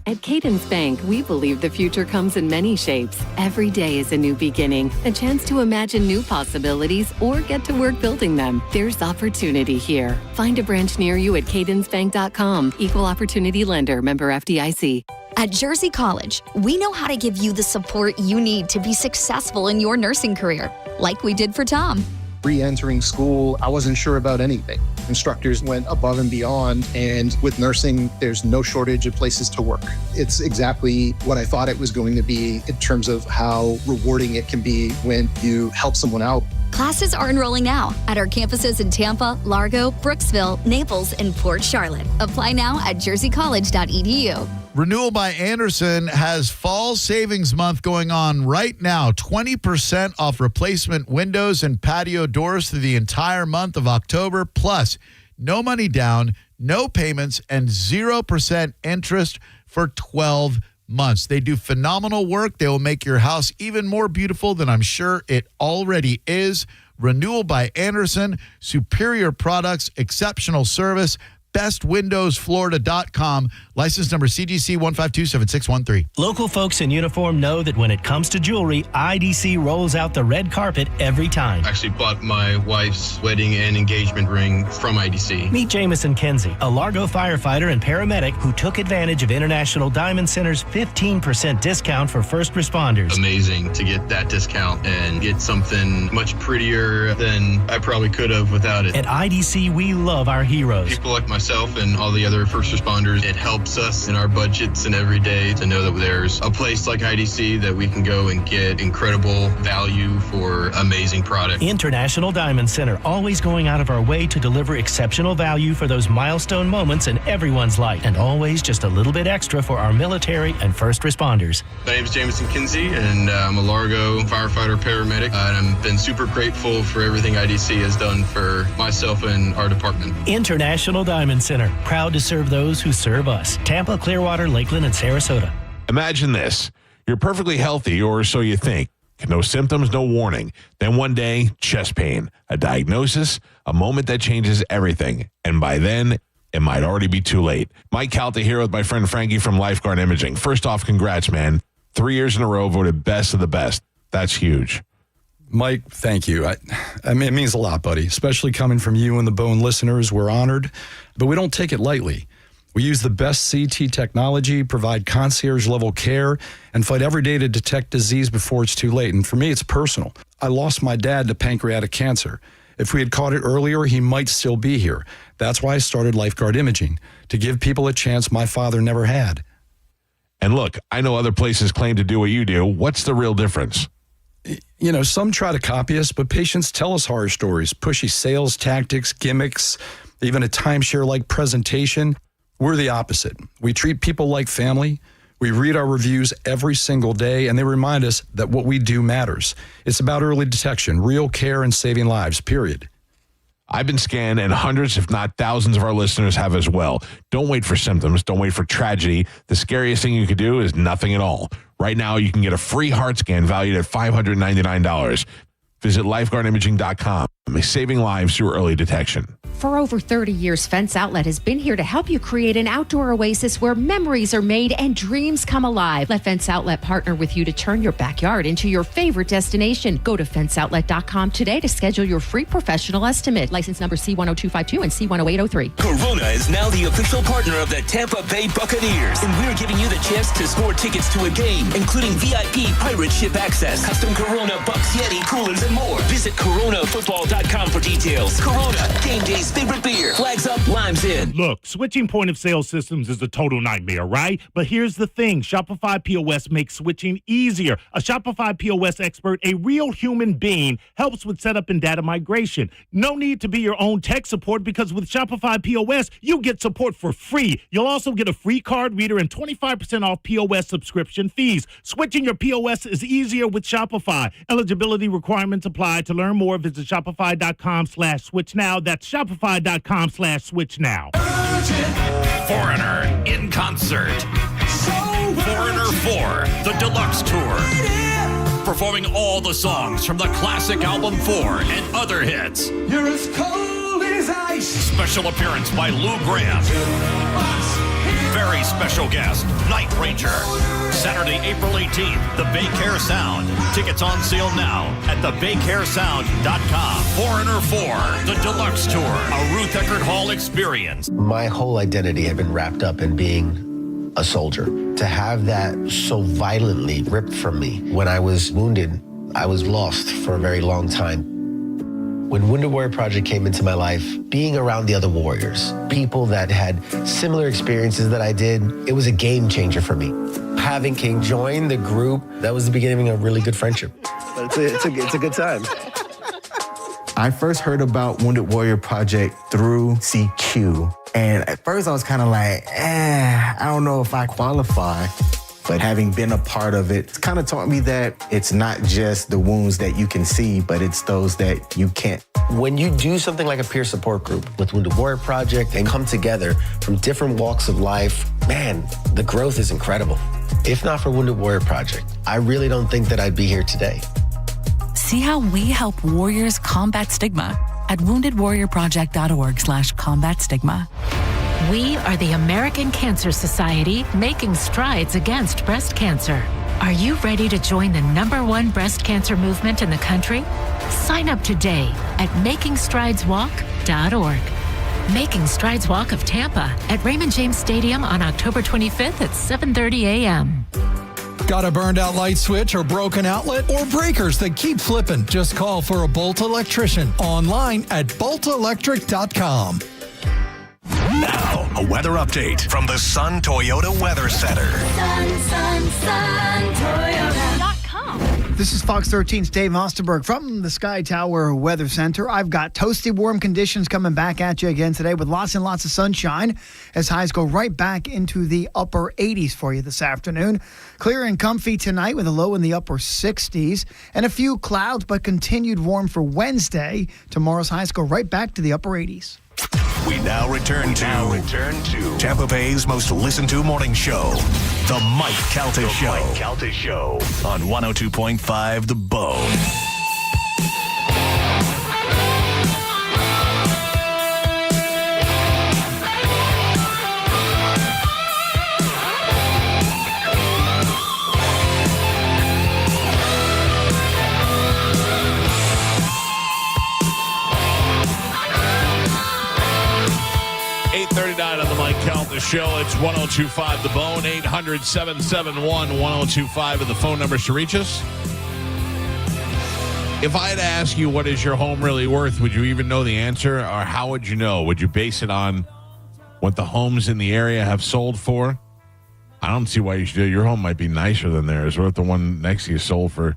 At Cadence Bank, we believe the future comes in many shapes. Every day is a new beginning, a chance to imagine new possibilities or get to work building them. There's opportunity here. Find a branch near you at cadencebank.com. Equal opportunity lender, member FDIC. At Jersey College, we know how to give you the support you need to be successful in your nursing career, like we did for Tom. Re-entering school, I wasn't sure about anything. Instructors went above and beyond, and with nursing, there's no shortage of places to work. It's exactly what I thought it was going to be in terms of how rewarding it can be when you help someone out. Classes are enrolling now at our campuses in Tampa, Largo, Brooksville, Naples, and Port Charlotte. Apply now at jerseycollege.edu. Renewal by Andersen has Fall Savings Month going on right now. 20% off replacement windows and patio doors through the entire month of October. Plus, no money down, no payments, and 0% interest for 12 months. They do phenomenal work. They will make your house even more beautiful than I'm sure it already is. Renewal by Andersen, superior products, exceptional service. bestwindowsflorida.com. License number CGC 1527613. Local folks in uniform know that when it comes to jewelry, IDC rolls out the red carpet every time. I actually bought my wife's wedding and engagement ring from IDC. Meet Jamison Kinsey, a Largo firefighter and paramedic who took advantage of International Diamond Center's 15% discount for first responders. Amazing to get that discount and get something much prettier than I probably could have without it. At IDC, we love our heroes. People like myself and all the other first responders, it helps us in our budgets and every day to know that there's a place like IDC that we can go and get incredible value for amazing product. International Diamond Center, always going out of our way to deliver exceptional value for those milestone moments in everyone's life, and always just a little bit extra for our military and first responders. My name is Jamison Kinsey, and I'm a Largo firefighter paramedic, and I've been super grateful for everything IDC has done for myself and our department. International Diamond Center, proud to serve those who serve us. Tampa, Clearwater, Lakeland, and Sarasota. Imagine this. You're perfectly healthy, or so you think. No symptoms, no warning. Then one day, chest pain. A diagnosis, a moment that changes everything. And by then, it might already be too late. Mike Calta here with my friend Frankie from Lifeguard Imaging. First off, congrats, man. 3 years in a row, voted best of the best. That's huge. Mike, thank you. I mean, it means a lot, buddy, especially coming from you and the Bone listeners. We're honored, but we don't take it lightly. We use the best CT technology, provide concierge-level care, and fight every day to detect disease before it's too late. And for me, it's personal. I lost my dad to pancreatic cancer. If we had caught it earlier, he might still be here. That's why I started Lifeguard Imaging, to give people a chance my father never had. And look, I know other places claim to do what you do. What's the real difference? You know, some try to copy us, but patients tell us horror stories, pushy sales tactics, gimmicks, even a timeshare-like presentation. We're the opposite. We treat people like family. We read our reviews every single day, and they remind us that what we do matters. It's about early detection, real care, and saving lives, period. I've been scanned, and hundreds, if not thousands, of our listeners have as well. Don't wait for symptoms. Don't wait for tragedy. The scariest thing you could do is nothing at all. Right now, you can get a free heart scan valued at $599. Visit lifeguardimaging.com. Saving lives through early detection. For over 30 years, Fence Outlet has been here to help you create an outdoor oasis where memories are made and dreams come alive. Let Fence Outlet partner with you to turn your backyard into your favorite destination. Go to fenceoutlet.com today to schedule your free professional estimate. License number C10252 and C10803. Corona is now the official partner of the Tampa Bay Buccaneers, and we're giving you the chance to score tickets to a game, including VIP pirate ship access, custom Corona Bucks Yeti coolers, and more. Visit coronafootball.com for details. Corona, game day's favorite beer. Flags up, limes in. Look, switching point of sale systems is a total nightmare, right? But here's the thing. Shopify POS makes switching easier. A Shopify POS expert, a real human being, helps with setup and data migration. No need to be your own tech support, because with Shopify POS, you get support for free. You'll also get a free card reader and 25% off POS subscription fees. Switching your POS is easier with Shopify. Eligibility requirements apply. To learn more, visit shopify.com/switch now. That's shopify.com/switch now. Foreigner in concert. Foreigner 4, the deluxe tour. Performing all the songs from the classic album 4 and other hits. You're as cold as ice. Special appearance by Lou Graham. very special guest, Night Ranger. Saturday, April 18th, the Bay Care Sound. Tickets on sale now at thebaycaresound.com. Foreigner 4, the Deluxe Tour, a Ruth Eckerd Hall experience. My whole identity had been wrapped up in being a soldier. To have that so violently ripped from me when I was wounded, I was lost for a very long time. When Wounded Warrior Project came into my life, being around the other warriors, people that had similar experiences that I did, it was a game changer for me. Having King join the group, that was the beginning of a really good friendship. It's a good time. I first heard about Wounded Warrior Project through CQ. And at first I was kind of like, I don't know if I qualify. But having been a part of it, it's kind of taught me that it's not just the wounds that you can see, but it's those that you can't. When you do something like a peer support group with Wounded Warrior Project and come together from different walks of life, man, the growth is incredible. If not for Wounded Warrior Project, I really don't think that I'd be here today. See how we help warriors combat stigma at woundedwarriorproject.org/combat stigma. We are the American Cancer Society, making strides against breast cancer. Are you ready to join the #1 breast cancer movement in the country? Sign up today at makingstrideswalk.org. Making Strides Walk of Tampa at Raymond James Stadium on October 25th at 7:30 a.m. Got a burned out light switch or broken outlet or breakers that keep flipping? Just call for a Bolt electrician online at boltelectric.com. Now, a weather update from the Sun Toyota Weather Center. Sun Toyota.com. This is Fox 13's Dave Osterberg from the Sky Tower Weather Center. I've got toasty warm conditions coming back at you again today with lots and lots of sunshine as highs go right back into the upper 80s for you this afternoon. Clear and comfy tonight with a low in the upper 60s and a few clouds, but continued warm for Wednesday. Tomorrow's highs go right back to the upper 80s. We now return to Tampa Bay's most listened to morning show, The Mike Calta Show. On 102.5 The Bone. On the Mike Calta Show. It's 102.5 The Bone, 800-771-1025 are the phone numbers to reach us. If I had to ask you what is your home really worth, would you even know the answer? Or how would you know? Would you base it on what the homes in the area have sold for? I don't see why you should do it. Your home might be nicer than theirs. What if the one next to you sold for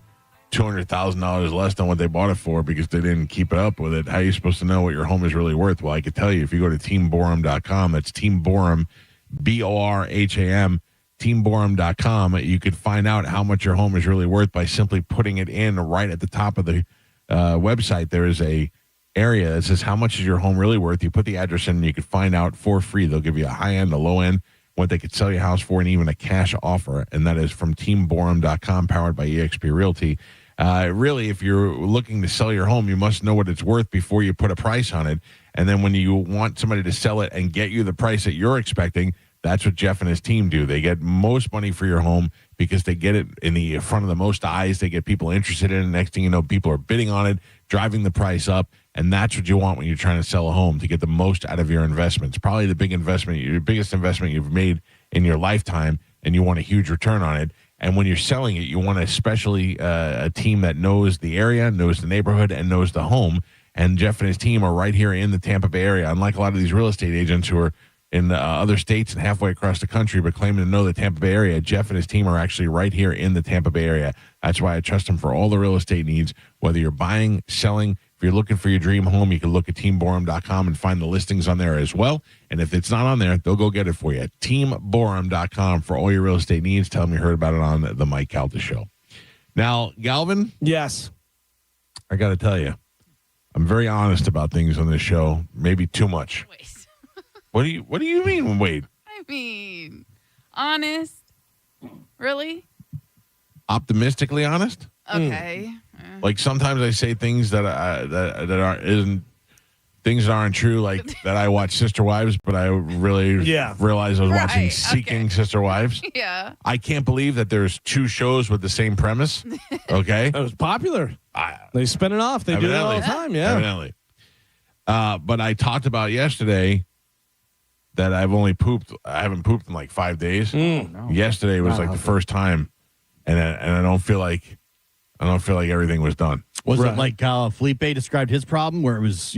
$200,000 less than what they bought it for because they didn't keep it up with it? How are you supposed to know what your home is really worth? Well, I could tell you if you go to teamborum.com, that's Team Borum, BORHAM, teamborum.com, you could find out how much your home is really worth by simply putting it in right at the top of the website. There is a area that says how much is your home really worth. You put the address in and you can find out for free. They'll give you a high end, a low end, what they could sell your house for, and even a cash offer. And that is from teamborum.com, powered by eXp Realty. Really, if you're looking to sell your home, you must know what it's worth before you put a price on it. And then when you want somebody to sell it and get you the price that you're expecting, that's what Jeff and his team do. They get most money for your home because they get it in the front of the most eyes. They get people interested in it. Next thing you know, people are bidding on it, driving the price up. And that's what you want when you're trying to sell a home, to get the most out of your investments. Probably the biggest investment you've made in your lifetime, and you want a huge return on it. And when you're selling it, you want especially a team that knows the area, knows the neighborhood, and knows the home. And Jeff and his team are right here in the Tampa Bay area. Unlike a lot of these real estate agents who are in other states and halfway across the country but claiming to know the Tampa Bay area, Jeff and his team are actually right here in the Tampa Bay area. That's why I trust them for all the real estate needs, whether you're buying, selling. If you're looking for your dream home, you can look at teamborum.com and find the listings on there as well. And if it's not on there, they'll go get it for you. Teamborum.com for all your real estate needs. Tell them you heard about it on the Mike Calta Show. Now, Galvin? Yes. I got to tell you, I'm very honest about things on this show. Maybe too much. Wait. What do you mean, wait? I mean, honest? Really? Optimistically honest? Okay. Like sometimes I say things that isn't things that aren't true, like that I watch Sister Wives, but I really realized I was watching Seeking Sister Wives. Yeah. I can't believe that there's 2 shows with the same premise. Okay. It was popular. They spin it off. They do it all the time. Yeah. Evidently. But I talked about yesterday that I haven't pooped in like 5 days. Yesterday was like the first time, and I don't feel like everything was done. Was it like Felipe described his problem, where it was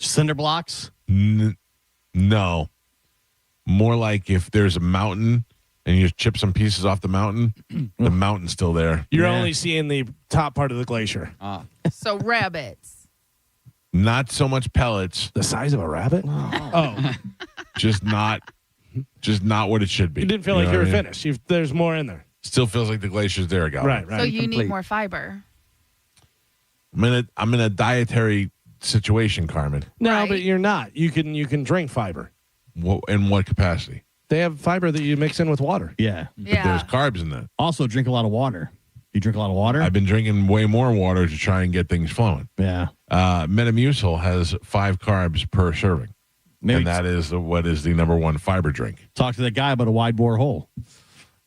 cinder blocks? No, more like if there's a mountain and you just chip some pieces off the mountain, the mountain's still there. You're only seeing the top part of the glacier. So rabbits. Not so much pellets. The size of a rabbit? Oh. Just not what it should be. You didn't feel like you were finished. There's more in there. Still feels like the glacier's there, guy. Right. So you need more fiber. I'm in a dietary situation, Carmen. No, but you're not. You can drink fiber. In what capacity? They have fiber that you mix in with water. Yeah. But there's carbs in that. Also, drink a lot of water. You drink a lot of water? I've been drinking way more water to try and get things flowing. Yeah. Metamucil has 5 carbs per serving. Maybe and that is what is the number 1 fiber drink. Talk to that guy about a wide bore hole.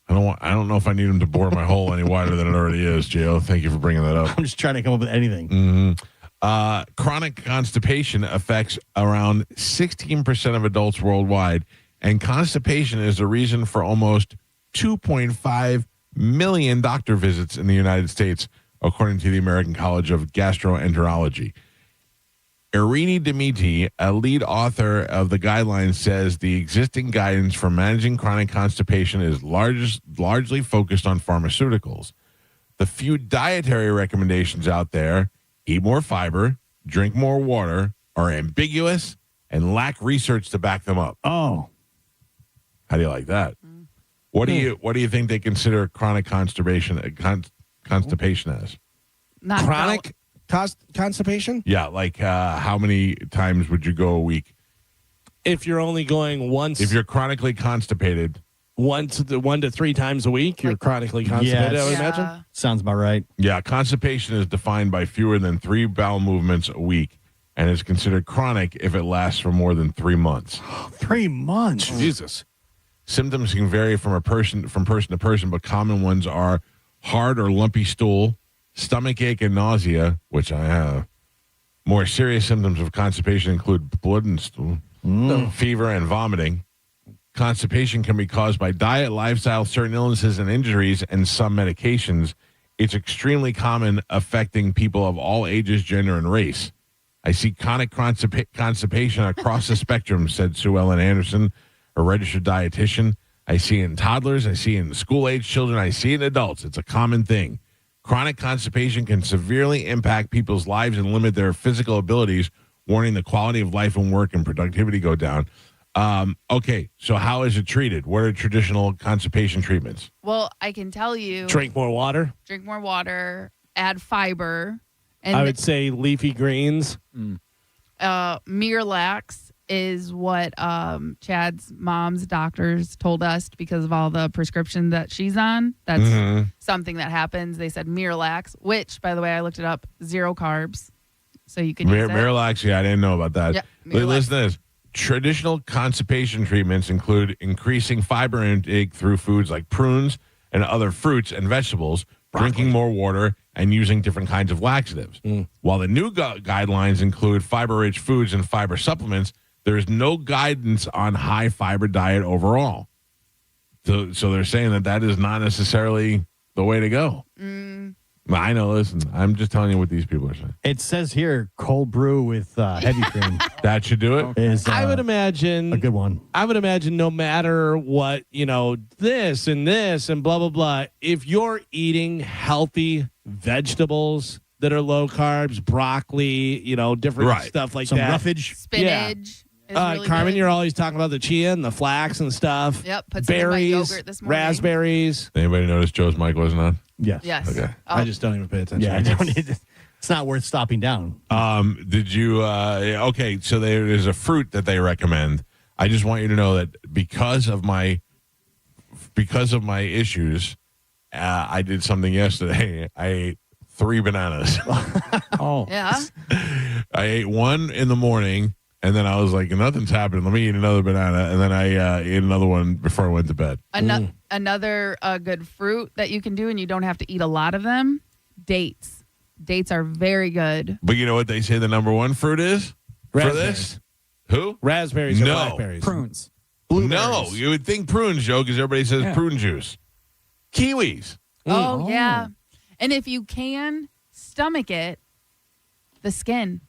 I don't know if I need him to bore my hole any wider than it already is, Gio. Thank you for bringing that up. I'm just trying to come up with anything. Mm-hmm. Chronic constipation affects around 16% of adults worldwide, and constipation is the reason for almost 2.5 million doctor visits in the United States, according to the American College of Gastroenterology. Irini Demeti, a lead author of the guidelines, says the existing guidance for managing chronic constipation is largely focused on pharmaceuticals. The few dietary recommendations out there, eat more fiber, drink more water, are ambiguous and lack research to back them up. Oh. How do you like that? What do you think they consider chronic constipation as? Not chronic constipation? Yeah, like how many times would you go a week? If you're only going once. If you're chronically constipated. 1 to 3 times a week, you're chronically constipated, I would imagine. Sounds about right. Yeah, constipation is defined by fewer than 3 bowel movements a week and is considered chronic if it lasts for more than 3 months. 3 months? Jesus. Symptoms can vary from person to person, but common ones are hard or lumpy stool, stomach ache and nausea, which I have. More serious symptoms of constipation include blood and stool, fever, and vomiting. Constipation can be caused by diet, lifestyle, certain illnesses and injuries, and some medications. It's extremely common, affecting people of all ages, gender, and race. I see chronic constipation across the spectrum, said Sue Ellen Anderson, a registered dietitian. I see it in toddlers. I see it in school-age children. I see it in adults. It's a common thing. Chronic constipation can severely impact people's lives and limit their physical abilities, warning the quality of life and work and productivity go down. Okay, so how is it treated? What are traditional constipation treatments? Well, I can tell you. Drink more water. Drink more water. Add fiber. And I would say leafy greens. Miralax is what Chad's mom's doctors told us because of all the prescription that she's on. That's something that happens. They said Miralax, which, by the way, I looked it up, 0 carbs. So you can use it. Miralax, yeah, I didn't know about that. Yep, Listen to this. Traditional constipation treatments include increasing fiber intake through foods like prunes and other fruits and vegetables, drinking more water, and using different kinds of laxatives. While the new guidelines include fiber-rich foods and fiber supplements, there is no guidance on high fiber diet overall. So they're saying that is not necessarily the way to go. I know. Listen, I'm just telling you what these people are saying. It says here cold brew with heavy cream. That should do it. Is I would imagine a good one. I would imagine no matter what, this and blah, blah, blah. If you're eating healthy vegetables that are low carbs, broccoli, different stuff like Some that. roughage. Spinach. Really Carmen, good. you're always talking about the chia and the flax and stuff. Yep. Put some berries, in my yogurt this morning. raspberries. Anybody notice Joe's mic wasn't on? Yes. Okay. I just don't even pay attention. Yeah, I don't need it. It's not worth stopping down. Did you? Okay, so there is a fruit that they recommend. I just want you to know that because of my issues, I did something yesterday. I ate 3 bananas. Oh. Yeah. I ate one in the morning, and then I was like, nothing's happening. Let me eat another banana, and then I ate another one before I went to bed. Another good fruit that you can do, and you don't have to eat a lot of them, dates. Dates are very good. But you know what they say the number one fruit is for this? Who? Raspberries or No. blackberries. Prunes. No, you would think prunes, Joe, because everybody says prune juice. Kiwis. Oh, yeah. And if you can stomach it, the skin.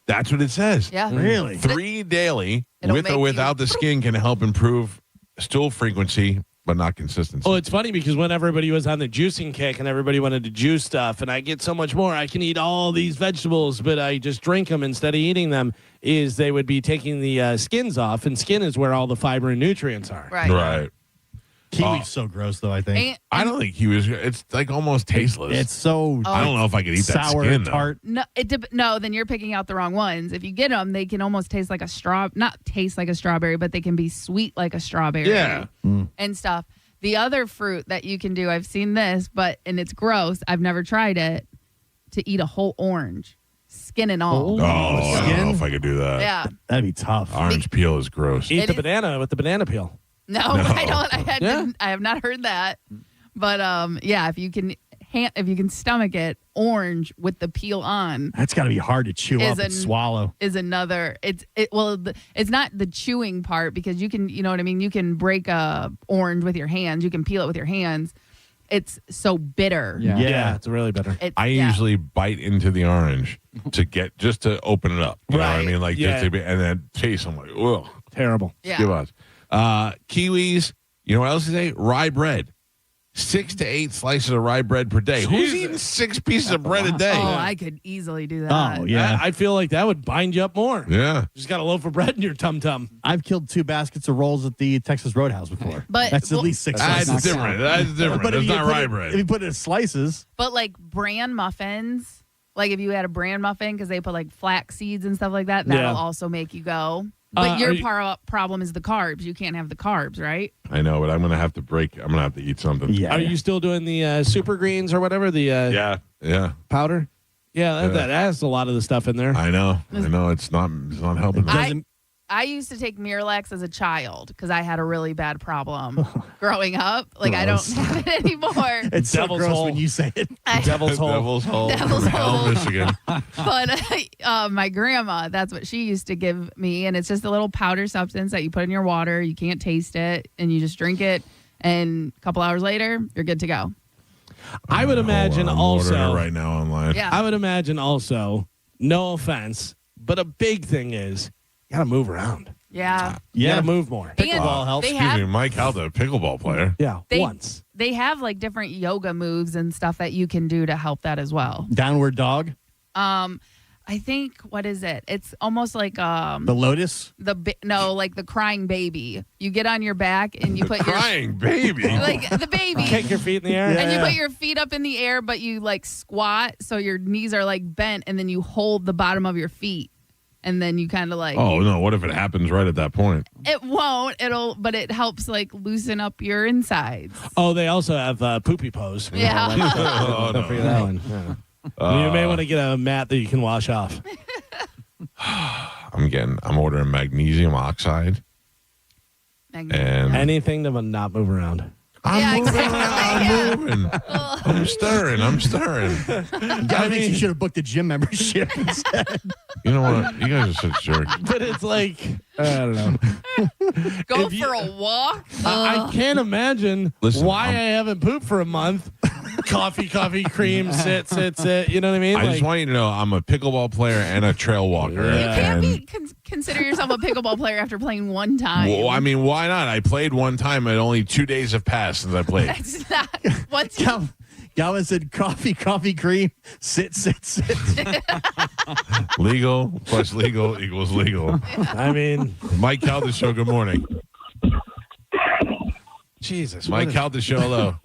That's what it says. Yeah. Really? 3 daily, It'll with make or you- without the skin, can help improve stool frequency, but not consistency. Well, it's funny because when everybody was on the juicing kick and everybody wanted to juice stuff, and I get so much more, I can eat all these vegetables, but I just drink them instead of eating them, is they would be taking the skins off, and skin is where all the fiber and nutrients are. Right. Kiwi's so gross, though, I think. I don't think kiwis. It's like almost tasteless. It's so I don't know if I could eat that sour, skin, though. tart. No, then you're picking out the wrong ones. If you get them, they can almost taste like a not taste like a strawberry, but they can be sweet like a strawberry. Yeah. And stuff. The other fruit that you can do, I've seen this, and it's gross. I've never tried it, to eat a whole orange, skin and all. Oh, I don't know if I could do that. Yeah. That'd be tough. Orange peel is gross. Eat the banana with the banana peel. No, I don't. I have not heard that. But yeah, if you can stomach it, orange with the peel on. That's got to be hard to chew up and swallow. Is another. It's not the chewing part, because you can, you know what I mean. You can break a orange with your hands. You can peel it with your hands. It's so bitter. Yeah, it's really bitter. I usually bite into the orange just to open it up. You know what I mean? Like just to be, and then taste. I'm like, ugh, terrible. Yeah. Give us. Kiwis. You know what else they say? Rye bread. 6 to 8 slices of rye bread per day. Who's eating 6 pieces of bread a day? Oh, I could easily do that. Oh, yeah. I feel like that would bind you up more. Yeah. Just got a loaf of bread in your tum-tum. I've killed 2 baskets of rolls at the Texas Roadhouse before. But- that's at least 6 slices. That's different. That's different. But That's if you not put rye it- bread. If you put it in slices. But like bran muffins, like if you had a bran muffin, because they put like flax seeds and stuff like that, that'll also make you go. But your problem is the carbs. You can't have the carbs, right? I know, but I'm going to have to break. I'm going to have to eat something. Yeah. Are you still doing the super greens or whatever? The Yeah. powder? Yeah, that has a lot of the stuff in there. I know. It's not helping. I used to take Miralax as a child because I had a really bad problem growing up. Like, I don't have it anymore. It's so gross when you say it. Devil's Hole. Devil's Hole. Devil's from Hell, Hole. Michigan. But my grandma, that's what she used to give me. And it's just a little powder substance that you put in your water. You can't taste it. And you just drink it. And a couple hours later, you're good to go. I would imagine I'm ordering also. it right now online. Yeah. I would imagine also, no offense, but a big thing is you got to move around. Yeah. You got to move more. Pickleball helps. Excuse me, Mike Calta, a pickleball player. Yeah, They- once. They have like different yoga moves and stuff that you can do to help that as well. Downward dog. I think, what is it? It's almost like The lotus. like the crying baby. You get on your back and you put Crying baby. like the baby. Kick your feet in the air. And you put your feet up in the air, but you like squat, so your knees are like bent, and then you hold the bottom of your feet, and then you kind of like. Oh no! What if it happens right at that point? It won't. But it helps like loosen up your insides. Oh, they also have poopy pose. Yeah. Oh, Don't forget that one. Yeah. You may want to get a mat that you can wash off. I'm ordering magnesium oxide. And Anything to not move around. I'm moving. I'm stirring. I think you should have booked a gym membership instead. You know what? You guys are such jerks. But it's like, I don't know. Go for a walk. I can't imagine why I haven't pooped for a month. Coffee, cream, sit. You know what I mean? I just want you to know I'm a pickleball player and a trail walker. You can't consider yourself a pickleball player after playing one time. Well, I mean, why not? I played one time and only 2 days have passed since I played. That's not what's Galvin said coffee, cream, sit. Legal plus legal equals legal. I mean, Mike Calta Show, good morning. Jesus. Mike Calta Show, hello.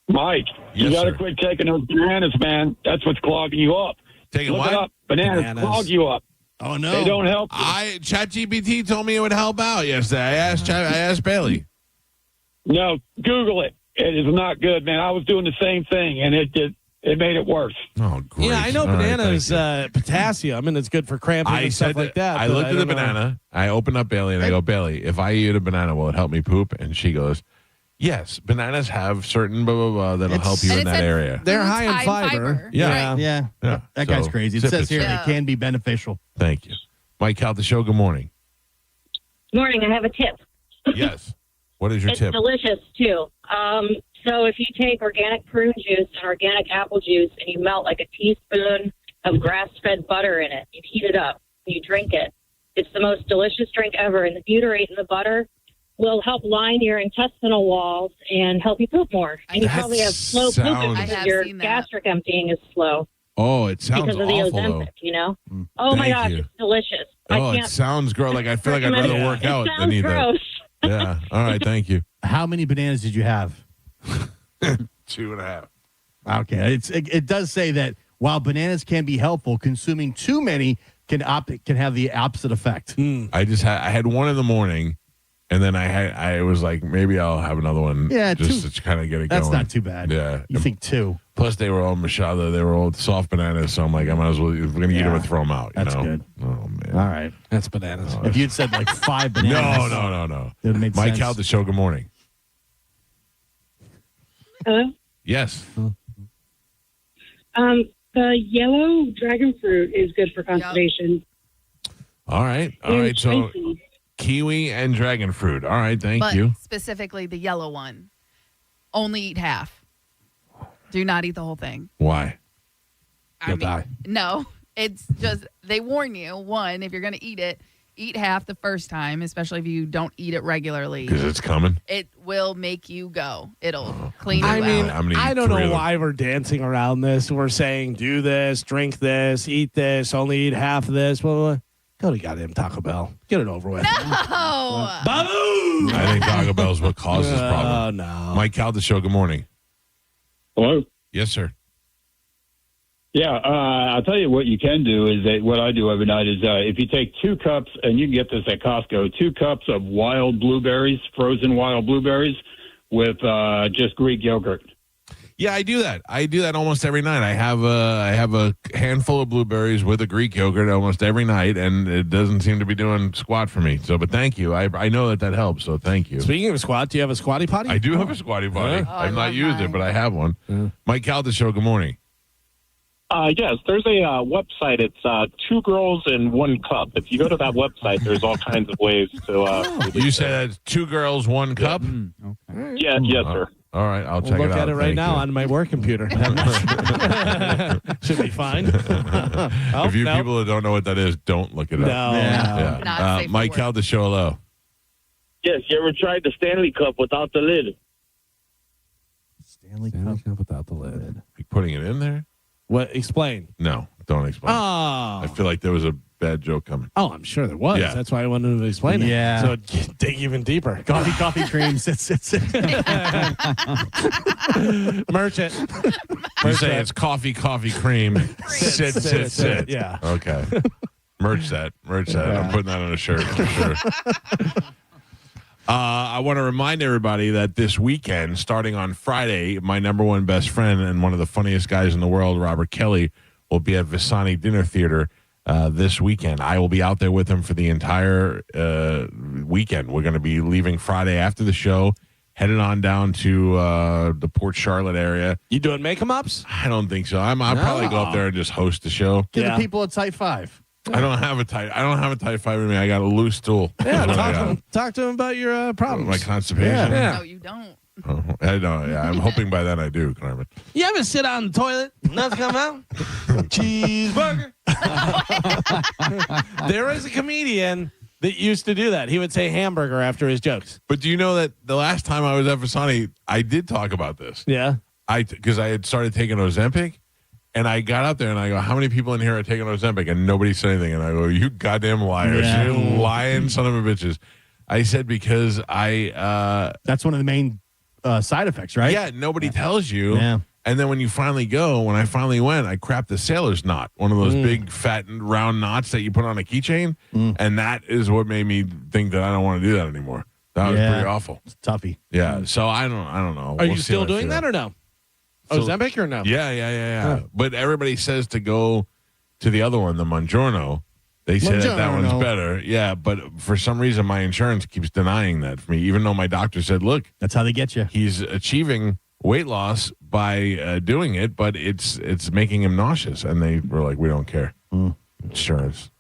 Mike, Yes, you got to sir. quit taking those bananas, man. That's what's clogging you up. Taking Look what? it up. Bananas clog you up. Oh no, They don't help you. ChatGPT told me it would help out yesterday. I asked Bailey. No, Google it. It is not good, man. I was doing the same thing, and It made it worse. Oh, great. Yeah, I know All right, banana is thank you. potassium, and it's good for cramping and stuff like that. I but looked at the don't know. banana. I opened up Bailey and I go, Bailey, if I eat a banana, will it help me poop? And she goes, yes, bananas have certain blah, blah, blah that'll help you in that area. They're high in high fiber. Yeah. Yeah. That guy's So, crazy. It sip says it, here sir. they can be beneficial. Thank you. Mike Calta Show, good morning. Morning. I have a tip. Yes. What is your It's tip? delicious too. So if you take organic prune juice and organic apple juice and you melt like a teaspoon of grass-fed butter in it, you heat it up, and you drink it. It's the most delicious drink ever. And the butyrate in the butter will help line your intestinal walls and help you poop more. And you That probably have slow sounds- pooping because your gastric emptying is slow Oh, it sounds because of the awful, Ozempic, though. you know? Oh, my Thank gosh, you. it's delicious. Oh, I it can't sounds gross. Like, I feel like I'd recommend rather it. work It out than sounds eat gross. that. Yeah. All right. Thank you. How many bananas did you have? 2.5. Okay. It does say that while bananas can be helpful, consuming too many can have the opposite effect. I had one in the morning, and then I was like, maybe I'll have another one. Yeah, just to kind of get it That's going. not too bad. Yeah. You think two? Plus, they were all machado. They were all soft bananas, so I'm like, I might as well. If we're gonna eat them and throw them out. That's good. Oh man. All right. That's bananas. If you'd said like 5 bananas. No. It would have made Mike sense. Calta Show, good morning. Hello? Yes. The yellow dragon fruit is good for constipation. All right. All And right. So spicy. kiwi and dragon fruit. All right. Thank but you. specifically the yellow one. Only eat half. Do not eat the whole thing. Why? You'll die. No, it's just they warn you. One, if you're going to eat half the first time, especially if you don't eat it regularly. Because it's coming. It will make you go. It'll clean you I mean, out. I'm gonna I eat don't 3 of know them. why we're dancing around this. We're saying do this, drink this, eat this, only eat half of this. Blah, blah, blah. Go to goddamn Taco Bell. Get it over with. No. Babu! I think Taco Bell's what causes this problem. Oh, no. Mike Calta Show, good morning. Hello? Yes, sir. Yeah, I'll tell you what you can do is that what I do every night is if you take 2 cups, and you can get this at Costco, 2 cups of wild blueberries, frozen wild blueberries, with just Greek yogurt. Yeah, I do that. I do that almost every night. I have a handful of blueberries with a Greek yogurt almost every night, and it doesn't seem to be doing squat for me. So, but thank you. I know that helps. So, thank you. Speaking of squat, do you have a squatty potty? I do have a squatty potty. Yeah. I've not used it, but I have one. Mike Calta Show, good morning. Yes, there's a website. It's 2 girls in 1 cup. If you go to that website, there's all kinds of ways to. You said that's 2 girls, 1 cup? Yeah, yes, sir. All right, I'll We'll check look it out. at it right Thank now you. on my work computer. Should be fine. If you people that don't know what that is, don't look it up. No. Yeah. Not safe for Mike work. Calta Show, hello. Yes, you ever tried the Stanley Cup without the lid? Stanley Cup without the lid. You putting it in there? What? Explain. No, don't explain. Oh. I feel like there was a bad joke coming. Oh, I'm sure there was. Yeah. That's why I wanted to explain it. Yeah. So dig even deeper. Coffee cream. Sit. Merch it. You say it's coffee, cream, sit. Yeah. Okay. Merch that. I'm putting that on a shirt for sure. I want to remind everybody that this weekend, starting on Friday, my number one best friend and one of the funniest guys in the world, Robert Kelly, will be at Visani Dinner Theater this weekend. I will be out there with him for the entire weekend. We're going to be leaving Friday after the show, headed on down to the Port Charlotte area. You doing make-em-ups? I don't think so. I'll probably go up there and just host the show. Give the people a tight 5. I don't have a tight 5 with me. I got a loose stool. Yeah, That's what I got. talk to him about your problems. My constipation. Yeah. No, you don't. Oh, I know. Yeah, I'm hoping by then I do, Carmen. You ever sit on the toilet? Nothing come out? Cheeseburger. There is a comedian that used to do that. He would say hamburger after his jokes. But do you know that the last time I was at Visani, I did talk about this. Yeah. Because I had started taking Ozempic, and I got up there and I go, "How many people in here are taking Ozempic?" And nobody said anything. And I go, "You goddamn liars! Yeah. You lying son of a bitches!" I said because that's one of the main side effects, right? Yeah, nobody tells you. Yeah. And then when I finally went, I crapped the sailor's knot, one of those big, fat, and round knots that you put on a keychain. And that is what made me think that I don't want to do that anymore. That was pretty awful. It's toughy. Yeah. So I don't know. Are you still doing that or no? Ozempic or no? Yeah. But everybody says to go to the other one, the Mongiorno. They say that one's better. Yeah, but for some reason, my insurance keeps denying that for me, even though my doctor said, look. That's how they get you. He's achieving weight loss by doing it, but it's making him nauseous. And they were like, we don't care. Insurance.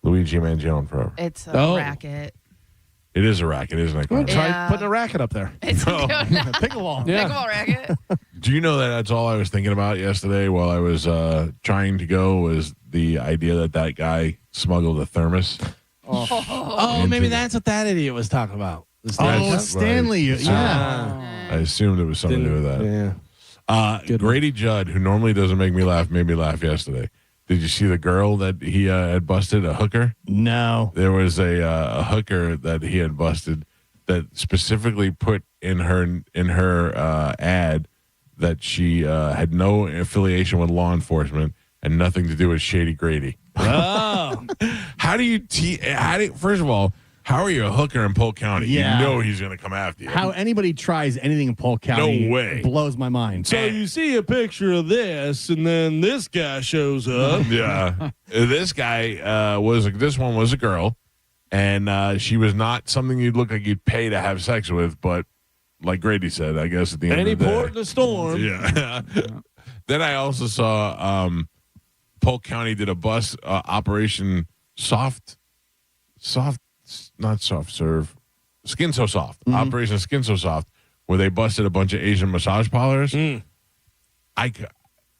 Luigi Mangione forever. It's a racket. It is a racket, isn't it? Try putting a racket up there. It's a pickleball. Yeah. Pickleball racket. Do you know that that's all I was thinking about yesterday while I was trying to go was the idea that guy smuggled a thermos? Maybe that's what that idiot was talking about. Stanley. Right. Yeah. I assumed it was something to do with that. Yeah. Grady Judd, who normally doesn't make me laugh, made me laugh yesterday. Did you see the girl that he had busted, a hooker? No. There was a hooker that he had busted that specifically put in her ad that she had no affiliation with law enforcement and nothing to do with Shady Grady. Oh. How do you first of all, how are you a hooker in Polk County? Yeah. You know he's going to come after you. How anybody tries anything in Polk County No way. blows my mind. So you see a picture of this, and then this guy shows up. Yeah. This guy this one was a girl, and she was not something you'd look like you'd pay to have sex with, but like Grady said, I guess at the end Any of the day. port in the storm. Yeah. Then I also saw Polk County did a bus operation not soft serve, Skin So Soft. Operation Skin So Soft, where they busted a bunch of Asian massage parlors. I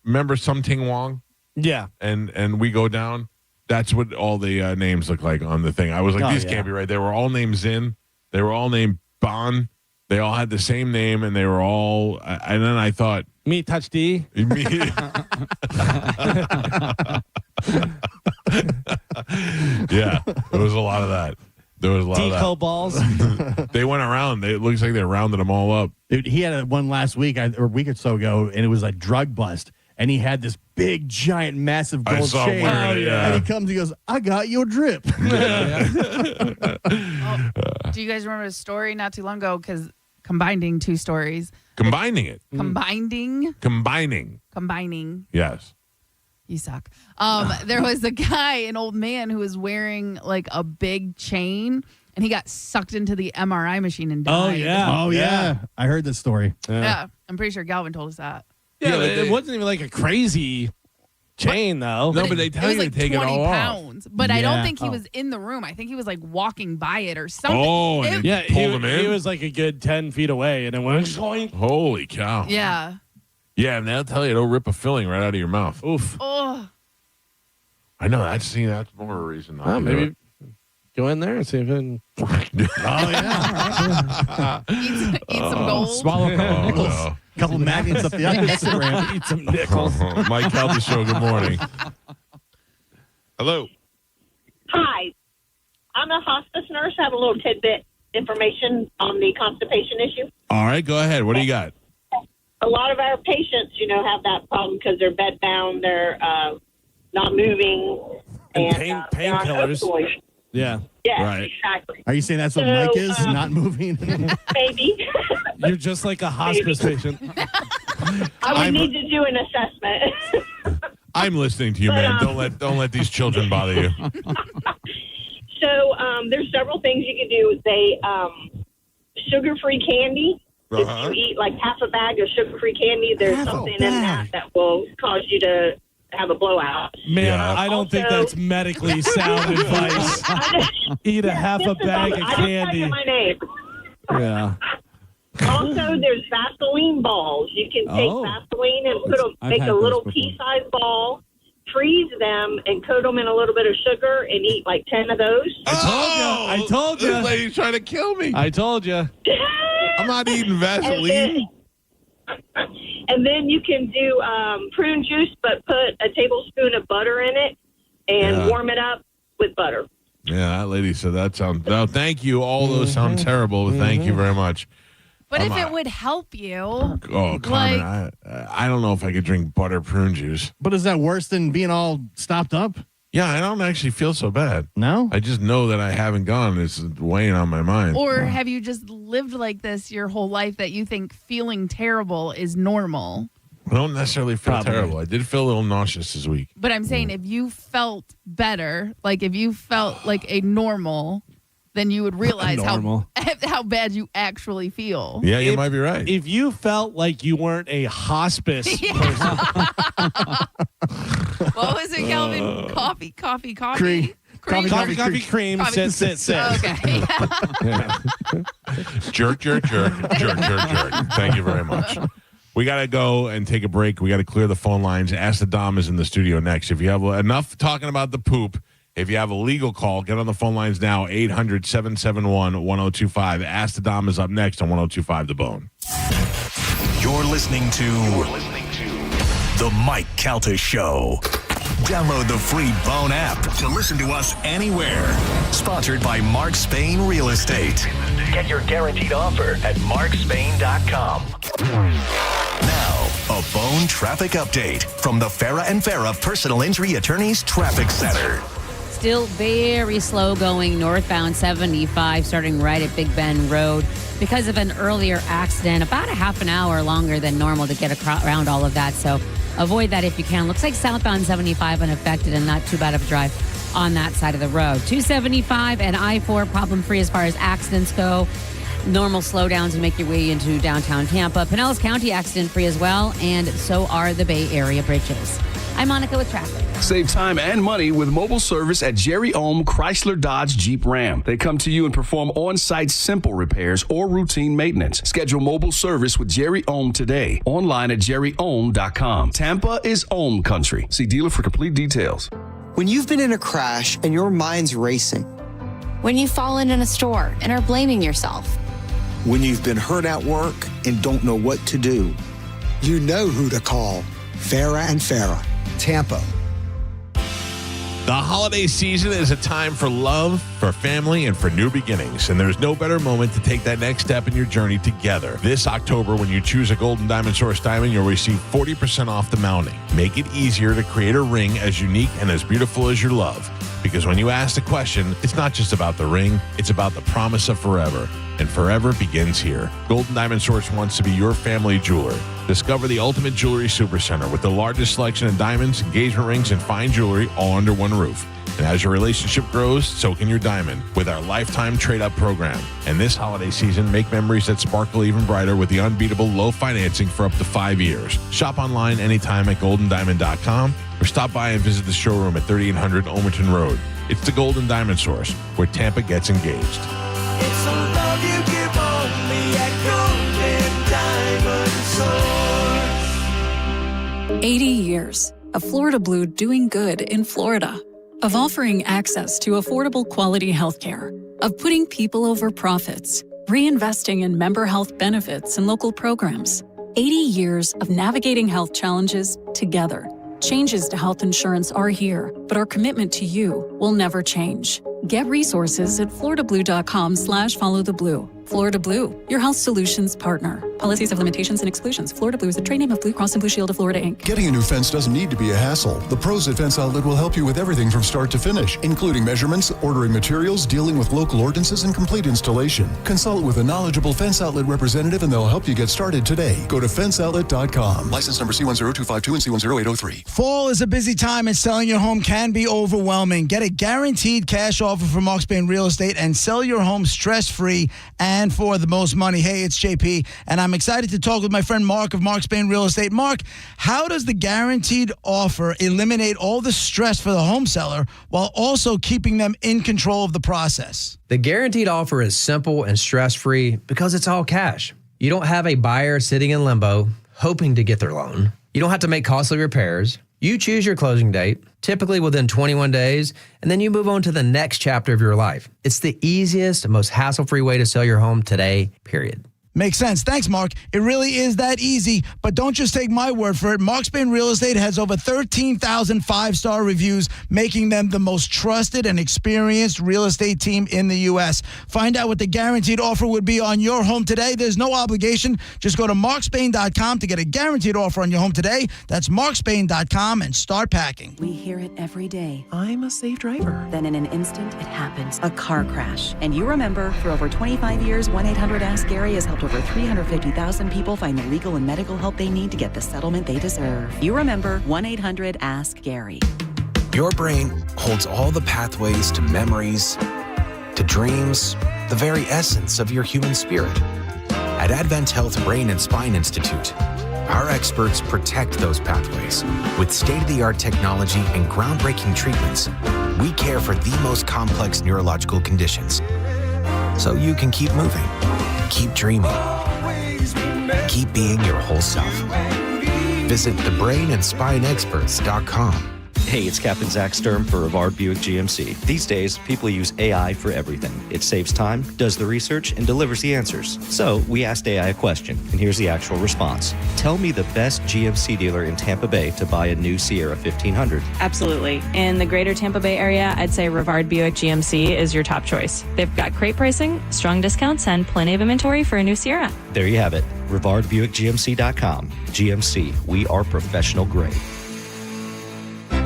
remember Some Ting Wong. Yeah. And we go down. That's what all the names look like on the thing. I was like, these can't be right. They were all named Zin. They were all named Bon. They all had the same name, and they were all. And then I thought, Me Touch D. Yeah, there was a lot of that. There was a lot Deco of that. balls. They went around. It looks like they rounded them all up. Dude, he had one last week or a week or so ago, and it was a drug bust. And he had this big, giant, massive I gold saw chain. one, yeah. And he comes, he goes, I got your drip. Do you guys remember a story not too long ago? Because combining two stories. Combining it. Combining. Yes. You suck. There was a guy, an old man, who was wearing like a big chain, and he got sucked into the MRI machine and died. Oh, yeah. I heard this story. Yeah. I'm pretty sure Galvin told us that. Yeah, but it wasn't even like a crazy chain, though. No, but they tell you like to take it 20 all pounds. But I don't think he was in the room. I think he was like walking by it or something. Oh, and yeah, pulled him in? He was like a good 10 feet away, and it went. Holy cow. Yeah. Yeah, and they'll tell you it'll rip a filling right out of your mouth. Oof. Oh. I know. That's more of a reason not to do Maybe it. go in there and see if it. Eat some gold. Swallow a couple nickels. Couple magnets up the Instagram. Eat some nickels. Mike Calta Show, good morning. Hello. Hi. I'm a hospice nurse. I have a little tidbit information on the constipation issue. All right, go ahead. What do you got? A lot of our patients, have that problem because they're bedbound, they're not moving, and painkillers. Yeah. Yeah, right. Exactly. Are you saying that's what Mike is? Not moving? Maybe. You're just like a hospice patient. I would need to do an assessment. I'm listening to you, man. Don't let these children bother you. So there's several things you can do. They sugar-free candy. If you eat like half a bag of sugar-free candy, there's something in that will cause you to have a blowout. Man, I don't think that's medically sound advice. Eat a half a bag of candy. I didn't tell you my name. Yeah. Also, there's Vaseline balls. You can take Vaseline and make a little pea-sized ball, freeze them, and coat them in a little bit of sugar and eat like 10 of those. I told you. This lady's trying to kill me. I told you. I'm not eating Vaseline. And then you can do prune juice, but put a tablespoon of butter in it and warm it up with butter. Yeah, that lady said that sounds. No, thank you. All those sound terrible, but thank you very much. But if it would help you. Oh, Carmen, I don't know if I could drink butter prune juice. But is that worse than being all stopped up? Yeah, I don't actually feel so bad. No? I just know that I haven't gone. It's weighing on my mind. Or have you just lived like this your whole life that you think feeling terrible is normal? I don't necessarily feel Probably. terrible. I did feel a little nauseous this week. But I'm saying if you felt better, like if you felt like a normal, then you would realize Normal. how bad you actually feel. Yeah, you might be right. If you felt like you weren't a hospice person, What was it, Calvin? Coffee. Coffee, cream, sit. Okay. Jerk. Thank you very much. We got to go and take a break. We got to clear the phone lines. Ask the Dom is in the studio next. If you have enough talking about the poop, if you have a legal call, get on the phone lines now. 800-771-1025. Ask the Dom is up next on 1025 The Bone. You're listening to The Mike Calta Show. Download the free Bone app to listen to us anywhere. Sponsored by Mark Spain Real Estate. Get your guaranteed offer at markspain.com. Now, a Bone traffic update from the Farah and Farah Personal Injury Attorneys Traffic Center. Still very slow going northbound 75, starting right at Big Bend Road because of an earlier accident. About a half an hour longer than normal to get around all of that. So avoid that if you can. Looks like southbound 75 unaffected and not too bad of a drive on that side of the road. 275 and I-4 problem-free as far as accidents go. Normal slowdowns to make your way into downtown Tampa. Pinellas County accident-free as well, and so are the Bay Area bridges. I'm Monica with traffic. Save time and money with mobile service at Jerry Ohm Chrysler Dodge Jeep Ram. They come to you and perform on-site simple repairs or routine maintenance. Schedule mobile service with Jerry Ohm today. Online at jerryohm.com. Tampa is Ohm country. See dealer for complete details. When you've been in a crash and your mind's racing. When you've fallen in a store and are blaming yourself. When you've been hurt at work and don't know what to do. You know who to call. Farah and Farah. Tampa. The holiday season is a time for love, for family, and for new beginnings. And there's no better moment to take that next step in your journey together. This October, when you choose a Golden Diamond Source diamond, you'll receive 40% off the mounting. Make it easier to create a ring as unique and as beautiful as your love. Because when you ask the question, it's not just about the ring, it's about the promise of forever. And forever begins here. Golden Diamond Source wants to be your family jeweler. Discover the ultimate jewelry supercenter with the largest selection of diamonds, engagement rings, and fine jewelry all under one roof. And as your relationship grows, so can your diamond with our lifetime trade-up program. And this holiday season, make memories that sparkle even brighter with the unbeatable low financing for up to 5 years. Shop online anytime at goldendiamond.com or stop by and visit the showroom at 3800 Omerton Road. It's the Golden Diamond Source, where Tampa gets engaged. It's the love you give only at Golden Diamond Source. 80 years of Florida Blue doing good in Florida. Of offering access to affordable quality health care. Of putting people over profits. Reinvesting in member health benefits and local programs. 80 years of navigating health challenges together. Changes to health insurance are here, but our commitment to you will never change. Get resources at floridablue.com/followtheblue. Florida Blue, your health solutions partner. Policies have limitations and exclusions. Florida Blue is the trade name of Blue Cross and Blue Shield of Florida, Inc. Getting a new fence doesn't need to be a hassle. The pros at Fence Outlet will help you with everything from start to finish, including measurements, ordering materials, dealing with local ordinances, and complete installation. Consult with a knowledgeable Fence Outlet representative and they'll help you get started today. Go to fenceoutlet.com. License number C10252 and C10803. Fall is a busy time and selling your home can be overwhelming. Get a guaranteed cash offer from Mark Spain Real Estate and sell your home stress-free and for the most money. Hey, it's JP, and I'm excited to talk with my friend Mark of Mark Spain Real Estate. Mark, how does the guaranteed offer eliminate all the stress for the home seller while also keeping them in control of the process? The guaranteed offer is simple and stress-free because it's all cash. You don't have a buyer sitting in limbo hoping to get their loan. You don't have to make costly repairs. You choose your closing date, typically within 21 days, and then you move on to the next chapter of your life. It's the easiest, most hassle-free way to sell your home today, period. Makes sense. Thanks, Mark. It really is that easy, but don't just take my word for it. Mark Spain Real Estate has over 13,000 five-star reviews, making them the most trusted and experienced real estate team in the U.S. Find out what the guaranteed offer would be on your home today. There's no obligation. Just go to markspain.com to get a guaranteed offer on your home today. That's markspain.com and start packing. We hear it every day. I'm a safe driver. Then in an instant, it happens. A car crash. And you remember, for over 25 years, 1-800-ASK-GARY has helped over 350,000 people find the legal and medical help they need to get the settlement they deserve. You remember 1-800-ASK-GARY. Your brain holds all the pathways to memories, to dreams, the very essence of your human spirit. At Advent Health Brain and Spine Institute, our experts protect those pathways. With state-of-the-art technology and groundbreaking treatments, we care for the most complex neurological conditions. So you can keep moving, keep dreaming, keep being your whole self. Visit thebrainandspineexperts.com. Hey, it's Captain Zach Sturm for Rivard Buick GMC. These days, people use AI for everything. It saves time, does the research, and delivers the answers. So we asked AI a question, and here's the actual response. Tell me the best GMC dealer in Tampa Bay to buy a new Sierra 1500. Absolutely. In the greater Tampa Bay area, I'd say Rivard Buick GMC is your top choice. They've got great pricing, strong discounts, and plenty of inventory for a new Sierra. There you have it. RivardBuickGMC.com. GMC, we are professional grade.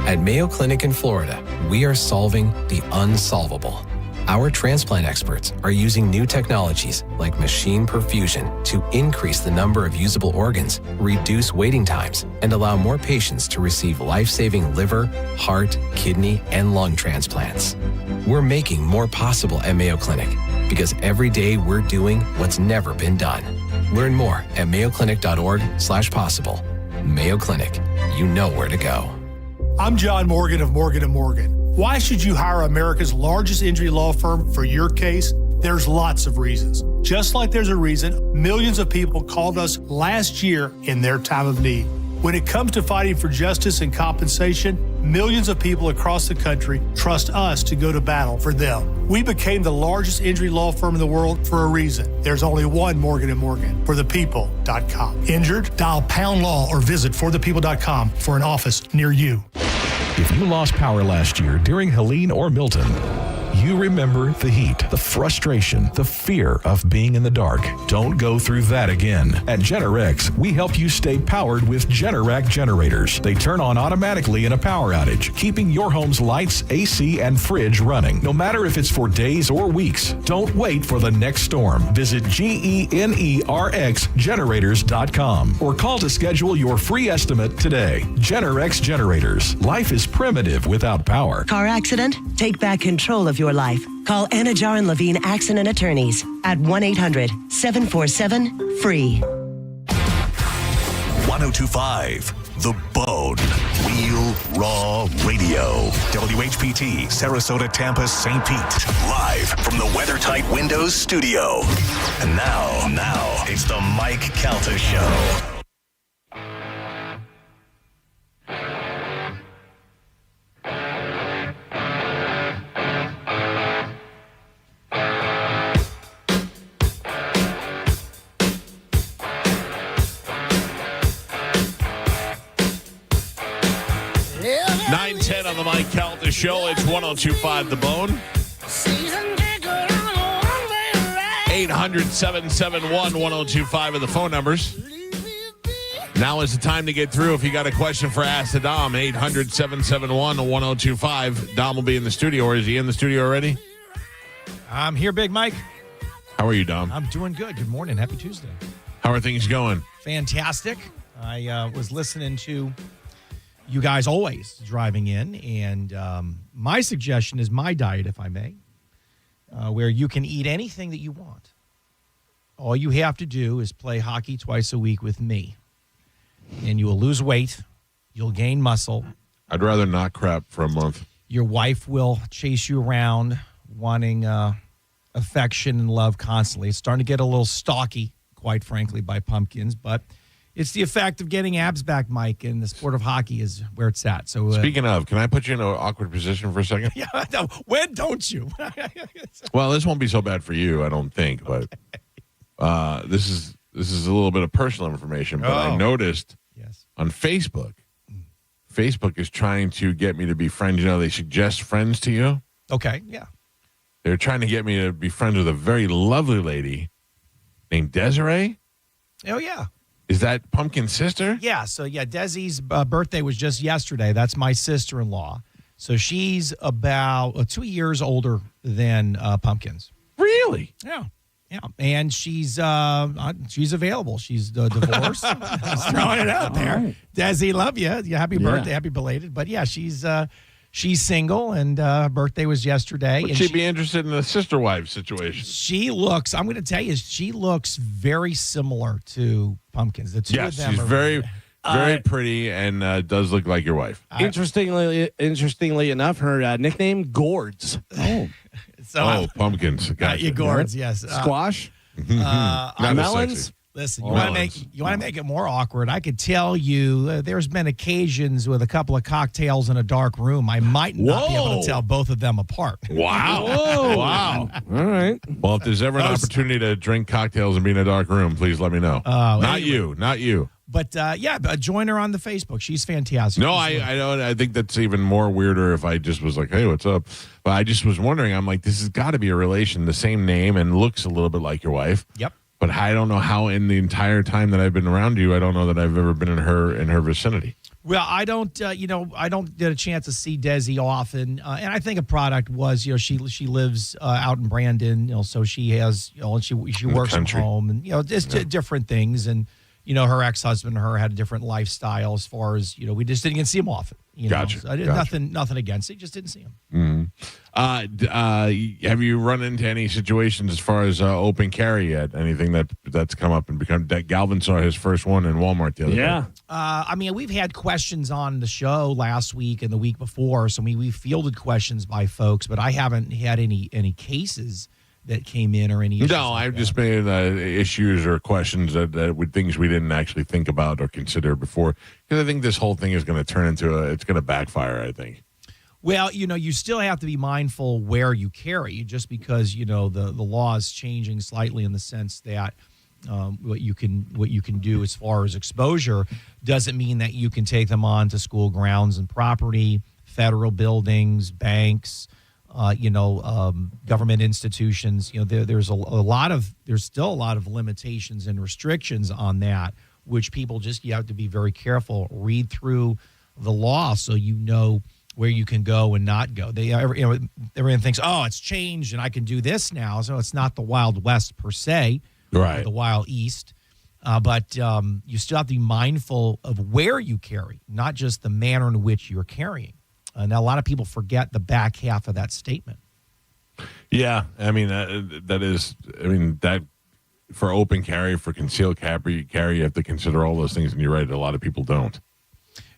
At Mayo Clinic in Florida, we are solving the unsolvable. Our transplant experts are using new technologies like machine perfusion to increase the number of usable organs, reduce waiting times, and allow more patients to receive life-saving liver, heart, kidney, and lung transplants. We're making more possible at Mayo Clinic because every day we're doing what's never been done. Learn more at mayoclinic.org/possible. Mayo Clinic, you know where to go. I'm John Morgan of Morgan & Morgan. Why should you hire America's largest injury law firm for your case? There's lots of reasons. Just like there's a reason millions of people called us last year in their time of need. When it comes to fighting for justice and compensation, millions of people across the country trust us to go to battle for them. We became the largest injury law firm in the world for a reason. There's only one Morgan & Morgan, forthepeople.com. Injured? Dial #law or visit forthepeople.com for an office near you. If you lost power last year during Helene or Milton, you remember the heat, the frustration, the fear of being in the dark. Don't go through that again. At Generac, we help you stay powered with Generac generators. They turn on automatically in a power outage, keeping your home's lights, AC, and fridge running, no matter if it's for days or weeks. Don't wait for the next storm. Visit GENERXgenerators.com or call to schedule your free estimate today. Generac Generators. Life is primitive without power. Car accident? Take back control of your life. Call Anna Jar and Levine Accident Attorneys at 1-800-747-FREE. 1025 The Bone. Real Raw Radio. WHPT, Sarasota, Tampa, St. Pete. Live from the WeatherTight Windows studio. And now, it's the Mike Calta Show. On the Mike Calta Show, it's 1025 The Bone. 800-771-1025 are the phone numbers. Now is the time to get through. If you got a question for Ask the Dom, 800-771-1025. Dom will be in the studio, or is he in the studio already? I'm here, Big Mike. How are you, Dom? I'm doing good. Good morning. Happy Tuesday. How are things going? Fantastic. I was listening to you guys always driving in, and my suggestion is my diet, if I may, where you can eat anything that you want. All you have to do is play hockey twice a week with me, and you will lose weight. You'll gain muscle. I'd rather not crap for a month. Your wife will chase you around wanting affection and love constantly. It's starting to get a little stalky, quite frankly, by pumpkins, but it's the effect of getting abs back, Mike, and the sport of hockey is where it's at. So, speaking of, can I put you in an awkward position for a second? Yeah, no, when don't you? Well, this won't be so bad for you, I don't think, but this is a little bit of personal information. But I noticed on Facebook, Facebook is trying to get me to be friends. You know, they suggest friends to you. Okay, yeah. They're trying to get me to be friends with a very lovely lady named Desiree. Oh, yeah. Is that Pumpkin's sister? Yeah. So, Desi's birthday was just yesterday. That's my sister-in-law. So she's about 2 years older than Pumpkin's. Really? Yeah. Yeah, and she's available. She's divorced. Just throwing it out there. Right. Desi, love you. Happy birthday, happy belated. But yeah, she's single, and her birthday was yesterday. Would she be interested in a sister wife situation? She looks. I'm going to tell you, she looks very similar to Pumpkins. The two of them she's are very pretty and does look like your wife. Interestingly enough, her nickname Gourds. Pumpkins. Pumpkins. Got you, Gourds. Yes. Squash. Melons. Listen, you want to make it more awkward? I could tell you there's been occasions with a couple of cocktails in a dark room. I might not be able to tell both of them apart. Wow. Wow. All right. Well, if there's ever an opportunity to drink cocktails and be in a dark room, please let me know. Not you. But join her on the Facebook. She's fantastic. No, I don't. I think that's even more weirder if I just was like, hey, what's up? But I just was wondering. I'm like, this has got to be a relation, the same name and looks a little bit like your wife. Yep. But I don't know how in the entire time that I've been around you, I don't know that I've ever been in her vicinity. Well, I don't get a chance to see Desi often, and I think a product was, she lives out in Brandon, so she has, and she works from home, and just different things, and her ex-husband and her had a different lifestyle as far as we just didn't get to see him often. Gotcha. So nothing against it, just didn't see him. Mm-hmm. Have you run into any situations as far as open carry yet? Anything that's come up and become that Galvin saw his first one in Walmart the other day? We've had questions on the show last week and the week before, so we fielded questions by folks, but I haven't had any cases that came in or any issues. No, I've just made issues or questions that with things we didn't actually think about or consider before, because I think this whole thing is going to turn into it's going to backfire, I think. Well, you still have to be mindful where you carry, just because the law is changing slightly in the sense that what you can do as far as exposure doesn't mean that you can take them on to school grounds and property, federal buildings, banks, government institutions. There's still a lot of limitations and restrictions on that, which people you have to be very careful. Read through the law so you know where you can go and not go. Everyone thinks, it's changed and I can do this now. So it's not the Wild West per se, right? The Wild East. But you still have to be mindful of where you carry, not just the manner in which you're carrying. Now, a lot of people forget the back half of that statement. Yeah, that for open carry, for concealed carry, you have to consider all those things, and you're right, a lot of people don't.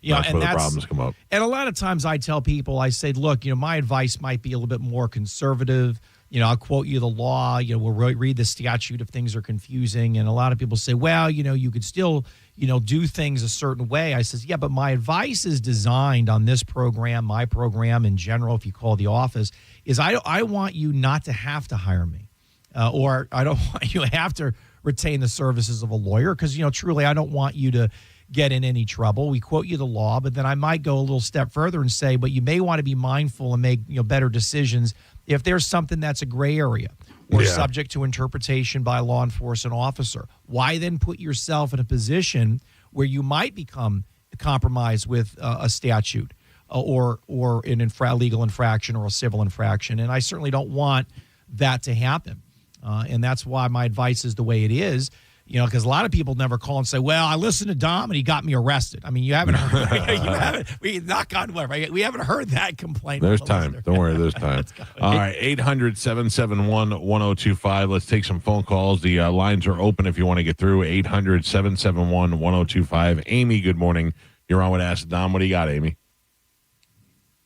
Yeah, that's where the problems come up. And a lot of times I tell people, I say, look, my advice might be a little bit more conservative. I'll quote you the law. We'll read the statute if things are confusing. And a lot of people say, well, you could still, do things a certain way. I says, yeah, but my advice is designed on this program, my program in general, if you call the office, is I want you not to have to hire me. Or I don't want you to have to retain the services of a lawyer because, truly, I don't want you to get in any trouble. We quote you the law, but then I might go a little step further and say, but you may want to be mindful and make better decisions if there's something that's a gray area or subject to interpretation by a law enforcement officer. Why then put yourself in a position where you might become compromised with a statute or an legal infraction or a civil infraction? And I certainly don't want that to happen. And that's why my advice is the way it is. Because a lot of people never call and say, well, I listened to Dom and he got me arrested. I mean, you haven't heard, knock on wood, right? We haven't heard that complaint. There's time. Don't worry, there's time. All right, 800-771-1025. Let's take some phone calls. The lines are open if you want to get through. 800-771-1025. Amy, good morning. You're on with Ask Dom. What do you got, Amy?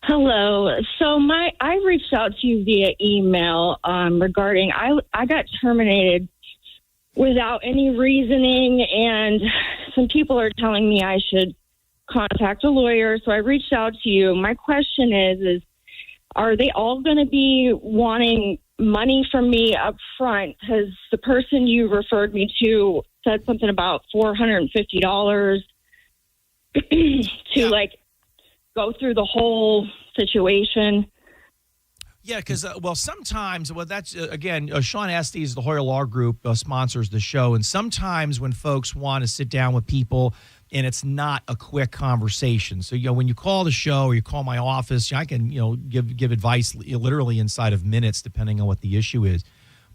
Hello. So I reached out to you via email regarding I got terminated without any reasoning, and some people are telling me I should contact a lawyer. So I reached out to you. My question is are they all going to be wanting money from me up front? Because the person you referred me to said something about $450 to go through the whole situation. Yeah, because, sometimes, that's, again, Sean Estes, the Hoyer Law Group, sponsors the show. And sometimes when folks want to sit down with people and it's not a quick conversation. So, when you call the show or you call my office, I can, give advice literally inside of minutes, depending on what the issue is.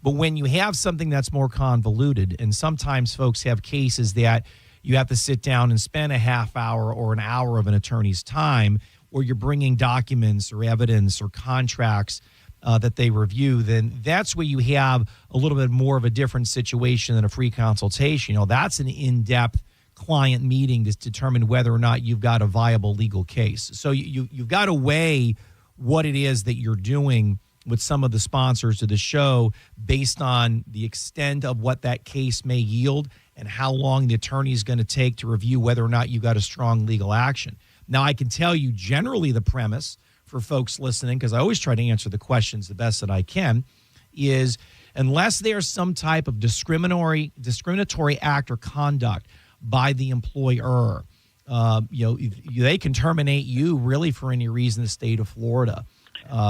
But when you have something that's more convoluted, and sometimes folks have cases that you have to sit down and spend a half hour or an hour of an attorney's time, or you're bringing documents or evidence or contracts that they review, then that's where you have a little bit more of a different situation than a free consultation. That's an in-depth client meeting to determine whether or not you've got a viable legal case. So you've got to weigh what it is that you're doing with some of the sponsors of the show based on the extent of what that case may yield and how long the attorney is going to take to review whether or not you got a strong legal action. Now, I can tell you generally the premise for folks listening, because I always try to answer the questions the best that I can, is unless there's some type of discriminatory act or conduct by the employer, they can terminate you really for any reason in the state of Florida.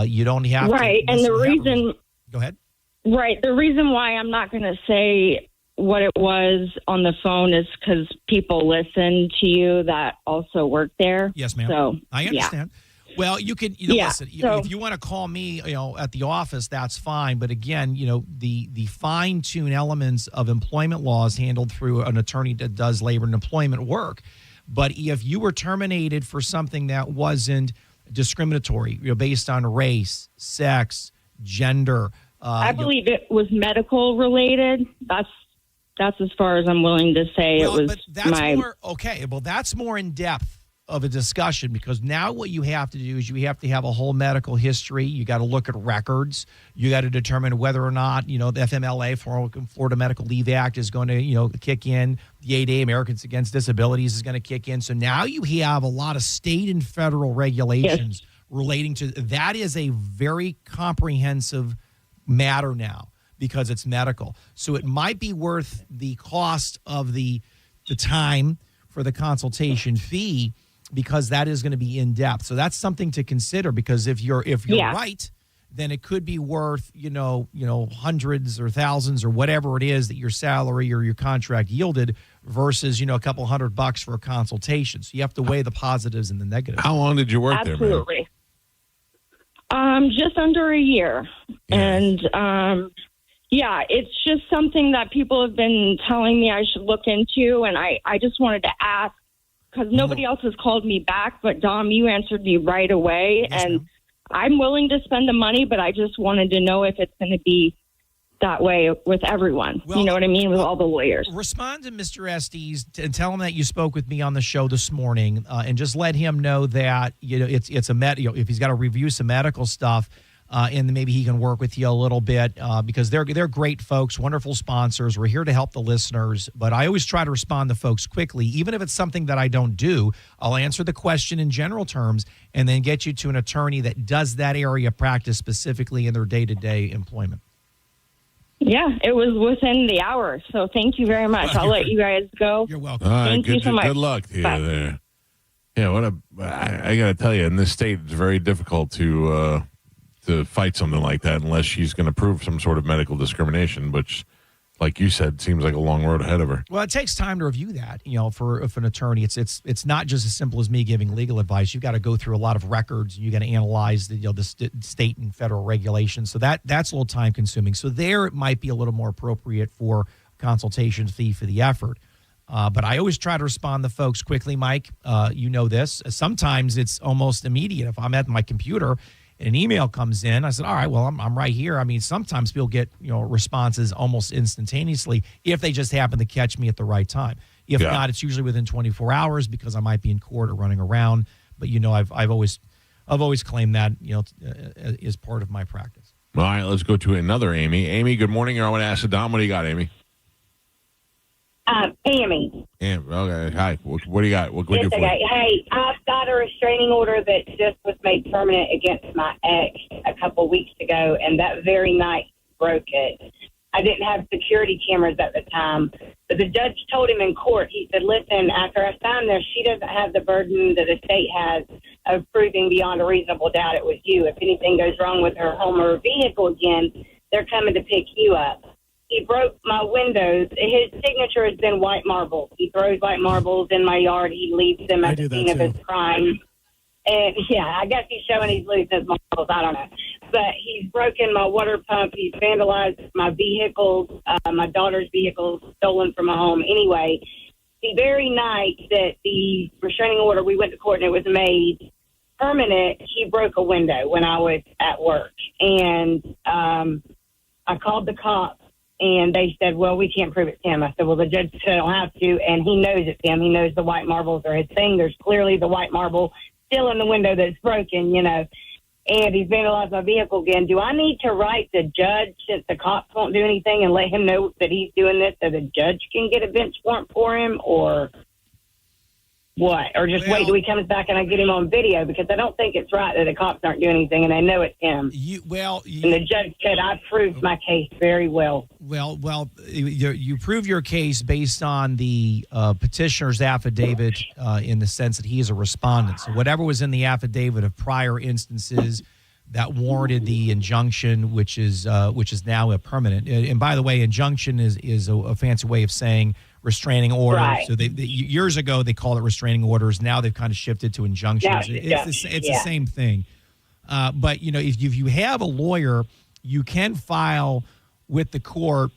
You don't have to. Right. And the reason. Go ahead. Right. The reason why I'm not going to say what it was on the phone is because people listen to you that also work there. Yes, ma'am. So I understand. Yeah. Well, you can, listen, if you want to call me, at the office, that's fine. But again, the fine-tune elements of employment law is handled through an attorney that does labor and employment work. But if you were terminated for something that wasn't discriminatory, based on race, sex, gender. I believe it was medical related. That's as far as I'm willing to say. Well, it was but that's more in depth of a discussion, because now what you have to do is you have to have a whole medical history. You got to look at records. You got to determine whether or not, the FMLA, Florida Medical Leave Act, is going to, kick in. The ADA, Americans Against Disabilities, is going to kick in. So now you have a lot of state and federal regulations relating to that. Is a very comprehensive matter now because it's medical. So it might be worth the cost of the time for the consultation fee, because that is going to be in depth. So that's something to consider, because if you're right, then it could be worth, hundreds or thousands or whatever it is that your salary or your contract yielded versus, a couple $100 for a consultation. So you have to weigh the positives and the negatives. How long did you work there, man? Absolutely. Just under a year. Yeah. And, it's just something that people have been telling me I should look into. And I just wanted to ask, because nobody else has called me back, but Dom, you answered me right away. Yes, and ma'am. I'm willing to spend the money, but I just wanted to know if it's going to be that way with everyone. Well, you know what I mean? With all the lawyers. Respond to Mr. Estes and tell him that you spoke with me on the show this morning, and just let him know that, it's if he's got to review some medical stuff, and maybe he can work with you a little bit, because they're great folks, wonderful sponsors. We're here to help the listeners, but I always try to respond to folks quickly. Even if it's something that I don't do, I'll answer the question in general terms and then get you to an attorney that does that area of practice specifically in their day-to-day employment. Yeah, it was within the hour, so thank you very much. I'll let you guys go. You're welcome. All right, thank you so much. Good luck to you there. Yeah, I got to tell you, in this state, it's very difficult to fight something like that unless she's going to prove some sort of medical discrimination, which, like you said, seems like a long road ahead of her. Well, it takes time to review that, for an attorney. It's not just as simple as me giving legal advice. You've got to go through a lot of records. You got to analyze the state and federal regulations. So that's a little time consuming. So there it might be a little more appropriate for consultation fee for the effort. But I always try to respond to folks quickly, Mike. You know this. Sometimes it's almost immediate. If I'm at my computer and an email comes in, I said, all right, well, I'm right here. I mean, sometimes people get, responses almost instantaneously if they just happen to catch me at the right time. If not, it's usually within 24 hours because I might be in court or running around. But, I've always claimed that, is part of my practice. All right, let's go to another Amy. Amy, good morning. You're on with Acid Dom. What do you got, Amy? Amy. Okay. Hi. What do you got? What can we do for you? Hey, I've got a restraining order that just was made permanent against my ex a couple weeks ago, and that very night broke it. I didn't have security cameras at the time, but the judge told him in court, he said, listen, after I signed this, she doesn't have the burden that the state has of proving beyond a reasonable doubt it was you. If anything goes wrong with her home or vehicle again, they're coming to pick you up. He broke my windows. His signature has been white marble. He throws white marbles in my yard. He leaves them at the scene of his crime. And, I guess he's showing he's losing his marbles. I don't know. but he's broken my water pump. He's vandalized my vehicles, my daughter's vehicles, stolen from my home. Anyway, the very night that the restraining order, we went to court and it was made permanent, he broke a window when I was at work. And I called the cops, and they said, well, we can't prove it's him. I said, well, the judge said I don't have to, and he knows it's him. He knows the white marbles are his thing. There's clearly the white marble still in the window that's broken, you know. And he's vandalized my vehicle again. Do I need to write the judge since the cops won't do anything and let him know that he's doing this so the judge can get a bench warrant for him, or what? Or just wait till he comes back and I get him on video? Because I don't think it's right that the cops aren't doing anything and they know it's him. And the judge said I proved my case very well. Well, you prove your case based on the petitioner's affidavit in the sense that he is a respondent. So whatever was in the affidavit of prior instances that warranted the injunction, which is now a permanent. And by the way, injunction is a fancy way of saying restraining order. Right. So they years ago they called it restraining orders. Now they've kind of shifted to injunctions. It's the same thing. But you know, if you have a lawyer, you can file with the court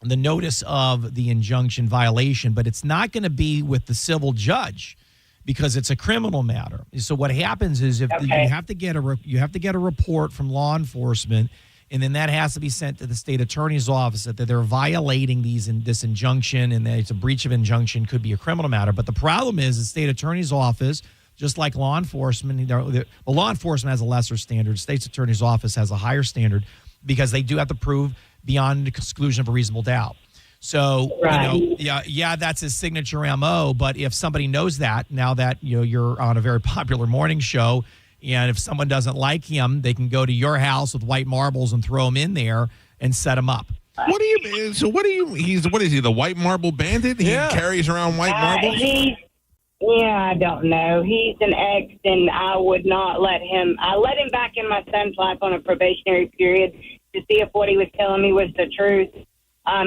the notice of the injunction violation, but it's not going to be with the civil judge because it's a criminal matter. So what happens is you have to get a report from law enforcement. And then that has to be sent to the state attorney's office that they're violating this injunction, and that it's a breach of injunction, could be a criminal matter. But the problem is the state attorney's office, just like law enforcement, law enforcement has a lesser standard. State's attorney's office has a higher standard because they do have to prove beyond the exclusion of a reasonable doubt. So, that's his signature MO. But if somebody knows that, now that you're on a very popular morning show, and if someone doesn't like him, they can go to your house with white marbles and throw him in there and set him up. What is he, the white marble bandit? He carries around white marbles? I don't know. He's an ex, and I would not let him. I let him back in my son's life on a probationary period to see if what he was telling me was the truth.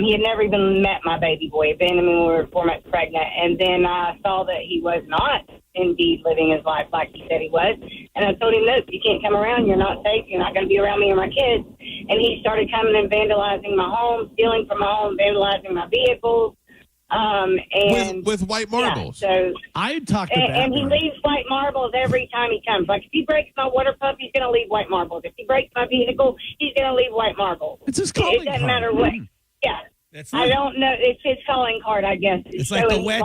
He had never even met my baby boy, abandoned me when we were 4 months pregnant. And then I saw that he was not indeed living his life like he said he was. And I told him, no, you can't come around. You're not safe. You're not going to be around me or my kids. And he started coming and vandalizing my home, stealing from my home, vandalizing my vehicles. With white marbles. So I talked to and he leaves white marbles every time he comes. Like if he breaks my water pump, he's going to leave white marbles. If he breaks my vehicle, he's going to leave white marbles. It's his calling It doesn't card. matter what. Yeah. I don't know. It's his calling card, I guess. It's like the wet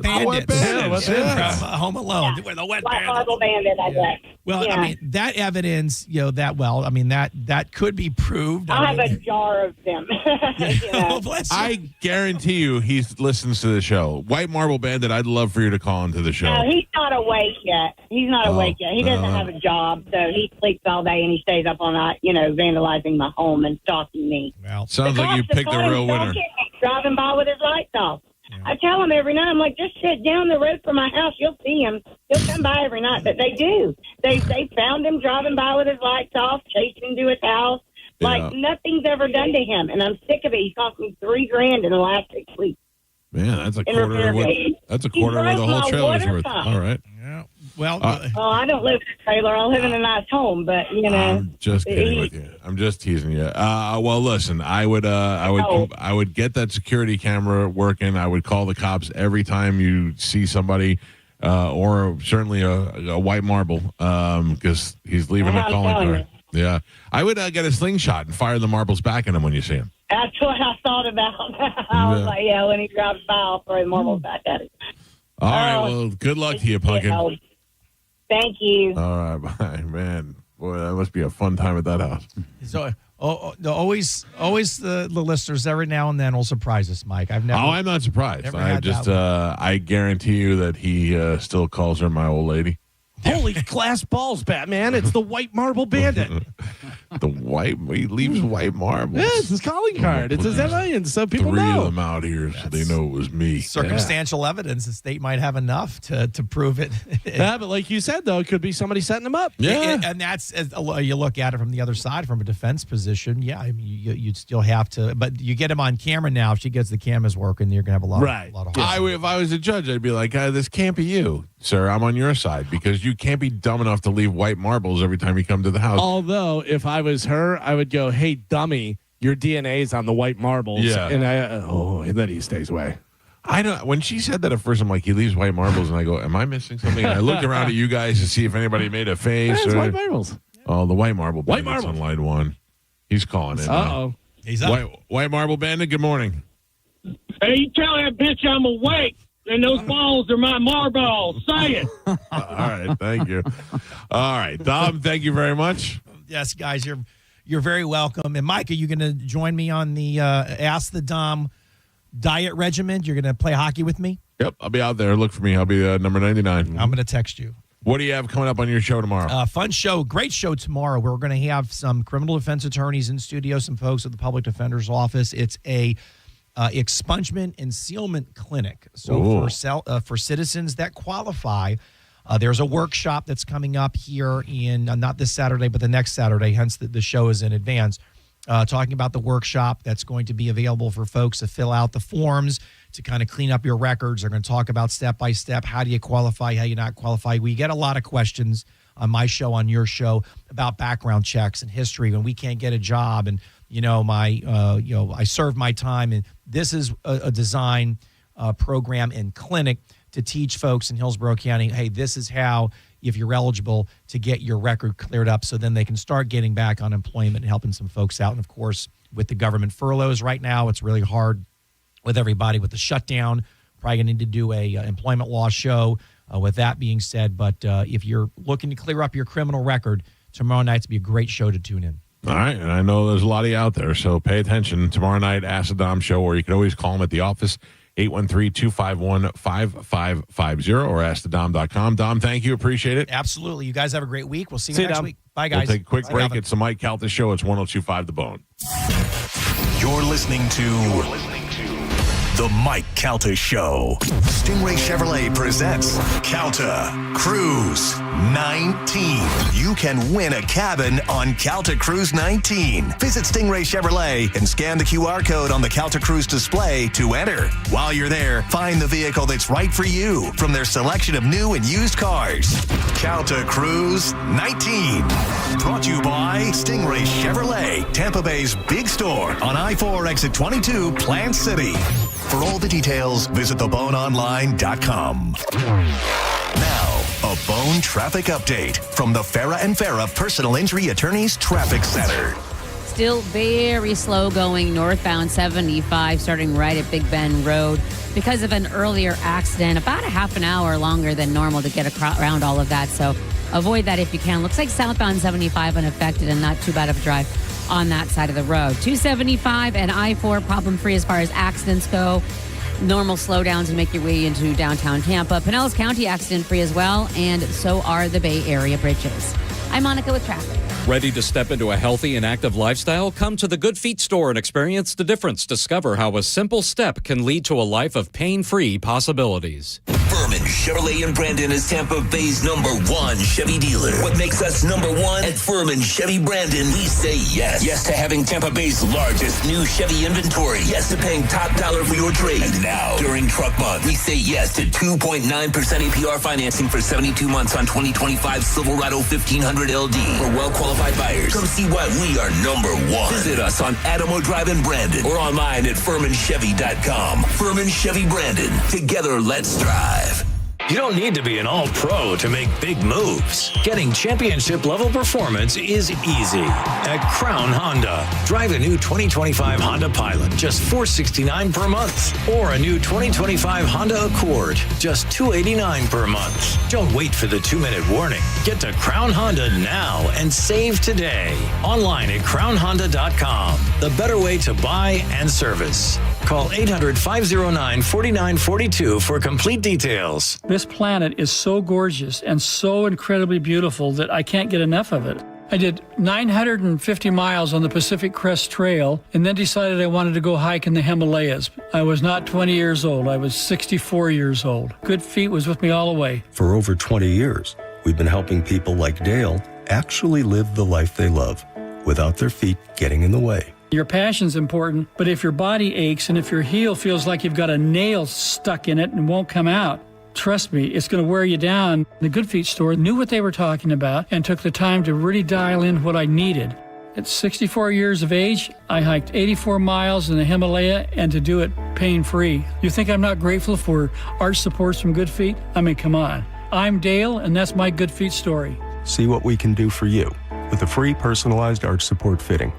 bandits from Home Alone. Yeah. We're the wet White bandits. marble bandit, I guess. Well, I mean, that evidence, that could be proved. I have a jar of them. I guarantee you he listens to the show. White marble bandit, I'd love for you to call into the show. No, he's not awake yet. He doesn't have a job, so he sleeps all day and he stays up all night, vandalizing my home and stalking me. Well, sounds like you picked the real winner. Driving by with his lights off. Yeah. I tell him every night, I'm like, just sit down the road from my house. You'll see him. He'll come by every night. But they do. They found him driving by with his lights off, chasing him to his house. Yeah. Like nothing's ever done to him. And I'm sick of it. He cost me $3,000 in the last 6 weeks. Man, that's a quarter of what the whole trailer's worth. All right. Yeah. Well, I don't live in a trailer. I live in a nice home, but I'm just kidding with you. I'm just teasing you. Well, listen, I would get that security camera working. I would call the cops every time you see somebody, or certainly a white marble, because he's leaving a calling card. Yeah, I would get a slingshot and fire the marbles back at him when you see him. That's what I thought about. I was like, when he drives by, I'll throw the marbles back at him. All right, well, good luck to you, Pumpkin. Thank you. All right, bye, man. Boy, that must be a fun time at that house. So, always the listeners every now and then will surprise us, Mike. I'm not surprised. I guarantee you that he still calls her my old lady. Holy glass balls, Batman. It's the white marble bandit. He leaves white marbles. Yeah, it's his calling card. It's his MI, and some people know. 3 of them out here, so they know it was me. Circumstantial evidence. The state might have enough to prove it. Yeah, but like you said, though, it could be somebody setting them up. Yeah. And that's, as you look at it from the other side, from a defense position, I mean, you'd still have to, but you get him on camera now. If she gets the cameras working, you're going to have a lot of If I was a judge, I'd be like, this can't be you, sir. I'm on your side because you you can't be dumb enough to leave white marbles every time you come to the house. Although, if I was her, I would go, hey, dummy, your DNA's on the white marbles. Yeah. And and then he stays away. I don't. When she said that at first, I'm like, he leaves white marbles, and I go, am I missing something? And I looked around at you guys to see if anybody made a face. It's white marbles. Oh, the white marble White bandit's marbles. on line one. He's calling in. Uh-oh. He's up. White marble bandit, good morning. Hey, you tell that bitch I'm awake, and those balls are my marbles. Say it. All right, thank you. All right, Dom, thank you very much. Yes, guys, you're very welcome. And Mike, are you going to join me on the Ask the Dom diet regimen? You're going to play hockey with me? Yep, I'll be out there. Look for me. I'll be number 99. I'm going to text you. What do you have coming up on your show tomorrow? Fun show, great show tomorrow. We're going to have some criminal defense attorneys in studio, some folks at the public defender's office. It's a expungement and sealment clinic. So for citizens that qualify, there's a workshop that's coming up here in not this Saturday, but the next Saturday. Hence, the show is in advance. Talking about the workshop that's going to be available for folks to fill out the forms to kind of clean up your records. They're going to talk about step by step. How do you qualify? How you not qualify? We get a lot of questions on my show, on your show, about background checks and history when we can't get a job. And I served my time. And this is a design program and clinic to teach folks in Hillsborough County, hey, this is how, if you're eligible, to get your record cleared up so then they can start getting back on employment and helping some folks out. And, of course, with the government furloughs right now, it's really hard with everybody with the shutdown. Probably going to need to do a employment law show with that being said. But if you're looking to clear up your criminal record, tomorrow night's be a great show to tune in. All right, and I know there's a lot of you out there, so pay attention. Tomorrow night, Ask the Dom show, or you can always call them at the office, 813-251-5550 or askthedom.com. Dom, thank you. Appreciate it. Absolutely. You guys have a great week. We'll see you next week. Bye, guys. We'll take a quick break. Calvin. It's the Mike Calta Show. It's 102.5 The Bone. You're listening to The Mike Calta Show. Stingray Chevrolet presents Calta Cruise 19. You can win a cabin on Calta Cruise 19. Visit Stingray Chevrolet and scan the QR code on the Calta Cruise display to enter. While you're there, find the vehicle that's right for you from their selection of new and used cars. Calta Cruise 19. Brought to you by Stingray Chevrolet, Tampa Bay's big store on I-4 exit 22, Plant City. For all the details, visit theboneonline.com. Now, a Bone traffic update from the Farah and Farah Personal Injury Attorneys Traffic Center. Still very slow going northbound 75, starting right at Big Bend Road because of an earlier accident. About a half an hour longer than normal to get around all of that. So avoid that if you can. Looks like southbound 75 unaffected and not too bad of a drive on that side of the road. 275 and I-4 problem-free as far as accidents go. Normal slowdowns and make your way into downtown Tampa. Pinellas County accident-free as well, and so are the Bay Area bridges. I'm Monica with traffic. Ready to step into a healthy and active lifestyle? Come to the Good Feet store and experience the difference. Discover how a simple step can lead to a life of pain-free possibilities. Furman Chevrolet in Brandon is Tampa Bay's #1 Chevy dealer. What makes us #1 at Furman Chevy Brandon? We say yes. Yes to having Tampa Bay's largest new Chevy inventory. Yes to paying top dollar for your trade. And now, during Truck Month, we say yes to 2.9% APR financing for 72 months on 2025 Silverado 1500 LD. For well-qualified buyers, come see why we are #1. Visit us on Adamo Drive in Brandon or online at FurmanChevy.com. Furman Chevy Brandon. Together, let's drive. You don't need to be an all-pro to make big moves. Getting championship-level performance is easy at Crown Honda. Drive a new 2025 Honda Pilot, just $469 per month. Or a new 2025 Honda Accord, just $289 per month. Don't wait for the 2-minute warning. Get to Crown Honda now and save today. Online at crownhonda.com. The better way to buy and service. Call 800-509-4942 for complete details. This planet is so gorgeous and so incredibly beautiful that I can't get enough of it. I did 950 miles on the Pacific Crest Trail and then decided I wanted to go hike in the Himalayas. I was not 20 years old. I was 64 years old. Good Feet was with me all the way. For over 20 years, we've been helping people like Dale actually live the life they love without their feet getting in the way. Your passion's important, but if your body aches and if your heel feels like you've got a nail stuck in it and won't come out, trust me, it's going to wear you down. The Good Feet store knew what they were talking about and took the time to really dial in what I needed. At 64 years of age, I hiked 84 miles in the Himalaya, and to do it pain-free. You think I'm not grateful for arch supports from Good Feet? I mean, come on. I'm Dale, and that's my Good Feet story. See what we can do for you with a free personalized arch support fitting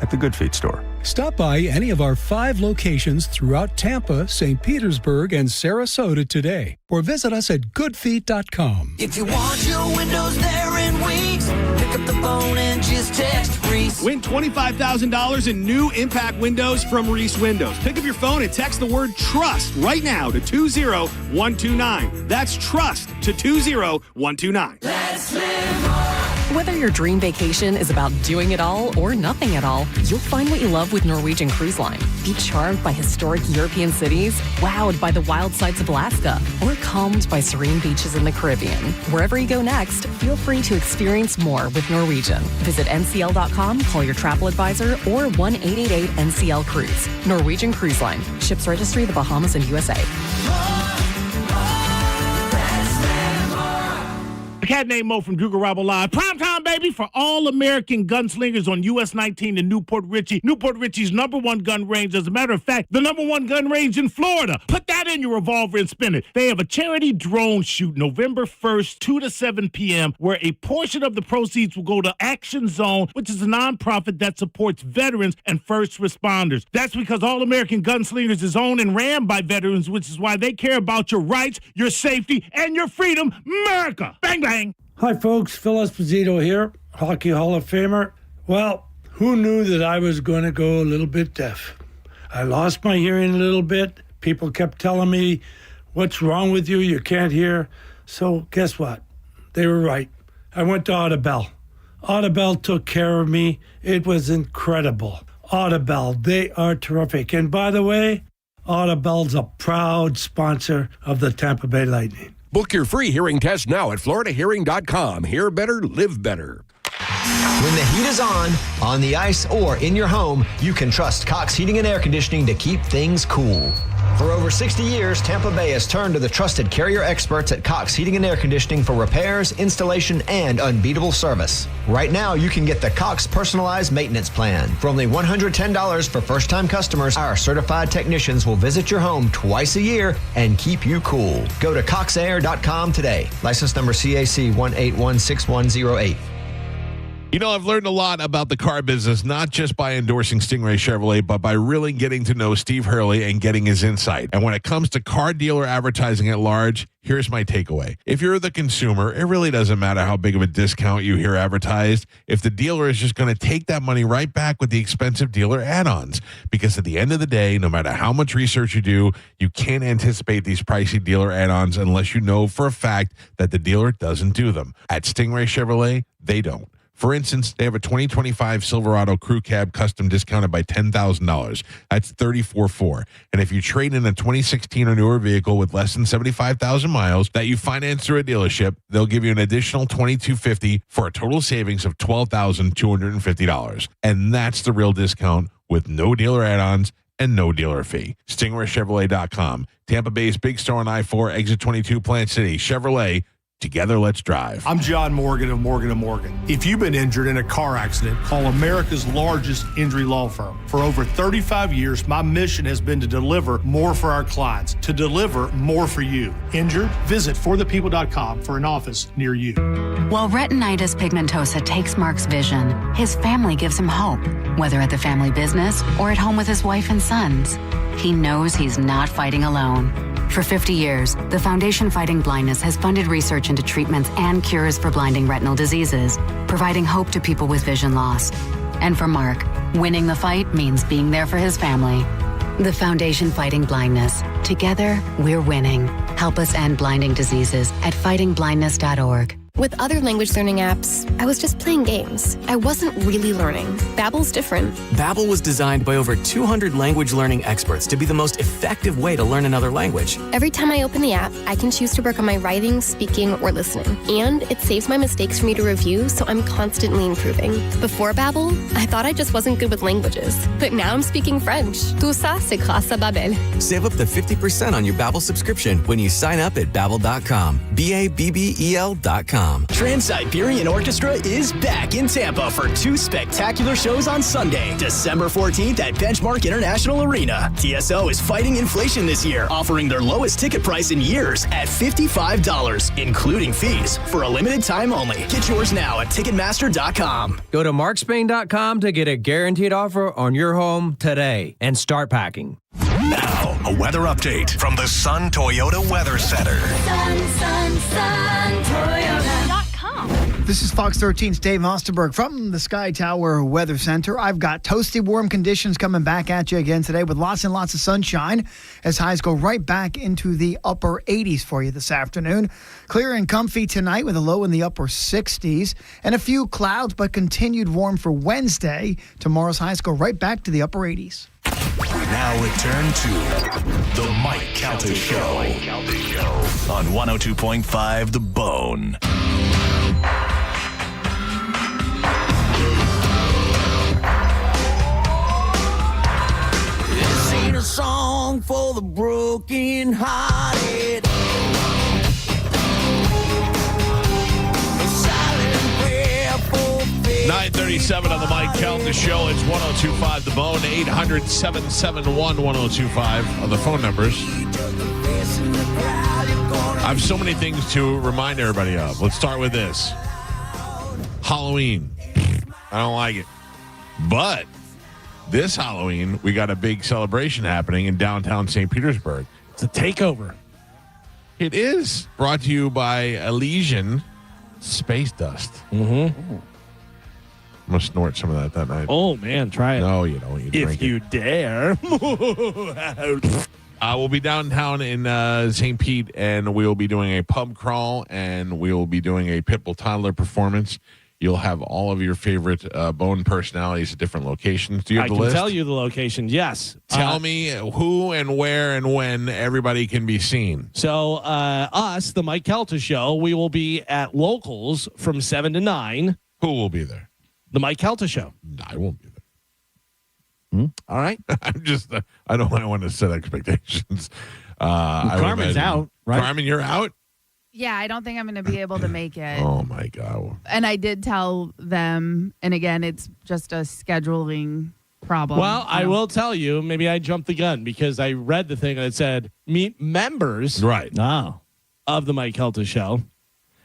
at the Good Feet store. Stop by any of our 5 locations throughout Tampa, St. Petersburg, and Sarasota today, or visit us at goodfeet.com. If you want your windows there in weeks, pick up the phone and just text Reese. Win $25,000 in new impact windows from Reese Windows. Pick up your phone and text the word TRUST right now to 20129. That's TRUST to 20129. Let's live more. Whether your dream vacation is about doing it all or nothing at all, you'll find what you love with Norwegian Cruise Line. Be charmed by historic European cities, wowed by the wild sights of Alaska, or calmed by serene beaches in the Caribbean. Wherever you go next, feel free to experience more with Norwegian. Visit ncl.com, call your travel advisor, or 1-888-NCL-CRUISE. Norwegian Cruise Line. Ships registry the Bahamas and USA. A cat named Mo from Duga Rabble Live. Primetime, baby, for all American gunslingers on US 19 in Newport Richey. Newport Richey's #1 gun range. As a matter of fact, the #1 gun range in Florida. Put that in your revolver and spin it. They have a charity drone shoot November 1st, 2 to 7 p.m., where a portion of the proceeds will go to Action Zone, which is a nonprofit that supports veterans and first responders. That's because All American Gunslingers is owned and ran by veterans, which is why they care about your rights, your safety, and your freedom. America! Bang, bang! Hi, folks. Phil Esposito here, Hockey Hall of Famer. Well, who knew that I was going to go a little bit deaf? I lost my hearing a little bit. People kept telling me, what's wrong with you? You can't hear. So guess what? They were right. I went to Audibel. Audibel took care of me. It was incredible. Audibel, they are terrific. And by the way, Audibel's a proud sponsor of the Tampa Bay Lightning. Book your free hearing test now at floridahearing.com. Hear better, live better. When the heat is on the ice, or in your home, you can trust Cox Heating and Air Conditioning to keep things cool. For over 60 years, Tampa Bay has turned to the trusted Carrier experts at Cox Heating and Air Conditioning for repairs, installation, and unbeatable service. Right now, you can get the Cox Personalized Maintenance Plan. For only $110 for first-time customers, our certified technicians will visit your home twice a year and keep you cool. Go to coxair.com today. License number CAC 1816108. You know, I've learned a lot about the car business, not just by endorsing Stingray Chevrolet, but by really getting to know Steve Hurley and getting his insight. And when it comes to car dealer advertising at large, here's my takeaway. If you're the consumer, it really doesn't matter how big of a discount you hear advertised if the dealer is just going to take that money right back with the expensive dealer add-ons. Because at the end of the day, no matter how much research you do, you can't anticipate these pricey dealer add-ons unless you know for a fact that the dealer doesn't do them. At Stingray Chevrolet, they don't. For instance, they have a 2025 Silverado Crew Cab custom discounted by $10,000. That's $34,400. And if you trade in a 2016 or newer vehicle with less than 75,000 miles that you finance through a dealership, they'll give you an additional $2,250 for a total savings of $12,250. And that's the real discount with no dealer add-ons and no dealer fee. StingrayChevrolet.com. Tampa Bay's big store on I-4, exit 22, Plant City. Chevrolet. Together, let's drive. I'm John Morgan of Morgan & Morgan. If you've been injured in a car accident, call America's largest injury law firm. For over 35 years, my mission has been to deliver more for our clients, to deliver more for you. Injured? Visit forthepeople.com for an office near you. While retinitis pigmentosa takes Mark's vision, his family gives him hope, whether at the family business or at home with his wife and sons. He knows he's not fighting alone. For 50 years, the Foundation Fighting Blindness has funded research into treatments and cures for blinding retinal diseases, providing hope to people with vision loss. And for Mark, winning the fight means being there for his family. The Foundation Fighting Blindness. Together, we're winning. Help us end blinding diseases at fightingblindness.org. With other language learning apps, I was just playing games. I wasn't really learning. Babbel's different. Babbel was designed by over 200 language learning experts to be the most effective way to learn another language. Every time I open the app, I can choose to work on my writing, speaking, or listening. And it saves my mistakes for me to review, so I'm constantly improving. Before Babbel, I thought I just wasn't good with languages. But now I'm speaking French. Tout ça, c'est grâce à Babbel. Save up to 50% on your Babbel subscription when you sign up at Babbel.com. Babbel.com. Trans-Siberian Orchestra is back in Tampa for 2 spectacular shows on Sunday, December 14th at Benchmark International Arena. TSO is fighting inflation this year, offering their lowest ticket price in years at $55, including fees, for a limited time only. Get yours now at Ticketmaster.com. Go to markspain.com to get a guaranteed offer on your home today and start packing. Now, a weather update from the Sun Toyota Weather Center. Sun, Toyota.com. This is Fox 13's Dave Osterberg from the Sky Tower Weather Center. I've got toasty warm conditions coming back at you again today with lots and lots of sunshine as highs go right back into the upper 80s for you this afternoon. Clear and comfy tonight with a low in the upper 60s and a few clouds, but continued warm for Wednesday. Tomorrow's highs go right back to the upper 80s. We now return to the Mike Calta Show on 102.5 The Bone. This ain't a song for the broken hearted. 9:37 on the Mike Calta Show. It's 102.5 The Bone, 800-771-1025 on the phone numbers. I have so many things to remind everybody of. Let's start with this. Halloween. I don't like it. But this Halloween, we got a big celebration happening in downtown St. Petersburg. It's a takeover. It is. Brought to you by Elysian Space Dust. Mm-hmm. I'm going to snort some of that night. Oh, man, try it. No, you don't. You drink if you dare. We'll be downtown in St. Pete, and we'll be doing a pub crawl, and we'll be doing a Pitbull toddler performance. You'll have all of your favorite Bone personalities at different locations. Do you have the list? I can tell you the locations, yes. Tell me who and where and when everybody can be seen. So us, the Mike Calta Show, we will be at Locals from 7 to 9. Who will be there? The Mike Calta Show. I won't be there. All right. I'm just, I don't want to set expectations. Carmen's out, right? Carmen, you're out? Yeah, I don't think I'm going to be able to make it. Oh, my God. And I did tell them, and again, it's just a scheduling problem. Well, I will tell you, maybe I jumped the gun because I read the thing that said meet members of the Mike Calta Show.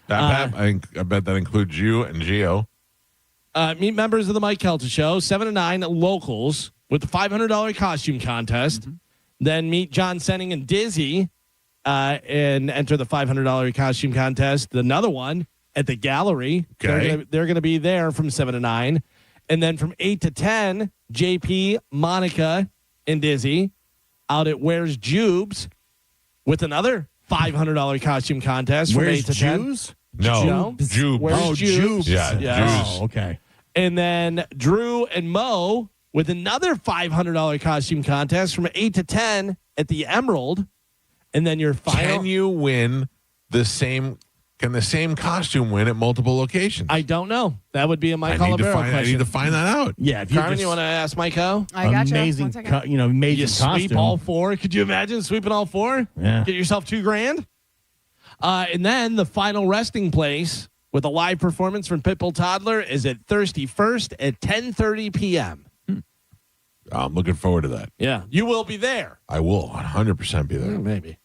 I bet that includes you and Gio. Meet members of the Mike Calta Show, 7 to 9 Locals with the $500 costume contest. Mm-hmm. Then meet John Senning and Dizzy and enter the $500 costume contest. Another one at the gallery. Okay. They're going to be there from 7 to 9. And then from 8 to 10, JP, Monica, and Dizzy out at Where's Jubes with another $500 costume contest from 8 to 10. Jews? No, Jubes. Where's Jubes? Yeah, yes. Jubes. Oh, okay. And then Drew and Mo with another $500 costume contest from 8 to 10 at the Emerald. And then your final. Can you win the same? Can the same costume win at multiple locations? I don't know. That would be a Mike Olivero question. I need to find that out. Yeah, if you Carmen, you want to ask Mike O? I got you. Amazing, amazing costume. Sweep all four. Could you imagine sweeping all four? Yeah. Get yourself $2,000. And then the final resting place with a live performance from Pitbull Toddler is at Thirsty First at 10:30 p.m. I'm looking forward to that. Yeah, you will be there. I will 100% be there. Maybe.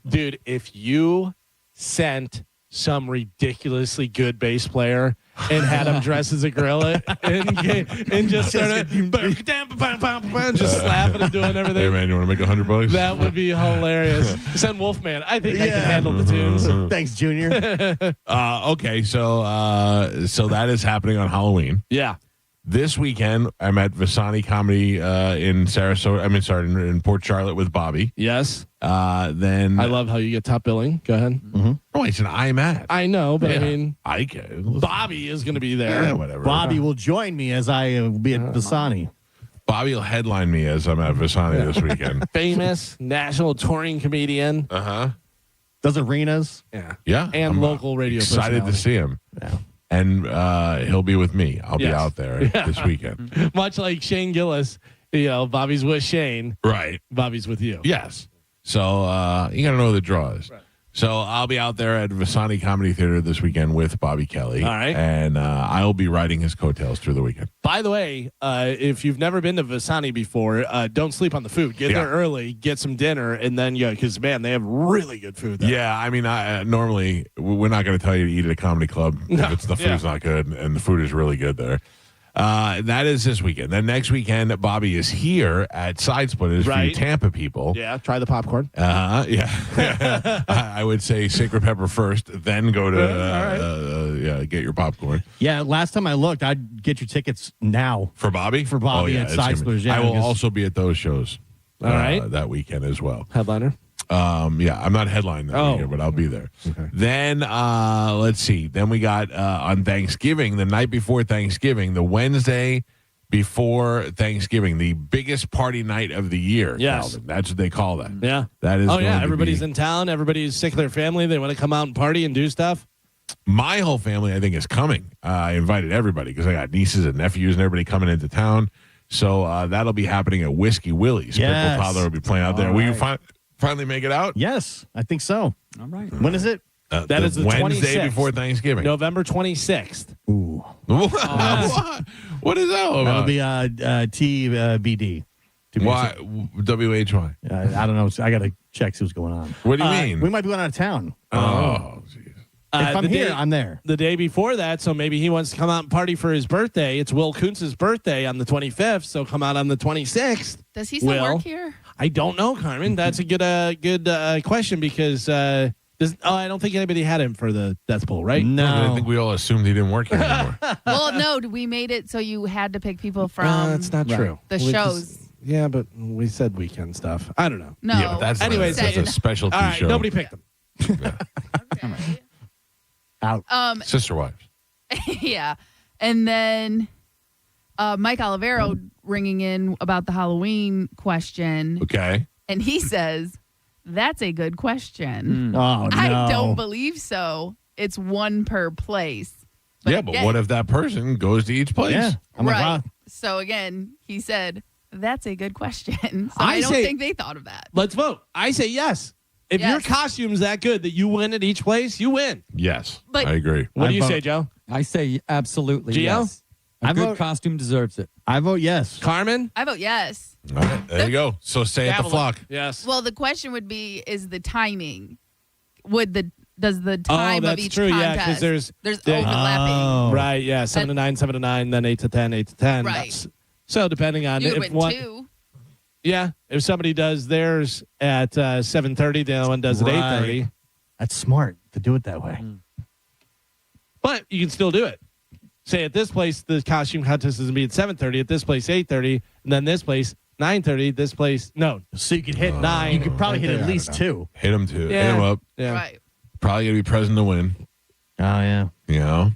Dude, if you sent some ridiculously good bass player and had him dress as a gorilla and just started just slapping and doing everything. Hey, man, you want to make $100? That would be hilarious. Send Wolfman. I think I can handle the tunes. Thanks, Junior. Okay, so that is happening on Halloween. Yeah. This weekend, I'm at Visani Comedy in Sarasota. In Port Charlotte with Bobby. Yes. Then I love how you get top billing. Go ahead. Mm-hmm. Oh, it's an I'm at. I know, but I mean, Bobby is going to be there. Yeah, whatever. Bobby will join me as I will be at Visani. Bobby will headline me as I'm at Visani this weekend. Famous national touring comedian. Does arenas. Yeah. And I'm local radio excited to personality. see him. Yeah. And he'll be with me. I'll be Yes. out there this weekend. Much like Shane Gillis, Bobby's with Shane. Right. Bobby's with you. Yes. So you got to know the draw is. Right. So I'll be out there at Visani Comedy Theater this weekend with Bobby Kelly. All right. And I'll be riding his coattails through the weekend. By the way, if you've never been to Visani before, don't sleep on the food. Get there early, get some dinner, and then because man, they have really good food there. Yeah, I mean, normally we're not going to tell you to eat at a comedy club if the food's not good, and the food is really good there. That is this weekend. Then next weekend, Bobby is here at Side Splitters for you Tampa people. Yeah, try the popcorn. Yeah. I would say sacred pepper first, then go to get your popcorn. Yeah, last time I looked, I'd get your tickets now. For Bobby? For Bobby at Side Splitters. Yeah, I will also be at those shows that weekend as well. Headliner? Yeah, I'm not headlining that weekend, but I'll be there. Okay. Then, let's see. Then we got on Thanksgiving, the night before Thanksgiving, the Wednesday before Thanksgiving, the biggest party night of the year. Yes. Calvin. That's what they call that. Yeah. That is. Oh, yeah. going to Everybody's be- in town. Everybody's sick of their family. They want to come out and party and do stuff. My whole family, I think, is coming. I invited everybody because I got nieces and nephews and everybody coming into town. So that'll be happening at Whiskey Willie's. Yes. Purple Toddler will be playing out there. Will you finally make it out? Yes, I think so. All right. When is it? That is the Wednesday 26th. before Thanksgiving. November 26th. Ooh. What is that all about? That'll be TBD. Why? WHY? I don't know. I got to check, see what's going on. What do you mean? We might be going out of town. Oh, jeez. If I'm the here, day- I'm there. The day before that, so maybe he wants to come out and party for his birthday. It's Will Kuntz's birthday on the 25th, so come out on the 26th. Does he still work here? I don't know, Carmen. That's a good question because I don't think anybody had him for the Death Pool, right? I think we all assumed he didn't work here anymore. Well, no, we made it so you had to pick people from That's not true. the We shows. just- but we said weekend stuff. I don't know. No. Yeah, but that's Anyways, that's a specialty all right, show. nobody picked them. Out. Sister wives. Yeah. And then Mike Olivero ringing in about the Halloween question. Okay. And he says, that's a good question. Oh, no. I don't believe so. It's one per place. But again- what if that person goes to each place? Yeah. I'm like, right. wow. So again, he said, that's a good question. So I don't think they thought of that. Let's vote. I say yes. If your costume's that good that you win at each place, you win. Yes, But- I agree. What do you vote. say, Joe? I say absolutely Gio? yes. A I good vote- costume deserves it. I vote yes. Carmen? I vote yes. All right, there you go. So say at the flock. Yes. Well, the question would be, is the timing? Does the time of that's each true. Yeah, contest? because there's overlapping. Oh. Right. Yeah. 7 to 9, 7 to 9, then 8 to 10, 8 to 10. Right. So depending on You could if win one, two. yeah, if somebody does theirs at 7:30, the other one does at 8:30. That's smart to do it that way. But you can still do it. Say at this place the costume contest is gonna be at 7:30. At this place 8:30, and then this place 9:30. This place no. So you could hit 9. You could probably hit right at there. least 2. Hit him too. Yeah. Hit him up. Yeah. Right. Probably gonna be present to win. Oh, yeah. You know.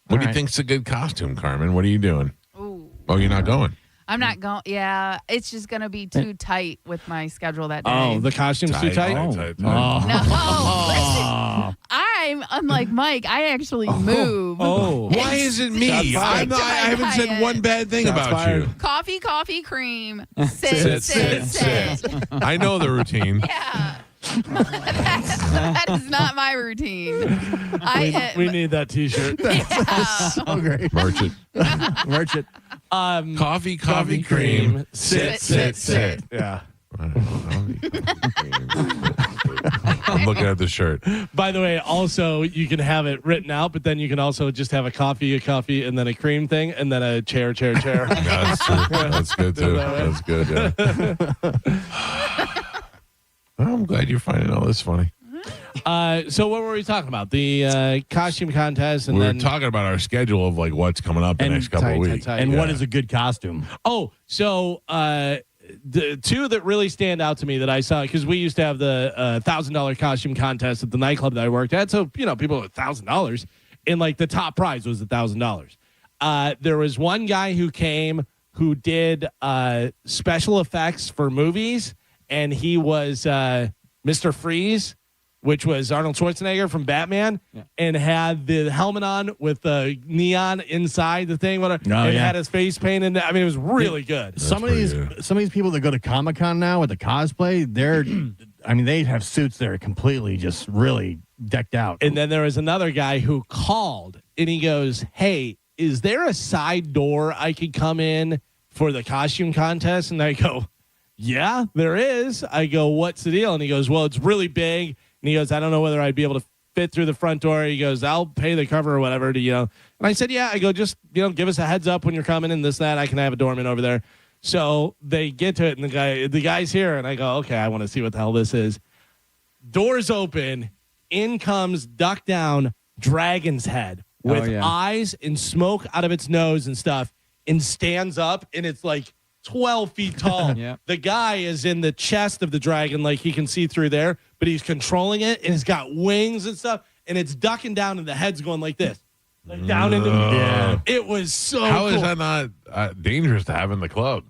What do you right. think's a good costume, Carmen? What are you doing? Ooh. Oh, you're not going. I'm not going. Yeah, it's just going to be too tight with my schedule that day. Oh, the costume's too tight. Tight. No, listen, I'm unlike Mike. I actually move. Oh, Why is it me? Shots fired. I haven't said one bad thing Shots about fired. you. Coffee, cream. Sit. I know the routine. Yeah. that is not my routine. We need that T-shirt. Yeah. So great. Merch it. Merch it. Coffee, cream. Sit. Yeah. I'm looking at the shirt. By the way, also you can have it written out, but then you can also just have a coffee, and then a cream thing, and then a chair. Yeah, that's true. That's good too. That's good. Yeah. I'm glad you're finding all this funny. So what were we talking about? The costume contest, and we were then talking about our schedule of like what's coming up the next couple of weeks. And what is a good costume? Oh, so the two that really stand out to me that I saw, because we used to have the $1,000 costume contest at the nightclub that I worked at. So, people with $1,000, and like the top prize was $1,000. There was one guy who came who did special effects for movies, and he was Mr. Freeze, which was Arnold Schwarzenegger from Batman, and had the helmet on with the neon inside the thing, had his face painted. I mean, it was really good. Some of these people that go to Comic-Con now with the cosplay, they have suits that are completely just really decked out. And then there was another guy who called, and he goes, "Hey, is there a side door I could come in for the costume contest?" And I go, "Yeah, there is." I go, "What's the deal?" And he goes, "Well, it's really big." And he goes, "I don't know whether I'd be able to fit through the front door." He goes, "I'll pay the cover or whatever to, And I said, "Yeah." I go, "Just, give us a heads up when you're coming and this, that. I can have a doorman over there." So they get to it, and the guy's here. And I go, "Okay, I want to see what the hell this is." Doors open. In comes, duck down, dragon's head with eyes and smoke out of its nose and stuff, and stands up, and it's like 12 feet tall. The guy is in the chest of the dragon, like he can see through there, but he's controlling it, and it's got wings and stuff, and it's ducking down, and the head's going like this, like down into. It was so. How cool. is that not dangerous to have in the club?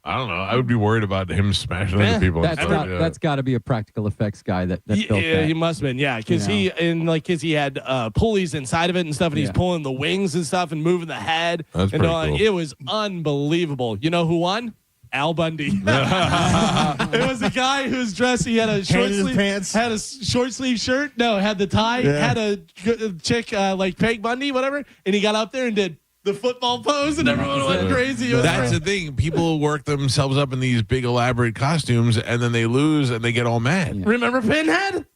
I don't know. I would be worried about him smashing into people. That's got to be a practical effects guy that built that. He must have been, because he had pulleys inside of it and stuff, and he's pulling the wings and stuff and moving the head. That's and pretty cool. It was unbelievable. You know who won? Al Bundy. It was a guy who's dressed. He had a short sleeve shirt. No, had the tie. Had a chick like Peg Bundy, whatever, and he got up there and did the football pose, and everyone went crazy. That's the thing. People work themselves up in these big elaborate costumes, and then they lose, and they get all mad. Remember Pinhead?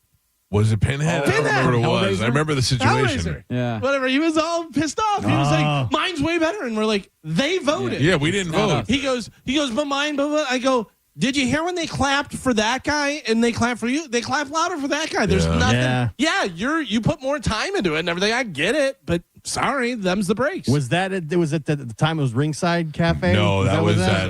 Was it Pinhead? I don't remember what it was. I remember the situation. Whatever. He was all pissed off. He was like, "Mine's way better," and we're like, "They voted." Yeah, we didn't vote. He goes, "But mine." But I go, "Did you hear when they clapped for that guy and they clapped for you? They clapped louder for that guy. There's nothing. Yeah, you put more time into it and everything. I get it, but sorry, them's the breaks." Was that it? Was at the time it was Ringside Cafe? No, that was at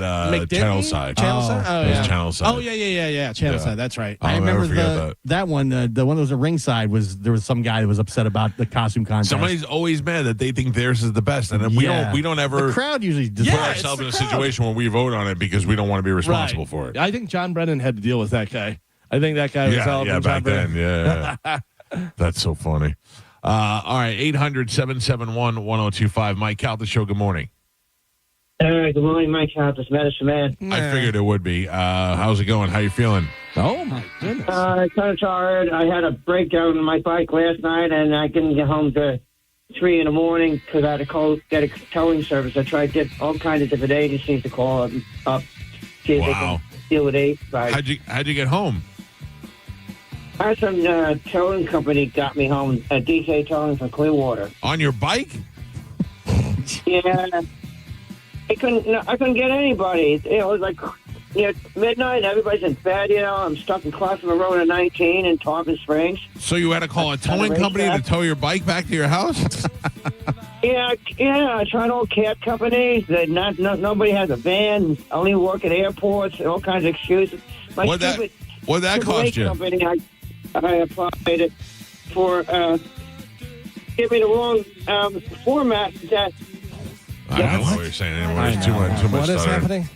Channel Side. Channel Side? Oh, yeah. Channel Side. Oh, yeah. Channel Side. That's right. I remember that one. The one that was at Ringside there was some guy that was upset about the costume contest. Somebody's always mad that they think theirs is the best, and we don't ever. The crowd usually put ourselves in a situation where we vote on it because we don't want to be responsible for it. I think John Brennan had to deal with that guy. I think that guy was helping John Brennan. Yeah. That's so funny. All right, 800-771-1025. Mike Calta Show, good morning. Good morning, Mike Calta, Medicine Man. I figured it would be. How's it going? How you feeling? Oh, my goodness. Kind of tired. I had a breakdown on my bike last night, and I couldn't get home to 3 in the morning because I had to get a towing service. I tried to get all kinds of different agencies to call up, see if they can deal with it. How'd you get home? I had some towing company got me home, DK Towing from Clearwater. On your bike? Yeah. I couldn't get anybody. It was like midnight, everybody's in bed, I'm stuck in Classroom Road at 19 in Tarpon Springs. So you had to call a towing company to tow your bike back to your house? Yeah, I tried all cab companies. Nobody has a van, only work at airports, all kinds of excuses. What'd that cost you? Company, I applied it for give me the wrong format. I don't know what you're saying anymore. There's too much. What is happening?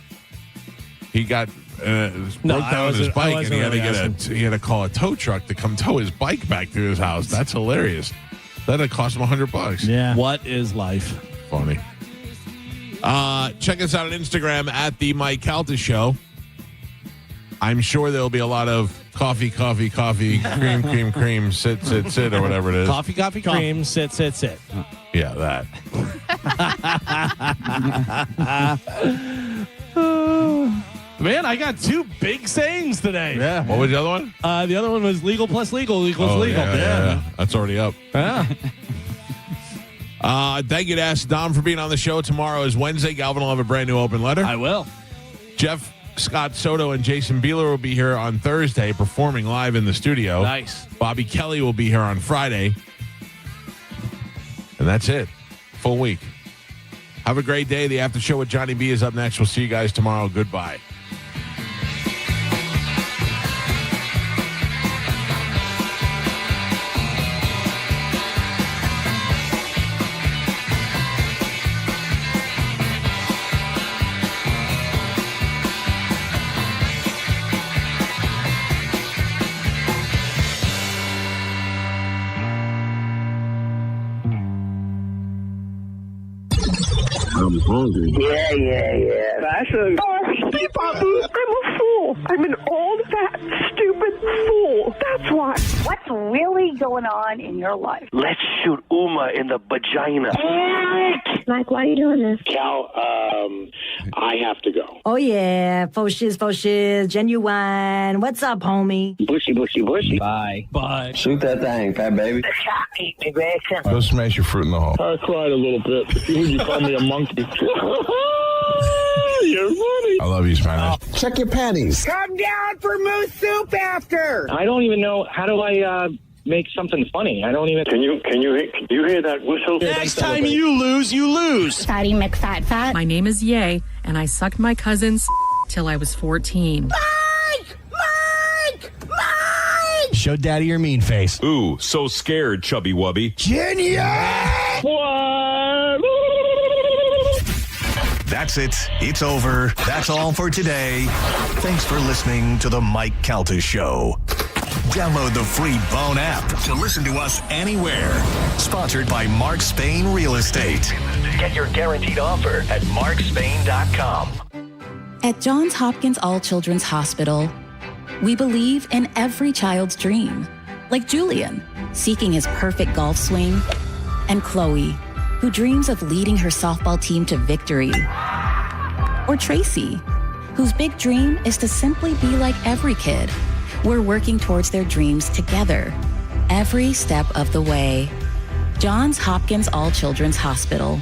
He got broke down his bike, and he had to call a tow truck to come tow his bike back to his house. That's hilarious. That'd cost him $100. Yeah. What is life? Funny. Check us out on Instagram at the Mike Calta Show. I'm sure there'll be a lot of coffee, cream, sit, or whatever it is. Coffee, cream, sit. Yeah, that. Man, I got two big sayings today. Yeah. What was the other one? The other one was legal plus legal equals legal. Yeah. That's already up. Yeah. Thank you to Ask Dom for being on the show. Tomorrow is Wednesday. Galvin will have a brand new open letter. I will. Jeff Scott Soto and Jason Bieler will be here on Thursday performing live in the studio. Nice. Bobby Kelly will be here on Friday. And that's it. Full week. Have a great day. The after show with Johnny B is up next. We'll see you guys tomorrow. Goodbye. I'm hungry. Yeah. Actually, I'm a fool. I'm an old, fat, stupid fool. That's why. What's really going on in your life? Let's shoot Uma in the vagina. Mike, why are you doing this? Cal, I have to go. Oh, yeah. Faux shiz, genuine. What's up, homie? Bushy. Bye. Shoot that thing, fat baby. Eat me, Grayson. Go smash your fruit in the hole. I cried a little bit. You call me a monkey. You're funny. I love you, Spanish. Check your panties. Come down for moose soup after. I don't even know, how do I make something funny? I don't even. Can you hear that whistle? Next time you lose, you lose. Fatty McFat. My name is Ye, and I sucked my cousin's till I was 14. Mike! Show daddy your mean face. Ooh, so scared, chubby wubby. Genius! What? That's it. It's over. That's all for today. Thanks for listening to the Mike Calta Show. Download the free Bone app to listen to us anywhere. Sponsored by Mark Spain Real Estate. Get your guaranteed offer at markspain.com. At Johns Hopkins All Children's Hospital, we believe in every child's dream. Like Julian, seeking his perfect golf swing, and Chloe, who dreams of leading her softball team to victory. Or Tracy, whose big dream is to simply be like every kid. We're working towards their dreams together, every step of the way. Johns Hopkins All Children's Hospital.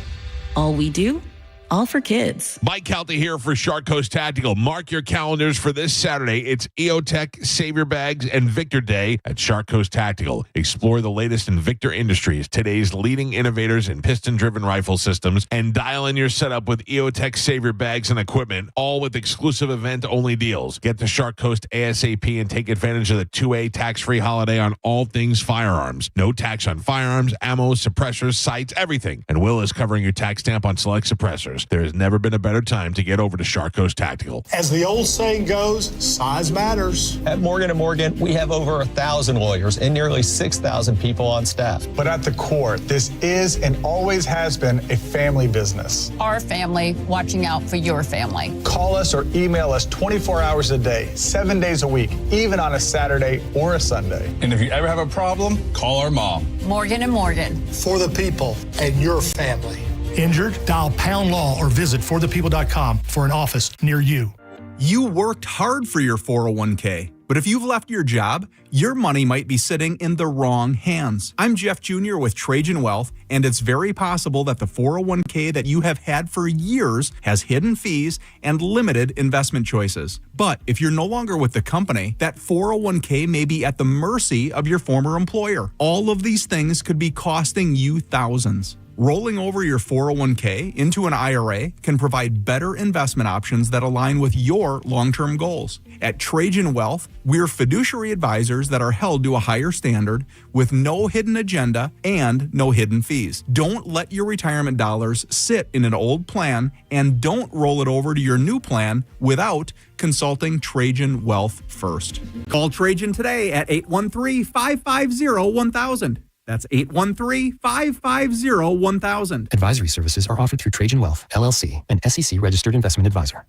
All we do, all for kids. Mike Calta here for Shark Coast Tactical. Mark your calendars for this Saturday. It's EOTech, Savior Bags, and Victor Day at Shark Coast Tactical. Explore the latest in Victor Industries, today's leading innovators in piston-driven rifle systems, and dial in your setup with EOTech Savior Bags and equipment, all with exclusive event-only deals. Get to Shark Coast ASAP and take advantage of the 2A tax-free holiday on all things firearms. No tax on firearms, ammo, suppressors, sights, everything. And Will is covering your tax stamp on select suppressors. There has never been a better time to get over to Shark Coast Tactical. As the old saying goes, size matters. At Morgan & Morgan, we have over 1,000 lawyers and nearly 6,000 people on staff. But at the core, this is and always has been a family business. Our family watching out for your family. Call us or email us 24 hours a day, 7 days a week, even on a Saturday or a Sunday. And if you ever have a problem, call our mom. Morgan & Morgan. For the people and your family. Injured? Dial pound law or visit forthepeople.com for an office near you. You worked hard for your 401k, but if you've left your job, your money might be sitting in the wrong hands. I'm Jeff Jr. with Trajan Wealth, and it's very possible that the 401k that you have had for years has hidden fees and limited investment choices. But if you're no longer with the company, that 401k may be at the mercy of your former employer. All of these things could be costing you thousands. Rolling over your 401k into an IRA can provide better investment options that align with your long-term goals. At Trajan Wealth, we're fiduciary advisors that are held to a higher standard with no hidden agenda and no hidden fees. Don't let your retirement dollars sit in an old plan, and don't roll it over to your new plan without consulting Trajan Wealth first. Call Trajan today at 813-550-1000. That's 813-550-1000. Advisory services are offered through Trajan Wealth, LLC, an SEC-registered investment advisor.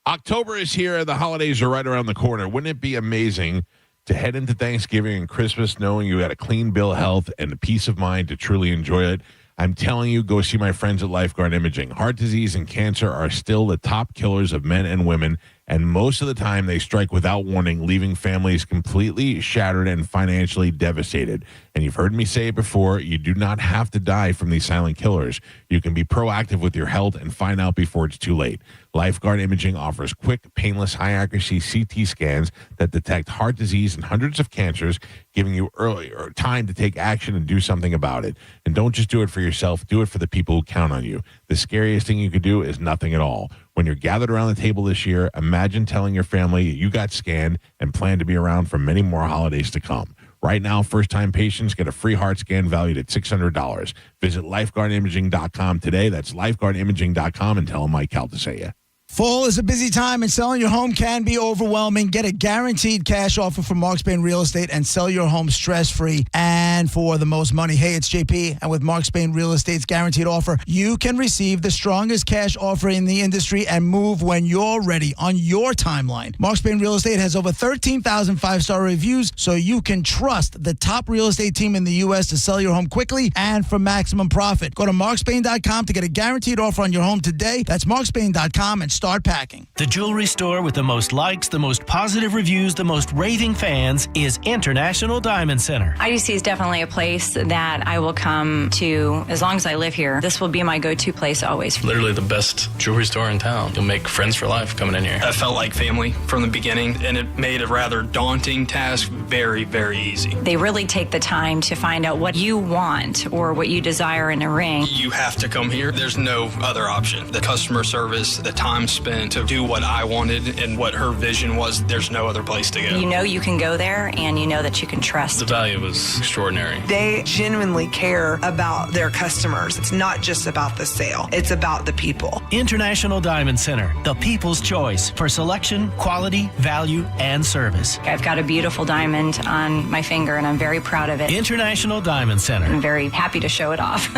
October is here. The holidays are right around the corner. Wouldn't it be amazing to head into Thanksgiving and Christmas knowing you had a clean bill of health and the peace of mind to truly enjoy it? I'm telling you, go see my friends at Lifeguard Imaging. Heart disease and cancer are still the top killers of men and women, And most of the time, they strike without warning, leaving families completely shattered and financially devastated. And you've heard me say it before, you do not have to die from these silent killers. You can be proactive with your health and find out before it's too late. Lifeguard Imaging offers quick, painless, high-accuracy CT scans that detect heart disease and hundreds of cancers, giving you earlier time to take action and do something about it. And don't just do it for yourself, do it for the people who count on you. The scariest thing you could do is nothing at all. When you're gathered around the table this year, imagine telling your family you got scanned and plan to be around for many more holidays to come. Right now, first-time patients get a free heart scan valued at $600. Visit lifeguardimaging.com today. That's lifeguardimaging.com, and tell them Mike Calta sent you. Fall is a busy time, and selling your home can be overwhelming. Get a guaranteed cash offer from Mark Spain Real Estate and sell your home stress-free and for the most money. Hey, it's JP, and with Mark Spain Real Estate's guaranteed offer, you can receive the strongest cash offer in the industry and move when you're ready on your timeline. Mark Spain Real Estate has over 13,000 five-star reviews, so you can trust the top real estate team in the U.S. to sell your home quickly and for maximum profit. Go to markspain.com to get a guaranteed offer on your home today. That's markspain.com and start packing. The jewelry store with the most likes, the most positive reviews, the most raving fans is International Diamond Center. IDC is definitely a place that I will come to as long as I live here. This will be my go-to place always. Literally the best jewelry store in town. You'll make friends for life coming in here. I felt like family from the beginning, and it made a rather daunting task very, very easy. They really take the time to find out what you want or what you desire in a ring. You have to come here. There's no other option. The customer service, the time spent to do what I wanted and what her vision was, there's no other place to go. You know you can go there, and you know that you can trust. The value was extraordinary. They genuinely care about their customers. It's not just about the sale. It's about the people. International Diamond Center, the people's choice for selection, quality, value, and service. I've got a beautiful diamond on my finger, and I'm very proud of it. International Diamond Center. I'm very happy to show it off.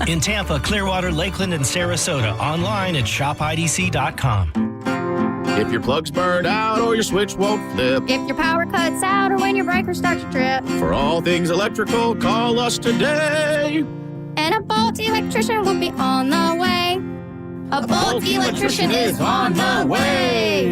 In Tampa, Clearwater, Lakeland, and Sarasota. Online at shopidc.com. If your plug's burned out or your switch won't flip. If your power cuts out or when your breaker starts to trip. For all things electrical, call us today. And a Bolt electrician will be on the way. A Bolt electrician is on the way.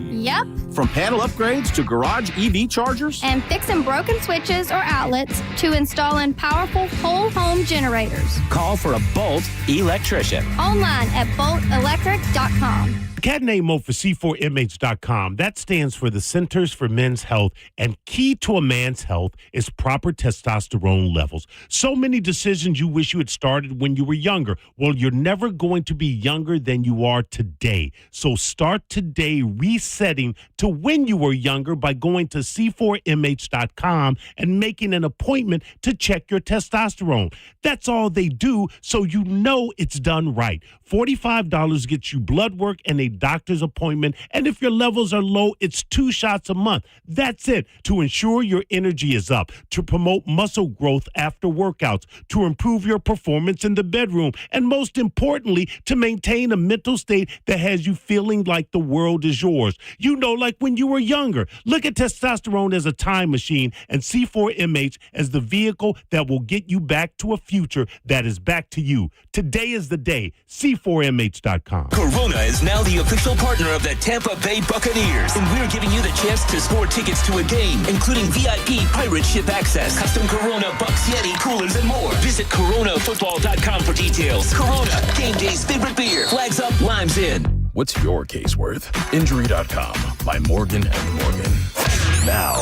Yep. From panel upgrades to garage EV chargers. And fixing broken switches or outlets to installing powerful whole home generators. Call for a Bolt electrician. Online at boltelectric.com. The cat name mode for C4MH.com. That stands for the Centers for Men's Health, and key to a man's health is proper testosterone levels. So many decisions you wish you had started when you were younger. Well, you're never going to be younger than you are today. So start today resetting to when you were younger by going to C4MH.com and making an appointment to check your testosterone. That's all they do, so you know it's done right. $45 gets you blood work and a doctor's appointment, and if your levels are low, it's 2 shots a month. That's it. To ensure your energy is up, to promote muscle growth after workouts, to improve your performance in the bedroom, and most importantly, to maintain a mental state that has you feeling like the world is yours. You know, like when you were younger. Look at testosterone as a time machine and C4MH as the vehicle that will get you back to a future that is back to you. Today is the day. C4MH.com. Corona is now the official partner of the Tampa Bay Buccaneers, and we're giving you the chance to score tickets to a game, including VIP pirate ship access, custom Corona Bucks Yeti coolers, and more. Visit coronafootball.com for details. Corona, game day's favorite beer. Flags up, limes in. What's your case worth? Injury.com by Morgan & Morgan. Now,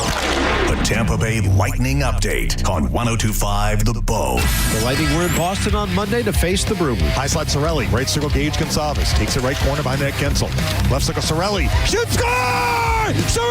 the Tampa Bay Lightning update on 102.5 The Bone. The Lightning were in Boston on Monday to face the Brewers. High slot Cirelli, right circle Gage Gonsalves, takes it right corner behind that Gensel. Left circle Cirelli, shoots, score! Cirelli!